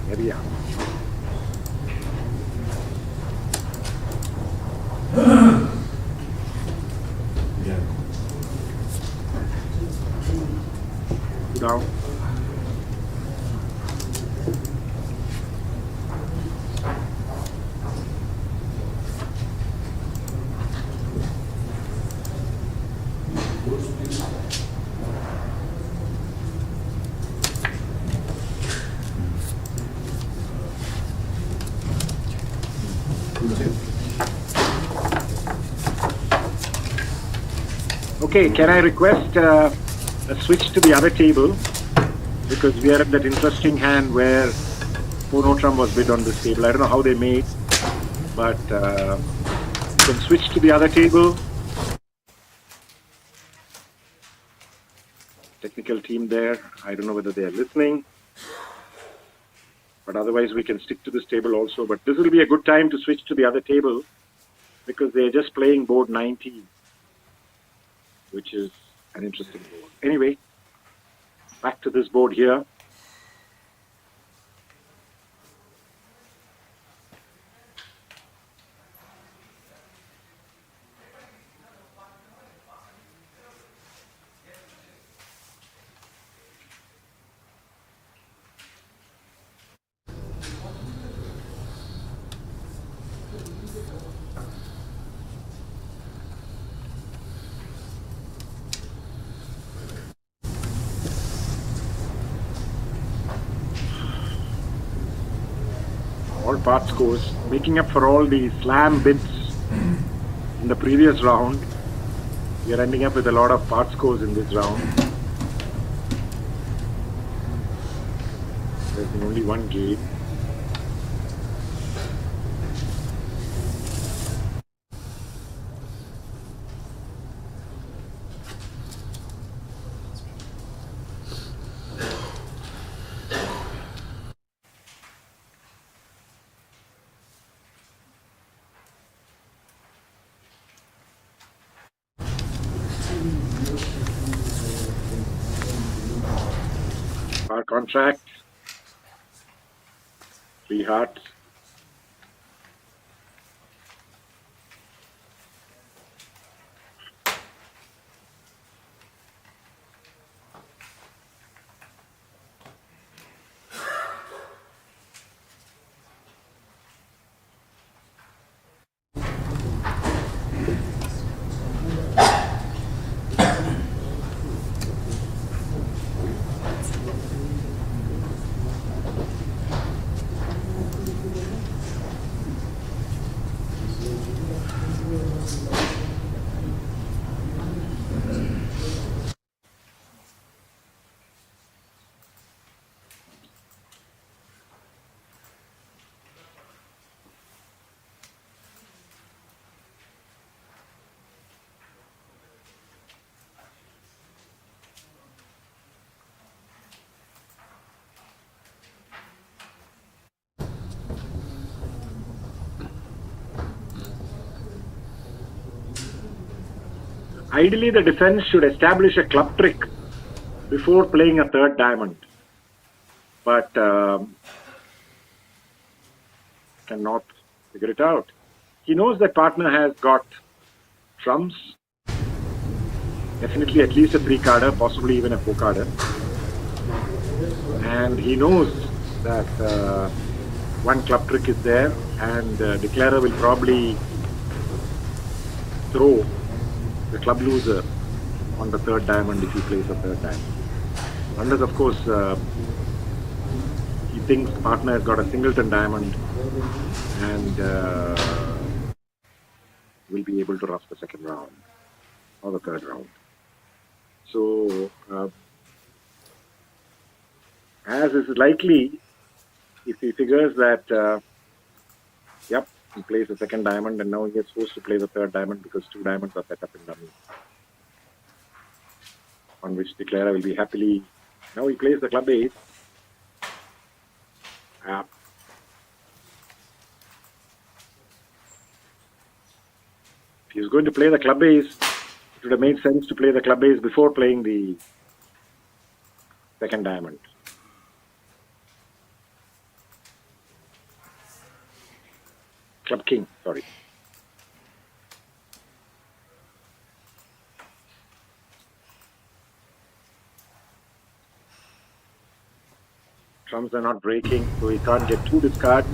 O: here we are. Down. Okay, can I request a switch to the other table? Because we are at that interesting hand where Ponotram was bid on this table. I don't know how they made, but you can switch to the other table. Technical team there. I don't know whether they are listening. But otherwise, we can stick to this table also. But this will be a good time to switch to the other table because they're just playing board 19, which is an interesting board. Anyway, back to this board here. All part scores, making up for all the slam bids in the previous round. We are ending up with a lot of part scores in this round. There's been only one game. Our contract, 3 hearts. Ideally, the defense should establish a club trick before playing a third diamond, but cannot figure it out. He knows that partner has got trumps, definitely at least a 3-carder, possibly even a 4-carder, and he knows that one club trick is there, and declarer will probably throw the club loser on the third diamond if he plays a third diamond. Unless, of course, he thinks partner has got a singleton diamond and will be able to rush the second round or the third round. So, as is likely, if he figures that, yep, he plays the second diamond and now he is forced to play the third diamond because 2 diamonds are set up in dummy, on which declarer will be happily. Now he plays the club 8 Yeah. If he was going to play the club ace, it would have made sense to play the club ace before playing the second diamond. Club king, sorry. Trumps are not breaking, so he can't get 2 discards.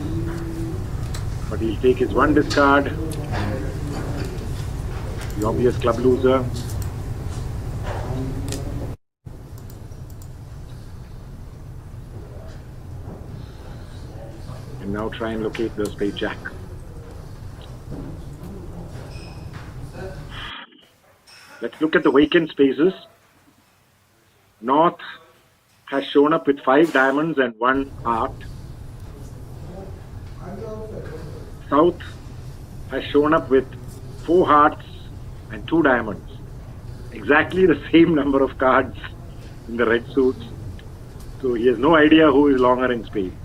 O: But he'll take his 1 discard. The obvious club loser. And now try and locate the spade jack. Let's look at the vacant spaces. North has shown up with 5 diamonds and 1 heart. South has shown up with 4 hearts and 2 diamonds. Exactly the same number of cards in the red suits. So he has no idea who is longer in spades.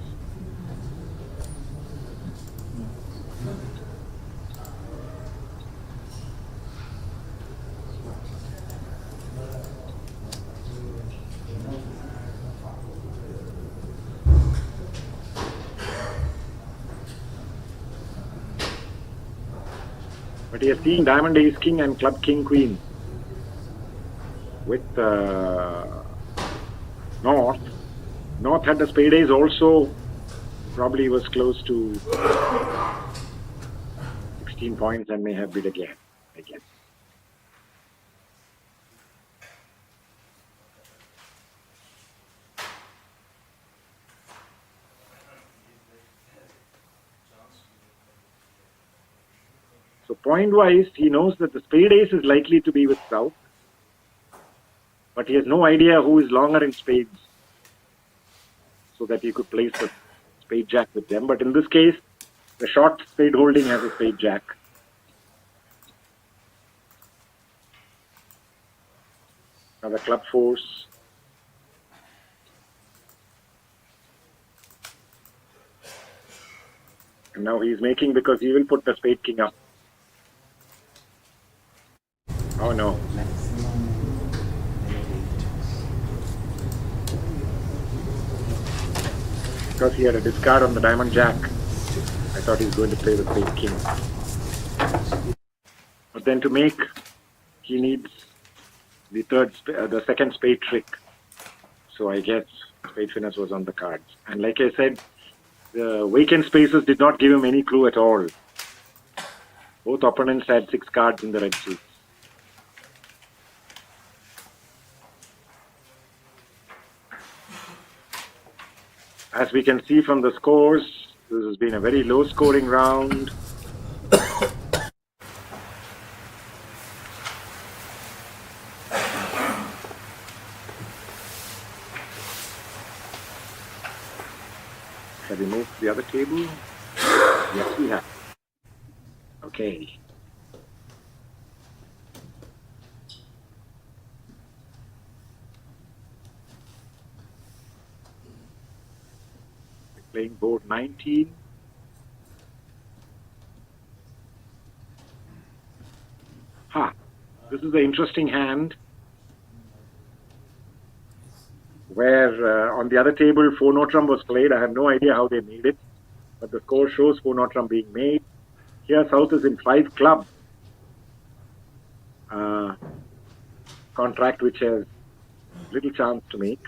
O: But he has seen diamond ace king and club king queen with North. North had the spade ace also, probably was close to 16 points and may have bid again, I guess. So point-wise, he knows that the spade ace is likely to be with South, but he has no idea who is longer in spades, so that he could place the spade jack with them. But in this case, the short spade holding has a spade jack. Now the club force. And now he's making because he will put the spade king up. Oh no. Because he had a discard on the diamond jack, I thought he was going to play the spade king. But then to make, he needs the second spade trick. So I guess spade finesse was on the cards. And like I said, the vacant spaces did not give him any clue at all. Both opponents had 6 cards in the red suits. As we can see from the scores, this has been a very low scoring round. Have we moved to the other table? Yes, we have. Okay. Playing board 19. This is an interesting hand where on the other table 4-no trump was played. I have no idea how they made it, but the score shows 4-no trump being made. Here South is in 5 club. Contract which has little chance to make.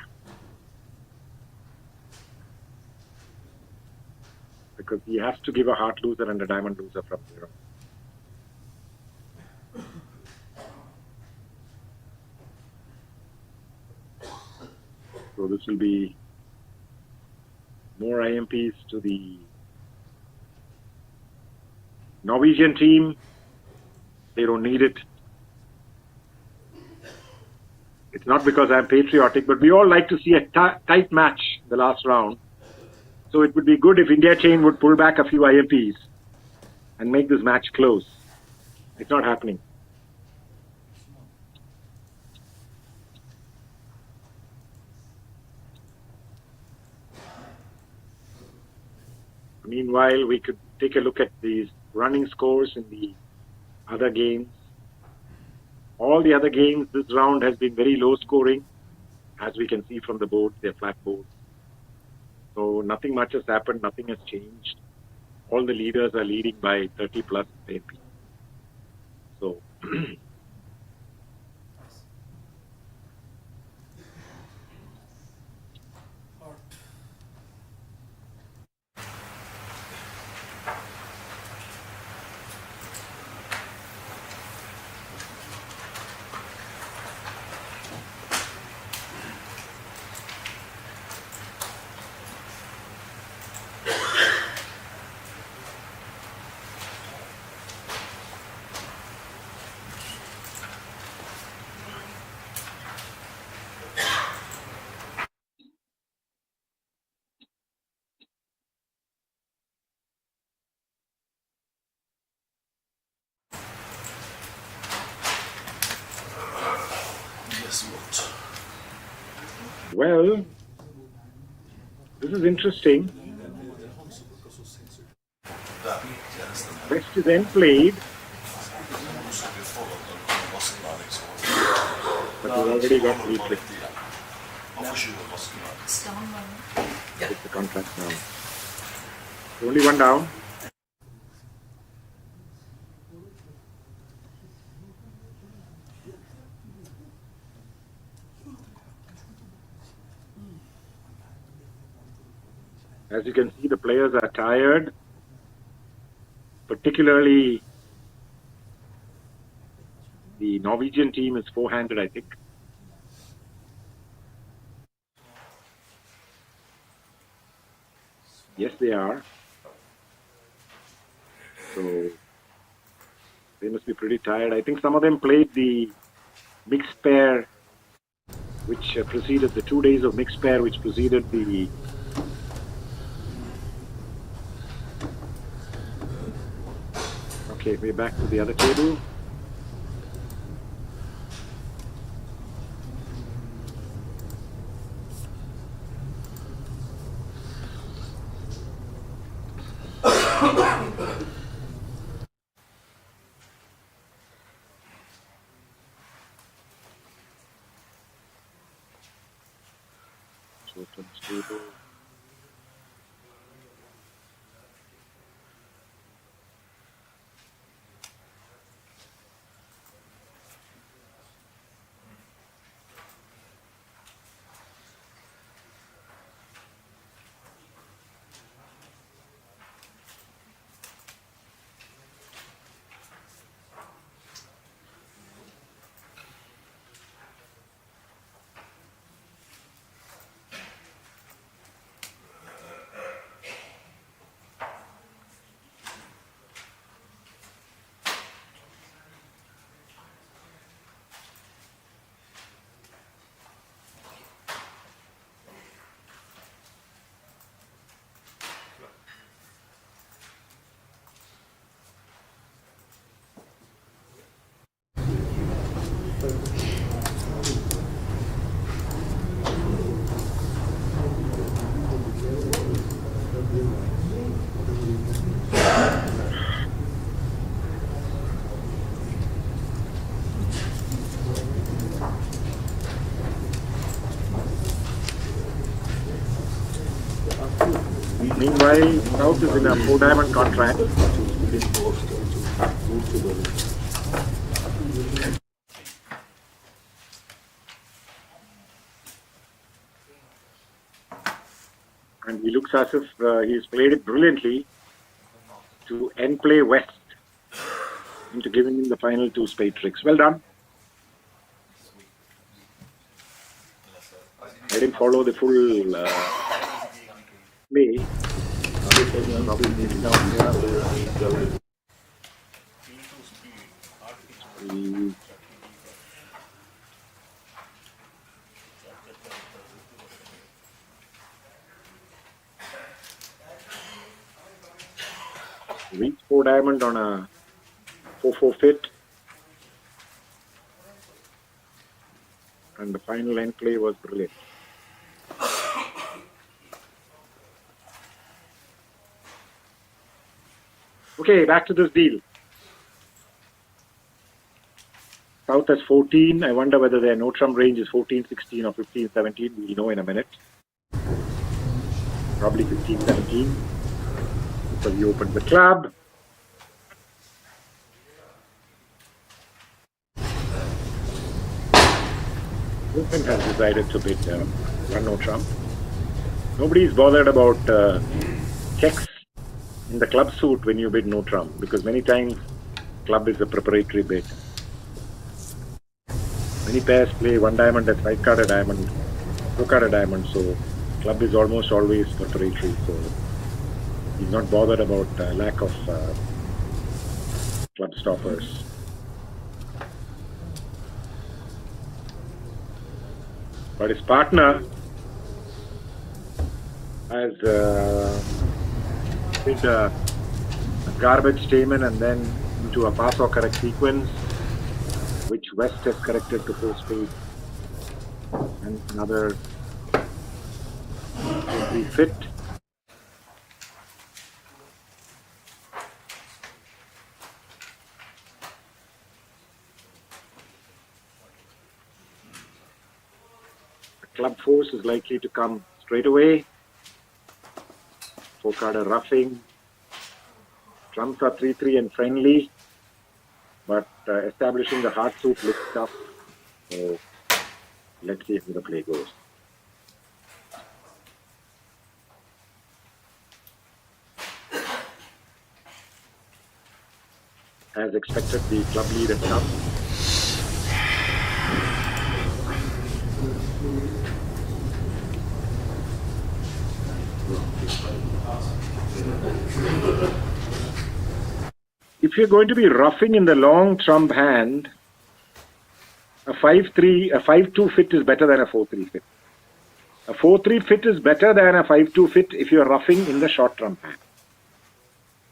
O: Because he has to give a heart loser and a diamond loser from here on. So this will be more IMPs to the Norwegian team. They don't need it. It's not because I'm patriotic, but we all like to see a tight match the last round. So it would be good if India chain would pull back a few IMPs and make this match close. It's not happening. Meanwhile, we could take a look at these running scores in the other games. All the other games this round has been very low scoring, as we can see from the board. They're flat boards. So nothing much has happened, nothing has changed. All the leaders are leading by 30 plus maybe. So
K: Guess what?
O: well, this is interesting. West is then played, but we've already got 3 clicks. It's the contract now. Only one down. As you can see, the players are tired, particularly the Norwegian team is 4-handed, I think. Yes, they are. So they must be pretty tired. I think some of them played the mixed pair, which preceded the 2 days of mixed pair, which preceded the Okay, we're back to the other table. Short-term stable. Meanwhile, South is in a 4-diamond contract. And he looks as if he's played it brilliantly to end play West into giving him the final 2 spade tricks. Well done. I didn't follow the full play. Reached 4-diamond on a 4-4 fit. And the final end play was brilliant. Okay, back to this deal. South has 14. I wonder whether their no-trump range is 14, 16 or 15, 17. We'll know in a minute. Probably 15, 17. So he opened the club. Open has decided to bid one no-trump. Nobody is bothered about checks in the club suit when you bid no-trump, because many times club is a preparatory bid. Many pairs play one diamond as 5-carded diamond, 4-carded diamond, so club is almost always preparatory. So he's not bothered about lack of club stoppers. But his partner has bid a garbage statement and then into a pass or correct sequence, which West has corrected to 4 spades, and another 3 fit. The club force is likely to come straight away. 4-carder roughing. Trumps are 3-3 and friendly, but establishing the hard suit looks tough. So let's see how the play goes. As expected, the club lead has come. If you're going to be roughing in the long trump hand, a 5-2 fit is better than a 4-3 fit. A 4-3 fit is better than a 5-2 fit if you're roughing in the short trump hand.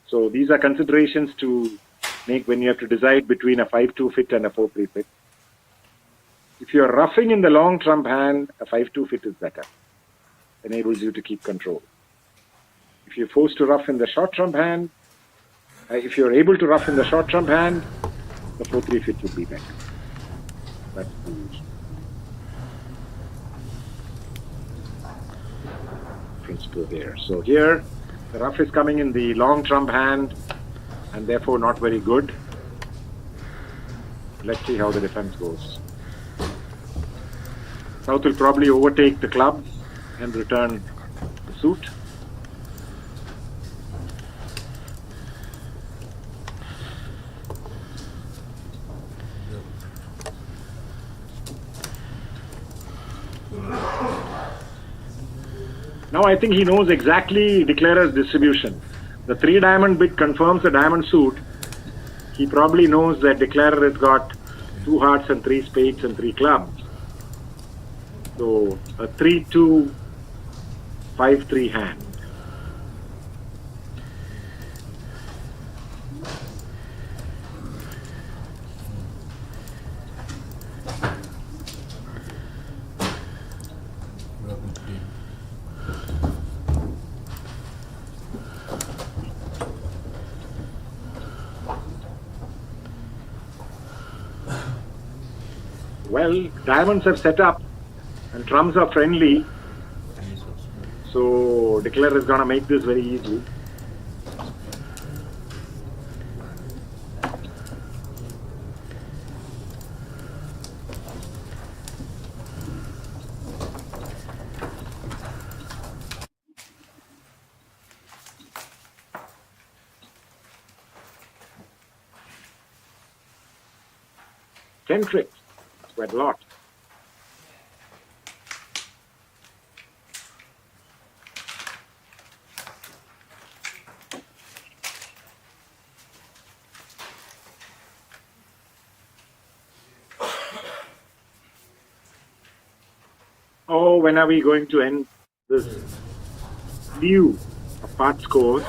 O: So these are considerations to make when you have to decide between a 5-2 fit and a 4-3 fit. If you're roughing in the long trump hand, a 5-2 fit is better. Enables you to keep control. If you're forced to rough in the short trump hand, if you're able to rough in the short trump hand, the 4-3 fit would be better. That's the principle there. So here, the rough is coming in the long trump hand and therefore not very good. Let's see how the defense goes. South will probably overtake the club and return the suit. Now I think he knows exactly declarer's distribution. The 3 diamond bid confirms the diamond suit. He probably knows that declarer has got 2 hearts and 3 spades and 3 clubs. So a 3-2, 5-3 hand. Well, diamonds have set up and trumps are friendly, so declarer is going to make this very easy. Ten tricks, quite a lot. Oh, when are we going to end this view of part scores?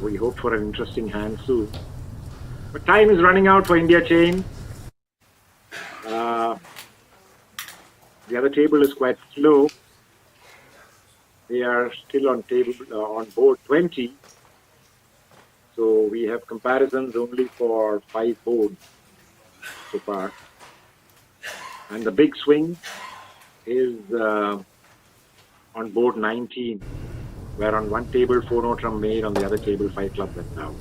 O: We hope for an interesting hand soon. But time is running out for India chain. The other table is quite slow. They are still on on board 20. So we have comparisons only for 5 boards so far. And the big swing is on board 19, where on one table 4 no trump made, on the other table 5 club went down.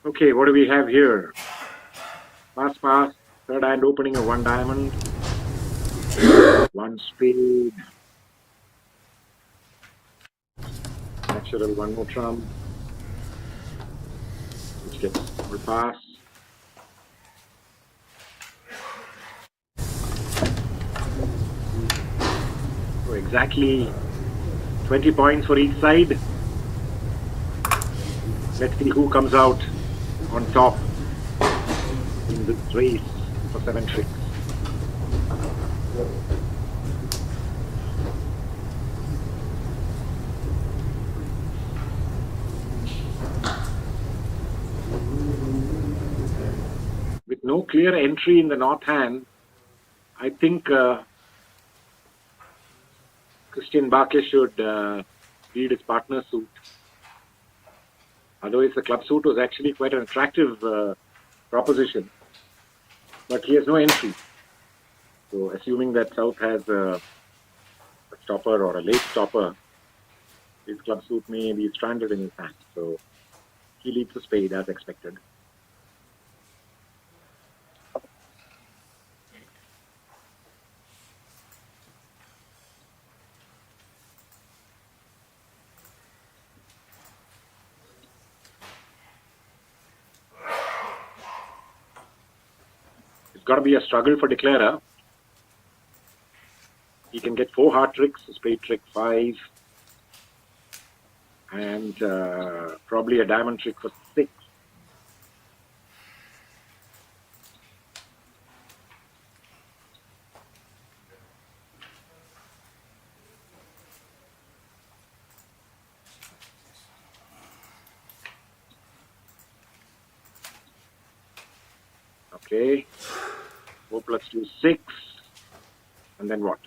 O: Okay, what do we have here? Pass, third hand opening of 1 diamond, 1 spade, natural 1 no trump, which gets all pass. So exactly 20 points for each side. Let's see who comes out on top in this race for 7 tricks. With no clear entry in the north hand, I think Christian Barke should read his partner's suit. Otherwise, the club suit was actually quite an attractive proposition. But he has no entry. So, assuming that South has a stopper or a late stopper, his club suit may be stranded in his hand. So, he leads the spade as expected. It's got to be a struggle for declarer. He can get 4 hard tricks, spade trick 5, and probably a diamond trick for 6. Okay, 4 plus 2, 6, and then what?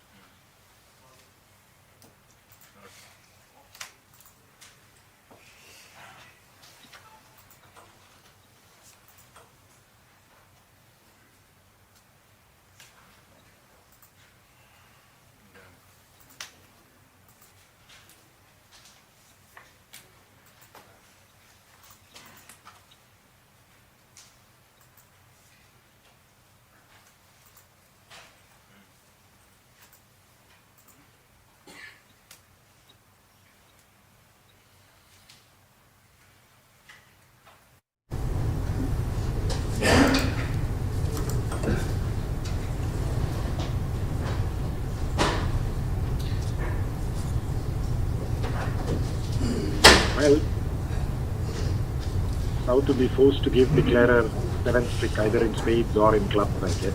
O: Well, South to be forced to give declarer 7th trick either in spades or in clubs, I guess.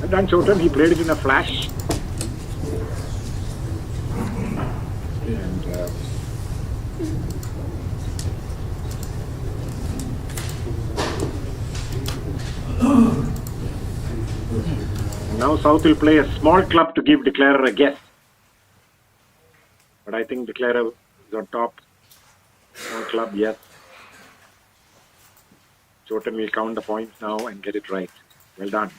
O: And then Chotan, he played it in a flash. And now South will play a small club to give declarer a guess. But I think declarer is on top. Small club, yes. Chotan will count the points now and get it right. Well done.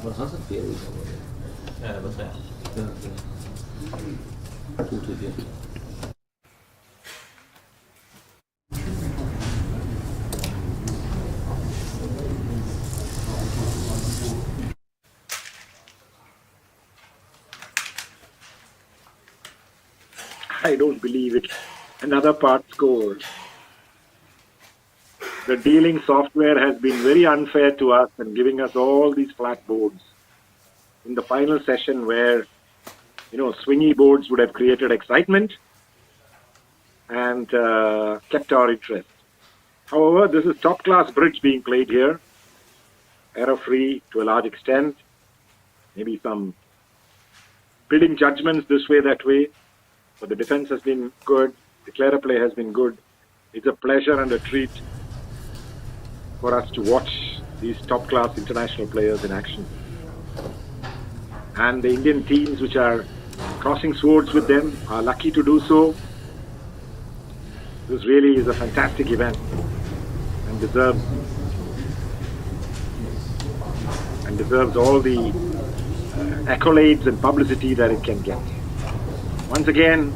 B: Was hast du für Ja, was wäre? Gute Idee.
O: I don't believe it. Another part score. the dealing software has been very unfair to us and giving us all these flat boards. In the final session where, swingy boards would have created excitement and kept our interest. However, this is top-class bridge being played here, error-free to a large extent, maybe some bidding judgments this way, that way, but the defense has been good, the clearer play has been good. It's a pleasure and a treat for us to watch these top-class international players in action. And the Indian teams which are crossing swords with them are lucky to do so. This really is a fantastic event and deserves all the accolades and publicity that it can get. Once again,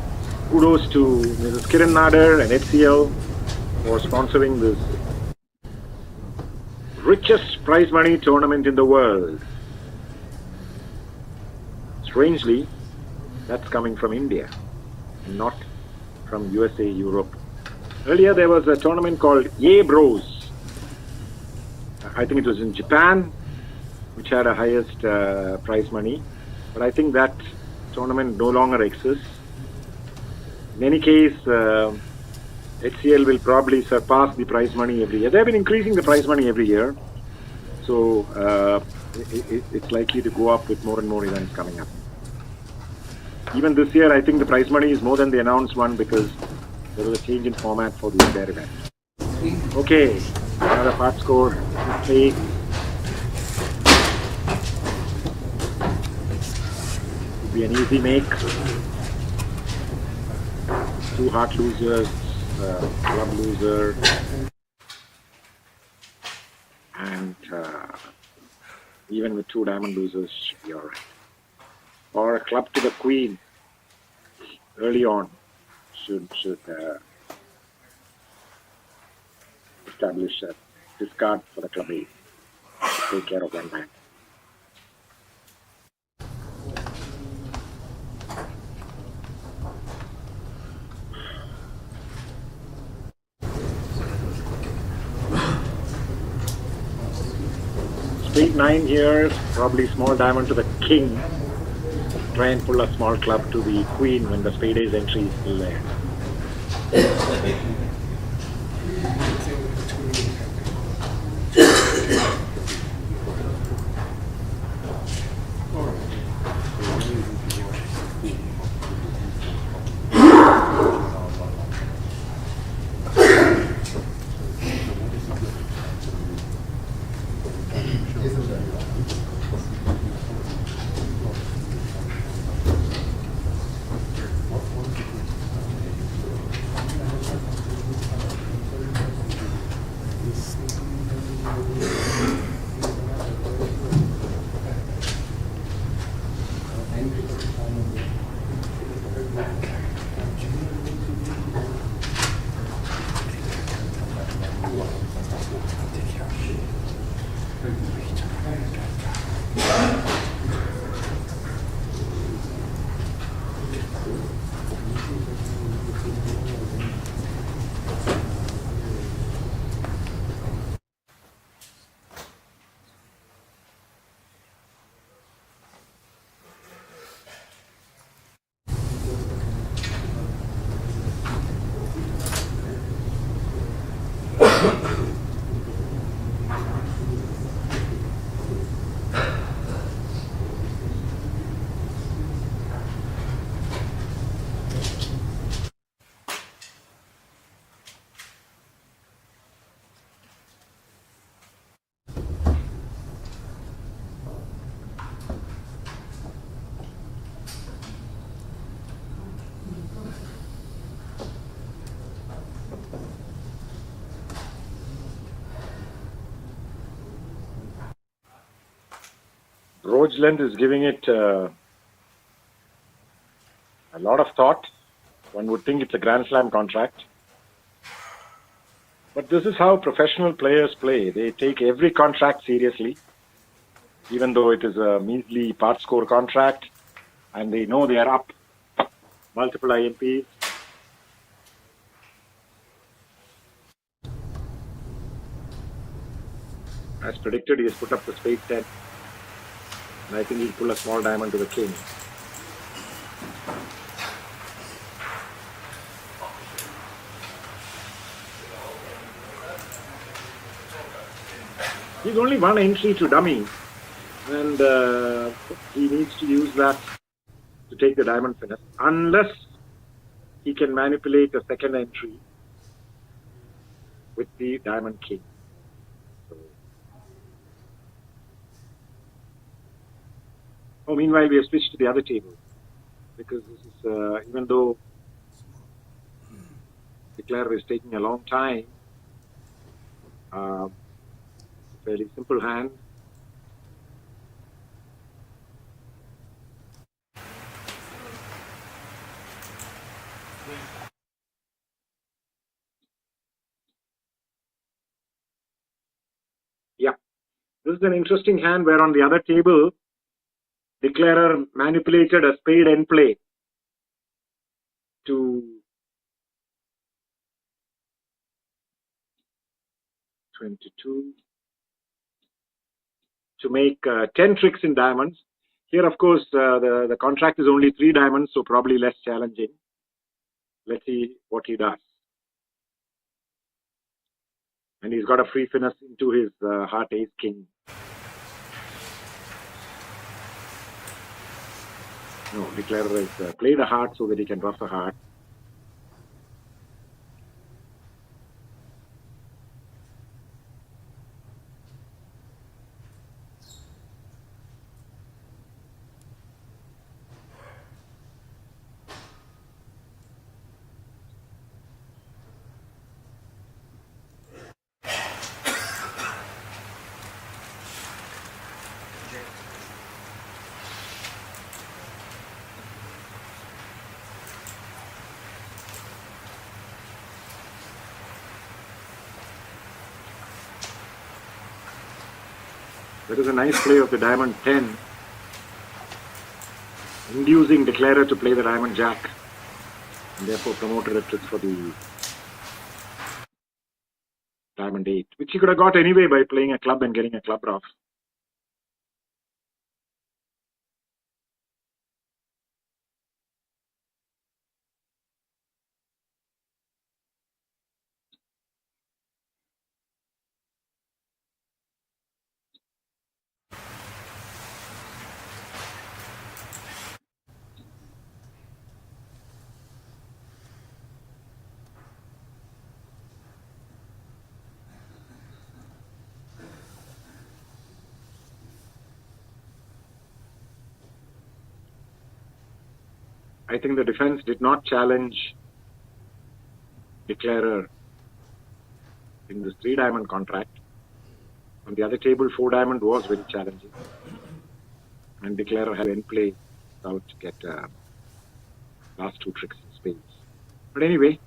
O: kudos to Mrs. Kiran Nader and HCL for sponsoring this richest prize money tournament in the world. Strangely, that's coming from India, not from USA, Europe. Earlier there was a tournament called Ye Bros. I think it was in Japan, which had a highest prize money. But I think that tournament no longer exists. In any case, HCL will probably surpass the prize money every year. They've been increasing the prize money every year. So it's likely to go up with more and more events coming up. Even this year, I think the prize money is more than the announced one because there was a change in format for the entire event. Okay, another part score. Play. Would be an easy make. Two heart losers, club loser, and even with two diamond losers should be alright. Or a club to the queen early on should establish a discard for the club ace to take care of one man. Spade 9 here, probably small diamond to the king. Try and pull a small club to the queen when the spade ace entry is still there. Rogeland is giving it a lot of thought. One would think it's a Grand Slam contract. But this is how professional players play. They take every contract seriously, even though it is a measly part score contract, and they know they are up multiple IMPs. As predicted, he has put up the spade 10. And I think he'll pull a small diamond to the king. He's only one entry to dummy. And he needs to use that to take the diamond finish. Unless he can manipulate a second entry with the diamond king. So, meanwhile, we have switched to the other table. Because this is, even though Declarer is taking a long time, it's a fairly simple hand. Yeah, this is an interesting hand where on the other table, Declarer manipulated a spade end play to 22 to make 10 tricks in diamonds. Here, of course, the contract is only 3 diamonds, so probably less challenging. Let's see what he does. And he's got a free finish into his heart ace king. No, Declarer has played a heart so that he can ruff a heart. That is a nice play of the diamond 10, inducing Declarer to play the diamond jack, and therefore promoted a trick for the diamond 8, which he could have got anyway by playing a club and getting a club off. I think the defense did not challenge Declarer in this 3 diamond contract. On the other table, 4 diamond was very challenging. And Declarer had end play out to get last 2 tricks in spades. But anyway,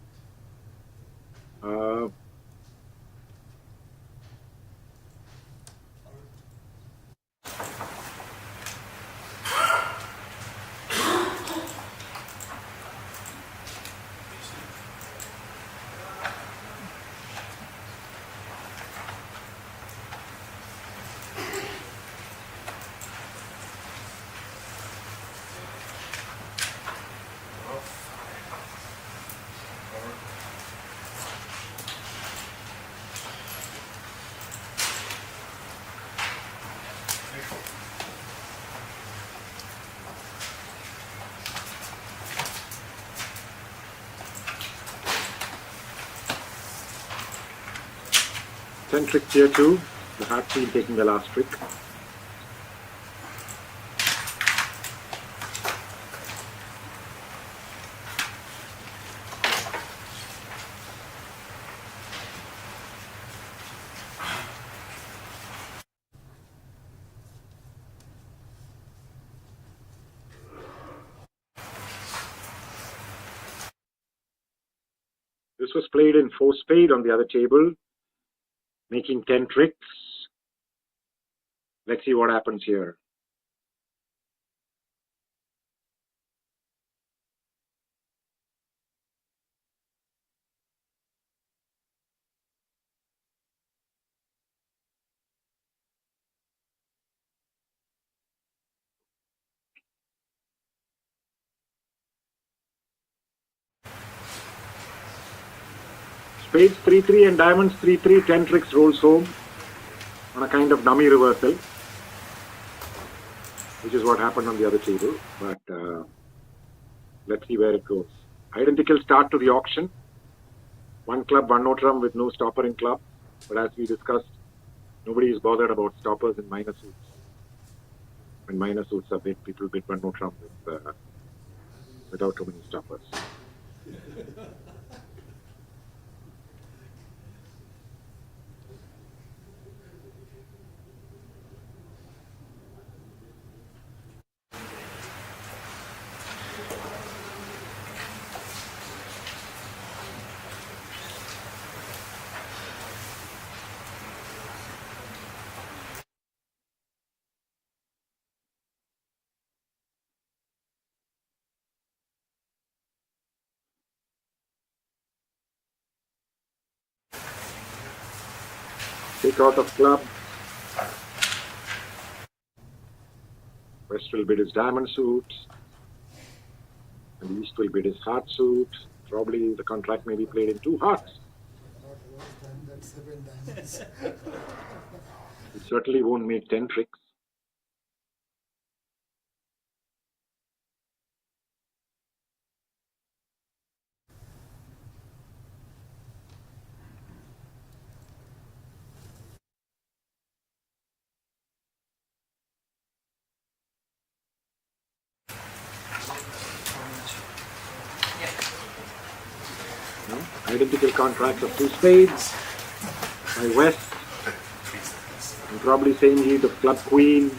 O: ten tricks here too. The heart team taking the last trick. This was played in 4 spade on the other table, making 10 tricks. Let's see what happens here. Spades 3-3 and diamonds 3-3. 10 tricks rolls home on a kind of dummy reversal, which is what happened on the other table. But let's see where it goes. Identical start to the auction. One club, one no trump with no stopper in club. But as we discussed, nobody is bothered about stoppers in minor suits. When minor suits are bid, people bid one no trump without too many stoppers. Take out of club. West will bid his diamond suit. And East will bid his heart suit. Probably the contract may be played in two hearts. He certainly won't make 10 tricks. Identical contracts of two spades by West, and probably same heat of club queen.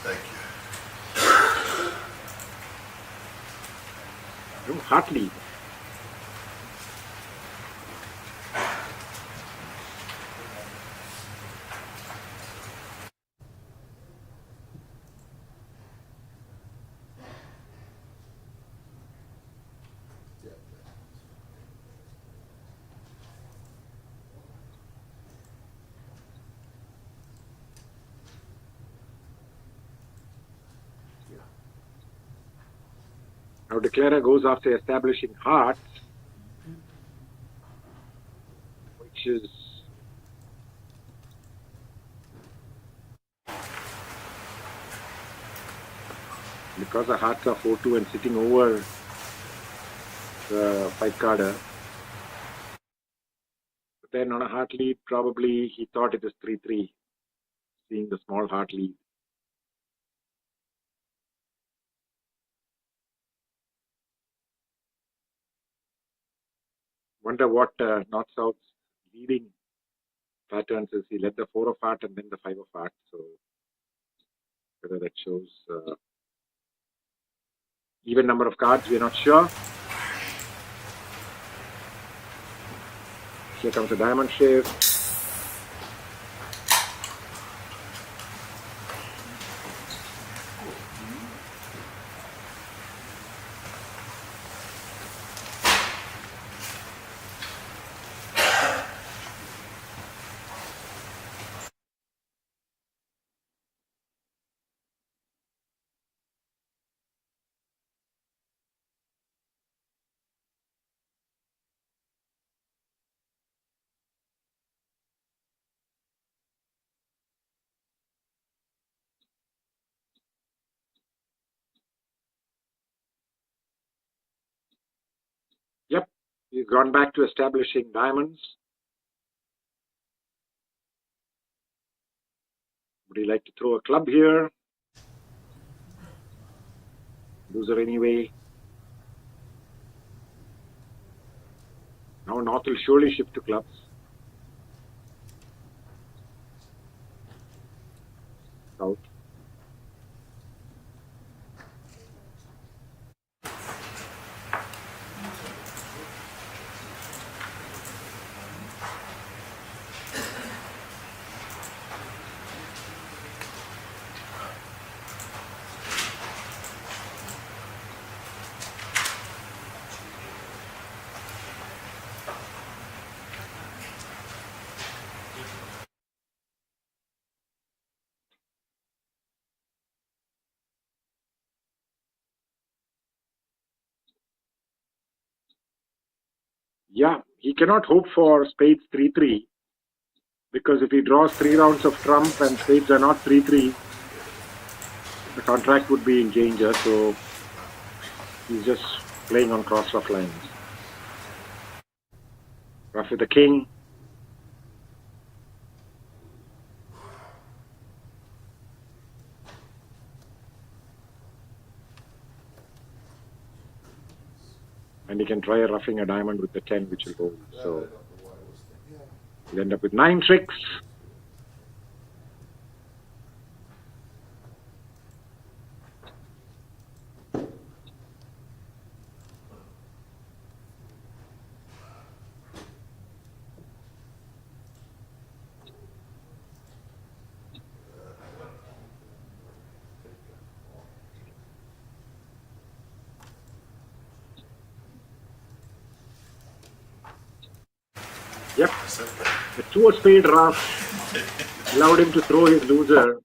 K: Thank you.
O: Heart lead. Now declarer goes after establishing hearts, which is because the hearts are 4-2 and sitting over the 5-carder. But then on a heart lead, probably he thought it is 3-3, seeing the small heart lead. Wonder what North-South's leading patterns is. He led the 4 of heart and then the 5 of heart. So whether that shows even number of cards, we're not sure. Here comes the diamond shift. Yep, he's gone back to establishing diamonds. Would he like to throw a club here? Loser anyway. Now North will surely shift to clubs. South. Yeah, he cannot hope for spades 3-3 because if he draws 3 rounds of trump and spades are not 3-3, the contract would be in danger. So he's just playing on cross-rough lines. Rough with the king. And he can try roughing a diamond with the 10, which will hold. So he'll end up with 9 tricks. Yep. The 2 of spade rough allowed him to throw his loser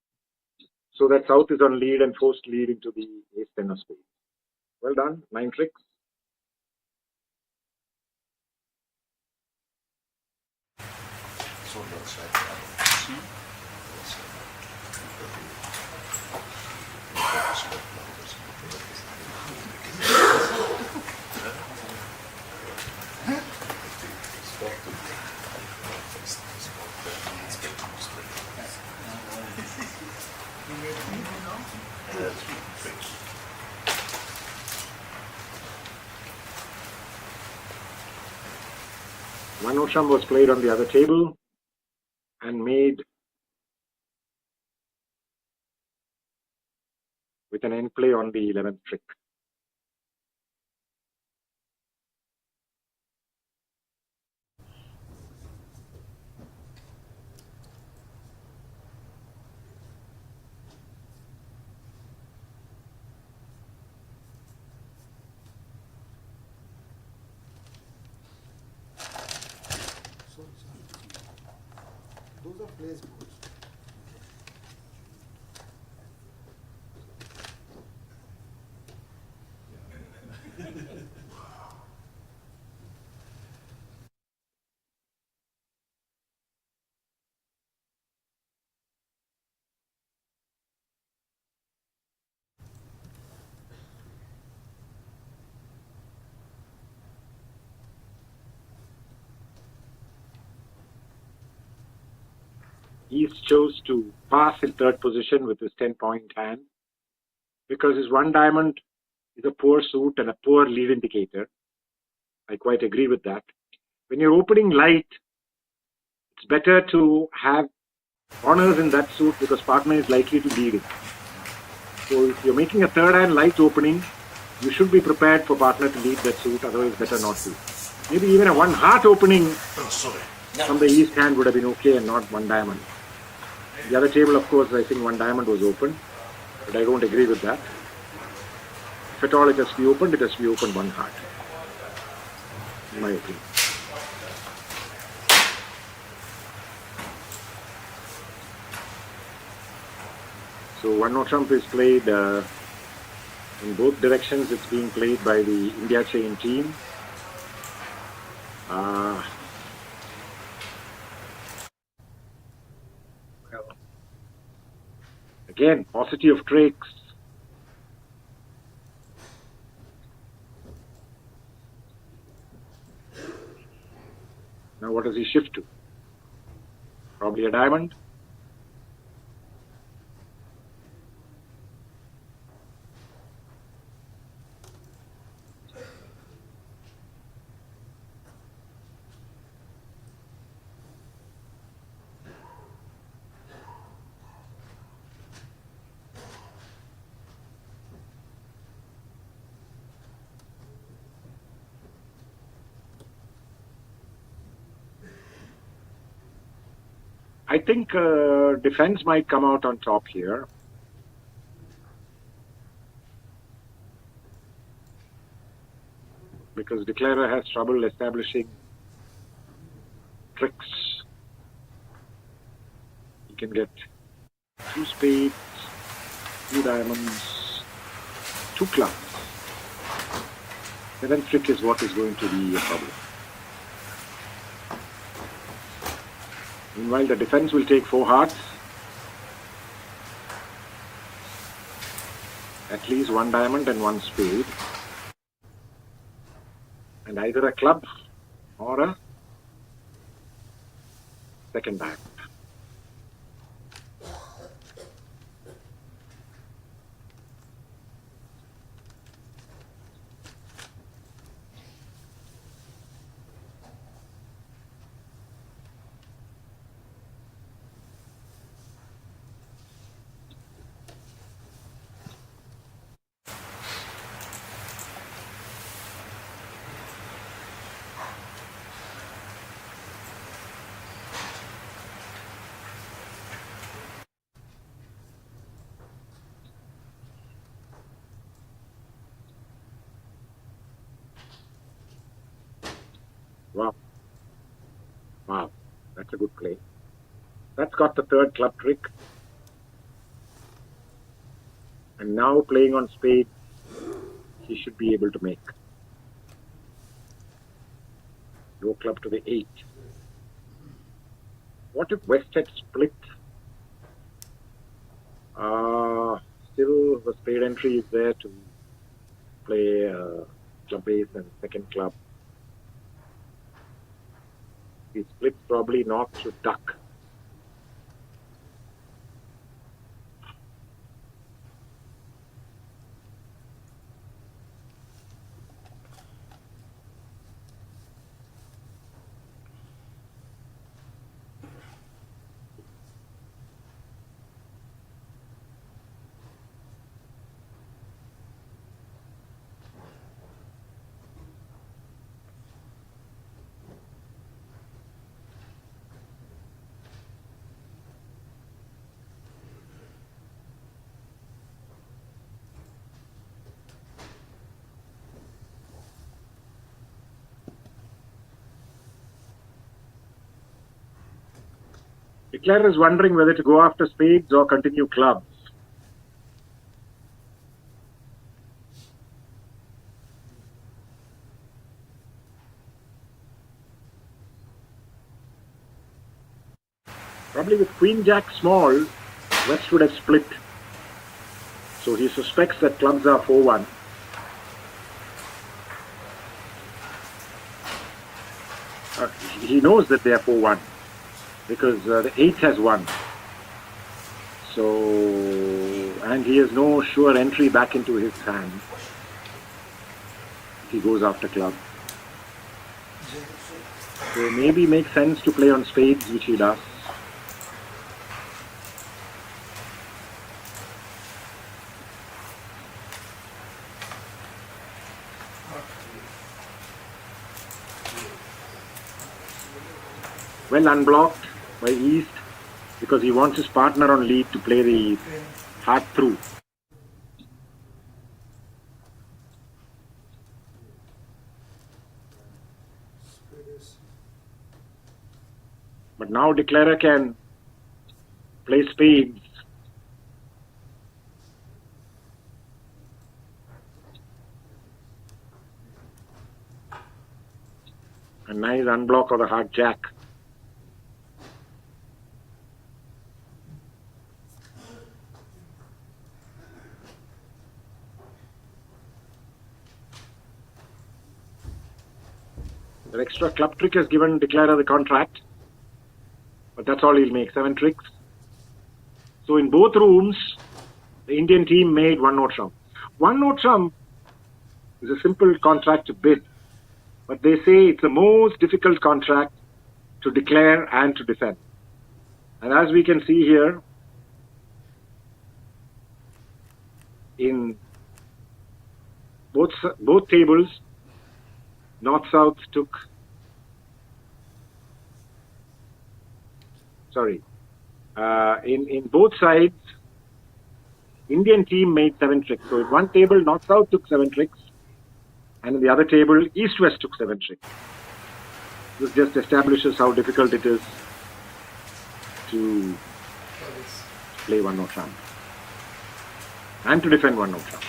O: so that South is on lead and forced lead into the ace 10 of spade. Well done. 9 tricks. One Osham was played on the other table and made with an end play on the 11th trick.
I: Those are place boards.
O: East chose to pass in third position with his 10-point hand because his 1 diamond is a poor suit and a poor lead indicator. I quite agree with that. When you're opening light, it's better to have honors in that suit because partner is likely to lead it. So if you're making a third hand light opening, you should be prepared for partner to lead that suit, otherwise better not to. Maybe even a 1 heart opening from the East hand would have been okay and not 1 diamond. The other table, of course, I think 1 diamond was open, but I don't agree with that. If at all it has to be opened, it has to be opened 1 heart, in my opinion. So 1 no trump is played in both directions. It's being played by the India chain team. Again, paucity of tricks. Now what does he shift to? Probably a diamond. I think defense might come out on top here. Because declarer has trouble establishing tricks. He can get 2 spades, 2 diamonds, 2 clubs. 7th trick is what is going to be a problem. Meanwhile, the defense will take 4 hearts. At least 1 diamond and 1 spade. And either a club or a second diamond. Wow. Wow. That's a good play. That's got the 3rd club trick. And now playing on spade, he should be able to make. Low club to the 8. What if West had split? Still the spade entry is there to play club ace and second club. He splits probably not to duck. Declarer is wondering whether to go after spades or continue clubs. Probably with Queen Jack small, West would have split. So he suspects that clubs are 4-1. He knows that they are 4-1 because the 8 has 1. So, and he has no sure entry back into his hand. He goes after club. So maybe makes sense to play on spades, which he does. Well unblocked by East because he wants his partner on lead to play the heart through. But now Declarer can play spades. A nice unblock of the heart jack. The extra club trick has given Declarer the contract. But that's all he'll make, 7 tricks. So in both rooms, the Indian team made 1 note trump. 1 note trump is a simple contract to bid. But they say it's the most difficult contract to declare and to defend. And as we can see here, in both tables, North-South took, in both sides, Indian team made 7 tricks. So in one table, North-South took 7 tricks, and in the other table, East-West took 7 tricks. This just establishes how difficult it is to play 1 note trump and to defend 1 note trump.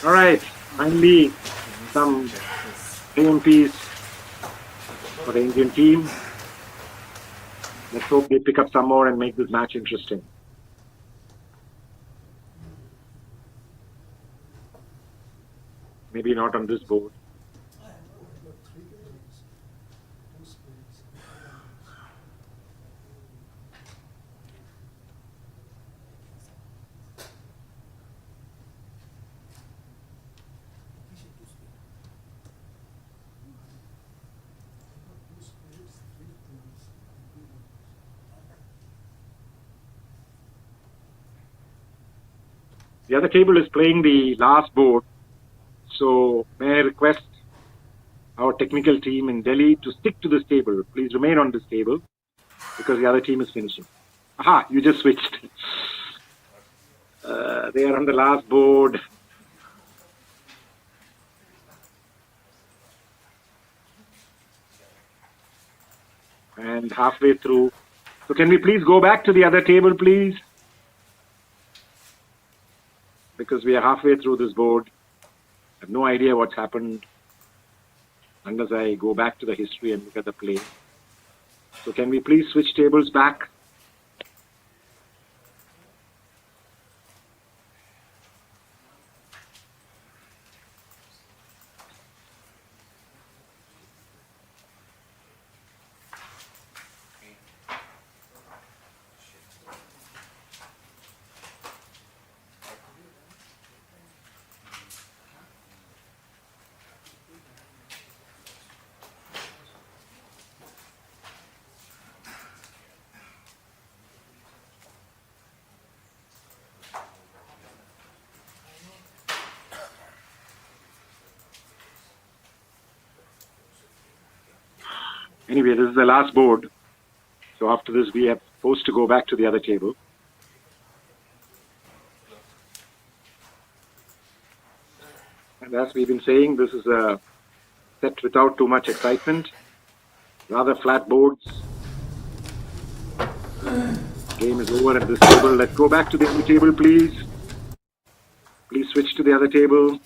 O: All right. Finally, some AMPs for the Indian team. Let's hope they pick up some more and make this match interesting. Maybe not on this board. The other table is playing the last board. So may I request our technical team in Delhi to stick to this table. Please remain on this table because the other team is finishing. Aha, you just switched. They are on the last board. And halfway through. So can we please go back to the other table, please? Because we are halfway through this board. I have no idea what's happened unless I go back to the history and look at the play. So can we please switch tables back? Anyway, this is the last board. So after this, we are supposed to go back to the other table. And as we've been saying, this is a set without too much excitement. Rather flat boards. Game is over at this table. Let's go back to the other table, please. Please switch to the other table.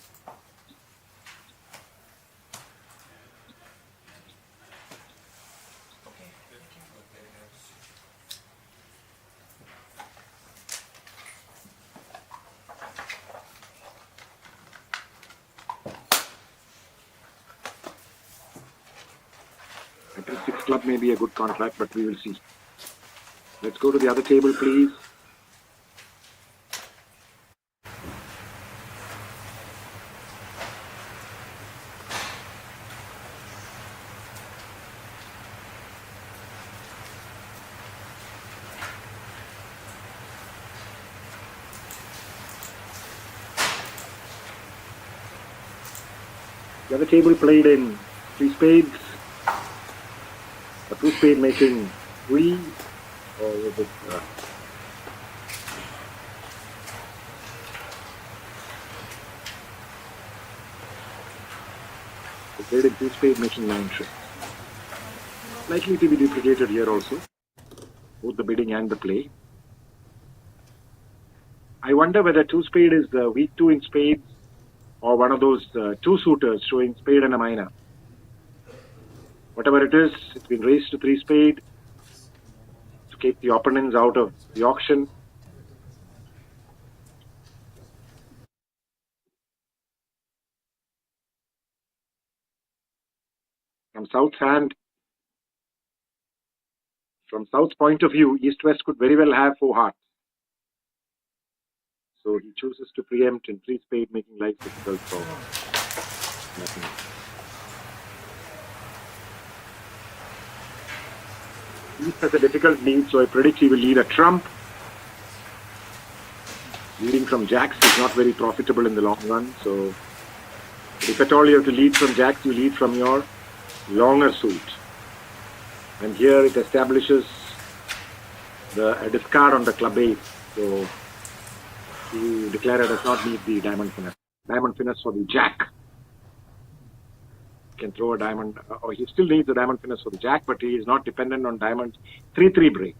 O: I think 6 club may be a good contract, but we will see. Let's go to the other table, please. The other table played in 3 spades. A 2 spade making 3, or was it? They played in 2 spade making 9 trips. Likely to be duplicated here also, both the bidding and the play. I wonder whether 2 spade is weak 2 in spades, or one of those 2 suitors showing spade and a minor. Whatever it is, it's been raised to 3 spade to keep the opponents out of the auction. From South's hand, from South's point of view, East-West could very well have 4 hearts. So he chooses to preempt in 3 spade, making life difficult for nothing. East has a difficult lead, so I predict he will lead a trump. Leading from jacks is not very profitable in the long run. So if at all you have to lead from jacks, you lead from your longer suit. And here it establishes a discard on the club ace. So he declared it does not need the diamond finesse. Diamond finesse for the jack. Can throw a diamond, or he still needs a diamond finesse for the jack, but he is not dependent on diamond's 3-3 break.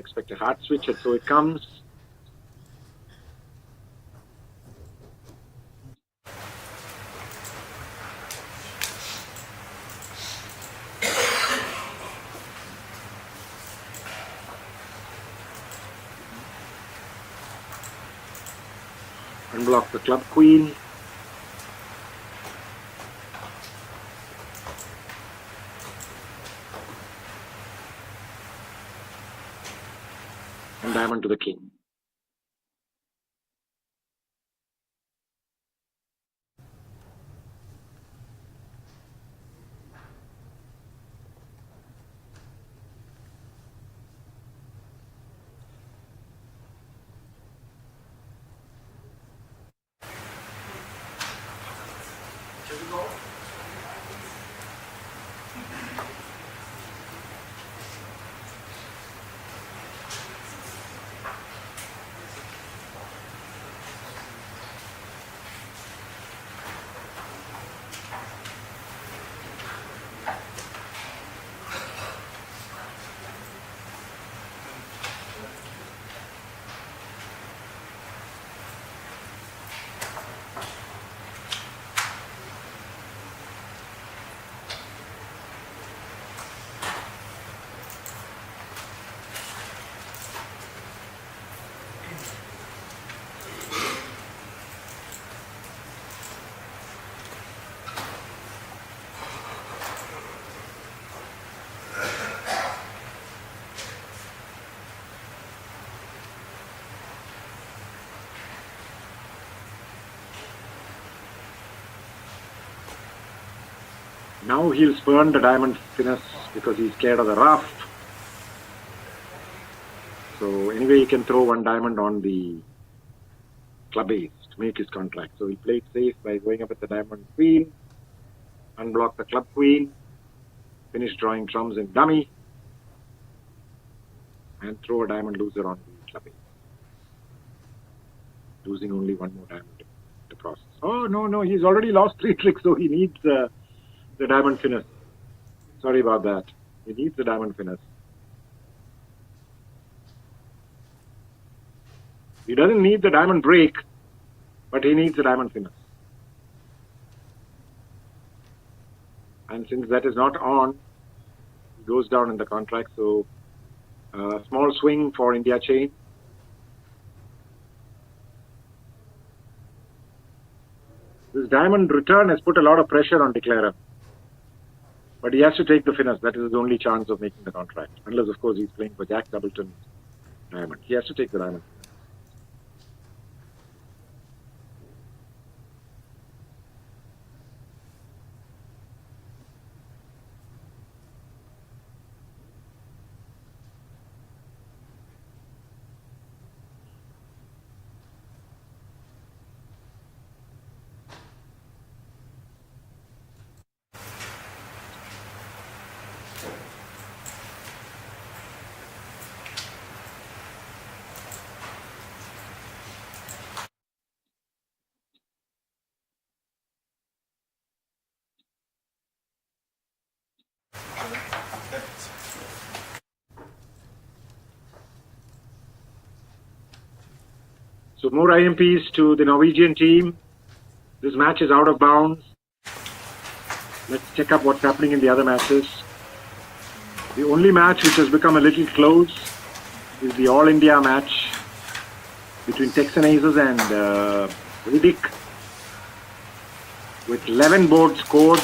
O: expect a hard switch, and so it comes. Unblock the club queen. And diamond to the king. Now he'll spurn the diamond finesse because he's scared of the rough. So anyway, he can throw one diamond on the club ace to make his contract. So he played safe by going up with the diamond queen, unblock the club queen, finish drawing trumps in dummy, and throw a diamond loser on the club ace. Losing only one more diamond in the process. Oh, no, he's already lost 3 tricks, so he needs the diamond finesse. Sorry about that. He needs the diamond finesse. He doesn't need the diamond break, but he needs the diamond finesse. And since that is not on, he goes down in the contract. So small swing for India chain. This diamond return has put a lot of pressure on declarer. But he has to take the finesse. That is his only chance of making the contract. Unless, of course, he's playing for Jack Doubleton diamond. He has to take the diamond. So more IMPs to the Norwegian team. This match is out of bounds. Let's check up what's happening in the other matches. The only match which has become a little close is the All India match between Texan Aces and Riddick. With 11 boards scored,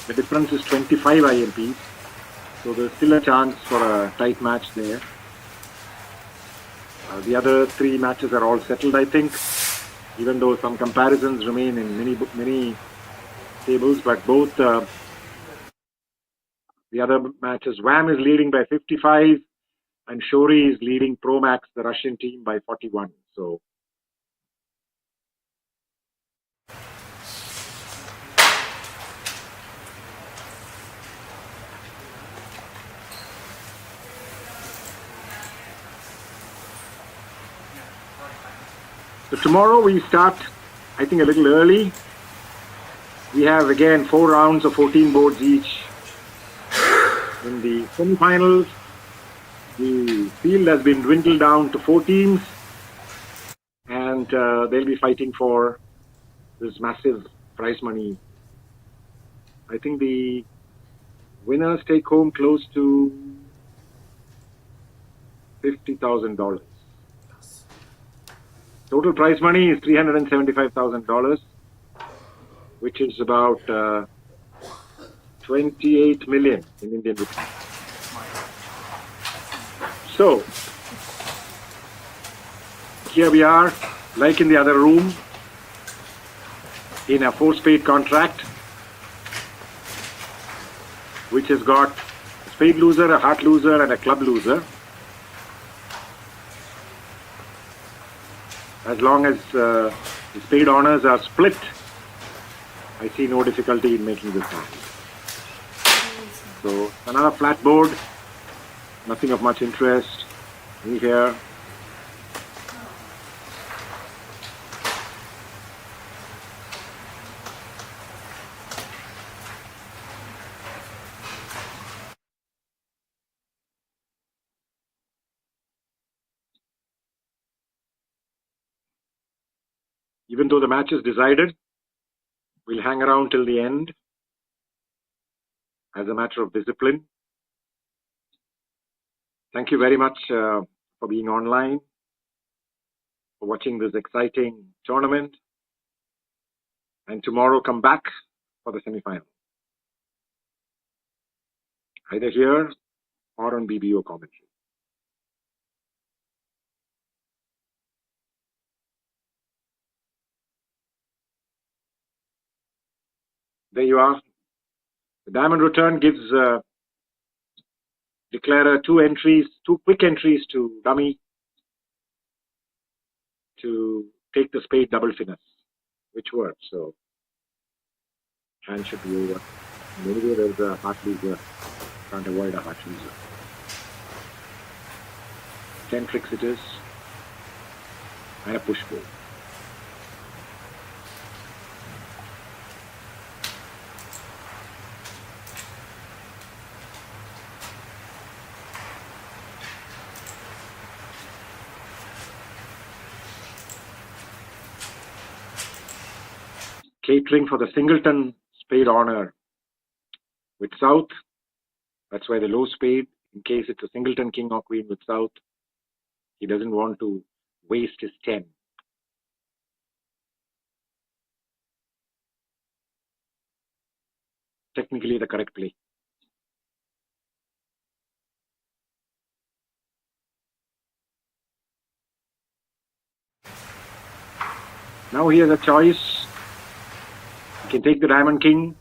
O: the difference is 25 IMPs. So there's still a chance for a tight match there. The other 3 matches are all settled, I think, even though some comparisons remain in many tables. But both the other matches, Wham is leading by 55 and Shori is leading Pro Max, the Russian team, by 41. So tomorrow we start, I think, a little early. We have again 4 rounds of 14 boards each. In the semi-finals, The field has been dwindled down to 4 teams, and they'll be fighting for this massive prize money. I think the winners take home close to $50,000. Total prize money is $375,000, which is about 28 million in Indian rupees. So here we are, like in the other room, in a 4-spade contract, which has got a spade loser, a heart loser, and a club loser. As long as the spade honors are split, I see no difficulty in making this happen. So another flat board, nothing of much interest. Me here. Even though the match is decided, we'll hang around till the end as a matter of discipline. Thank you very much for being online, for watching this exciting tournament. And tomorrow come back for the semi-final, either here or on BBO commentary. There you are. The diamond return gives declarer two quick entries to dummy to take the spade double finesse, which works. So hand should be over. And anyway, there's a heart loser. Can't avoid a heart loser. 10 tricks it is, and a push board. Catering for the singleton spade honor with south. That's why the low spade, in case it's a singleton king or queen with south, he doesn't want to waste his 10. Technically the correct play. Now he has a choice. He can take the diamond king,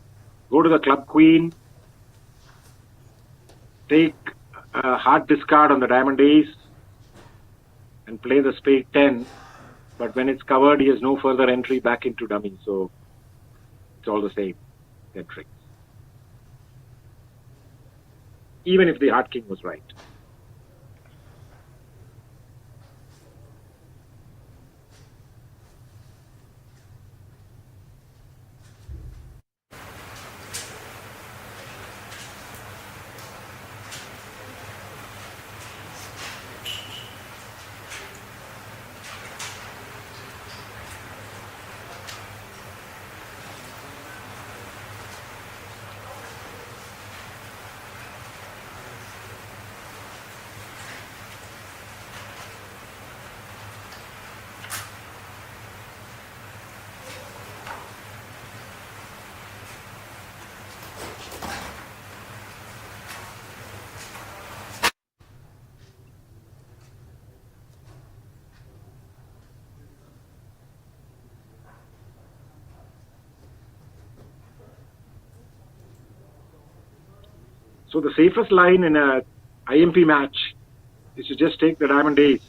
O: go to the club queen, take a hard discard on the diamond ace, and play the spade 10. But when it's covered, he has no further entry back into dummy. So it's all the same 10 tricks. Even if the heart king was right. So the safest line in a IMP match is to just take the diamond ace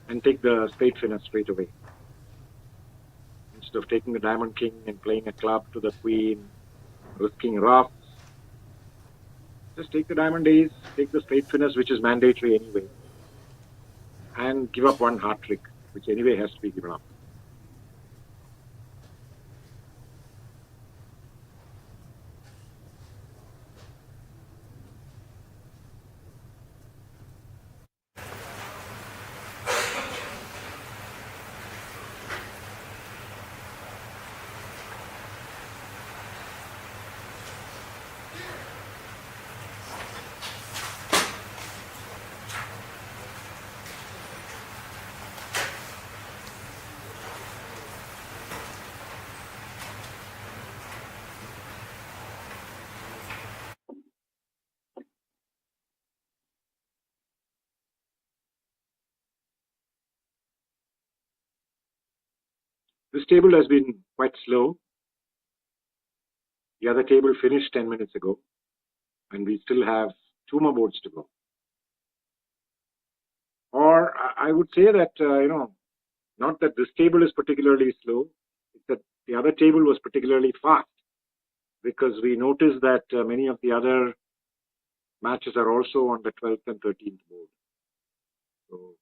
O: and take the spade finesse straight away. Instead of taking the diamond king and playing a club to the queen, risking roughs, just take the diamond ace, take the spade finesse, which is mandatory anyway, and give up one heart trick, which anyway has to be given up. This table has been quite slow. The other table finished 10 minutes ago, and we still have 2 more boards to go. Or I would say that, not that this table is particularly slow, it's that the other table was particularly fast, because we noticed that many of the other matches are also on the 12th and 13th board. So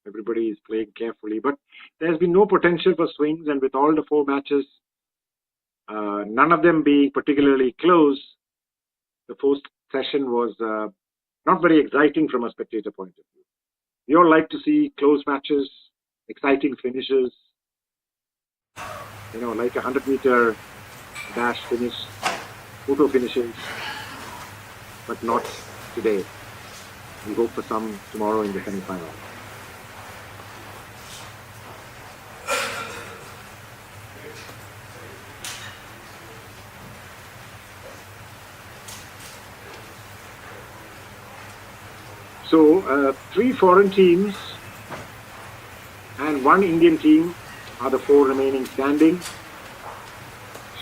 O: everybody is playing carefully, but there's been no potential for swings, and with all the 4 matches, none of them being particularly close, the first session was not very exciting from a spectator point of view. We all like to see close matches, exciting finishes, like a 100-meter dash finish, photo finishes, but not today. We hope for some tomorrow in the semi-final. So 3 foreign teams and 1 Indian team are the 4 remaining standing.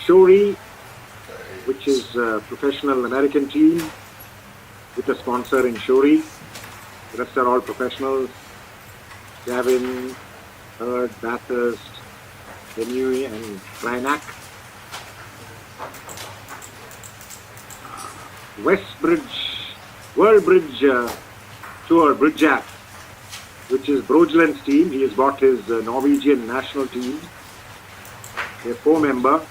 O: Shori, which is a professional American team with a sponsor in Shori. The rest are all professionals. Gavin, Hurd, Bathurst, Denui and Ryanak. World Bridge Tour, Bridgeapp, which is Brojland's team. He has bought his Norwegian national team. They're 4-member.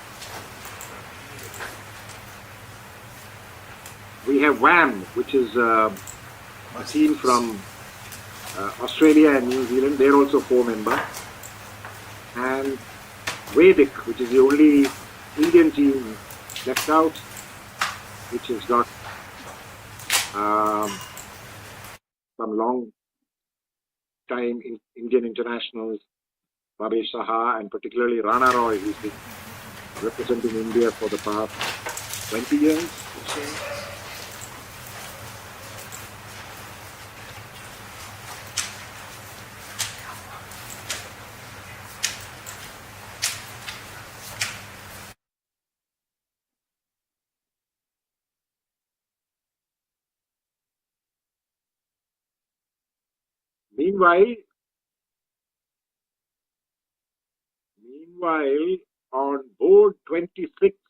O: We have WAM, which is a team from Australia and New Zealand. They're also 4-member. And Vedic, which is the only Indian team left out, which has got some long time Indian internationals, Babesh Saha and particularly Rana Roy, who's been representing India for the past 20 years. Meanwhile, on board 26,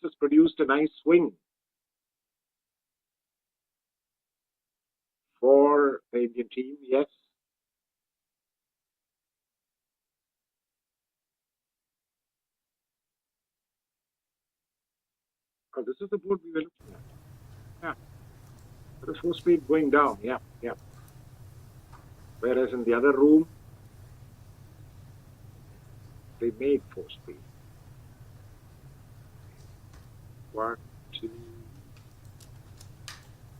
O: has produced a nice swing for the Indian team, yes. Oh, this is the board we were looking at. Yeah. The 4-speed going down, yeah. Whereas in the other room, they made 4-speed. 1, 2,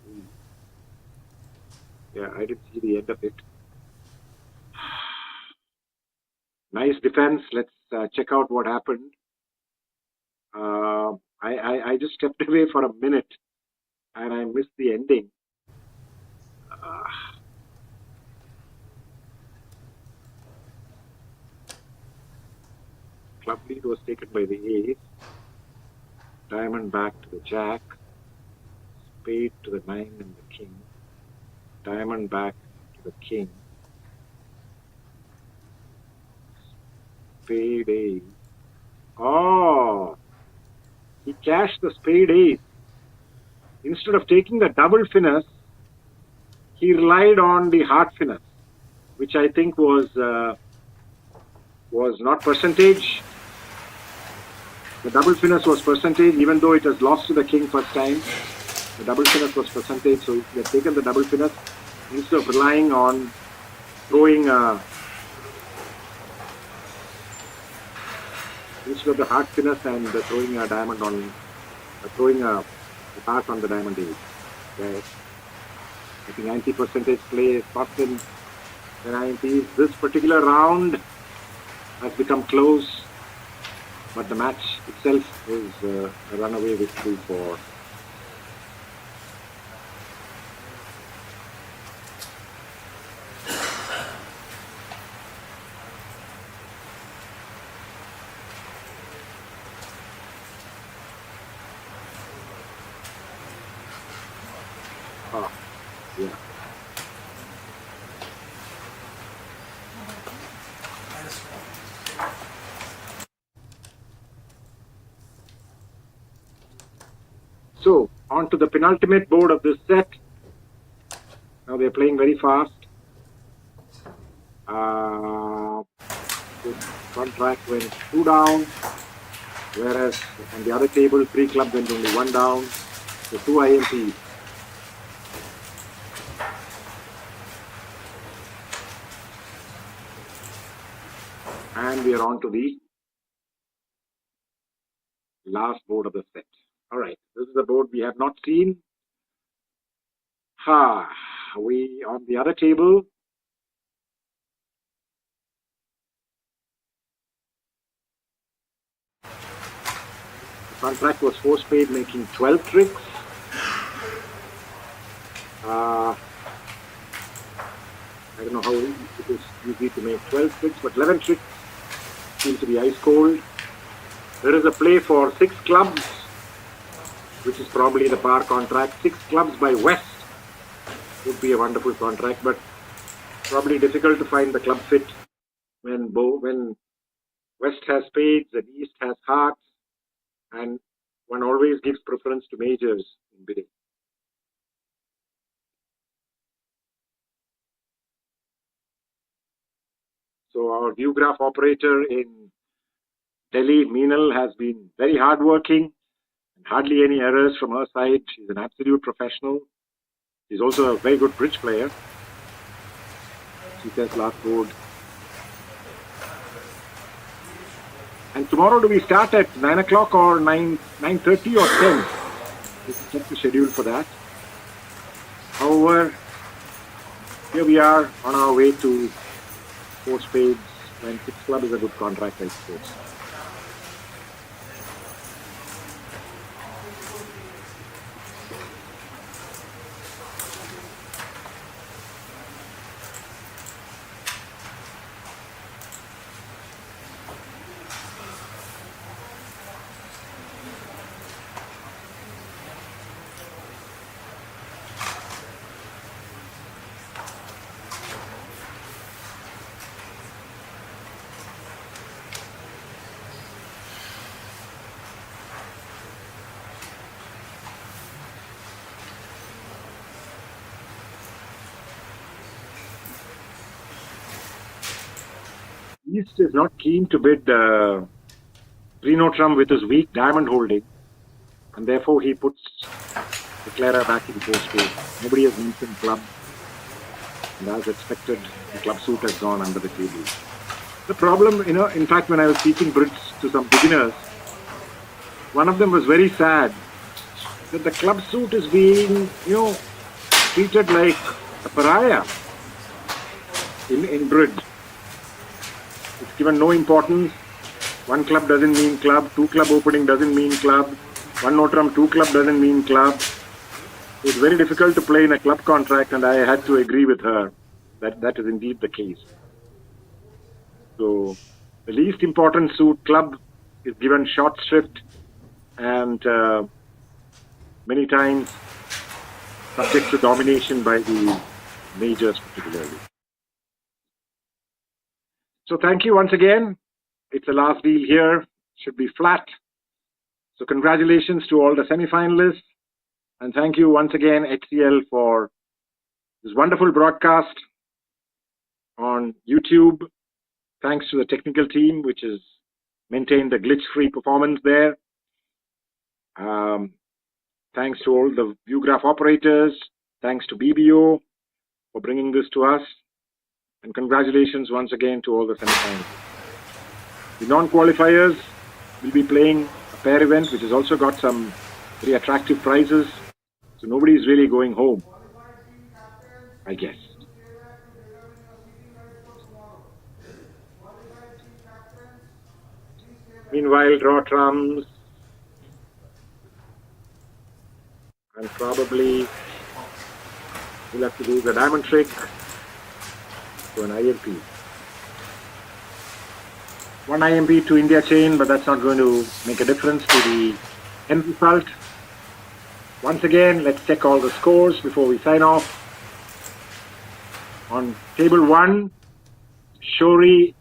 O: 3. Yeah, I didn't see the end of it. Nice defense. Let's check out what happened. I just stepped away for a minute and I missed the ending. Club lead was taken by the ace. Diamond back to the jack. Spade to the 9 and the king. Diamond back to the king. Spade ace. Oh! He cashed the spade ace. Instead of taking the double finesse, he relied on the heart finesse, which I think was not percentage. The double finesse was percentage, even though it has lost to the king first time. The double finesse was percentage, so he had taken the double finesse instead of relying on throwing instead of the heart finesse and throwing a diamond on, throwing a pass on the diamond ace. Okay. I think 90% play is first in the 90s. This particular round has become close. but the match itself is a runaway victory for yeah. So, on to the penultimate board of this set. Now they're playing very fast. This contract went 2 down, whereas on the other table, 3 club went only 1 down. So 2 IMPs. And we are on to the last board of the set. All right, this is a board we have not seen. We on the other table. The contract was 4 spade, making 12 tricks. I don't know how it is easy to make 12 tricks, but 11 tricks seem to be ice cold. There is a play for 6 clubs, which is probably the par contract. 6 clubs by West would be a wonderful contract, but probably difficult to find the club fit when West has spades and East has hearts, and one always gives preference to majors in bidding. So our view graph operator in Delhi, Meenal, has been very hardworking and hardly any errors from her side. She's an absolute professional. She's also a very good bridge player. She says last board. And tomorrow, do we start at 9 o'clock or 9:30 or 10? We can check the schedule for that. However, here we are on our way to 4 spades, and 6 club is a good contract, I suppose. East is not keen to bid Trinow Trump with his weak diamond holding, and therefore he puts the Clara back in 4 spades. Nobody has mentioned club, and as expected, the club suit has gone under the table. The problem, in fact, when I was teaching bridge to some beginners, one of them was very sad that the club suit is being, treated like a pariah in bridge. It's given no importance. 1 club doesn't mean club. 2 club opening doesn't mean club. 1 no-trump, 2 club doesn't mean club. It's very difficult to play in a club contract, and I had to agree with her that that is indeed the case. So the least important suit, club, is given short shrift, and many times subject to domination by the majors particularly. So thank you once again. It's the last deal here. Should be flat. So congratulations to all the semi-finalists. And thank you once again, HCL, for this wonderful broadcast on YouTube. Thanks to the technical team, which has maintained a glitch-free performance there. Thanks to all the view graph operators. Thanks to BBO for bringing this to us. And congratulations once again to all the semi-finalists. The non-qualifiers will be playing a pair event, which has also got some very attractive prizes. So nobody is really going home, I guess. Meanwhile, draw trumps. And probably we'll have to do the diamond trick to an IMP. One IMP to India chain, but that's not going to make a difference to the end result. Once again, let's check all the scores before we sign off. On table 1, Shori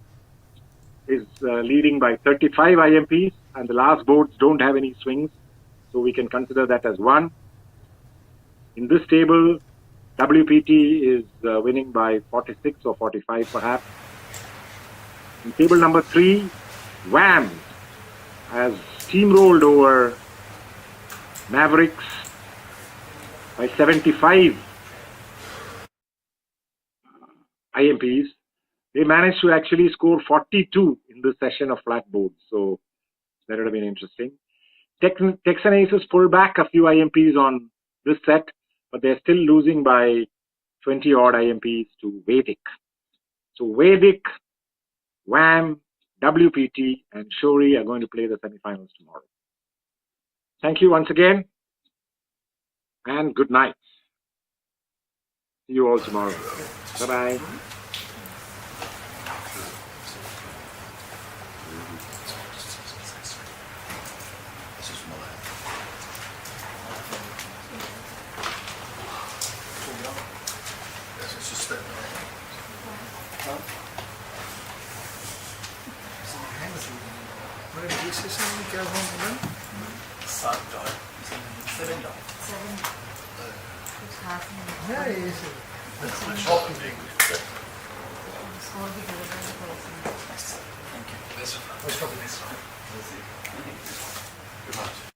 O: is leading by 35 IMPs, and the last boards don't have any swings, so we can consider that as 1. In this table, WPT is winning by 46 or 45 perhaps. In table number 3, Wham has steamrolled over Mavericks by 75 IMPs. They managed to actually score 42 in this session of flat boards, so that would have been interesting. Texan Aces pulled back a few IMPs on this set, but they're still losing by 20 odd IMPs to Vedic. So Vedic, Wham, WPT, and Shori are going to play the semifinals tomorrow. Thank you once again, and good night. See you all tomorrow. Bye-bye.
A: क्या हुआ madam 7 dot 7 dot है ये shop में score भी thank you best of luck